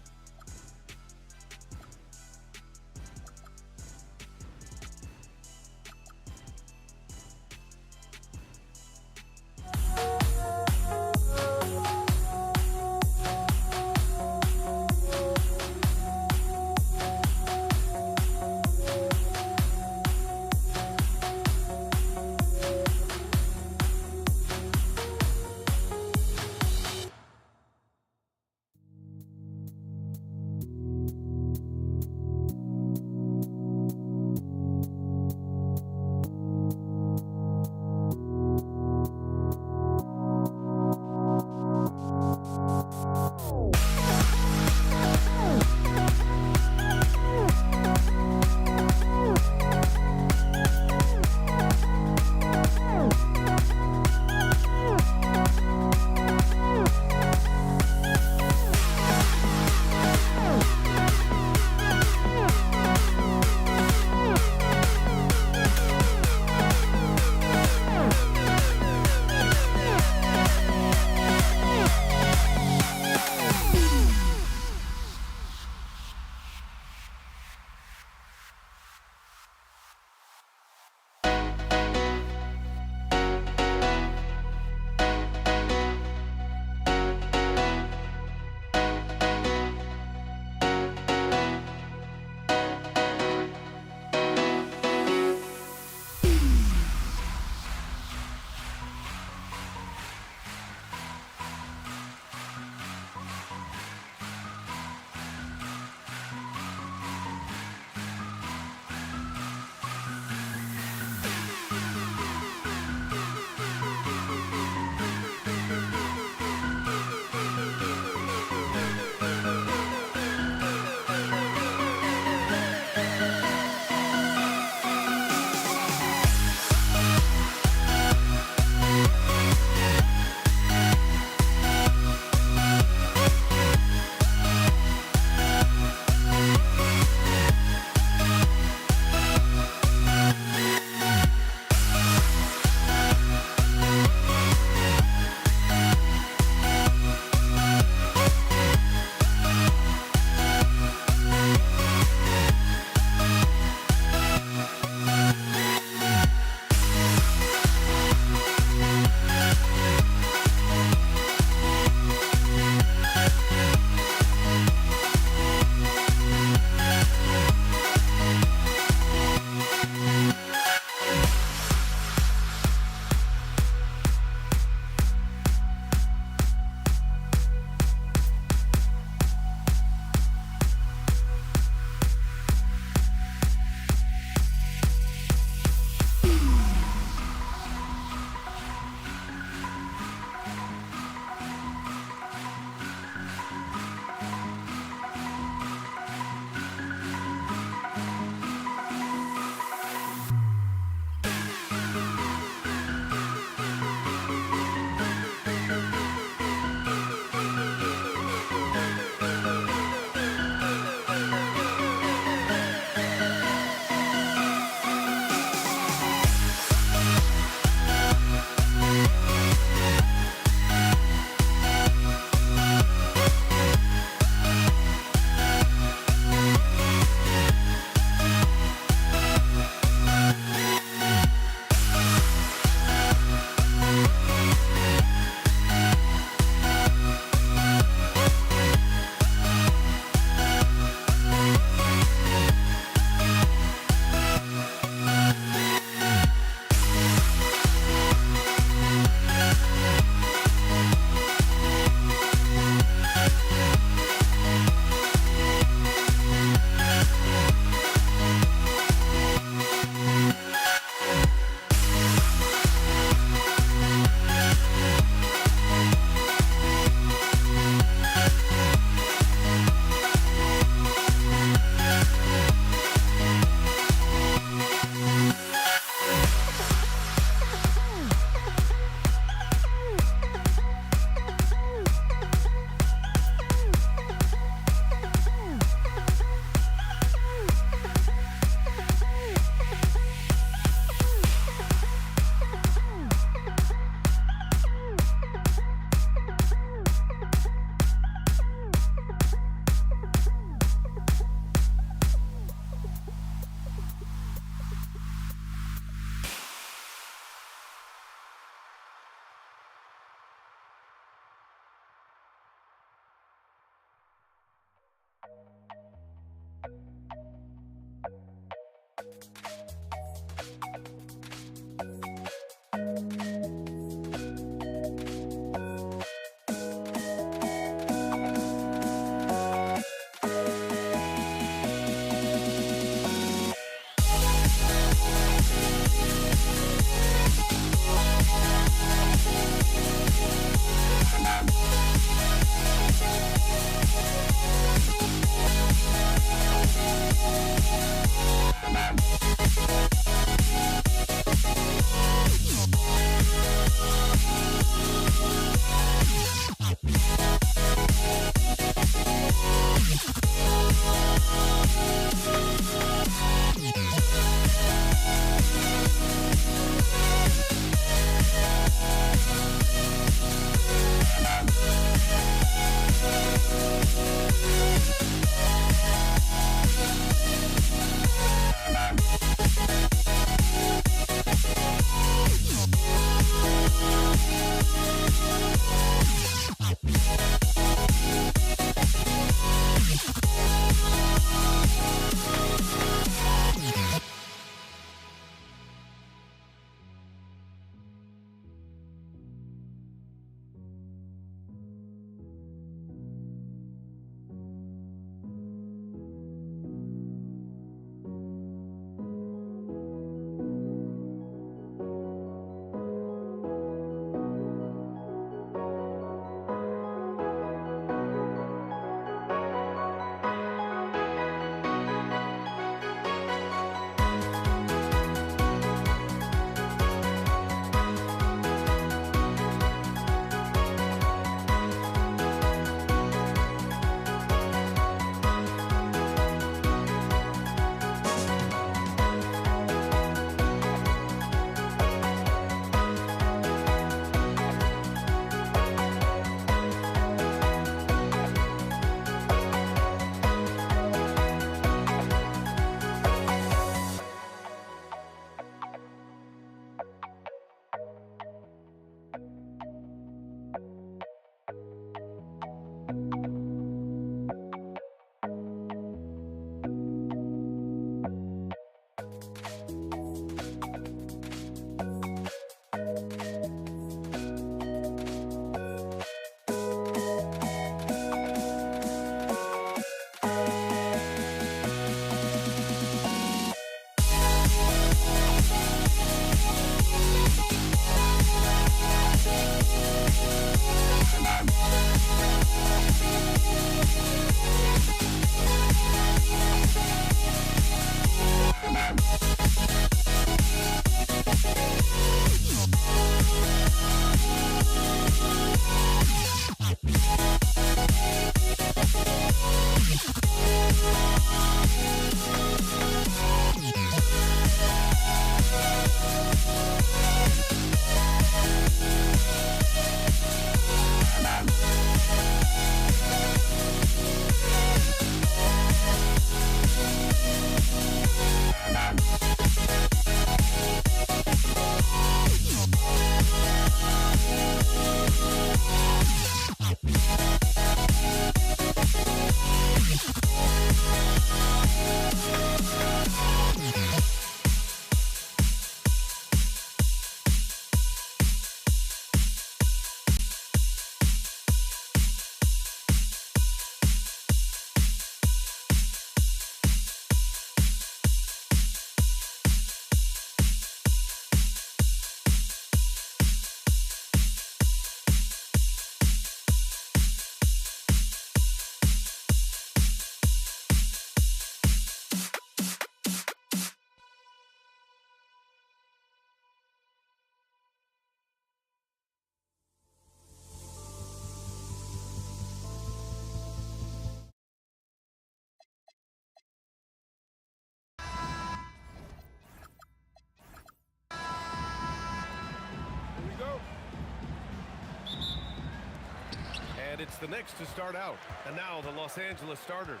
And it's the Knicks to start out. And now the Los Angeles starters.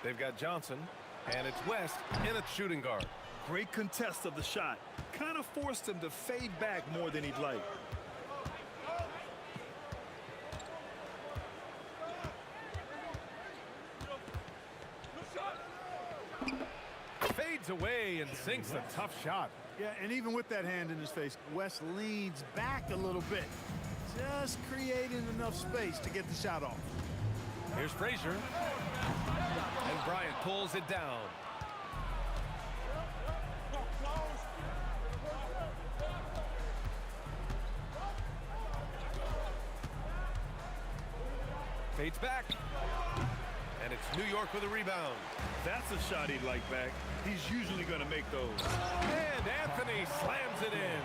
They've got Johnson, and it's West in at shooting guard. Great contest of the shot. Kind of forced him to fade back more than he'd like. Fade Fades away and sinks a tough shot. Yeah, and even with that hand in his face, West leans back a little bit. Just creating enough space to get the shot off. Here's Frazier. And Bryant pulls it down. Fades back. And it's New York with a rebound. That's a shot he'd like back. He's usually going to make those. And Anthony slams it in.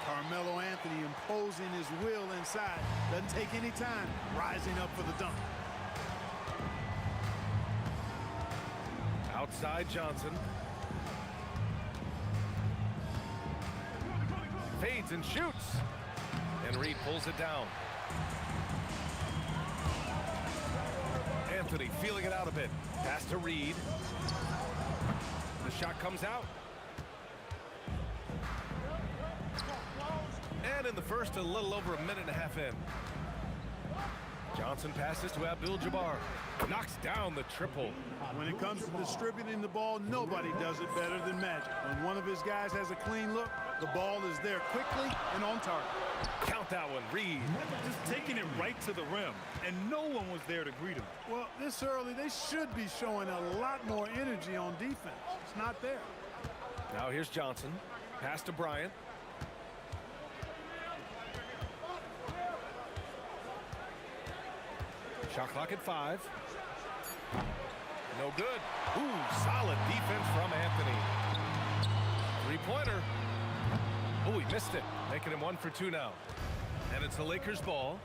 Carmelo Anthony imposing his will inside. Doesn't take any time rising up for the dunk. Outside Johnson. Fades and shoots. And Reed pulls it down. Anthony feeling it out a bit. Pass to Reed. The shot comes out. And in the first, a little over a minute and a half in. Johnson passes to Abdul-Jabbar. Knocks down the triple. When it comes to distributing the ball, nobody does it better than Magic. When one of his guys has a clean look, the ball is there quickly and on target. Count that one, Reed. Just taking it right to the rim, and no one was there to greet him. Well, this early, they should be showing a lot more energy on defense. It's not there. Now here's Johnson. Pass to Bryant. Shot clock at 5. No good. Ooh, solid defense from Anthony. Three-pointer. Oh, he missed it. Making him 1 for 2 now. And it's the Lakers' ball.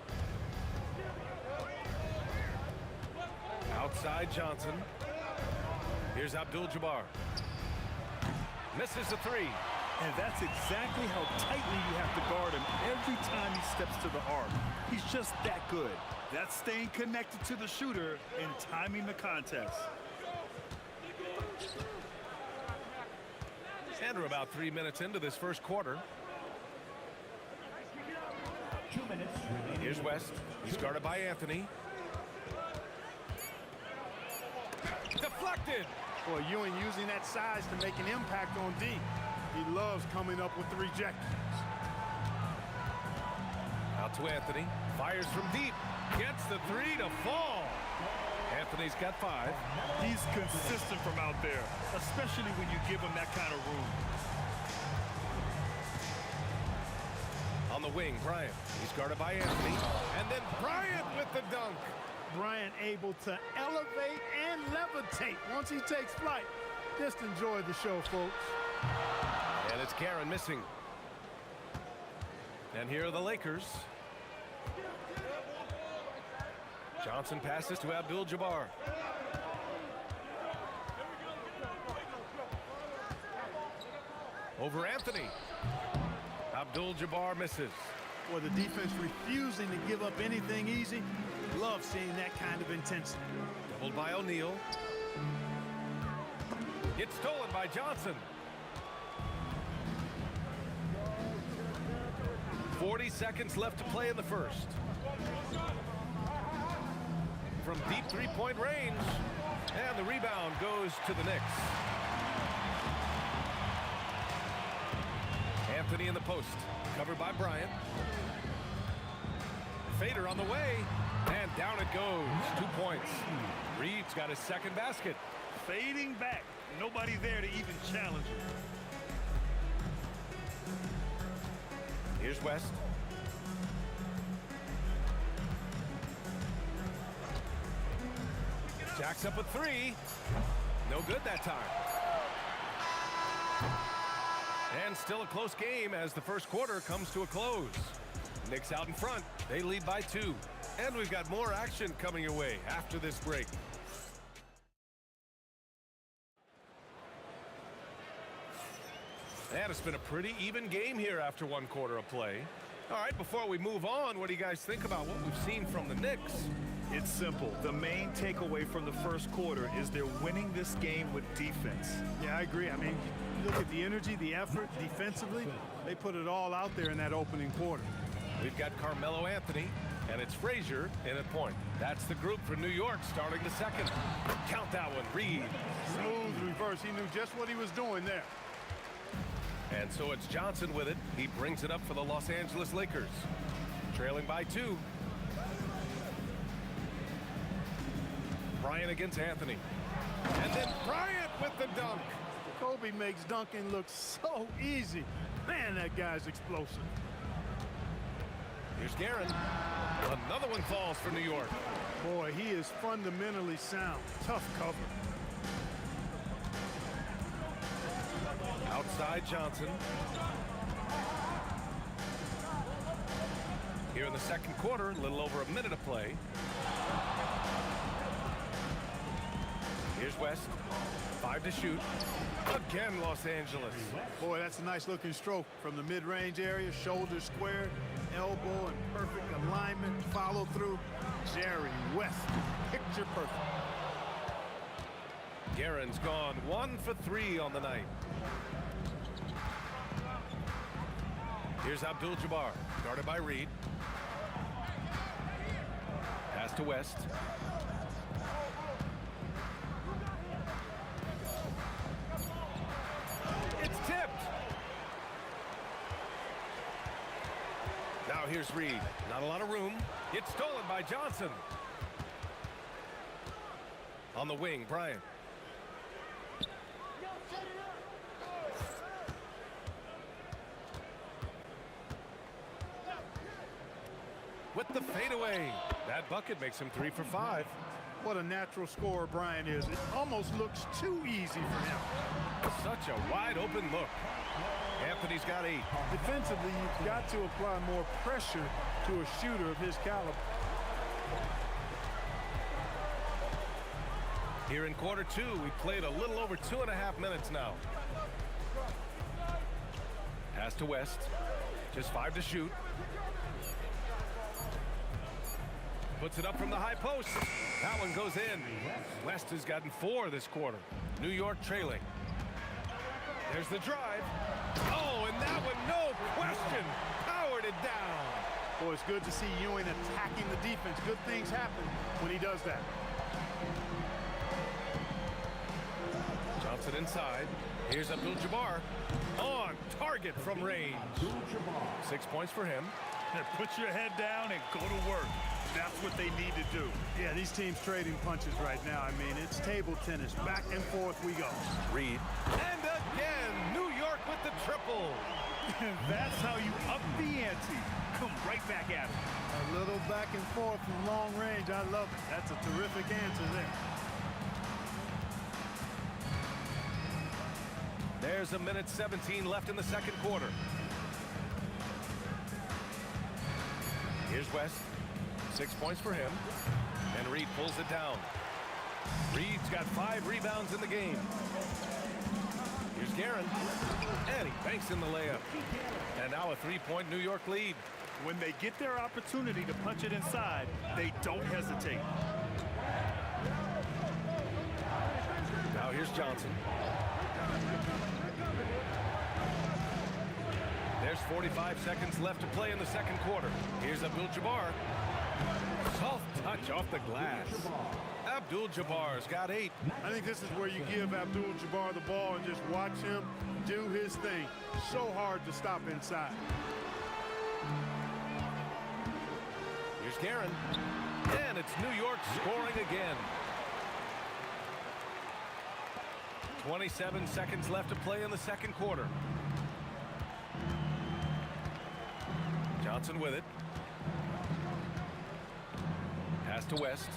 Outside Johnson. Here's Abdul-Jabbar. Misses the 3. And that's exactly how tightly you have to guard him every time he steps to the arc. He's just that good. That's staying connected to the shooter and timing the contest. And we're about 3 minutes into this first quarter. 2 minutes. Here's West. He's guarded by Anthony. Deflected. Boy, Ewing using that size to make an impact on D. He loves coming up with the rejections. Out to Anthony. Fires from deep. Gets the 3 to fall. Anthony's got 5. He's consistent from out there, especially when you give him that kind of room. On the wing, Bryant. He's guarded by Anthony. And then Bryant with the dunk. Bryant able to elevate and levitate once he takes flight. Just enjoy the show, folks. And it's Karen missing. And here are the Lakers. Johnson passes to Abdul-Jabbar. Over Anthony. Abdul-Jabbar misses. Well, the defense refusing to give up anything easy. Love seeing that kind of intensity. Doubled by O'Neal. It's stolen by Johnson. 40 seconds left to play in the first. From deep three-point range. And the rebound goes to the Knicks. Anthony in the post. Covered by Bryant. Fader on the way. And down it goes. 2 points. Reed's got his second basket. Fading back. Nobody there to even challenge him. Here's West. Jacks up with 3. No good that time. And still a close game as the first quarter comes to a close. Knicks out in front. They lead by 2. And we've got more action coming your way after this break. And it's been a pretty even game here after 1 quarter of play. All right, before we move on, what do you guys think about what we've seen from the Knicks? It's simple. The main takeaway from the first quarter is they're winning this game with defense. Yeah, I agree. I mean, you look at the energy, the effort, defensively, they put it all out there in that opening quarter. We've got Carmelo Anthony. And it's Frazier in at point. That's the group for New York starting the second. Count that one, Reed. Smooth reverse. He knew just what he was doing there. And so it's Johnson with it. He brings it up for the Los Angeles Lakers. Trailing by 2. Bryant against Anthony. And then Bryant with the dunk. Kobe makes dunking look so easy. Man, that guy's explosive. Here's Guerin. Another one falls for New York. Boy, he is fundamentally sound. Tough cover. Outside Johnson. Here in the second quarter, a little over a minute of play. Here's West. 5 to shoot. Again, Los Angeles. Boy, that's a nice looking stroke from the mid-range area. Shoulder squared, elbow in perfect alignment, follow through. Jerry West, picture perfect. Guerin's gone 1 for 3 on the night. Here's Abdul-Jabbar, guarded by Reed. Pass to West. It's tipped. Now here's Reed. Not a lot of room. It's stolen by Johnson. On the wing, Bryant. With the fadeaway. That bucket makes him 3 for 5. What a natural scorer Bryant is. It almost looks too easy for him. Such a wide open look. Anthony's got 8. Defensively, you've got to apply more pressure to a shooter of his caliber. Here in quarter 2, we played a little over 2.5 minutes now. Pass to West. Just 5 to shoot. Puts it up from the high post. That one goes in. West has gotten 4 this quarter. New York trailing. There's the drive. Oh, and that one, no question, powered it down. Boy, it's good to see Ewing attacking the defense. Good things happen when he does that. Johnson inside. Here's Abdul-Jabbar. On target from range. 6 points for him. Put your head down and go to work. That's what they need to do. Yeah, these teams trading punches right now. I mean, it's table tennis. Back and forth we go. Reed. And again, New York with the triple. That's how you up the ante. Come right back at it. A little back and forth from long range. I love it. That's a terrific answer there. There's a minute 17 left in the second quarter. Here's West. 6 points for him. And Reed pulls it down. Reed's got 5 rebounds in the game. Here's Guerin. And he banks in the layup. And now a 3-point New York lead. When they get their opportunity to punch it inside, they don't hesitate. Now here's Johnson. There's 45 seconds left to play in the second quarter. Here's Abdul-Jabbar. Soft touch off the glass. Abdul-Jabbar's got 8. I think this is where you give Abdul-Jabbar the ball and just watch him do his thing. So hard to stop inside. Here's Guerin. And it's New York scoring again. 27 seconds left to play in the second quarter. Johnson with it. Pass to West.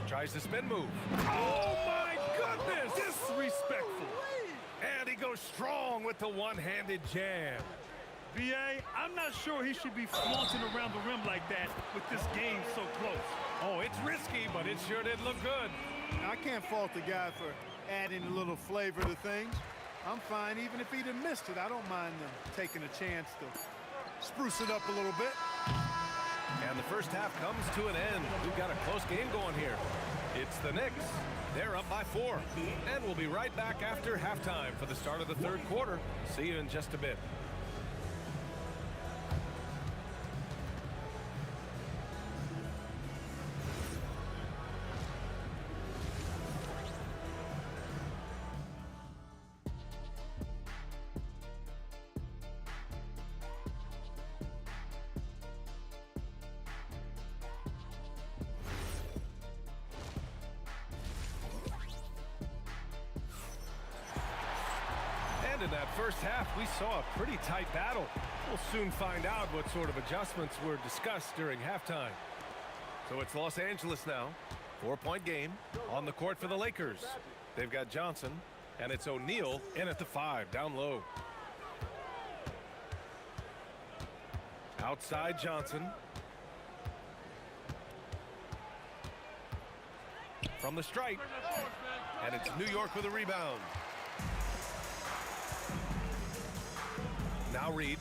Tries the spin move. Oh my goodness! Disrespectful. And he goes strong with the one-handed jam. B.A., I'm not sure he should be flaunting around the rim like that with this game so close. Oh, it's risky, but it sure did look good. I can't fault the guy for adding a little flavor to things. I'm fine even if he'd have missed it. I don't mind them taking a chance to spruce it up a little bit. And the first half comes to an end. We've got a close game going here. It's the Knicks. They're up by 4. And we'll be right back after halftime for the start of the third quarter. See you in just a bit. And in that first half, we saw a pretty tight battle. We'll soon find out what sort of adjustments were discussed during halftime. So it's Los Angeles now. 4-point game on the court for the Lakers. They've got Johnson, and it's O'Neal in at the 5, down low. Outside Johnson. From the stripe. And it's New York with a rebound. Now Reed.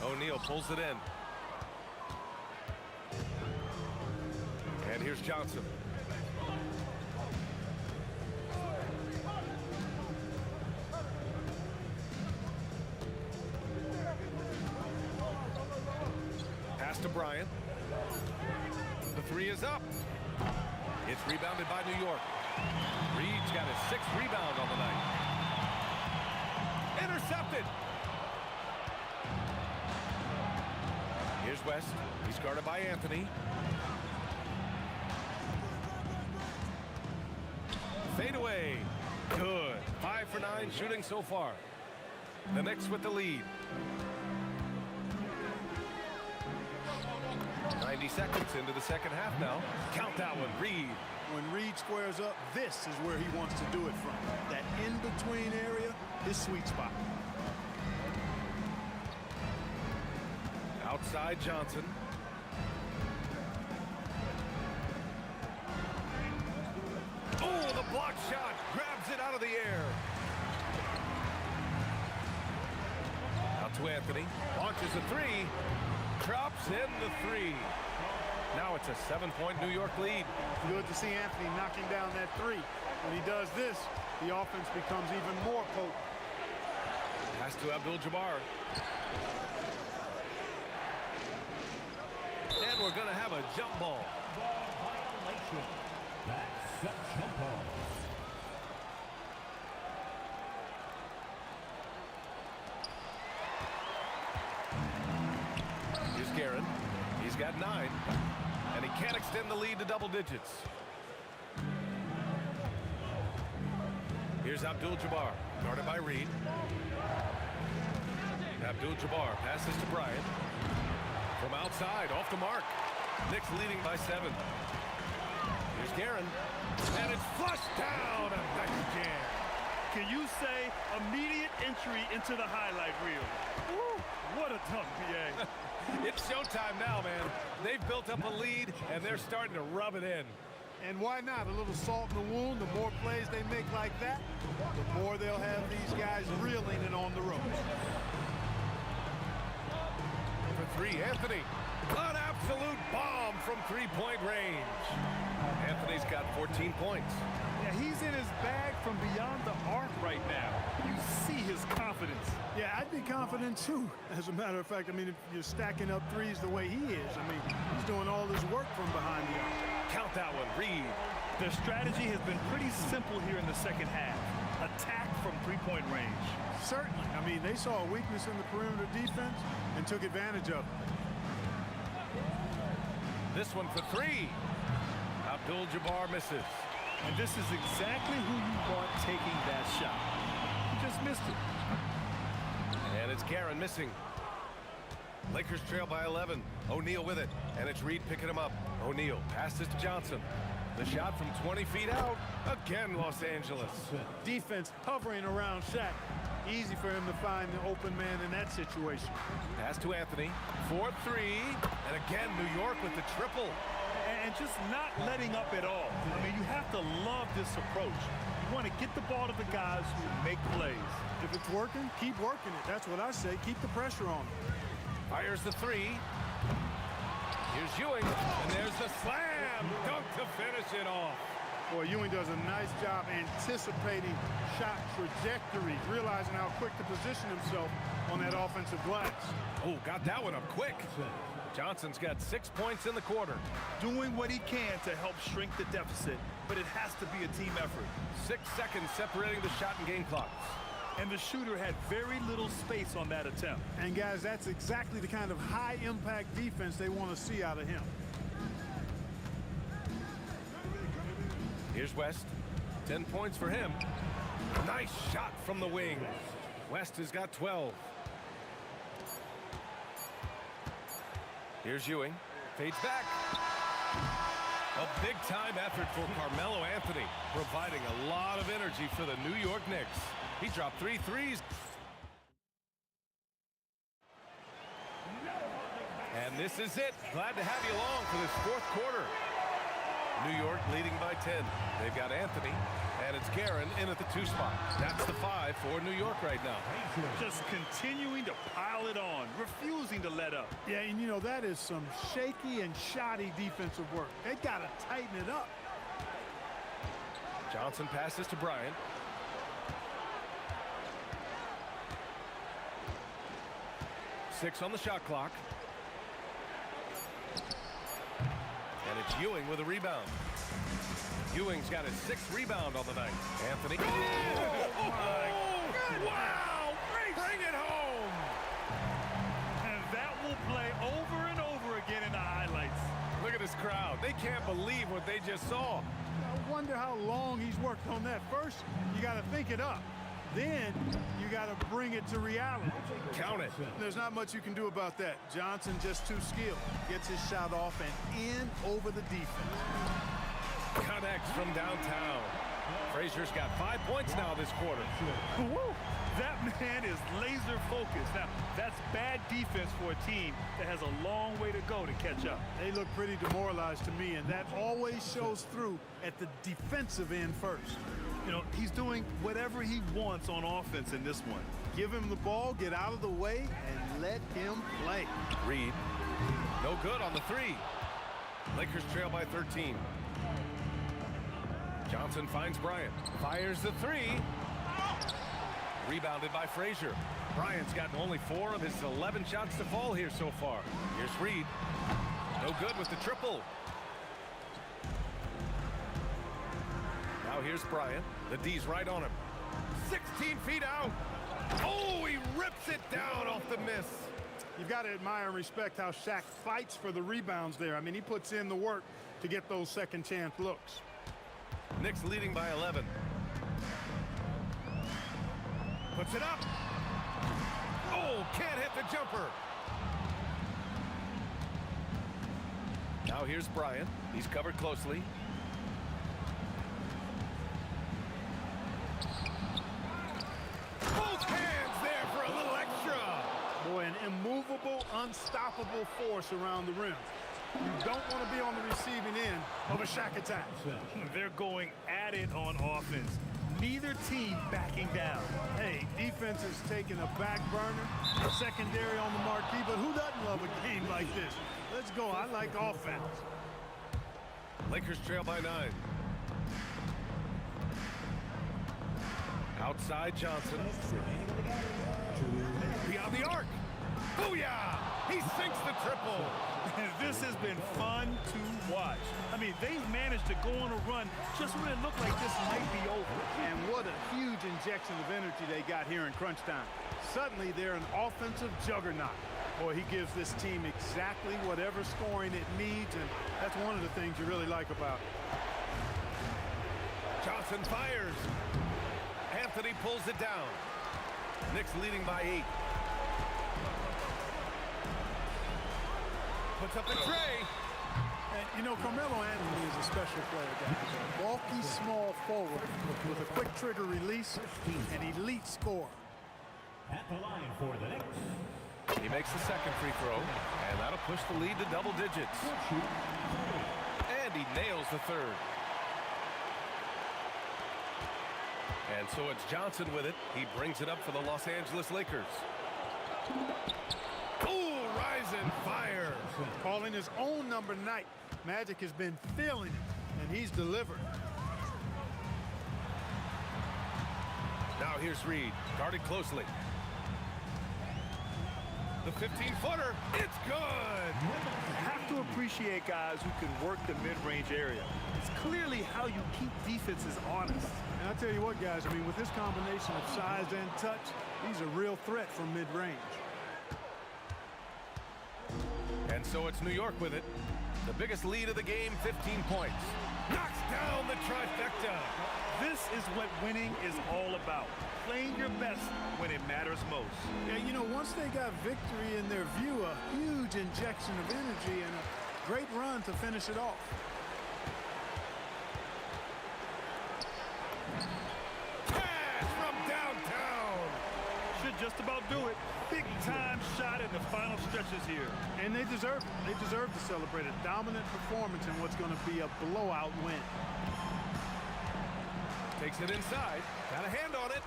O'Neal pulls it in. And here's Johnson. Pass to Bryant. The 3 is up. It's rebounded by New York. Reed's got his 6th rebound on the night. Intercepted. Here's West. He's guarded by Anthony. Fade away. Good. 5 for 9 shooting so far. The Knicks with the lead. 90 seconds into the second half now. Count that one, Reed. When Reed squares up, this is where he wants to do it from. That in-between area, his sweet spot. Outside Johnson. Oh, the block shot. Grabs it out of the air. Out to Anthony. Launches a 3. Drops in the 3. Now it's a 7-point New York lead. Good to see Anthony knocking down that 3. When he does this, the offense becomes even more potent. Pass to Abdul-Jabbar. And we're going to have a jump ball. That's a jump ball. Here's Guerin. He's got 9. And he can't extend the lead to double digits. Here's Abdul-Jabbar, guarded by Reed. Abdul-Jabbar passes to Bryant. From outside, off the mark. Knicks leading by 7. Here's Guerin. And it's flushed down. A nice jam. Can you say immediate entry into the highlight reel? Woo, what a dunk, PA. It's showtime now, man. They've built up a lead, and they're starting to rub it in. And why not? A little salt in the wound. The more plays they make like that, the more they'll have these guys reeling and on the road. For 3, Anthony. An absolute bomb from 3-point range. Anthony's got 14 points. Yeah, he's in his bag from beyond the arc right now. You see his confidence. Yeah, I'd be confident too. As a matter of fact, I mean, if you're stacking up 3s the way he is, I mean, he's doing all this work from behind the arc. Count that one, Reed. Their strategy has been pretty simple here in the second half. Attack from 3-point range. Certainly. I mean, they saw a weakness in the perimeter defense and took advantage of it. This one for 3. Abdul-Jabbar misses. And this is exactly who you want taking that shot. He just missed it. And it's Guerin missing. Lakers trail by 11. O'Neal with it. And it's Reed picking him up. O'Neal passes to Johnson. The shot from 20 feet out. Again, Los Angeles. Defense hovering around Shaq. Easy for him to find the open man in that situation. Pass to Anthony. 4-3. And again, New York with the triple. And just not letting up at all. I mean, you have to love this approach. You want to get the ball to the guys who make plays. If it's working, keep working it. That's what I say. Keep the pressure on him. Fires the 3. Here's Ewing. And there's the slam. Dunk to finish it off. Boy, Ewing does a nice job anticipating shot trajectories, realizing how quick to position himself on that offensive glass. Oh, got that one up quick. Johnson's got 6 points in the quarter. Doing what he can to help shrink the deficit, but it has to be a team effort. 6 seconds separating the shot and game clocks. And the shooter had very little space on that attempt. And guys, that's exactly the kind of high-impact defense they want to see out of him. Here's West. 10 points for him. Nice shot from the wing. West has got 12. Here's Ewing. Fades back. A big-time effort for Carmelo Anthony, providing a lot of energy for the New York Knicks. He dropped 3 threes. And this is it. Glad to have you along for this fourth quarter. New York leading by 10. They've got Anthony, and it's Guerin in at the 2 spot. That's the 5 for New York right now. Just continuing to pile it on, refusing to let up. Yeah, and you know, that is some shaky and shoddy defensive work. They got to tighten it up. Johnson passes to Bryant. Six on the shot clock. And it's Ewing with a rebound. Ewing's got his 6th rebound on the night. Anthony. Oh, Wow! bring it home! And that will play over and over again in the highlights. Look at this crowd. They can't believe what they just saw. I wonder how long he's worked on that. First, you got to think it up. Then you got to bring it to reality. Count it. There's not much you can do about that. Johnson just too skilled. Gets his shot off and in over the defense. Connects from downtown. Frazier's got 5 points now this quarter. Woo! That man is laser focused. Now, that's bad defense for a team that has a long way to go to catch up. They look pretty demoralized to me, and that always shows through at the defensive end first. You know, he's doing whatever he wants on offense in this one. Give him the ball, get out of the way, and let him play. Reed. No good on the 3. Lakers trail by 13. Johnson finds Bryant. Fires the 3. Rebounded by Frazier. Bryant's gotten only 4 of his 11 shots to fall here so far. Here's Reed. No good with the triple. Now here's Bryant. The D's right on him. 16 feet out. Oh, he rips it down off the miss. You've got to admire and respect how Shaq fights for the rebounds there. I mean, he puts in the work to get those second chance looks. Knicks leading by 11. Puts it up. Oh, can't hit the jumper. Now here's Bryant. He's covered closely. Both hands there for a little extra. Boy, an immovable, unstoppable force around the rim. You don't want to be on the receiving end of a Shaq attack. They're going at it on offense. Neither team backing down. Hey, defense is taking a back burner, secondary on the marquee, but who doesn't love a game like this? Let's go. I like offense. Lakers trail by 9. Outside Johnson. Beyond the arc. Booyah! He sinks the triple. This has been fun to watch. I mean, they've managed to go on a run just when it looked like this might be over. And what a huge injection of energy they got here in crunch time. Suddenly, they're an offensive juggernaut. Boy, he gives this team exactly whatever scoring it needs, and that's one of the things you really like about it. Johnson fires. Anthony pulls it down. Knicks leading by 8. Puts up the tray. And, you know, Carmelo Anthony is a special player, guys. A bulky, small forward with a quick trigger release, an elite scorer. At the line for the Knicks. He makes the second free throw, and that'll push the lead to double digits. And he nails the 3rd. And so it's Johnson with it. He brings it up for the Los Angeles Lakers. Oh, rise and fire. Calling his own number night. Magic has been feeling it, and he's delivered. Now here's Reed, guarded closely. The 15-footer, it's good! You have to appreciate guys who can work the mid-range area. It's clearly how you keep defenses honest. And I'll tell you what, guys, I mean, with this combination of size and touch, he's a real threat from mid-range. And so it's New York with it. The biggest lead of the game, 15 points. Knocks down the trifecta. This is what winning is all about. Playing your best when it matters most. Yeah, you know, once they got victory in their view, a huge injection of energy and a great run to finish it off. Pass from downtown. Should just about do it. Big time shot in the final stretches here. And they deserve it. They deserve to celebrate a dominant performance in what's going to be a blowout win. Takes it inside. Got a hand on it.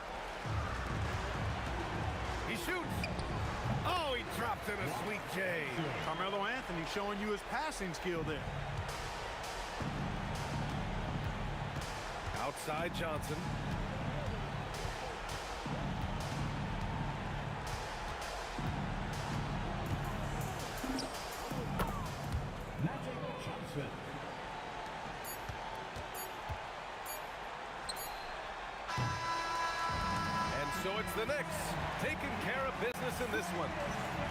He shoots. Oh, he dropped in a sweet J. Carmelo Anthony showing you his passing skill there. Outside Johnson. Johnson. And so it's the Knicks taking care of business in this one.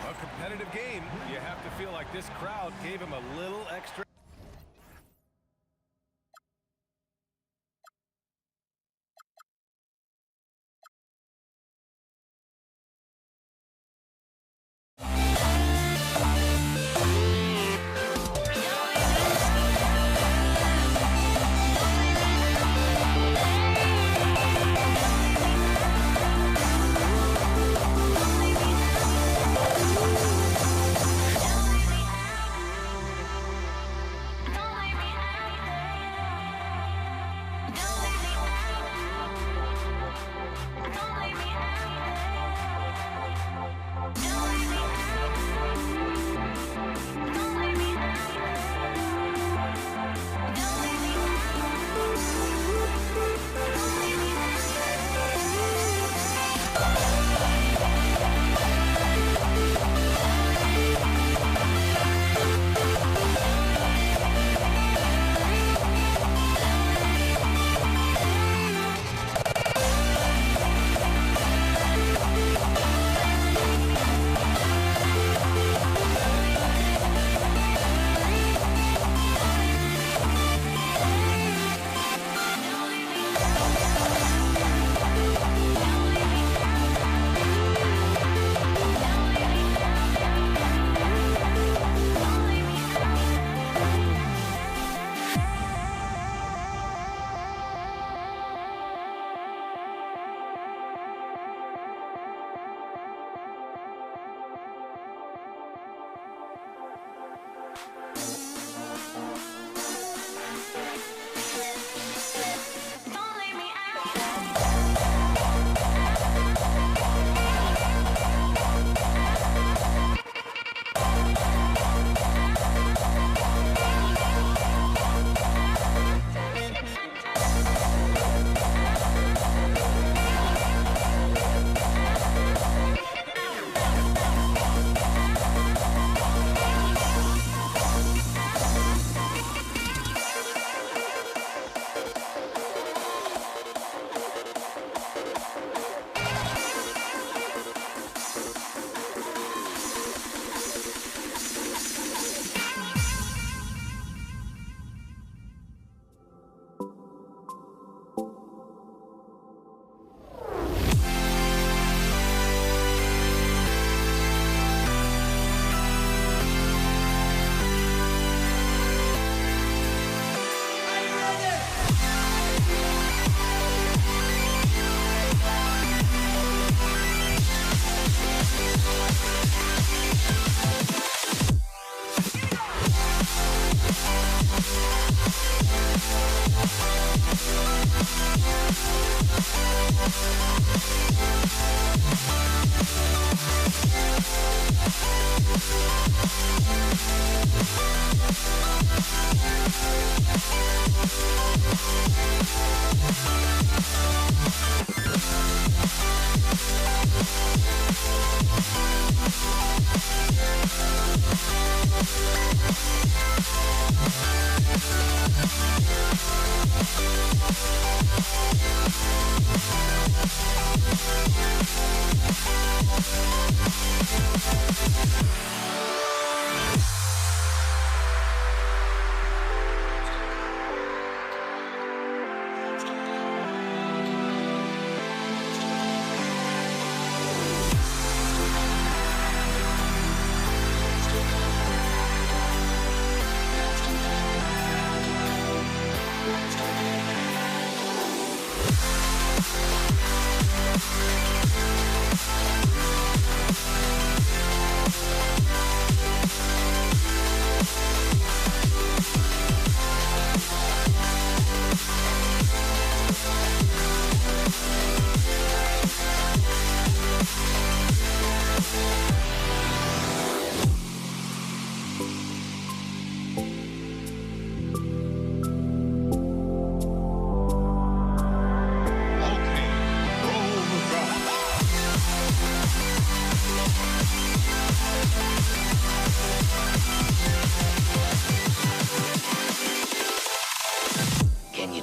A competitive game. You have to feel like this crowd gave him a little extra.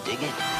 Dig it?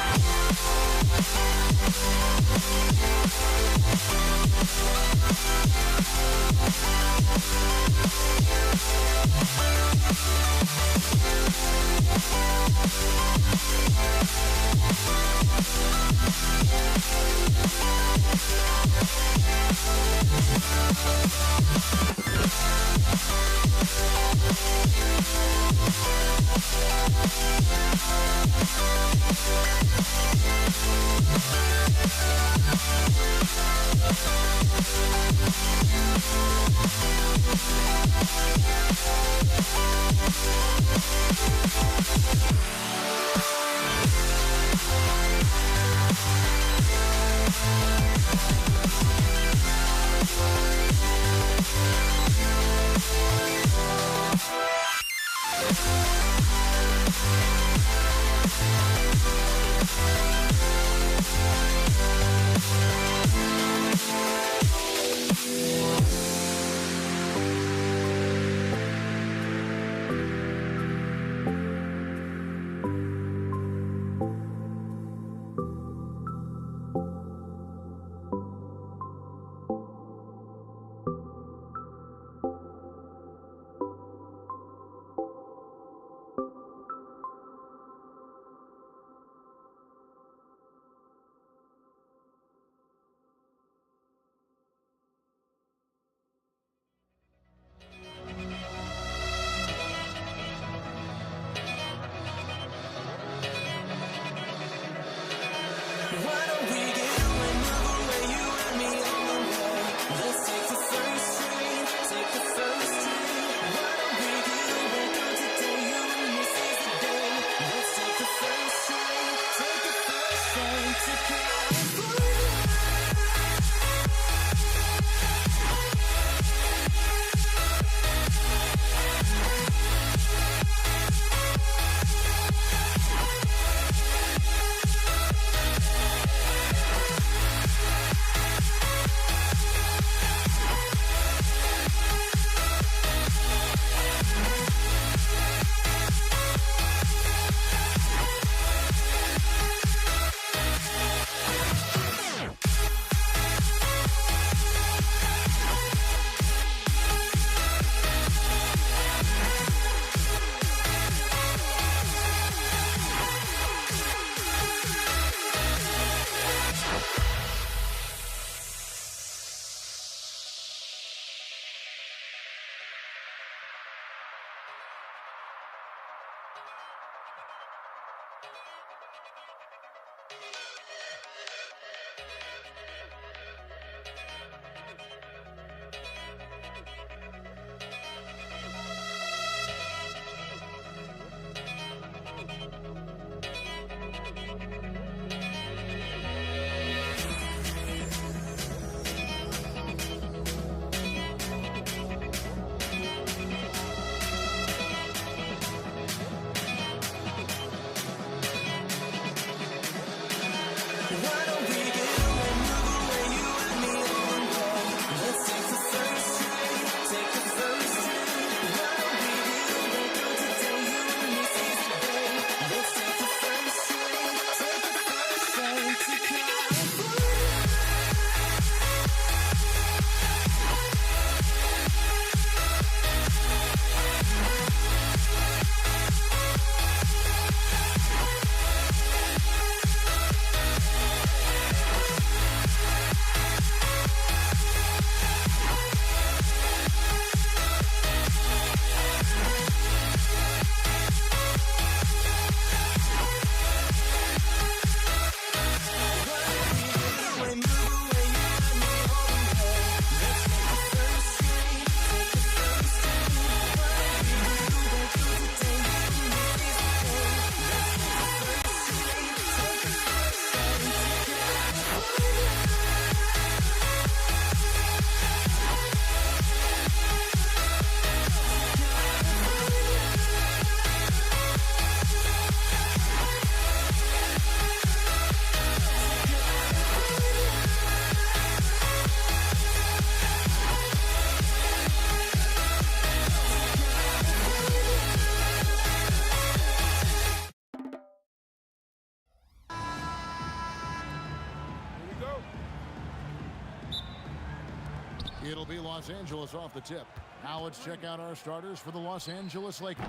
It'll be Los Angeles off the tip. Now let's check out our starters for the Los Angeles Lakers.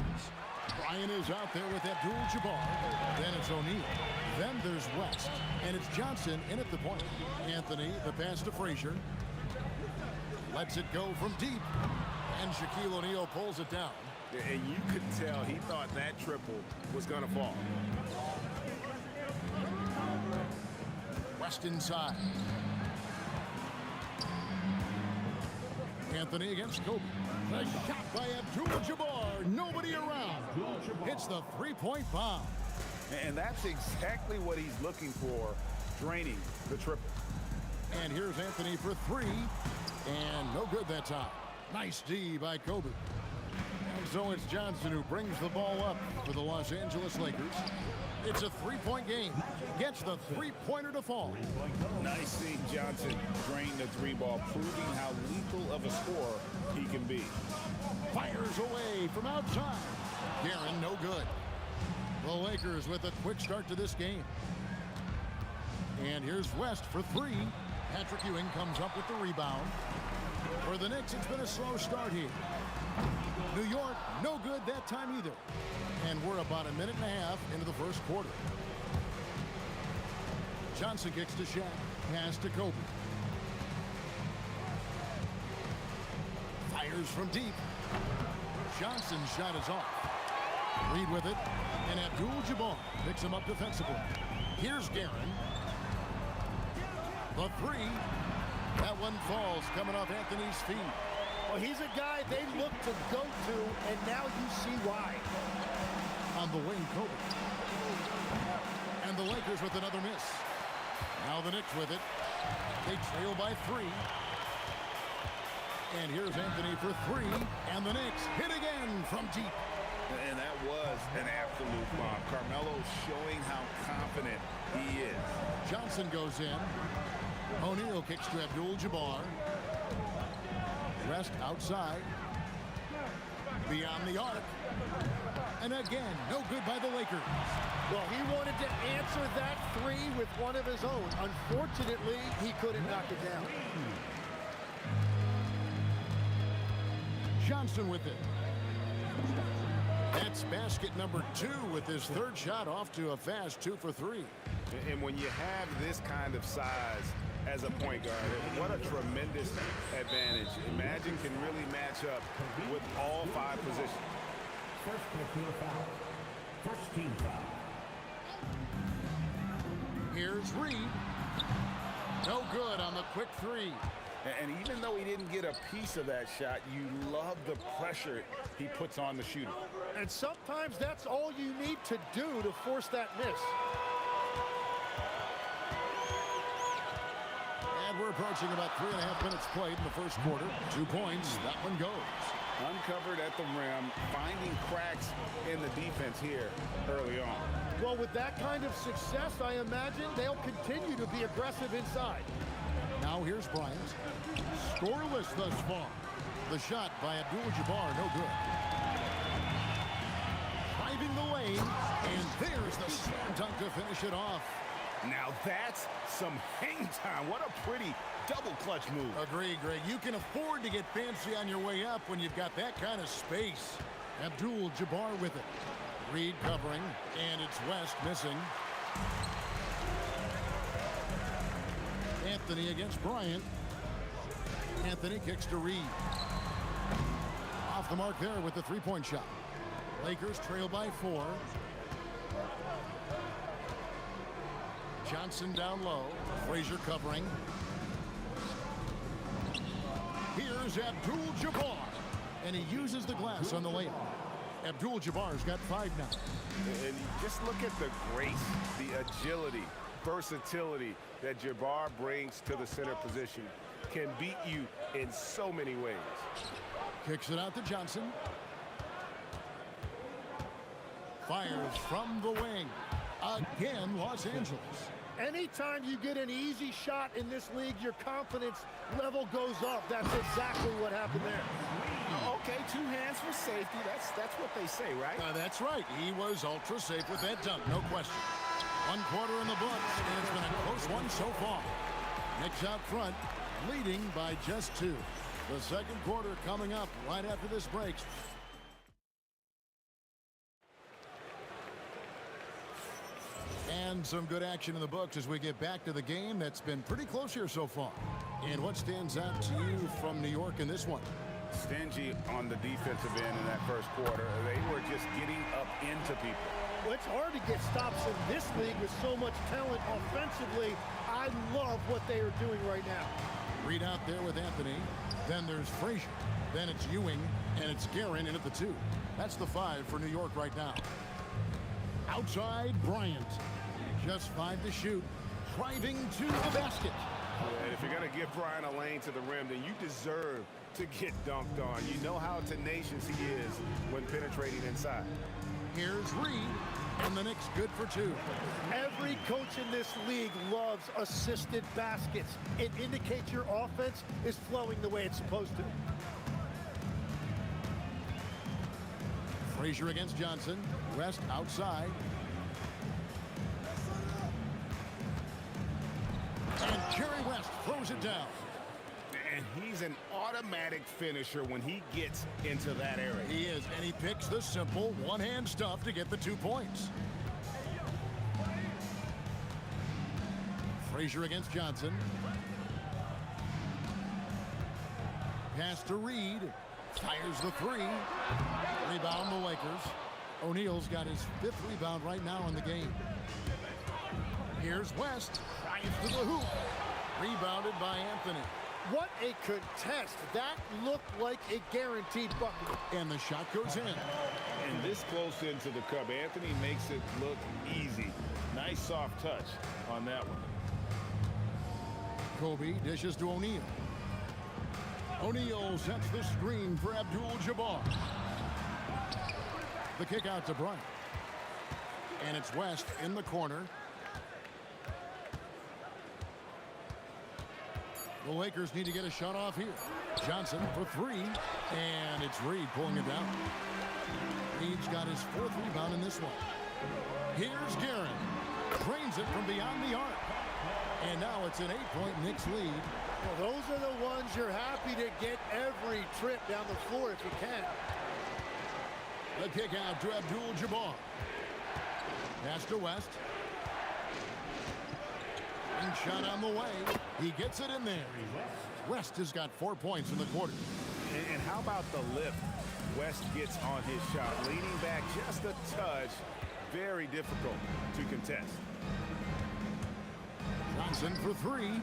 Bryant is out there with Abdul-Jabbar. Then it's O'Neal. Then there's West. And it's Johnson in at the point. Anthony, the pass to Frazier. Lets it go from deep. And Shaquille O'Neal pulls it down. And you could tell he thought that triple was going to fall. West inside. Anthony against Kobe. The shot by Abdul-Jabbar. Nobody around. Hits the three-point bomb. And that's exactly what he's looking for, draining the triple. And here's Anthony for three. And no good that time. Nice D by Kobe. And so it's Johnson who brings the ball up for the Los Angeles Lakers. It's a three-point game. Gets the three-pointer to fall. Nice seeing Johnson drain the three ball, proving how lethal of a scorer he can be. Fires away from outside. Guerin, no good. The Lakers with a quick start to this game. And here's West for three. Patrick Ewing comes up with the rebound. For the Knicks, it's been a slow start here. New York, no good that time either. And we're about a minute and a half into the first quarter. Johnson kicks to Shaq. Pass to Kobe. Fires from deep. Johnson's shot is off. Reed with it. And Abdul-Jabbar picks him up defensively. Here's Guerin. The three. That one falls coming off Anthony's feet. Well, he's a guy they look to go to, and now you see why. On the wing, Kobe. And the Lakers with another miss. Now the Knicks with it. They trail by three. And here's Anthony for three. And the Knicks hit again from deep. And that was an absolute bomb. Carmelo showing how confident he is. Johnson goes in. O'Neal kicks to Abdul-Jabbar. Rest outside. Beyond the arc. And again, no good by the Lakers. Well, he wanted to answer that three with one of his own. Unfortunately, he couldn't knock it down. Johnson with it. That's basket number 2 with his third shot off to a fast 2 for 3. And when you have this kind of size as a point guard, what a tremendous advantage. Imagine can really match up with all 5 positions. First personal foul. First team foul. Here's Reed. No good on the quick 3. And even though he didn't get a piece of that shot, you love the pressure he puts on the shooter. And sometimes that's all you need to do to force that miss. And we're approaching about 3.5 minutes played in the first quarter. 2 points. That one goes. Uncovered at the rim, finding cracks in the defense here early on. Well, with that kind of success, I imagine they'll continue to be aggressive inside. Now here's Bryant. Scoreless thus far. The shot by Abdul-Jabbar, no good. Driving the lane, and there's the slam dunk to finish it off. Now that's some hang time. What a pretty double clutch move. Agree, Greg. You can afford to get fancy on your way up when you've got that kind of space. Abdul-Jabbar with it. Reed covering, and it's West missing. Anthony against Bryant. Anthony kicks to Reed. Off the mark there with the three-point shot. Lakers trail by 4. Johnson down low. Frazier covering. Here's Abdul-Jabbar. And he uses the glass on the layup. Abdul-Jabbar's got 5 now. And just look at the grace, the agility, versatility that Jabbar brings to the center position. Can beat you in so many ways. Kicks it out to Johnson. Fires from the wing. Again, Los Angeles. Anytime you get an easy shot in this league, your confidence level goes up. That's exactly what happened there. Okay, 2 hands for safety. That's what they say, right? That's right. He was ultra safe with that dunk, no question. 1 quarter in the books, and it's been a close one so far. Knicks out front, leading by just 2. The second quarter coming up right after this break. And some good action in the books as we get back to the game that's been pretty close here so far. And what stands out to you from New York in this one? Stingy on the defensive end in that first quarter. They were just getting up into people. Well, it's hard to get stops in this league with so much talent offensively. I love what they are doing right now. Reed out there with Anthony. Then there's Frazier. Then it's Ewing. And it's Guerin in at the 2. That's the 5 for New York right now. Outside, Bryant. Just 5 to shoot. Driving to the basket. And if you're going to give Bryant a lane to the rim, then you deserve to get dunked on. You know how tenacious he is when penetrating inside. Here's Reed, and the Knicks good for 2. Every coach in this league loves assisted baskets. It indicates your offense is flowing the way it's supposed to. Frazier against Johnson. West outside. And Jerry West throws it down. And he's an automatic finisher when he gets into that area. He is, and he picks the simple one-hand stuff to get the 2 points. Frazier against Johnson. Pass to Reed. Fires the 3. Rebound the Lakers. O'Neal's got his 5th rebound right now in the game. Here's West. Drives to the hoop. Rebounded by Anthony. What a contest. That looked like a guaranteed bucket. And the shot goes in. And this close into the cup, Anthony makes it look easy. Nice soft touch on that one. Kobe dishes to O'Neal. O'Neal sets the screen for Abdul-Jabbar. The kick out to Bryant. And it's West in the corner. The Lakers need to get a shot off here. Johnson for 3. And it's Reed pulling it down. Reed's got his 4th rebound in this one. Here's Guerin. Trains it from beyond the arc. And now it's an 8-point Knicks lead. Well, those are the ones you're happy to get every trip down the floor if you can. The kick out to Abdul-Jabbar. Pass to West. And shot on the way. He gets it in there. West has got 4 points in the quarter. And how about the lift West gets on his shot? Leaning back just a touch. Very difficult to contest. Johnson for 3.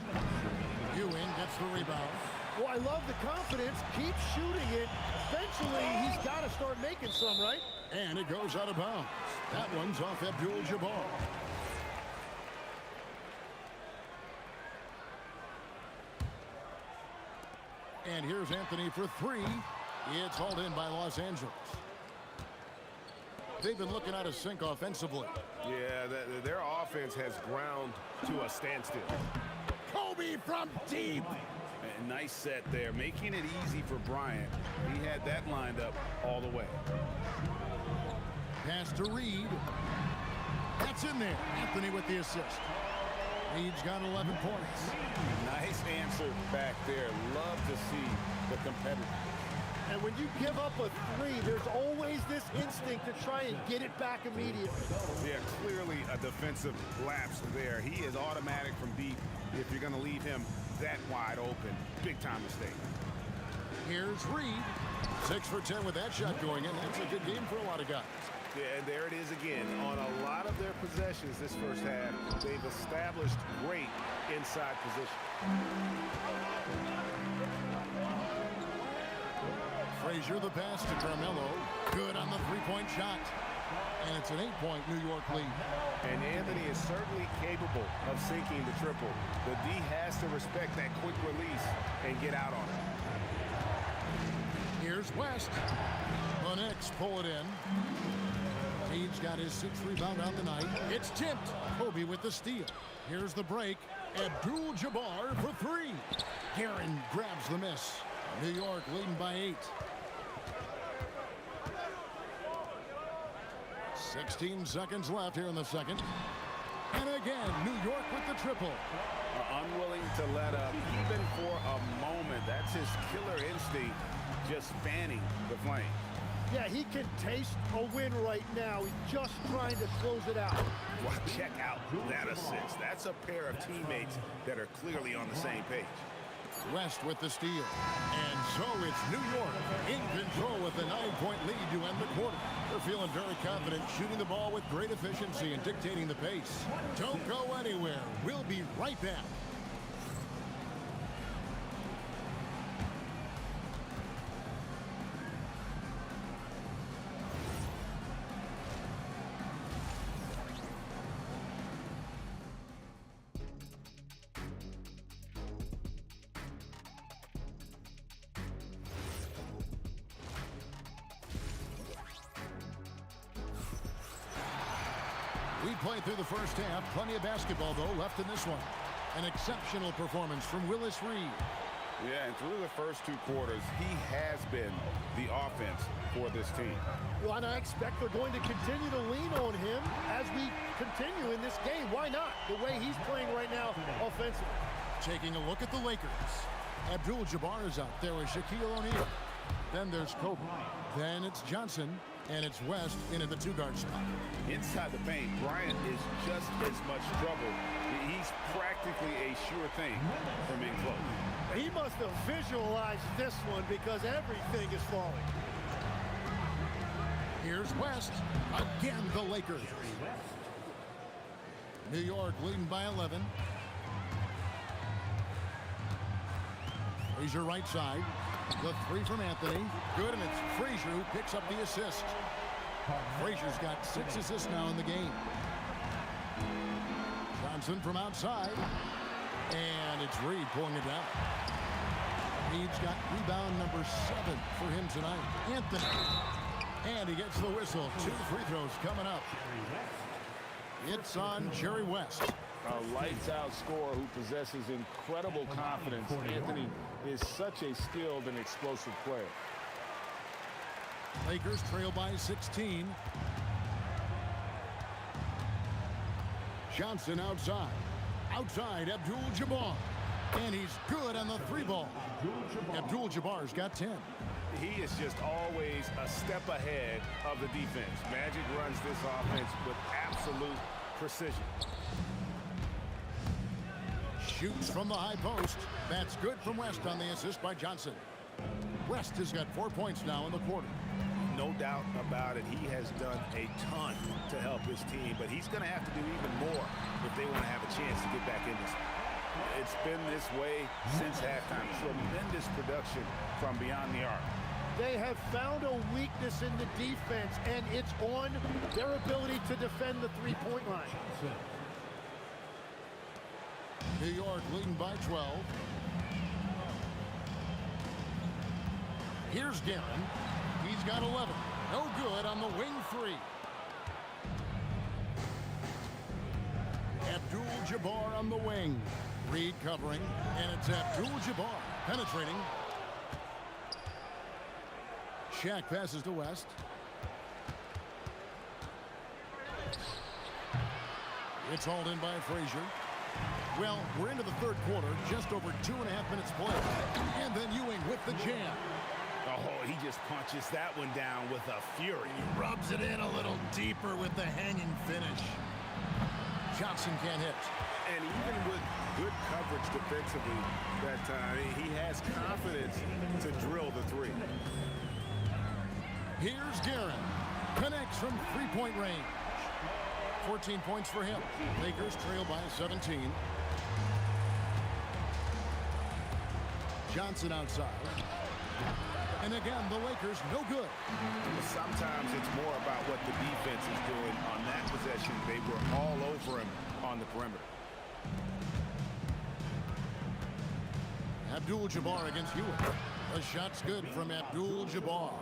Ewing gets the rebound. Well, I love the confidence. Keep shooting it. Eventually, he's got to start making some, right? And it goes out of bounds. That one's off Abdul-Jabbar. And here's Anthony for 3. It's hauled in by Los Angeles. They've been looking out of sync offensively. Yeah, their offense has ground to a standstill. Kobe from deep. And nice set there, making it easy for Bryant. He had that lined up all the way. Pass to Reed. That's in there. Anthony with the assist. Reed's got 11 points. Nice answer back there. Love to see the competitor. And when you give up a 3, there's always this instinct to try and get it back immediately. Yeah, clearly a defensive lapse there. He is automatic from deep if you're going to leave him that wide open. Big time mistake. Here's Reed. 6 for 10 with that shot going in. That's a good game for a lot of guys. Yeah, and there it is again. On a lot of their possessions this first half, they've established great inside position. Frazier the pass to Carmelo. Good on the 3-point shot. And it's an 8-point New York lead. And Anthony is certainly capable of sinking the triple. The D has to respect that quick release and get out on it. Here's West. The Knicks pull it in. Reed's got his 6th rebound on the night. It's tipped. Kobe with the steal. Here's the break. Abdul-Jabbar for 3. Guerin grabs the miss. New York leading by 8. 16 seconds left here in the second. And again, New York with the triple. Unwilling to let up even for a moment. That's his killer instinct, just fanning the flame. Yeah, he can taste a win right now. He's just trying to close it out. Well, check out that assist. That's a pair of teammates that are clearly on the same page. West with the steal. And so it's New York in control with a 9-point lead to end the quarter. They're feeling very confident, shooting the ball with great efficiency and dictating the pace. Don't go anywhere. We'll be right back. We played through the first half. Plenty of basketball, though, left in this one. An exceptional performance from Willis Reed. Yeah, and through the first 2 quarters, he has been the offense for this team. Well, and I expect they're going to continue to lean on him as we continue in this game. Why not? The way he's playing right now offensively. Taking a look at the Lakers. Abdul-Jabbar is out there with Shaquille O'Neal. Then there's Kobe. Then it's Johnson. And it's West into the 2-guard spot. Inside the paint, Bryant is just as much trouble. He's practically a sure thing from being close. He must have visualized this one because everything is falling. Here's West. Again, the Lakers. New York leading by 11. Frazier right side. The 3 from Anthony. Good, and it's Frazier who picks up the assist. Frazier's got 6 assists now in the game. Johnson from outside. And it's Reed pulling it down. Reed's got rebound number 7 for him tonight. Anthony. And he gets the whistle. 2 free throws coming up. It's on Jerry West. A lights-out scorer who possesses incredible confidence. Anthony is such a skilled and explosive player. Lakers trail by 16. Johnson outside. Outside, Abdul-Jabbar. And he's good on the 3-ball. Abdul-Jabbar's got 10. He is just always a step ahead of the defense. Magic runs this offense with absolute precision. Shoots from the high post. That's good from West on the assist by Johnson. West has got 4 points now in the quarter. No doubt about it. He has done a ton to help his team, but he's going to have to do even more if they want to have a chance to get back in this. It's been this way since halftime. Tremendous production from beyond the arc. They have found a weakness in the defense, and it's on their ability to defend the 3-point line. New York leading by 12. Here's Guerin. He's got 11. No good on the wing 3. Abdul-Jabbar on the wing. Reed covering, and it's Abdul-Jabbar penetrating. Shaq passes to West. It's hauled in by Frazier. Well, we're into the 3rd quarter, just over 2.5 minutes played. And then Ewing with the jam. Oh, he just punches that one down with a fury. He rubs it in a little deeper with the hanging finish. Johnson can't hit. And even with good coverage defensively that time, he has confidence to drill the 3. Here's Guerin. Connects from 3-point range. 14 points for him. Lakers trail by 17. Johnson outside. And again, the Lakers no good. Sometimes it's more about what the defense is doing. On that possession, they were all over him on the perimeter. Abdul-Jabbar against Hewitt. The shot's good from Abdul-Jabbar.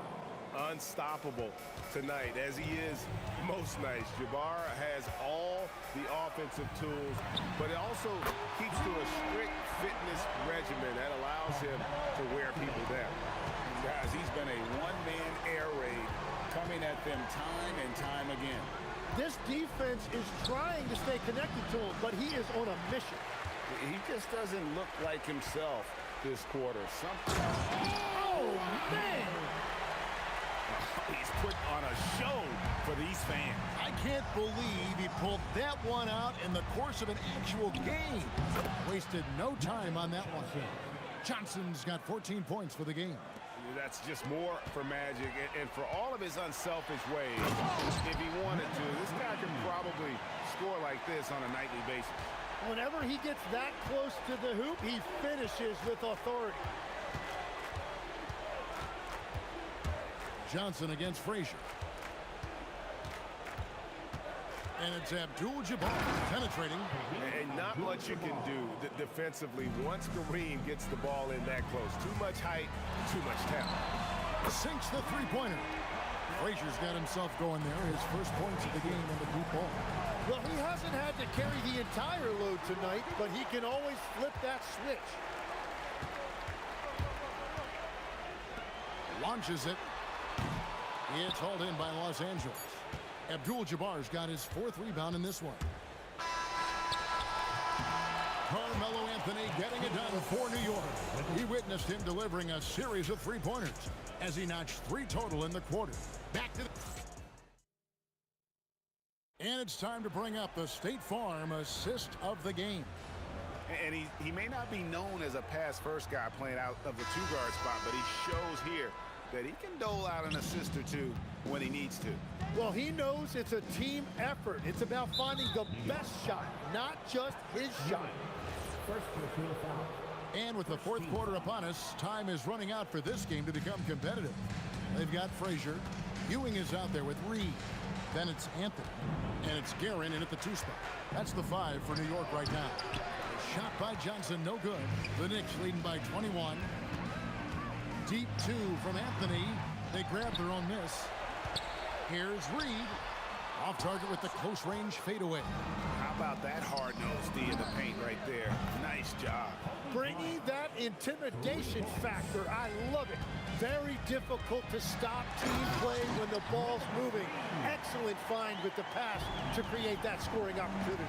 Unstoppable tonight, as he is most nights. Jabbar has all the offensive tools, but it also keeps to a strict fitness regimen that allows him to wear people down. Guys, he's been a one-man air raid, coming at them time and time again. This defense is trying to stay connected to him, but he is on a mission. He just doesn't look like himself this quarter. Oh, man! He's put on a show for these fans. I can't believe he pulled that one out in the course of an actual game. Wasted no time on that one. Johnson's got 14 points for the game. That's just more for Magic, and for all of his unselfish ways, if he wanted to, this guy could probably score like this on a nightly basis. Whenever he gets that close to the hoop, he finishes with authority. Johnson against Frazier. And it's Abdul-Jabbar penetrating. And not much you can do defensively once Kareem gets the ball in that close. Too much height, too much talent. Sinks the three-pointer. Frazier's got himself going there. His first points of the game on the deep ball. Well, he hasn't had to carry the entire load tonight, but he can always flip that switch. Launches it. It's hauled in by Los Angeles. Abdul-Jabbar's got his fourth rebound in this one. Carmelo Anthony getting it done for New York. He witnessed him delivering a series of three-pointers as he notched 3 total in the quarter. Back to the... And it's time to bring up the State Farm assist of the game. And he may not be known as a pass-first guy playing out of the two-guard spot, but he shows here that he can dole out an assist or two when he needs to. Well, he knows it's a team effort. It's about finding the best shot, not just his shot. And with the fourth quarter upon us, time is running out for this game to become competitive. They've got Frazier. Ewing is out there with Reed. Then it's Anthony. And it's Guerin in at the 2 spot. That's the 5 for New York right now. Shot by Johnson, no good. The Knicks leading by 21. Deep 2 from Anthony. They grab their own miss. Here's Reed. Off target with the close range fadeaway. How about that hard-nosed D in the paint right there? Nice job. Bringing that intimidation factor. I love it. Very difficult to stop team play when the ball's moving. Excellent find with the pass to create that scoring opportunity.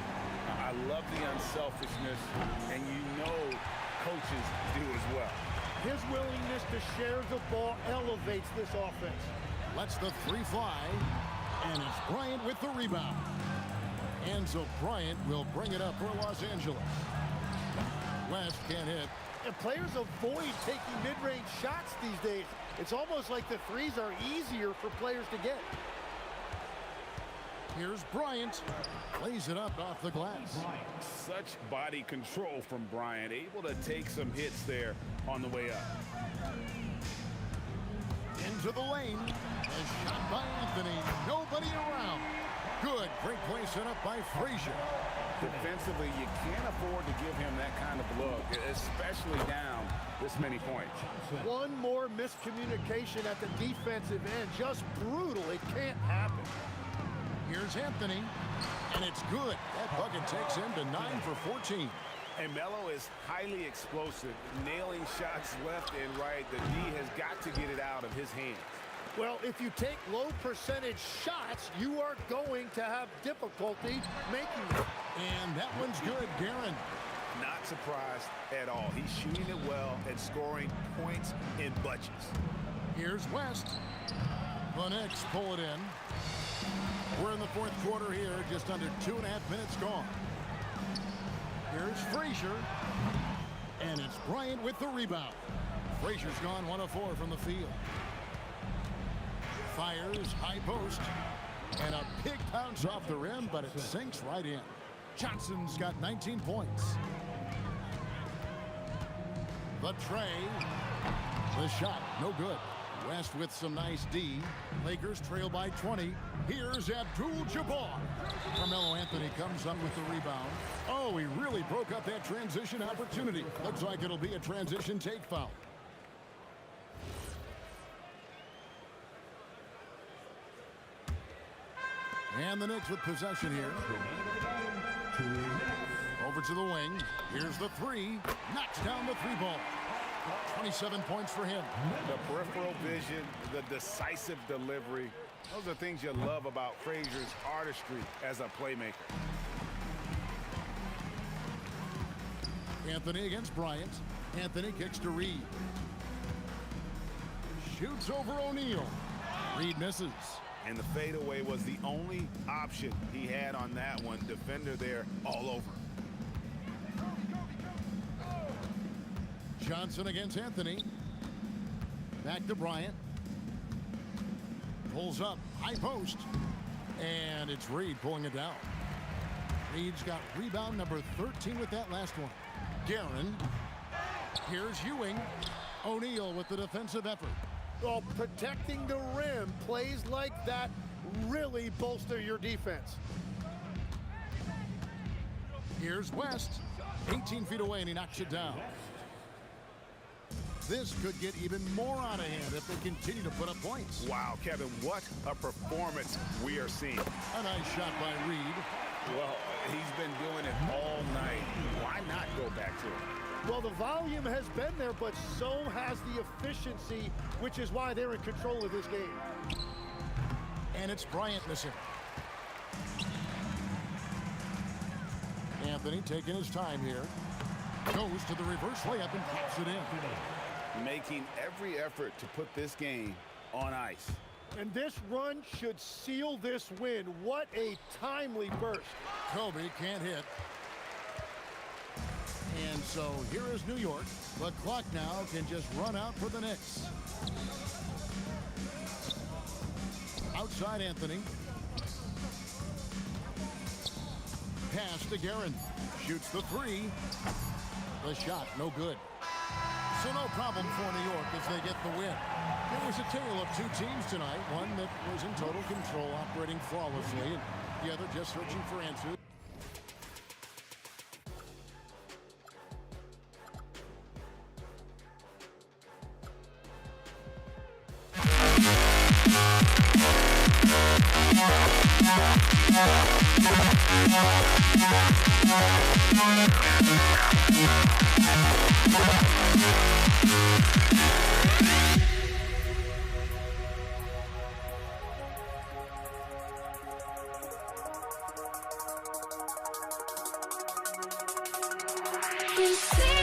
I love the unselfishness, and you know coaches do as well. His willingness to share the ball elevates this offense. Lets the 3 fly, and it's Bryant with the rebound. And so Bryant will bring it up for Los Angeles. West can't hit. And players avoid taking mid-range shots these days. It's almost like the threes are easier for players to get. Here's Bryant. Plays it up off the glass. Such body control from Bryant. Able to take some hits there on the way up. Into the lane. A shot by Anthony. Nobody around. Good. Great play set up by Frazier. Defensively, you can't afford to give him that kind of look, especially down this many points. One more miscommunication at the defensive end. Just brutal. It can't happen. Here's Anthony, and it's good. That bucket takes him to 9 for 14. And Melo is highly explosive, nailing shots left and right. The D has got to get it out of his hands. Well, if you take low percentage shots, you are going to have difficulty making them. And that one's good, Guerin. Not surprised at all. He's shooting it well and scoring points in bunches. Here's West. The Knicks pull it in. We're in the fourth quarter here, just under 2.5 minutes gone. Here's Frazier. And it's Bryant with the rebound. Frazier's gone 1 of 4 from the field. Fires, high post. And a big bounce off the rim, but it sinks right in. Johnson's got 19 points. The tray. The shot, no good. West with some nice D. Lakers trail by 20. Here's Abdul-Jabbar. Carmelo Anthony comes up with the rebound. Oh, he really broke up that transition opportunity. Looks like it'll be a transition take foul. And the Knicks with possession here. Over to the wing. Here's the 3. Knocks down the 3-ball. 27 points for him. The peripheral vision, the decisive delivery. Those are things you love about Frazier's artistry as a playmaker. Anthony against Bryant. Anthony kicks to Reed. Shoots over O'Neal. Reed misses. And the fadeaway was the only option he had on that one. Defender there all over. Johnson against Anthony. Back to Bryant. Pulls up. High post. And it's Reed pulling it down. Reed's got rebound number 13 with that last one. Guerin. Here's Ewing. O'Neal with the defensive effort. Well, protecting the rim, plays like that really bolster your defense. Here's West. 18 feet away, and he knocks it down. This could get even more out of hand if they continue to put up points. Wow, Kevin, what a performance we are seeing. A nice shot by Reed. Well, he's been doing it all night. Why not go back to it? Well, the volume has been there, but so has the efficiency, which is why they're in control of this game. And it's Bryant missing. Anthony taking his time here. Goes to the reverse layup and pops it in. Making every effort to put this game on ice. And this run should seal this win. What a timely burst. Kobe can't hit. And so here is New York. The clock now can just run out for the Knicks. Outside Anthony. Pass to Guerin. Shoots the three. The shot, no good. So no problem for New York as they get the win. It was a tale of two teams tonight. One that was in total control, operating flawlessly, and the other just searching for answers. You see